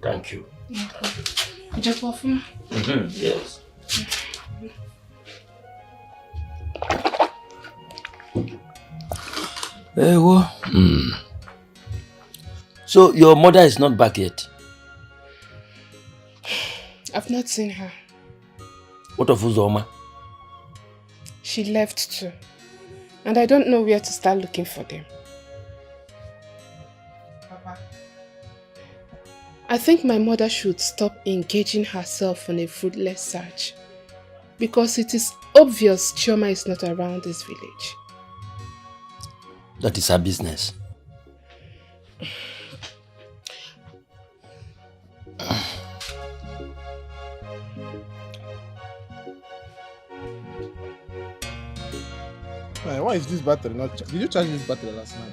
Thank you. Just perfume. Yes. So your mother is not back yet? I've not seen her. What of Uzoma? She left too. And I don't know where to start looking for them. Papa, I think my mother should stop engaging herself in a fruitless search. Because it is obvious Chioma is not around this village. That is her business. Why is this battery not charged? Did you charge this battery last night?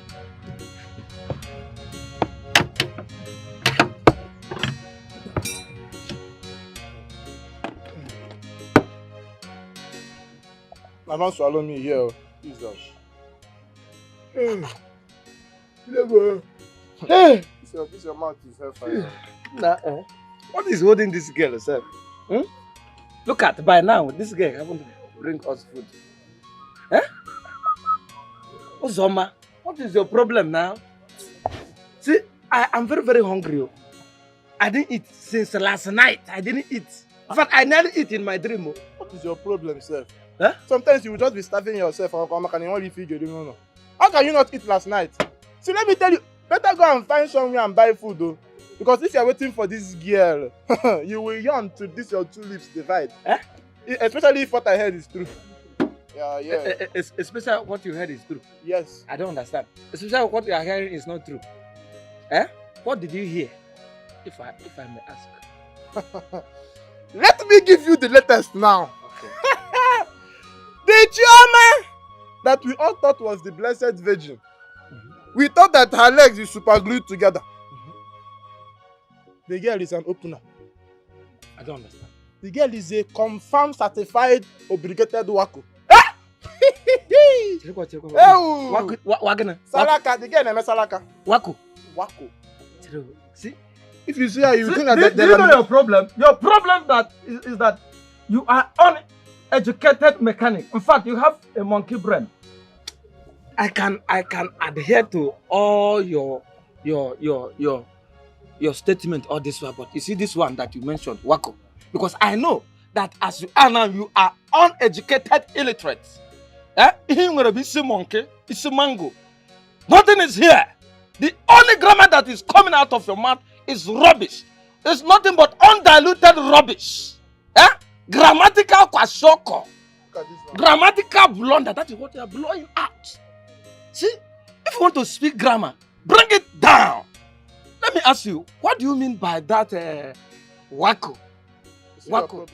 My mom swallow me here. Jesus. Hey. This your mouth is hellfire. What is holding this girl herself? Look at, by now, this girl haven't bring us food. Uzoma, what is your problem now? See, I'm very, very hungry. I didn't eat since last night. I didn't eat. In fact, I nearly eat in my dream. What is your problem, sir? Huh? Sometimes you will just be starving yourself. How can you not eat last night? See, let me tell you, better go and find somewhere and buy food, though. Because if you are waiting for this girl, you will yawn till this your two lips divide. Especially if what I heard is true. Yeah. Especially what you heard is true. Yes. I don't understand. Especially what you are hearing is not true. What did you hear? If I may ask. Let me give you the latest now. Okay. The Chioma that we all thought was the Blessed Virgin. We thought that her legs is super glued together. The girl is an opener. I don't understand. The girl is a confirmed certified obligated wako. Salaka, the girl named Salaka. Wako. See, if you see her, you think that do you know your problem? Your problem is that you are uneducated mechanic. In fact, you have a monkey brain. I can adhere to all your statement or this one, but you see this one that you mentioned, Wako, because I know that as you are now, you are uneducated illiterate. You're gonna be a monkey, it's a mango. Nothing is here. The only grammar that is coming out of your mouth is rubbish. It's nothing but undiluted rubbish. Grammatical kwashoko. Grammatical blunder. That is what you are blowing out. See, if you want to speak grammar, bring it down. Let me ask you, what do you mean by that wako? Wako.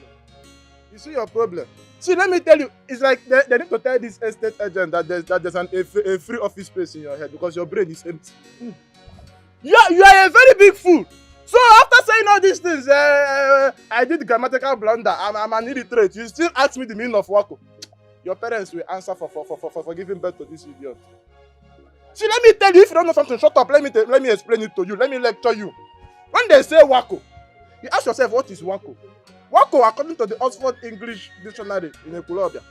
You see your problem. See, let me tell you, it's like they need to tell this estate agent that there's a free office space in your head because your brain is empty. You are a very big fool. So after saying all these things, I did grammatical blunder. I'm an illiterate. You still ask me the meaning of Wako. Your parents will answer for giving birth to this idiot. See, let me tell you, if you don't know something, shut up. Let me explain it to you. Let me lecture you. When they say Wako, you ask yourself, what is Wako? Wako, according to the Oxford English Dictionary in Ekulobia,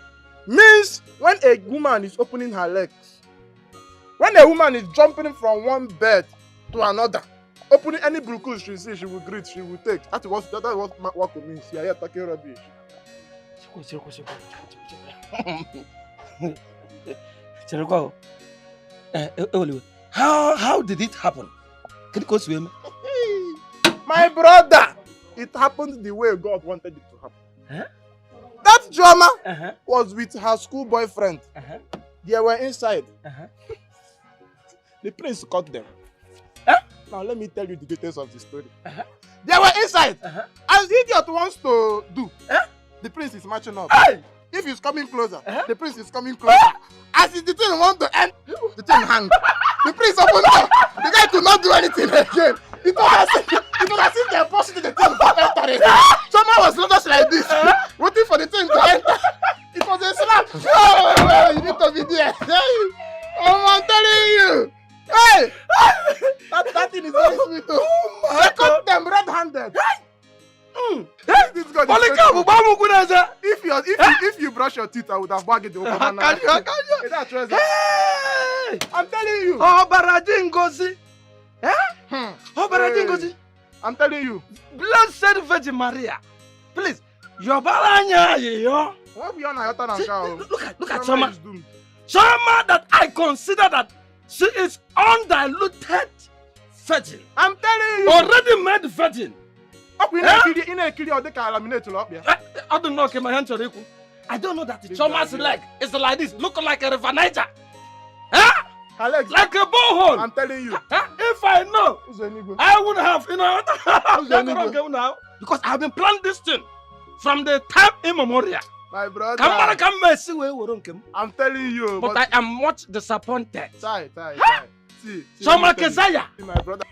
means when a woman is opening her legs. When a woman is jumping from one bed to another, opening any brucus she sees, she will greet, she will take. That's what Wako means. You are here talking rubbish. How did it happen? Can you go swim? My brother, it happened the way God wanted it to happen. Huh? That drama was with her school boyfriend. They were inside. The prince caught them. Now let me tell you the details of the story. They were inside. As the idiot wants to do, the prince is marching up. If he's coming closer, the prince is coming closer. As the thing wants to end, the thing hangs. The prince opened up. The guy could not do anything again. It was as if they pushed the thing to enter it. Someone was just like this, waiting for the thing to enter. It was a slap. Oh, you need to be there. I'm telling you. Hey! That thing is very sweet too. They caught them red-handed. This God is if you brush your teeth, I would have bagged the open hand. I'm telling you. Oh, Baradin Gozi. I'm telling you. Blessed Virgin Maria. Please. Your baranya, yo. Look at Shama. Shama that I consider that she is undiluted virgin. I'm telling you. Already made virgin. I don't know, okay, my hand to I don't know that Shama's leg is like this, look like a river Niger. Alex, like a borehole. I'm telling you. If I know, I would have, now. Because I have been planning this thing from the time immemorial. My brother. I'm telling you. But I am much disappointed. See, Shama Kesaya. My brother.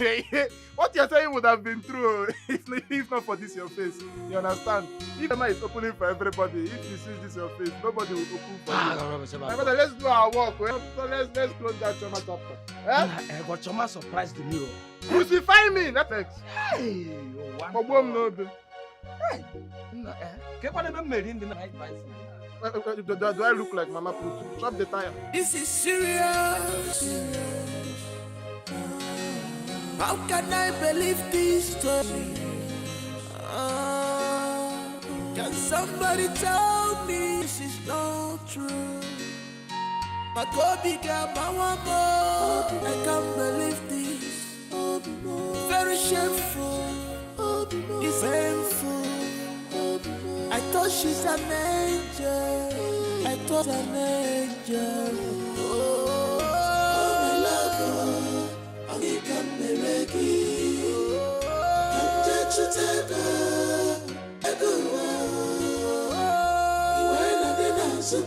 What you're saying would have been true if not for this your face. You understand? If Emma is opening for everybody, if you see this your face, nobody will open for you. My brother, let's do our work. Let's close that Shama chapter. But Shama surprised me. Crucify me. That's X. Hey, do I look like Mama Put? Drop the tire. This is serious. How can I believe this story? Can somebody tell me this is not true? My Kobe girl, I can't believe this. Very shameful. It's painful. I thought she's an angel. I thought an angel. Oh, my love, I can't make it. Can't you take her? I go when I didn't answer.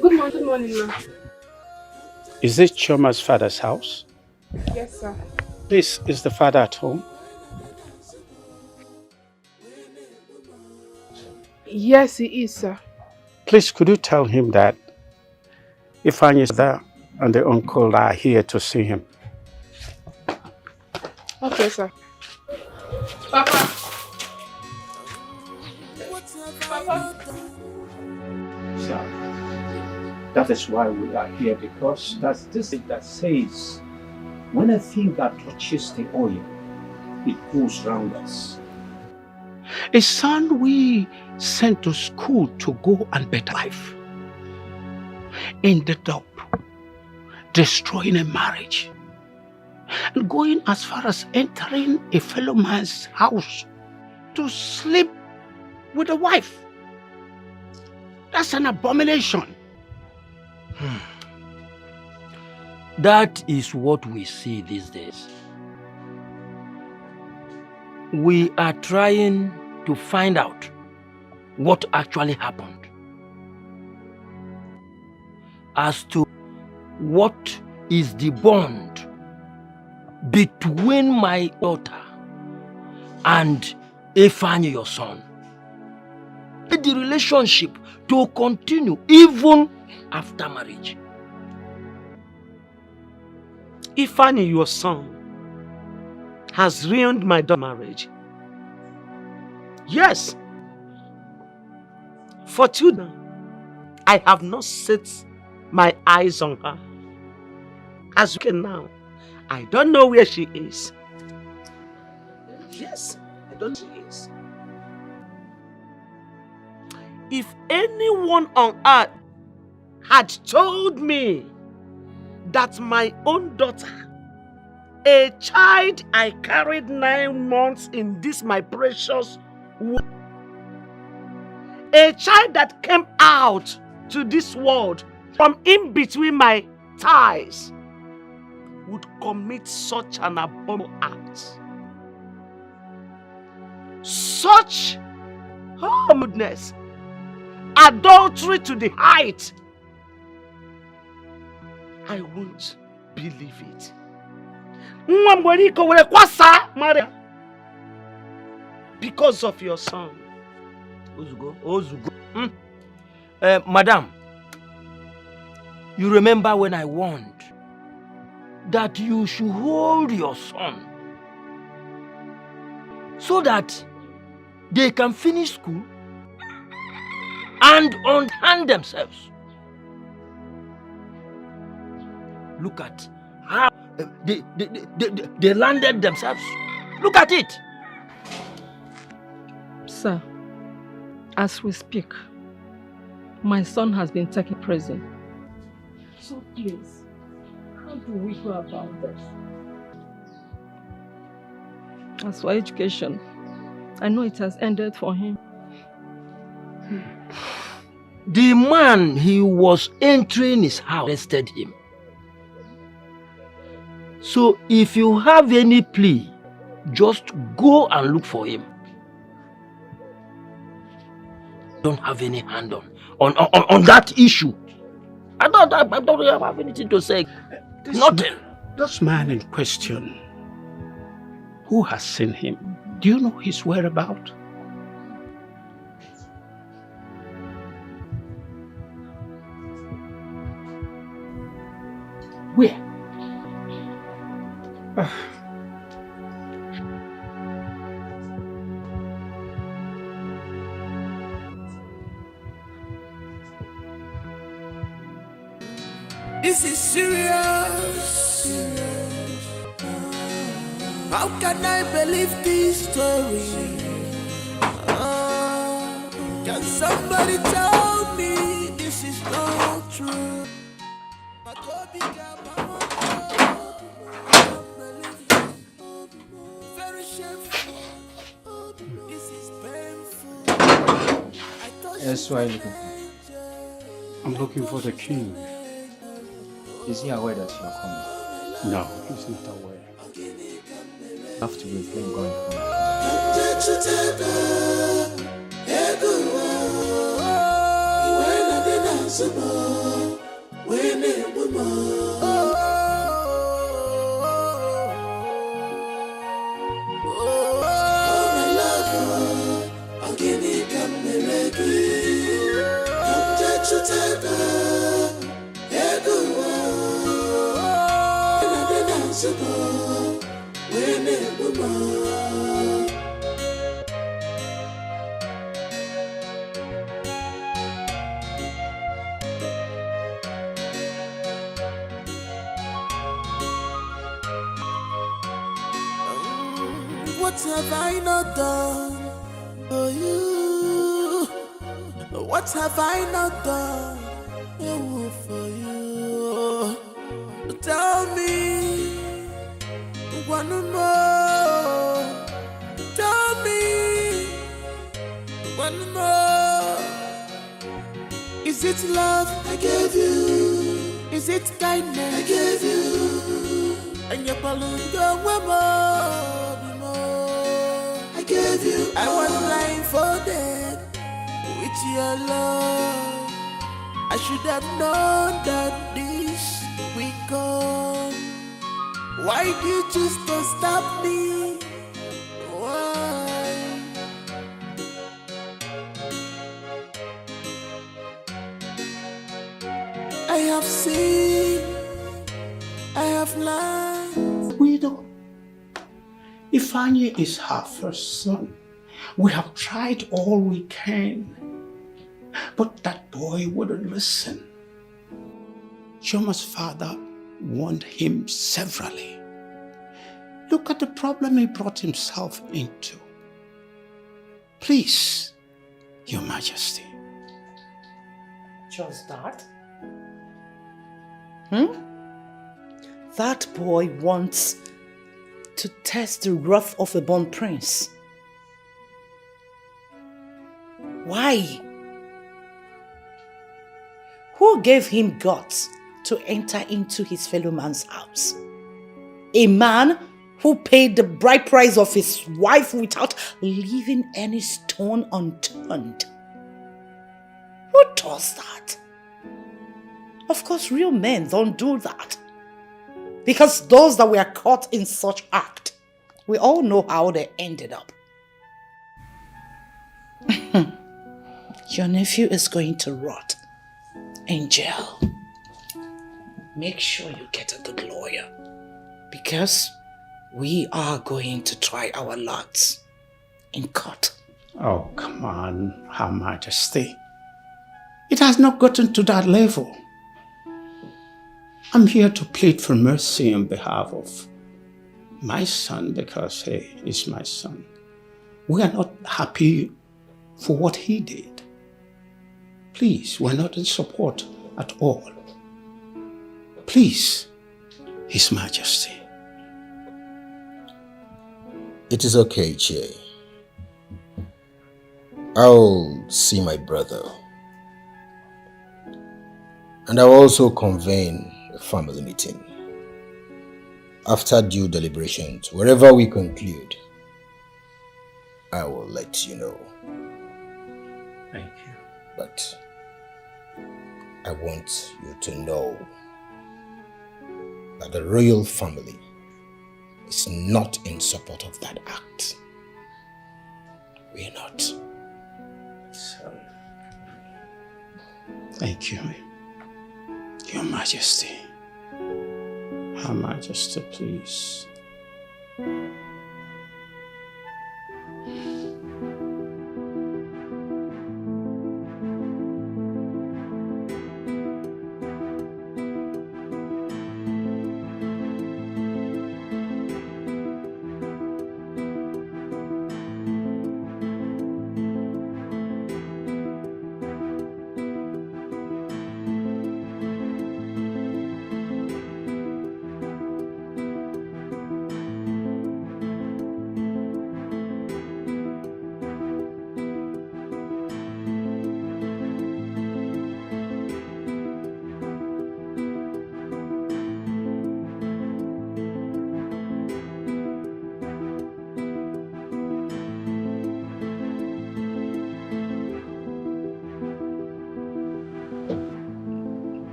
Good morning, ma'am. Is this Choma's father's house? Yes, sir. Please, is the father at home? Yes, he is, sir. Please, could you tell him that Ifeanyi is there and the uncle are here to see him? Okay, sir. Papa. Papa. Sir, that is why we are here, because that's this thing that says when a thing that touches the oil, it goes round us. A son we sent to school to go and better life ended up destroying a marriage and going as far as entering a fellow man's house to sleep with a wife. That's an abomination. That is what we see these days. We are trying to find out what actually happened as to what is the bond between my daughter and Ifeanyi, your son. The relationship to continue even after marriage. Ifeanyi, your son, has ruined my daughter's marriage. Yes. For 2 now, I have not set my eyes on her. As you can now, I don't know where she is. Yes, I don't know where she is. If anyone on earth had told me that my own daughter, a child I carried 9 months in this my precious womb, a child that came out to this world from in between my thighs, would commit such an abominable act, such goodness, adultery to the height, I won't believe it. Because of your son. Ozugo. Madam, you remember when I warned that you should hold your son so that they can finish school and unhand themselves. Look at how they landed themselves. Look at it. Sir, as we speak, my son has been taken prison. So please, how do we go about this? As for education, I know it has ended for him. The man he was entering his house arrested him. So if you have any plea, just go and look for him. Don't have any hand on that issue. I don't have anything to say. Nothing. This man in question, who has seen him? Do you know his whereabouts? Where? This is serious. How can I believe this story? Can somebody tell me this is not true? Very shameful. This is painful. Yes, why are you looking for? I'm looking for the king. Is he aware that you are coming? No, he's not aware. You have to refrain going from What have I not done for you? What have I not done for you? Tell me one more. Tell me one more. Is it love I gave you? Is it kindness? I gave you. And your balloon go more. I gave you. I was blindfolded with your love. I should have known that this will come. Why did you choose to stop me? Why? I have seen, I have learned. Widow, Ifeanyi is her first son. We have tried all we can, but that boy wouldn't listen. Chioma's father warned him severally. Look at the problem he brought himself into. Please, Your Majesty. Just that? That boy wants to test the wrath of a born prince. Why? Who gave him guts to enter into his fellow man's house? A man who paid the bride price of his wife without leaving any stone unturned. Who does that? Of course, real men don't do that. Because those that were caught in such act, we all know how they ended up. Your nephew is going to rot in jail. Make sure you get a good lawyer. Because we are going to try our luck in court. Oh, come on, Her Majesty. It has not gotten to that level. I'm here to plead for mercy on behalf of my son because he is my son. We are not happy for what he did. Please, we're not in support at all. Please, His Majesty. It is okay, Che. I'll see my brother. And I'll also convene a family meeting. After due deliberations, wherever we conclude, I will let you know. Thank you. But I want you to know that the royal family is not in support of that act. We are not. So, thank you, Your Majesty. Her Majesty, please.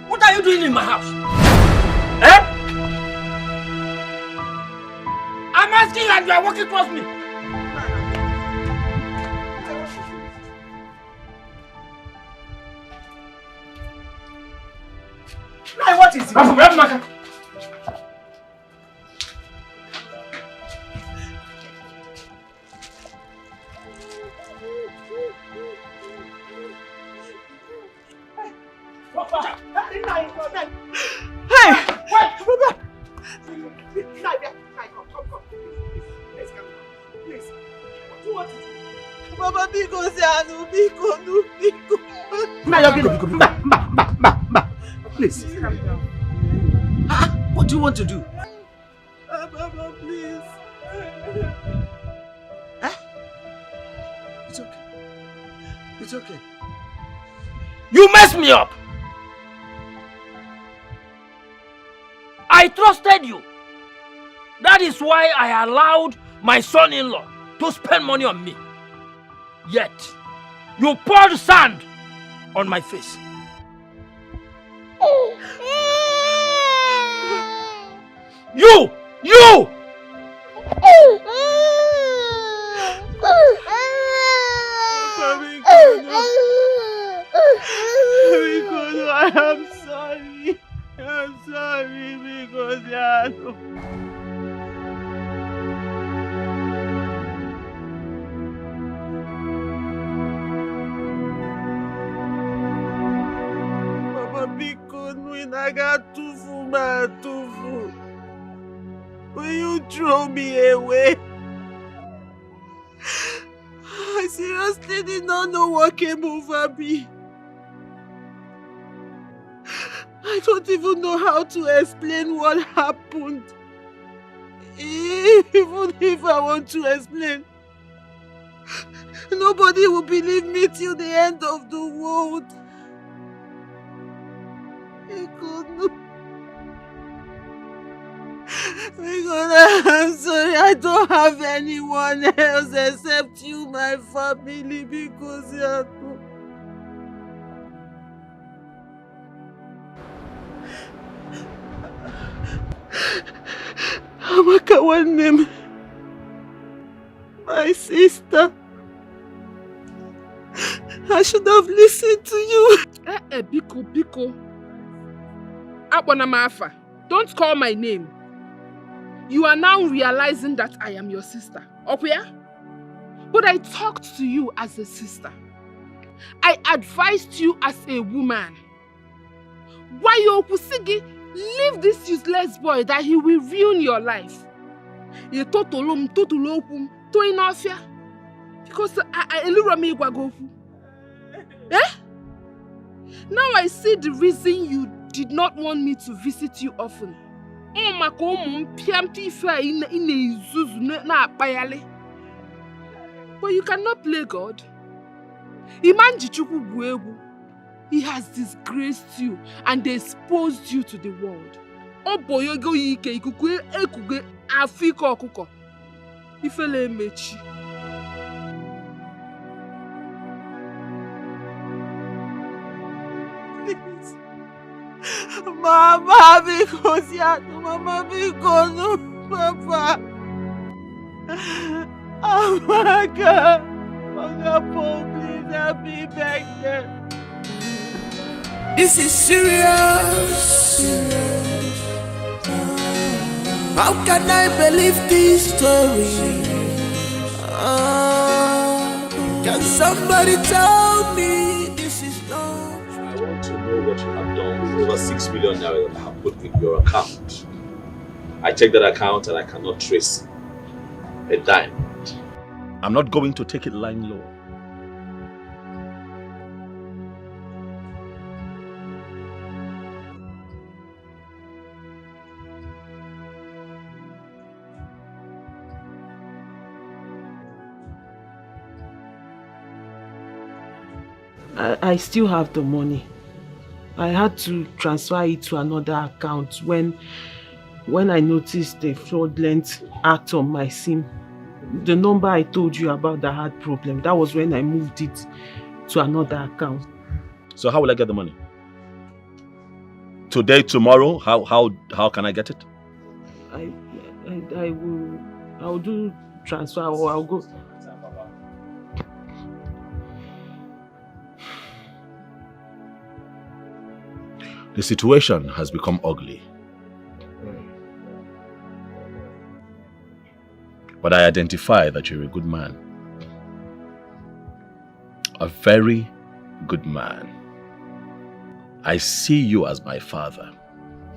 What are you doing in my house? Eh? I'm asking you and you are walking towards me. Now what is it? Please. Calm down. What do you want to do? Baba, please. Eh? It's okay. It's okay. You messed me up. I trusted you. That is why I allowed my son-in-law to spend money on me. Yet, you poured sand on my face. You! I am sorry. I'm sorry because Mama Biko Nuinaga Tufu Ma Tufu. Will you throw me away? I seriously did not know what came over me. I don't even know how to explain what happened. Even if I want to explain, nobody will believe me till the end of the world. I'm sorry, I don't have anyone else except you, my family, because you are too. Amaka, one name. My sister. I should have listened to you. Biko. Abonamafa, don't call my name. You are now realizing that I am your sister. Okay? But I talked to you as a sister. I advised you as a woman. Why you pusigi? Leave this useless boy that he will ruin your life. You totolum totulopum to inafia. Because I elurami gwagofu. Eh? Now I see the reason you did not want me to visit you often. But you cannot play God. He has disgraced you and exposed you to the world. Please. Mama, because Mama, because Papa. Amaka, please help me back there. This is serious. How can I believe this story? Can somebody tell me this is not? I want to know what you have done with over 6 million naira that I have put in your account. I checked that account and I cannot trace a dime. I'm not going to take it lying low. I still have the money. I had to transfer it to another account when I noticed the fraudulent act on my SIM. The number I told you about that had problem, that was when I moved it to another account. So how will I get the money? Today, tomorrow? How can I get it? I'll do transfer or I'll go. The situation has become ugly. But I identify that you're a good man. A very good man. I see you as my father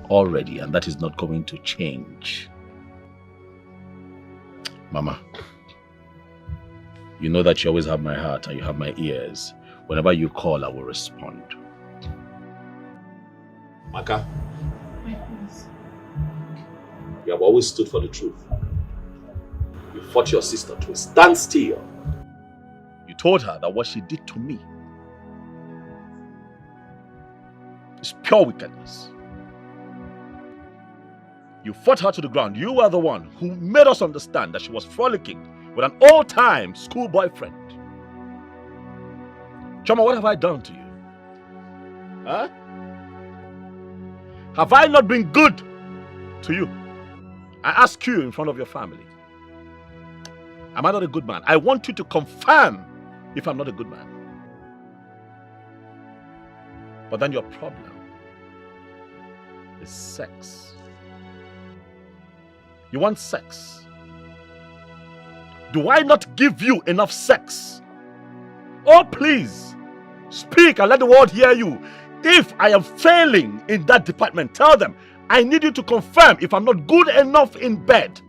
already, and that is not going to change. Mama, you know that you always have my heart and you have my ears. Whenever you call, I will respond. Maka, you have always stood for the truth. You fought your sister to a standstill. You told her that what she did to me pure wickedness. You fought her to the ground. You were the one who made us understand that she was frolicking with an old-time school boyfriend. Choma, what have I done to you? Huh? Have I not been good to you? I ask you in front of your family. Am I not a good man? I want you to confirm if I'm not a good man. But then your problem is sex. You want sex. Do I not give you enough sex? Oh, please, speak and let the world hear you. If I am failing in that department, tell them I need you to confirm if I'm not good enough in bed.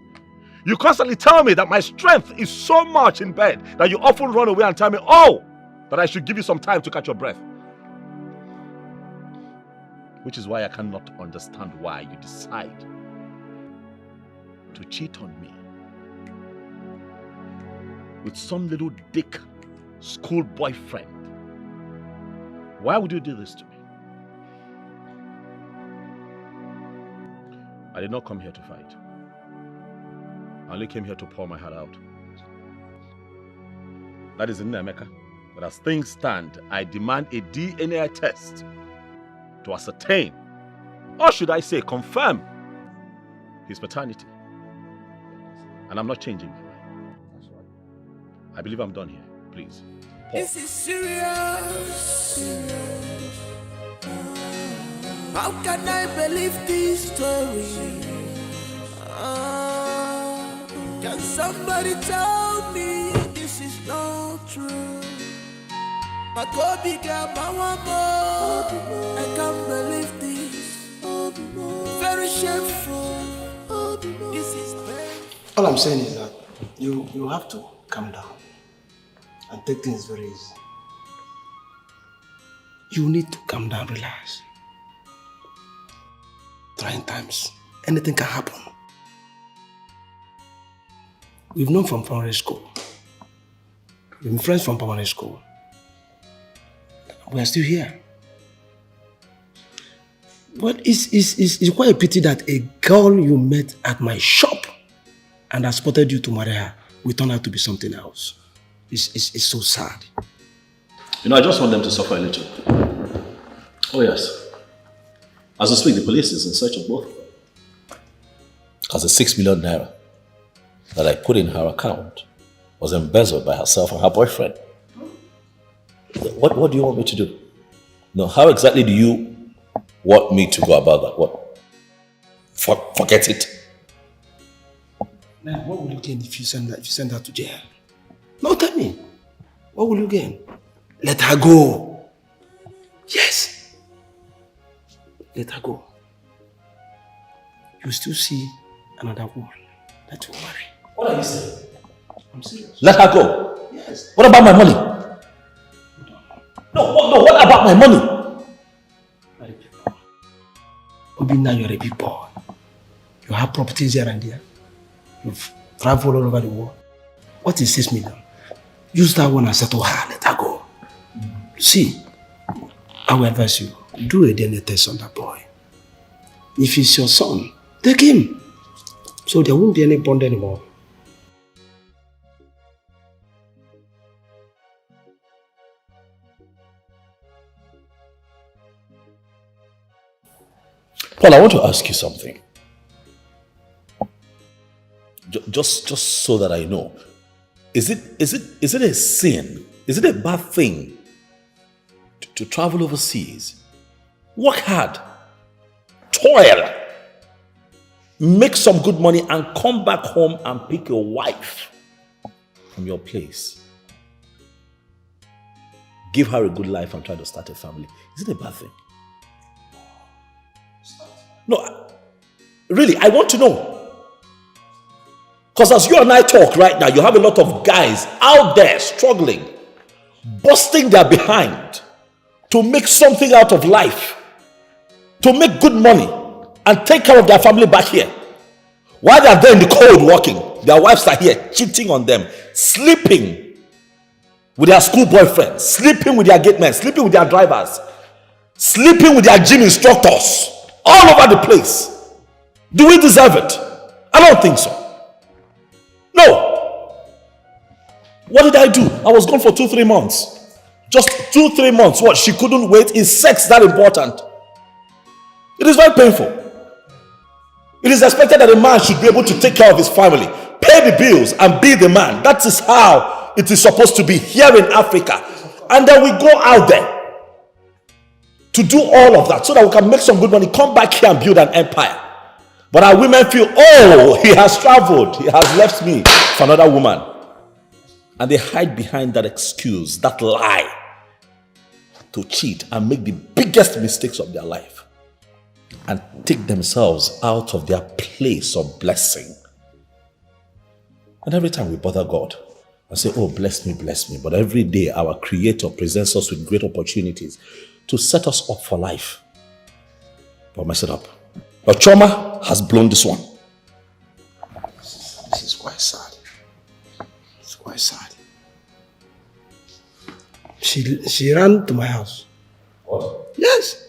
You constantly tell me that my strength is so much in bed that you often run away and tell me, oh, that I should give you some time to catch your breath. Which is why I cannot understand why you decide to cheat on me with some little dick school boyfriend. Why would you do this to me? I did not come here to fight. I only came here to pour my heart out. That is in Emeka. But as things stand, I demand a DNA test to ascertain, or should I say confirm, his paternity. And I'm not changing my mind. I believe I'm done here. Please. Paul. This is serious. How can I believe this story? Can somebody tell me this is not true? I can't believe this. Very shameful. This is bad. All I'm saying is that you have to calm down and take things very easy. You need to calm down, relax. Trying times, anything can happen. We've known from primary school. We've been friends from primary school. We are still here. But it's quite a pity that a girl you met at my shop and I spotted you to marry her will turn out to be something else. It's so sad. You know, I just want them to suffer a little. Oh yes. As we speak, the police is in search of both of them. Because the 6 million naira that I put in her account was embezzled by herself and her boyfriend. What do you want me to do? No, how exactly do you want me to go about that? What? Forget it. Man, what will you gain if you send her to jail? No, tell me. What will you gain? Let her go. Yes. Let her go. You still see another woman that will marry. What are you saying? I'm serious. Let her go? Yes. What about my money? No, what about my money? Now you're a big boy. You have properties here and there. You've traveled all over the world. What is 6 million? Use that one and settle her. Let her go. See, I will advise you, do a DNA test on that boy. If it's your son, take him. So there won't be any bond anymore. Paul, I want to ask you something. Just so that I know. Is it a sin? Is it a bad thing to travel overseas? Work hard. Toil. Make some good money and come back home and pick your wife from your place. Give her a good life and try to start a family. Is it a bad thing? No, really, I want to know. Because as you and I talk right now, you have a lot of guys out there struggling, busting their behind to make something out of life, to make good money and take care of their family back here. While they are there in the cold working, their wives are here cheating on them, sleeping with their school boyfriends, sleeping with their gate men, sleeping with their drivers. sleeping with their gym instructors all over the place. Do we deserve it? I don't think so. No. What did I do? I was gone for 2-3 months. Just 2-3 months. What? She couldn't wait? Is sex that important? It is very painful. It is expected that a man should be able to take care of his family, pay the bills, and be the man. That is how it is supposed to be here in Africa. And then we go out there to do all of that so that we can make some good money, come back here and build an empire. But our women feel, oh, he has traveled, he has left me for another woman. And they hide behind that excuse, that lie, to cheat and make the biggest mistakes of their life and take themselves out of their place of blessing. And every time we bother God and say, oh, bless me, but every day our Creator presents us with great opportunities to set us up for life. But mess it up. But Choma has blown this one. This is quite sad. It's quite sad. She ran to my house. What? Yes.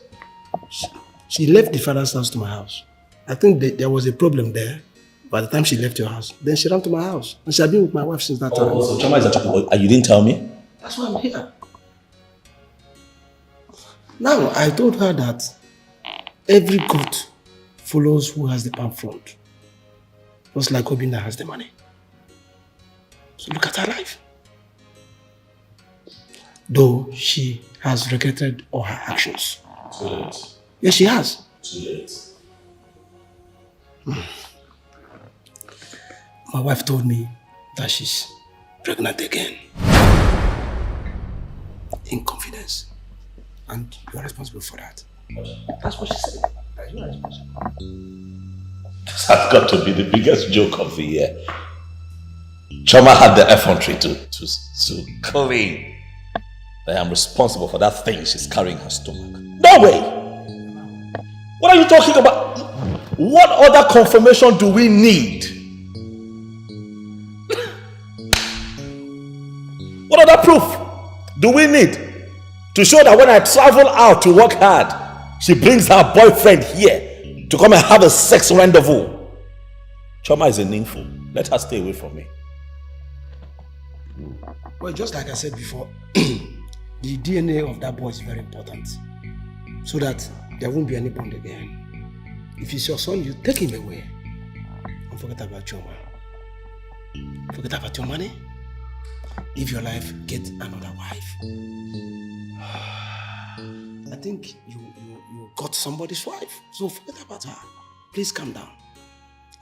She left the father's house to my house. I think there was a problem there. By the time she left your house, then she ran to my house. And she had been with my wife since that time. Oh, so Choma is a chocolate. And you didn't tell me? That's why I'm here. Now, I told her that every goat follows who has the palm front. Just like Obinna has the money. So look at her life. Though she has regretted all her actions. Too late. Yes, she has. Too late. My wife told me that she's pregnant again. In confidence. And you're responsible for that. That's what she said. That you are responsible. This has got to be the biggest joke of the year. Choma had the effrontery to claim that I am responsible for that thing she's carrying in her stomach. No way! What are you talking about? What other confirmation do we need? What other proof do we need to show that when I travel out to work hard, she brings her boyfriend here to come and have a sex rendezvous? Choma is a nympho. Let her stay away from me. Well, just like I said before, the DNA of that boy is very important. So that there won't be any bond again. If it's your son, you take him away. And forget about Choma. Forget about your money. Live your life, get another wife. I think you got somebody's wife. So forget about her. Please calm down.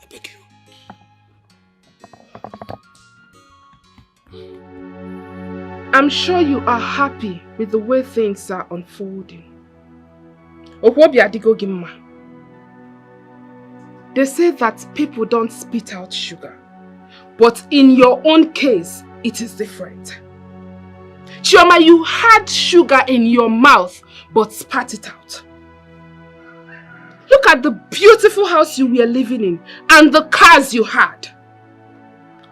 I beg you. I'm sure you are happy with the way things are unfolding. They say that people don't spit out sugar, but in your own case, it is different. Chioma, you had sugar in your mouth, but spat it out. Look at the beautiful house you were living in and the cars you had.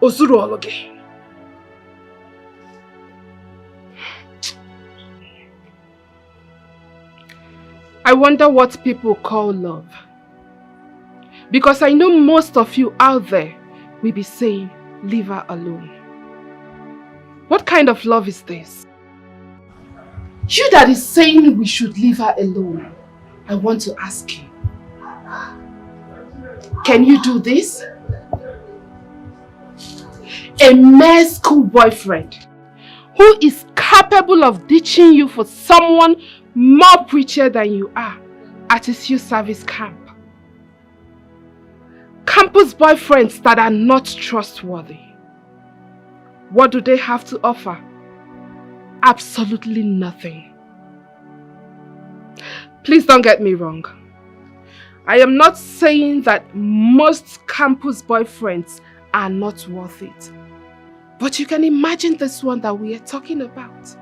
Ozuru Ologe. I wonder what people call love. Because I know most of you out there will be saying, leave her alone. What kind of love is this? You that is saying we should leave her alone, I want to ask you. Can you do this? A mere school boyfriend who is capable of ditching you for someone more prettier than you are at his youth service camp. Campus boyfriends that are not trustworthy. What do they have to offer? Absolutely nothing. Please don't get me wrong. I am not saying that most campus boyfriends are not worth it. But you can imagine this one that we are talking about.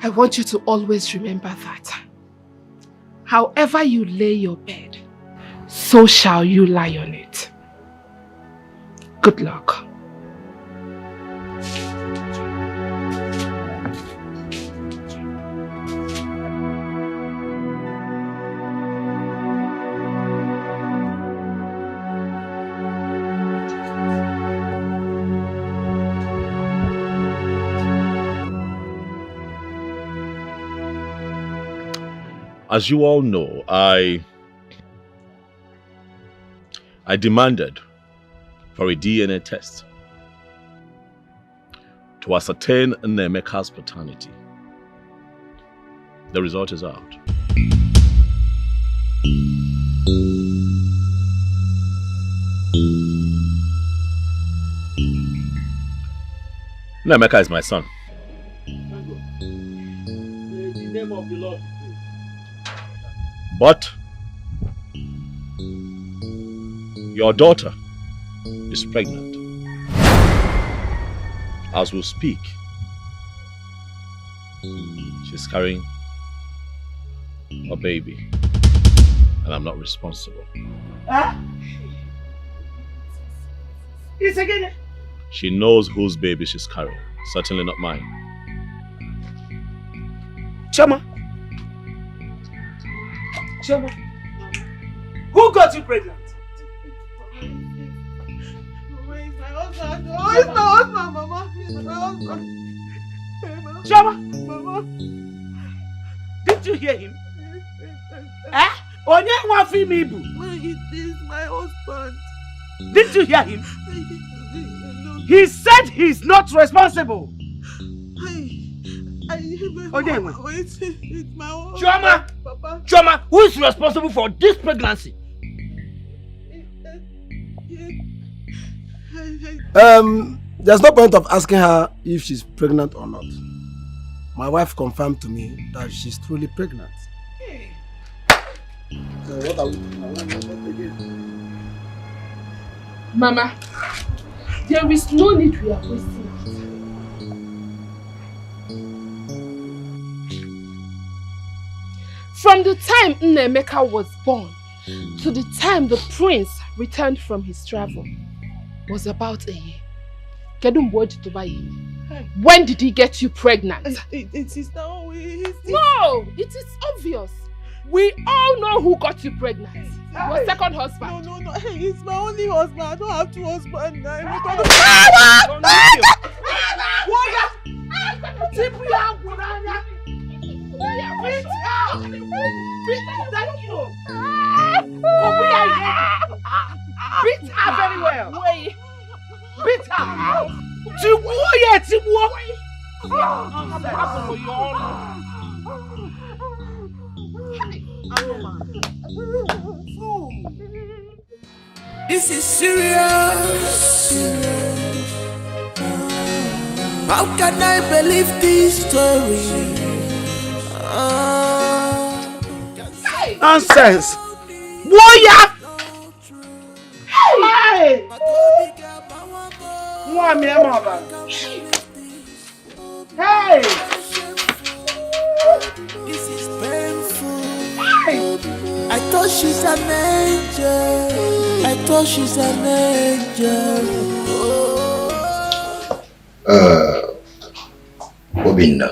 I want you to always remember that. However you lay your bed, so shall you lie on it. Good luck. As you all know, I demanded for a DNA test to ascertain Nnemeka's paternity. The result is out. Nnemeka is my son. But your daughter is pregnant. As we speak, she's carrying a baby, and I'm not responsible. It's again. She knows whose baby she's carrying. Certainly not mine. Chama, who got you pregnant? It's my husband. Oh, it's my husband, Mama. It's my husband. Chama, Mama. Did you hear him? Onye wafi mi bu. It is my husband. Did you hear him? He said he's not responsible. It's my husband. Choma! Papa. Choma, who is responsible for this pregnancy? There's no point of asking her if she's pregnant or not. My wife confirmed to me that she's truly pregnant. So what are we doing again? Mama, there is no need we are wasting. From the time Nnemeka was born to the time the prince returned from his travel was about a year. When did he get you pregnant? It is now. No, it is obvious. We all know who got you pregnant. Your second husband. No. It's my only husband. I don't have two husbands now. Beat her very well. Wait. Beat her. This is serious. How can I believe this story? Nonsense. Warrior. Hey. Hey. This is painful. I thought she's an angel. I thought she's an angel. Obinna,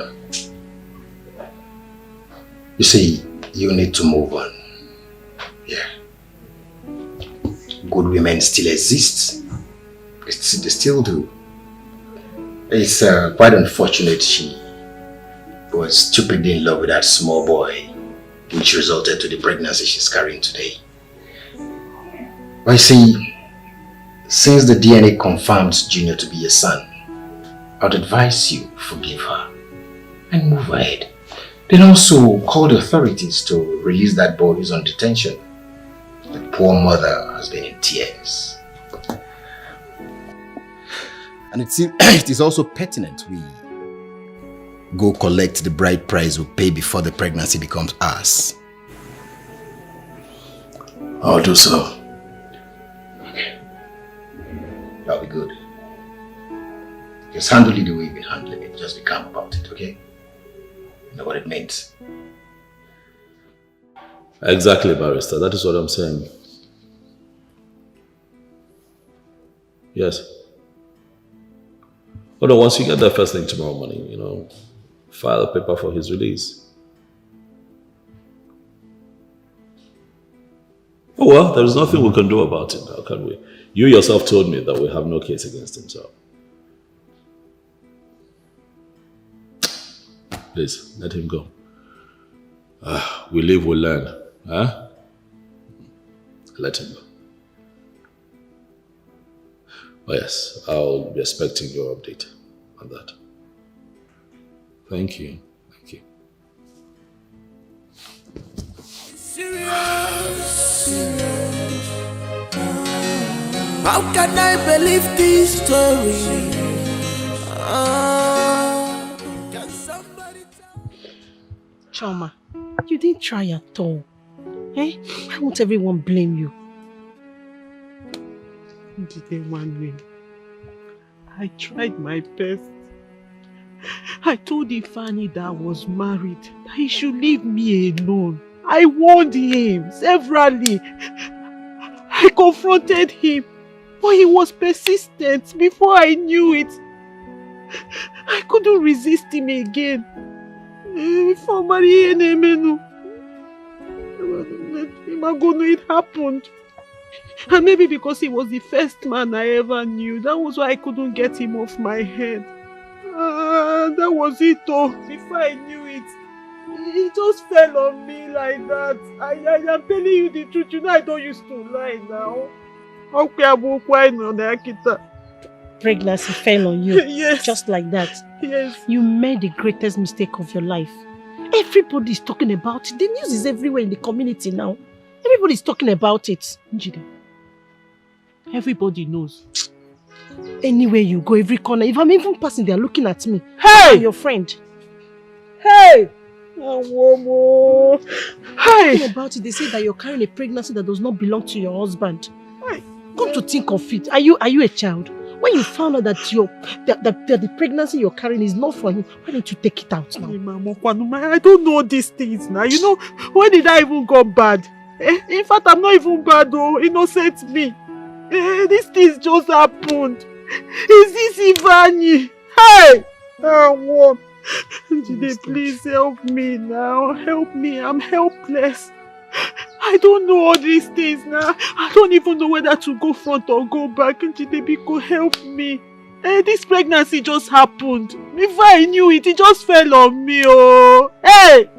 you see, you need to move on. Yeah. Good women still exist. They still do. It's quite unfortunate she was stupidly in love with that small boy, which resulted to the pregnancy she's carrying today. But you see, since the DNA confirms Junior to be your son, I'd advise you forgive her and move ahead. Then also call the authorities to release that boy who's on detention. The poor mother has been in tears. And it is also pertinent we go collect the bride price we pay before the pregnancy becomes ours. I'll do so. Okay. That'll be good. Just handle it the way you've been handling it. Just be calm about it, okay? You know what it means. Exactly, barrister. That is what I'm saying. Yes. But once you get there first thing tomorrow morning, file a paper for his release. Oh well, there is nothing we can do about it now, can we? You yourself told me that we have no case against him, so. Please, let him go. We live, we learn. Huh? Let him go. Oh yes, I'll be expecting your update on that. Thank you. Thank you. How can I believe this story? Choma, you didn't try at all. Eh? Why won't everyone blame you? I tried my best. I told Ifani that I was married, that he should leave me alone. I warned him severally. I confronted him, but he was persistent. Before I knew it, I couldn't resist him again. Before marrying him, it happened. And maybe because he was the first man I ever knew, that was why I couldn't get him off my head. That was it though. Before I knew it, he just fell on me like that. I am telling you the truth. You know I don't used to lie now. Pregnancy fell on you. Yes. Just like that. Yes. You made the greatest mistake of your life. Everybody's talking about it. The news is everywhere in the community now. Everybody's talking about it. Njide, everybody knows. Anywhere you go, every corner, if I'm even passing, they're looking at me. Hey! I'm your friend. Hey! Hey! Talking about it, they say that you're carrying a pregnancy that does not belong to your husband. Come to think of it, are you a child? When you found out that the pregnancy you're carrying is not for him, why don't you take it out now? I don't know these things now. You know, when did I even go bad? In fact, I'm not even bad though. Innocent me. These things just happened. Is this Ivani? Hey! Jide, please help me now. Help me. I'm helpless. I don't know all these things now. I don't even know whether to go front or go back. Jide, Biko, help me. This pregnancy just happened. Before I knew it, it just fell on me. Oh, hey!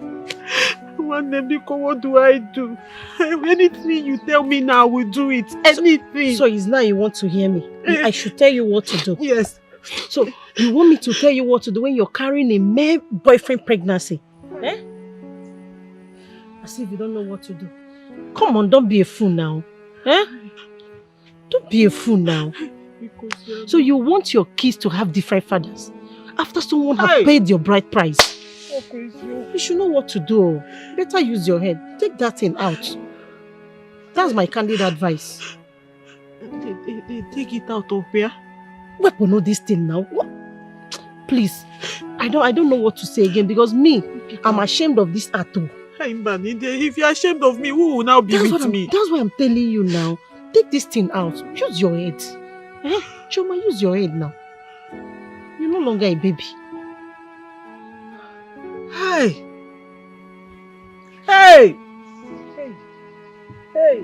Biko, what do I do? Anything you tell me now, I will do it. Anything. So it's now you want to hear me? I should tell you what to do. Yes. So you want me to tell you what to do when you're carrying a male boyfriend pregnancy? Eh? As if you don't know what to do. Come on, don't be a fool now. Eh? Don't be a fool now. So you want your kids to have different fathers after someone have paid your bride price? You should know what to do. Better use your head. Take that thing out. That's my candid advice. They take it out of where? Where we know this thing now? What? Please, I don't know what to say again because me, I'm ashamed of this atom. If you're ashamed of me, who will now be with me? That's why I'm telling you now. Take this thing out. Use your head. Choma, use your head now. You're no longer a baby. Hey! Hey! Hey! Hey!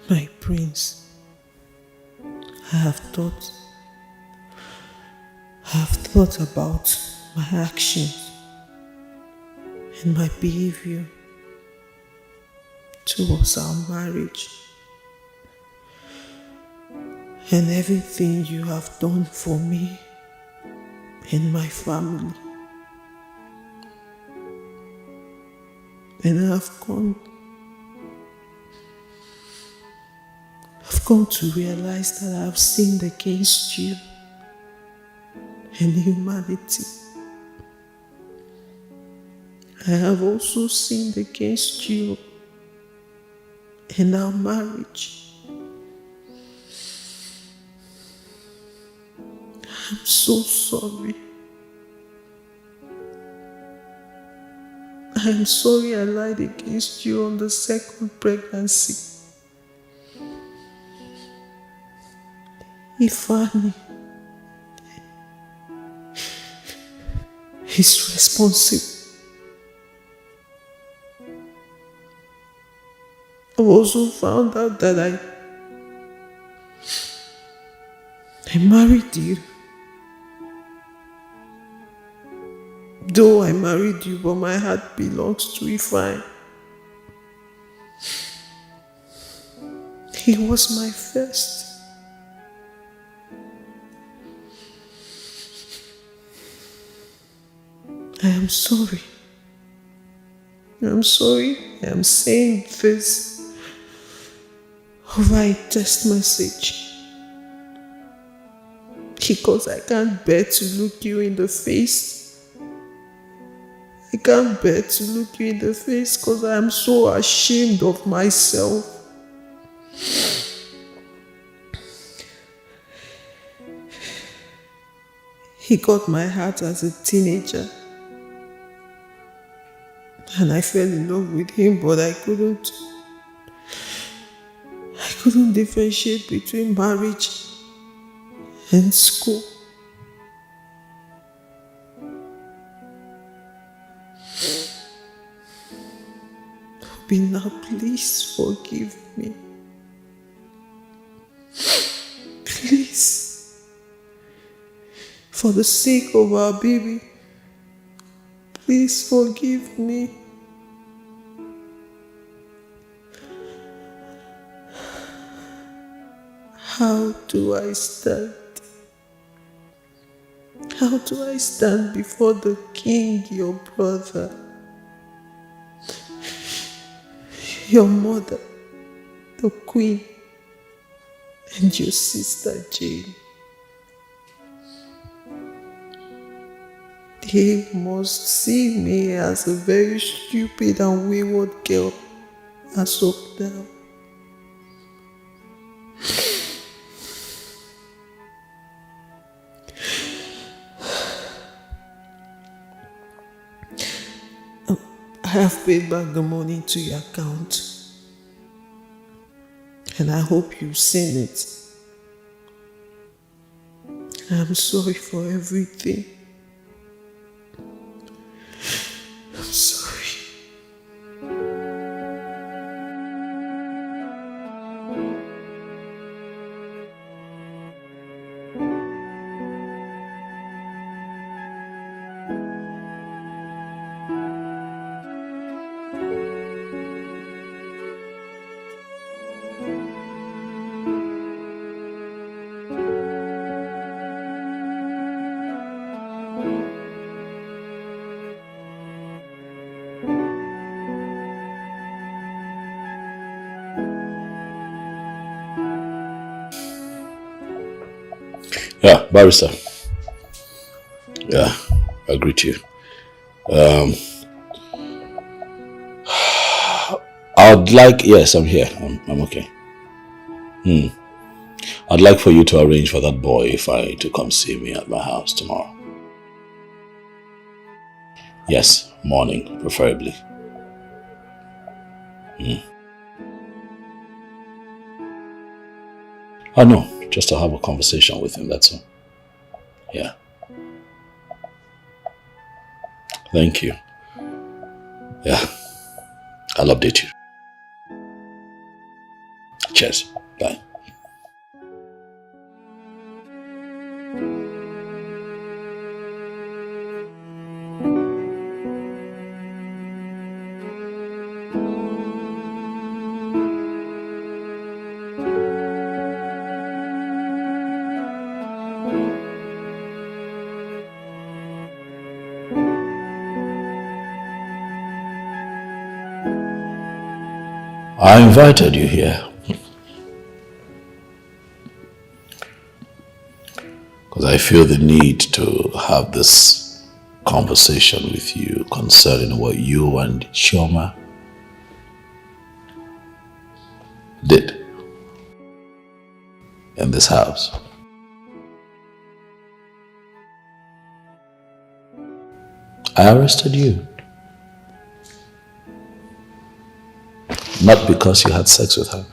My prince, I have thought about my actions and my behavior towards our marriage and everything you have done for me and my family. And I've come to realize that I've sinned against you and humanity. I have also sinned against you and our marriage. I'm so sorry. I am sorry I lied against you on the second pregnancy. Ifeanyi is responsible. I also found out that I married you. Though I married you, but my heart belongs to Ifeanyi. He was my first. I am sorry. I'm sorry I am saying this over a text message. Because I can't bear to look you in the face. I can't bear to look you in the face because I am so ashamed of myself. He got my heart as a teenager. And I fell in love with him, but I couldn't differentiate between marriage and school. Now please forgive me. Please. For the sake of our baby, please forgive me. How do I stand? How do I stand before the king, your brother, your mother, the queen, and your sister Jane? They must see me as a very stupid and wayward girl as of now. I have paid back the money to your account, and I hope you've seen it. I'm sorry for everything. I'm sorry. Yeah, barrister. Yeah, I greet you. I'd like, yes, I'm here. I'm okay. I'd like for you to arrange for that boy Ifeanyi to come see me at my house tomorrow. Yes, morning, preferably. Oh no, just to have a conversation with him, that's all. Yeah. Thank you. Yeah, I'll update you. Cheers. Bye. I invited you here because I feel the need to have this conversation with you concerning what you and Chioma did in this house. I arrested you. Not because you had sex with her,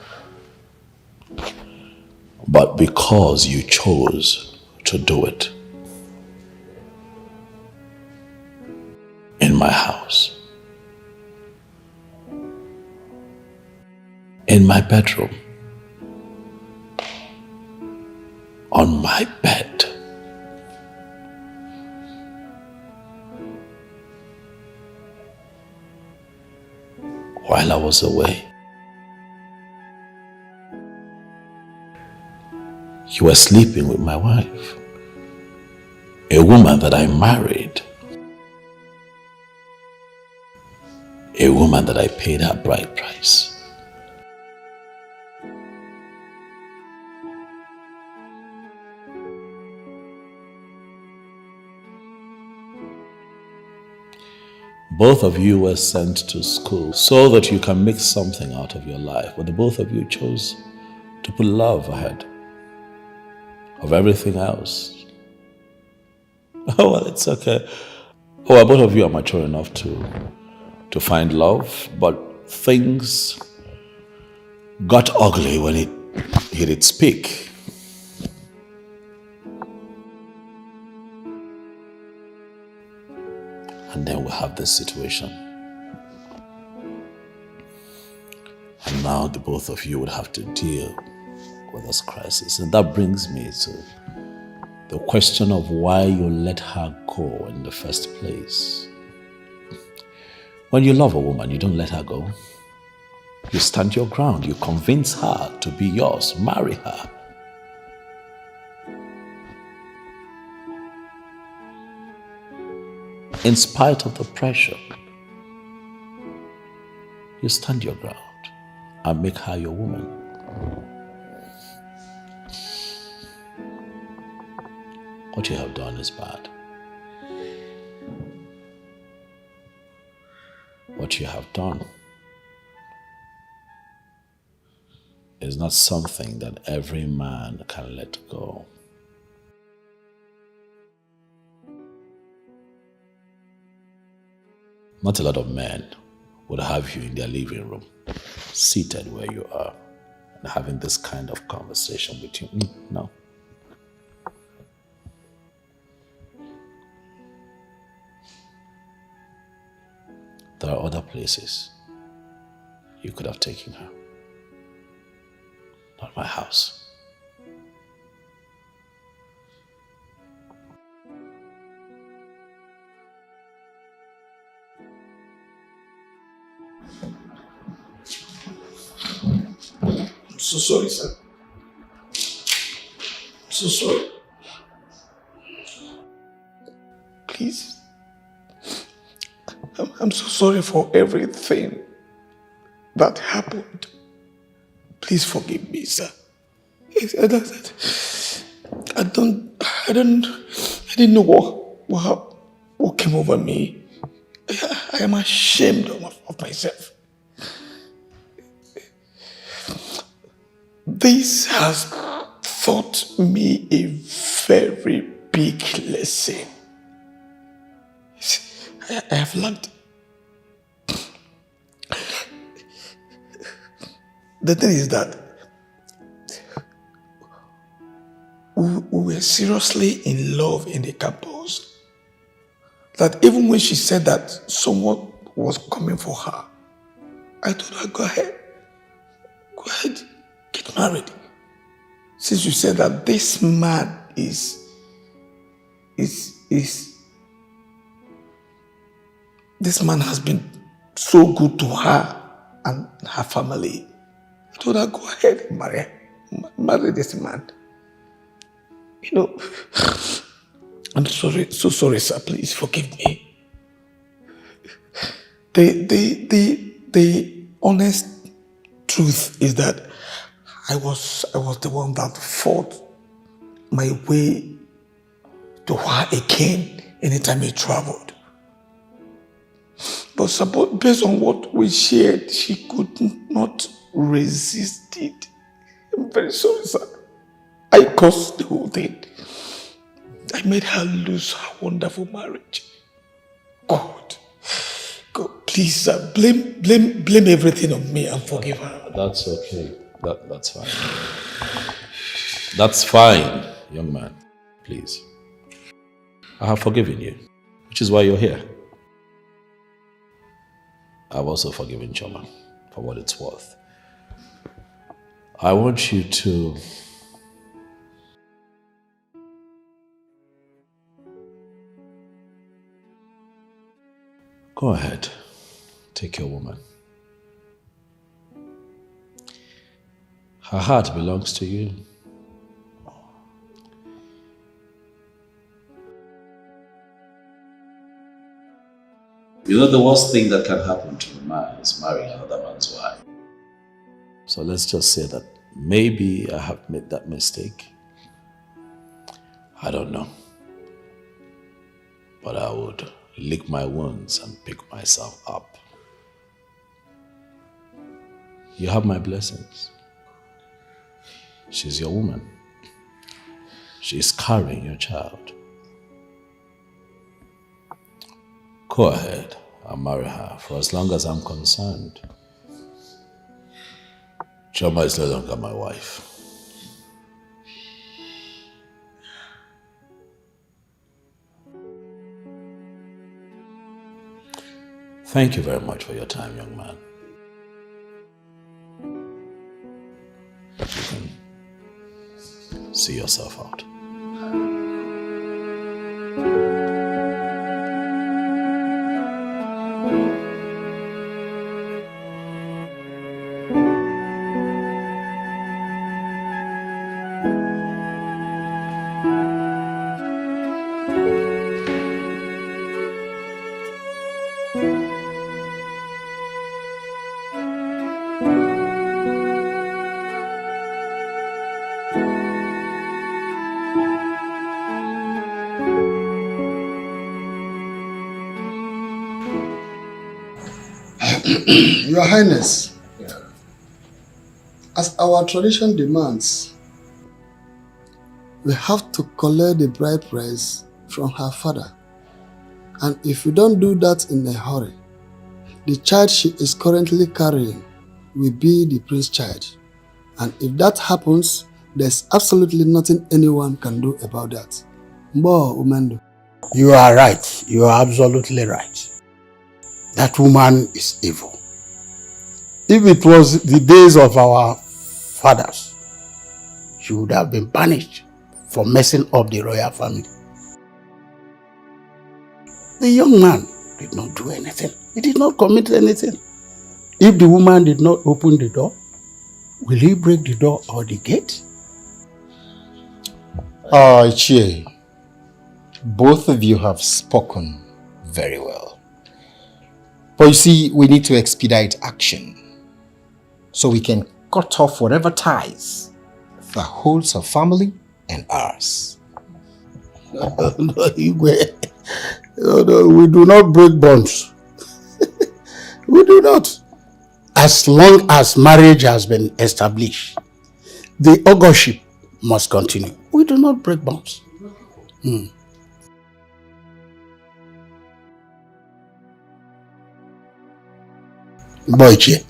but because you chose to do it in my house, in my bedroom, on my bed. While I was away. You were sleeping with my wife, a woman that I married, a woman that I paid her bride price. Both of you were sent to school so that you can make something out of your life, but the both of you chose to put love ahead of everything else. Oh, well, it's okay. Oh, well, both of you are mature enough to find love, but things got ugly when it hit its peak. And then we have this situation. And now the both of you would have to deal with this crisis. And that brings me to the question of why you let her go in the first place. When you love a woman, you don't let her go. You stand your ground. You convince her to be yours. Marry her. In spite of the pressure, you stand your ground and make her your woman. What you have done is bad. What you have done is not something that every man can let go. Not a lot of men would have you in their living room, seated where you are, and having this kind of conversation with you. No. There are other places you could have taken her. Not my house. I'm so sorry, sir. I'm so sorry. Please. I'm so sorry for everything that happened. Please forgive me, sir. I didn't know what came over me. I am ashamed of myself. This has taught me a very big lesson. I have learned. The thing is that we were seriously in love in the campus. That even when she said that someone was coming for her, I told her, go ahead, get married. Since you said that this man is this man has been so good to her and her family, I told her, go ahead and marry this man. You know, I'm sorry, so sorry, sir. Please forgive me. The honest truth is that I was the one that fought my way to her again anytime he traveled. But based on what we shared, she could not resist it. I'm very sorry, sir. I caused the whole thing. I made her lose her wonderful marriage. God, please, sir, blame everything on me and forgive her. That's okay. That's fine. That's fine, young man. Please. I have forgiven you, which is why you're here. I've also forgiven Choma for what it's worth. I want you to go ahead, take your woman. Her heart belongs to you. You know, the worst thing that can happen to a man is marrying another man's wife. So let's just say that maybe I have made that mistake. I don't know. But I would lick my wounds and pick myself up. You have my blessings. She's your woman. She's carrying your child. Go ahead and marry her. For as long as I'm concerned, Choma is no longer my wife. Thank you very much for your time, young man. You can see yourself out. Your Highness, as our tradition demands, we have to collect the bride price from her father. And if we don't do that in a hurry, the child she is currently carrying will be the prince's child. And if that happens, there's absolutely nothing anyone can do about that. Mbo Umendo. You are right. You are absolutely right. That woman is evil. If it was the days of our fathers, she would have been banished for messing up the royal family. The young man did not do anything. He did not commit anything. If the woman did not open the door, will he break the door or the gate? Chie, both of you have spoken very well. But you see, we need to expedite action so we can cut off whatever ties that holds our family and ours. No, we do not break bonds. We do not. As long as marriage has been established, the augurship must continue. We do not break bonds. Boyche.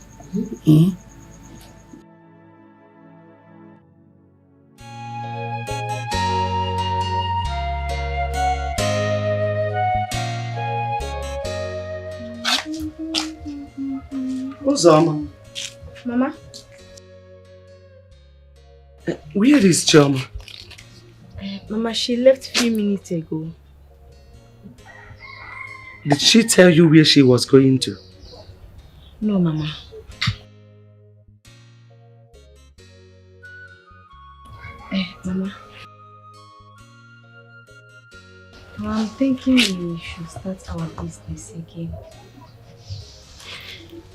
Uzoma. Mama? Where is Chioma? Mama, she left a few minutes ago. Did she tell you where she was going to? No, Mama. Mama. I'm thinking we should start our business again.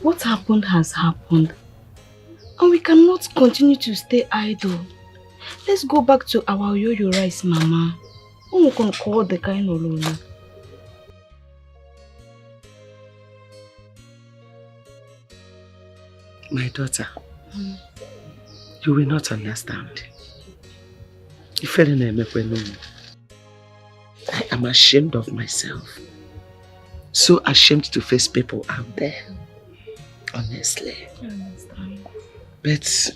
What happened has happened. And we cannot continue to stay idle. Let's go back to our yo-yo rice, Mama. We can call the kind of Lolo. My daughter, you will not understand. I am ashamed of myself. So ashamed to face people out there. Honestly. I understand. But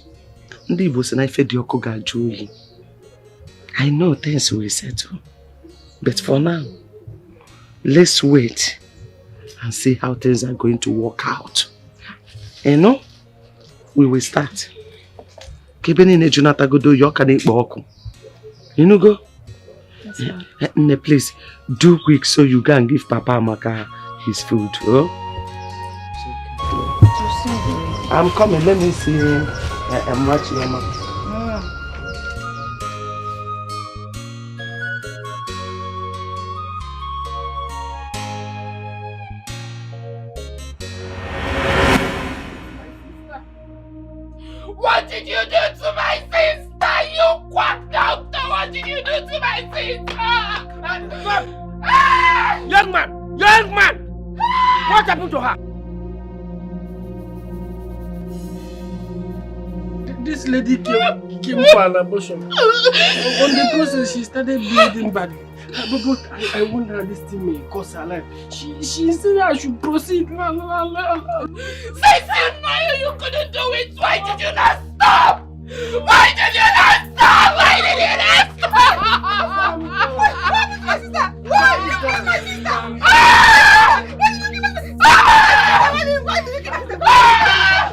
I know things will settle. But for now, let's wait and see how things are going to work out. You know, we will start. You know, go. Please, do quick so you can give Papa Amaka his food. Oh? I'm coming, let me see him. I'm watching him. What did you do to my sister? You quack doctor! What did you do to my sister? Young man! Young man! What happened to her? This lady came for an abortion. On the process, she started bleeding badly. But I wonder how this thing may cost her life. She said I should proceed. Since you know you couldn't do it, why did you not stop? Why did you not stop? Why did you not stop? My sister! Why did you kill my sister? Why did you kill my sister?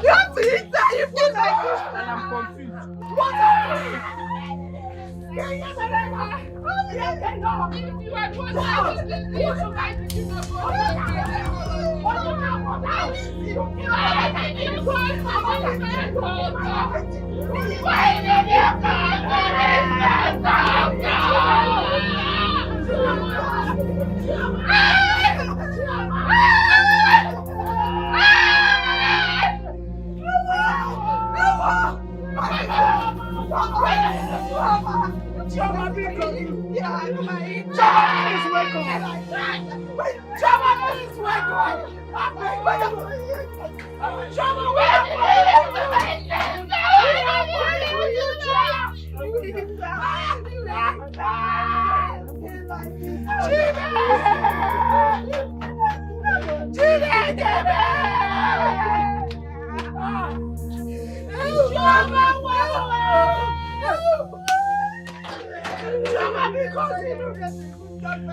You have to eat that! You killed my sister! I am confused. What happened? Chama, please wake up!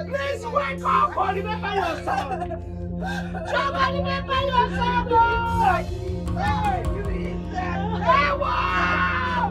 Please wake up! Remember yourself! Jama, remember yourself! Hey, you eat that! Hey, wow!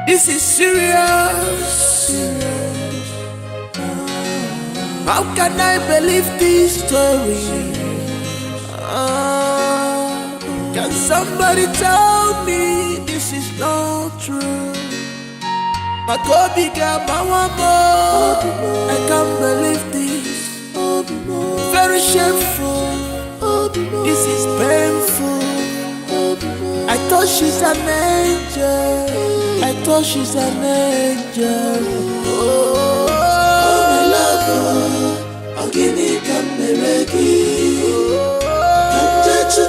This is serious. How can I believe this story? Can somebody tell me this is not true? My Kobe got my one more. I can't believe this. Very shameful. This is painful. I thought she's an angel. I thought she's an angel. Oh, my lover, I'm gonna come back. Come to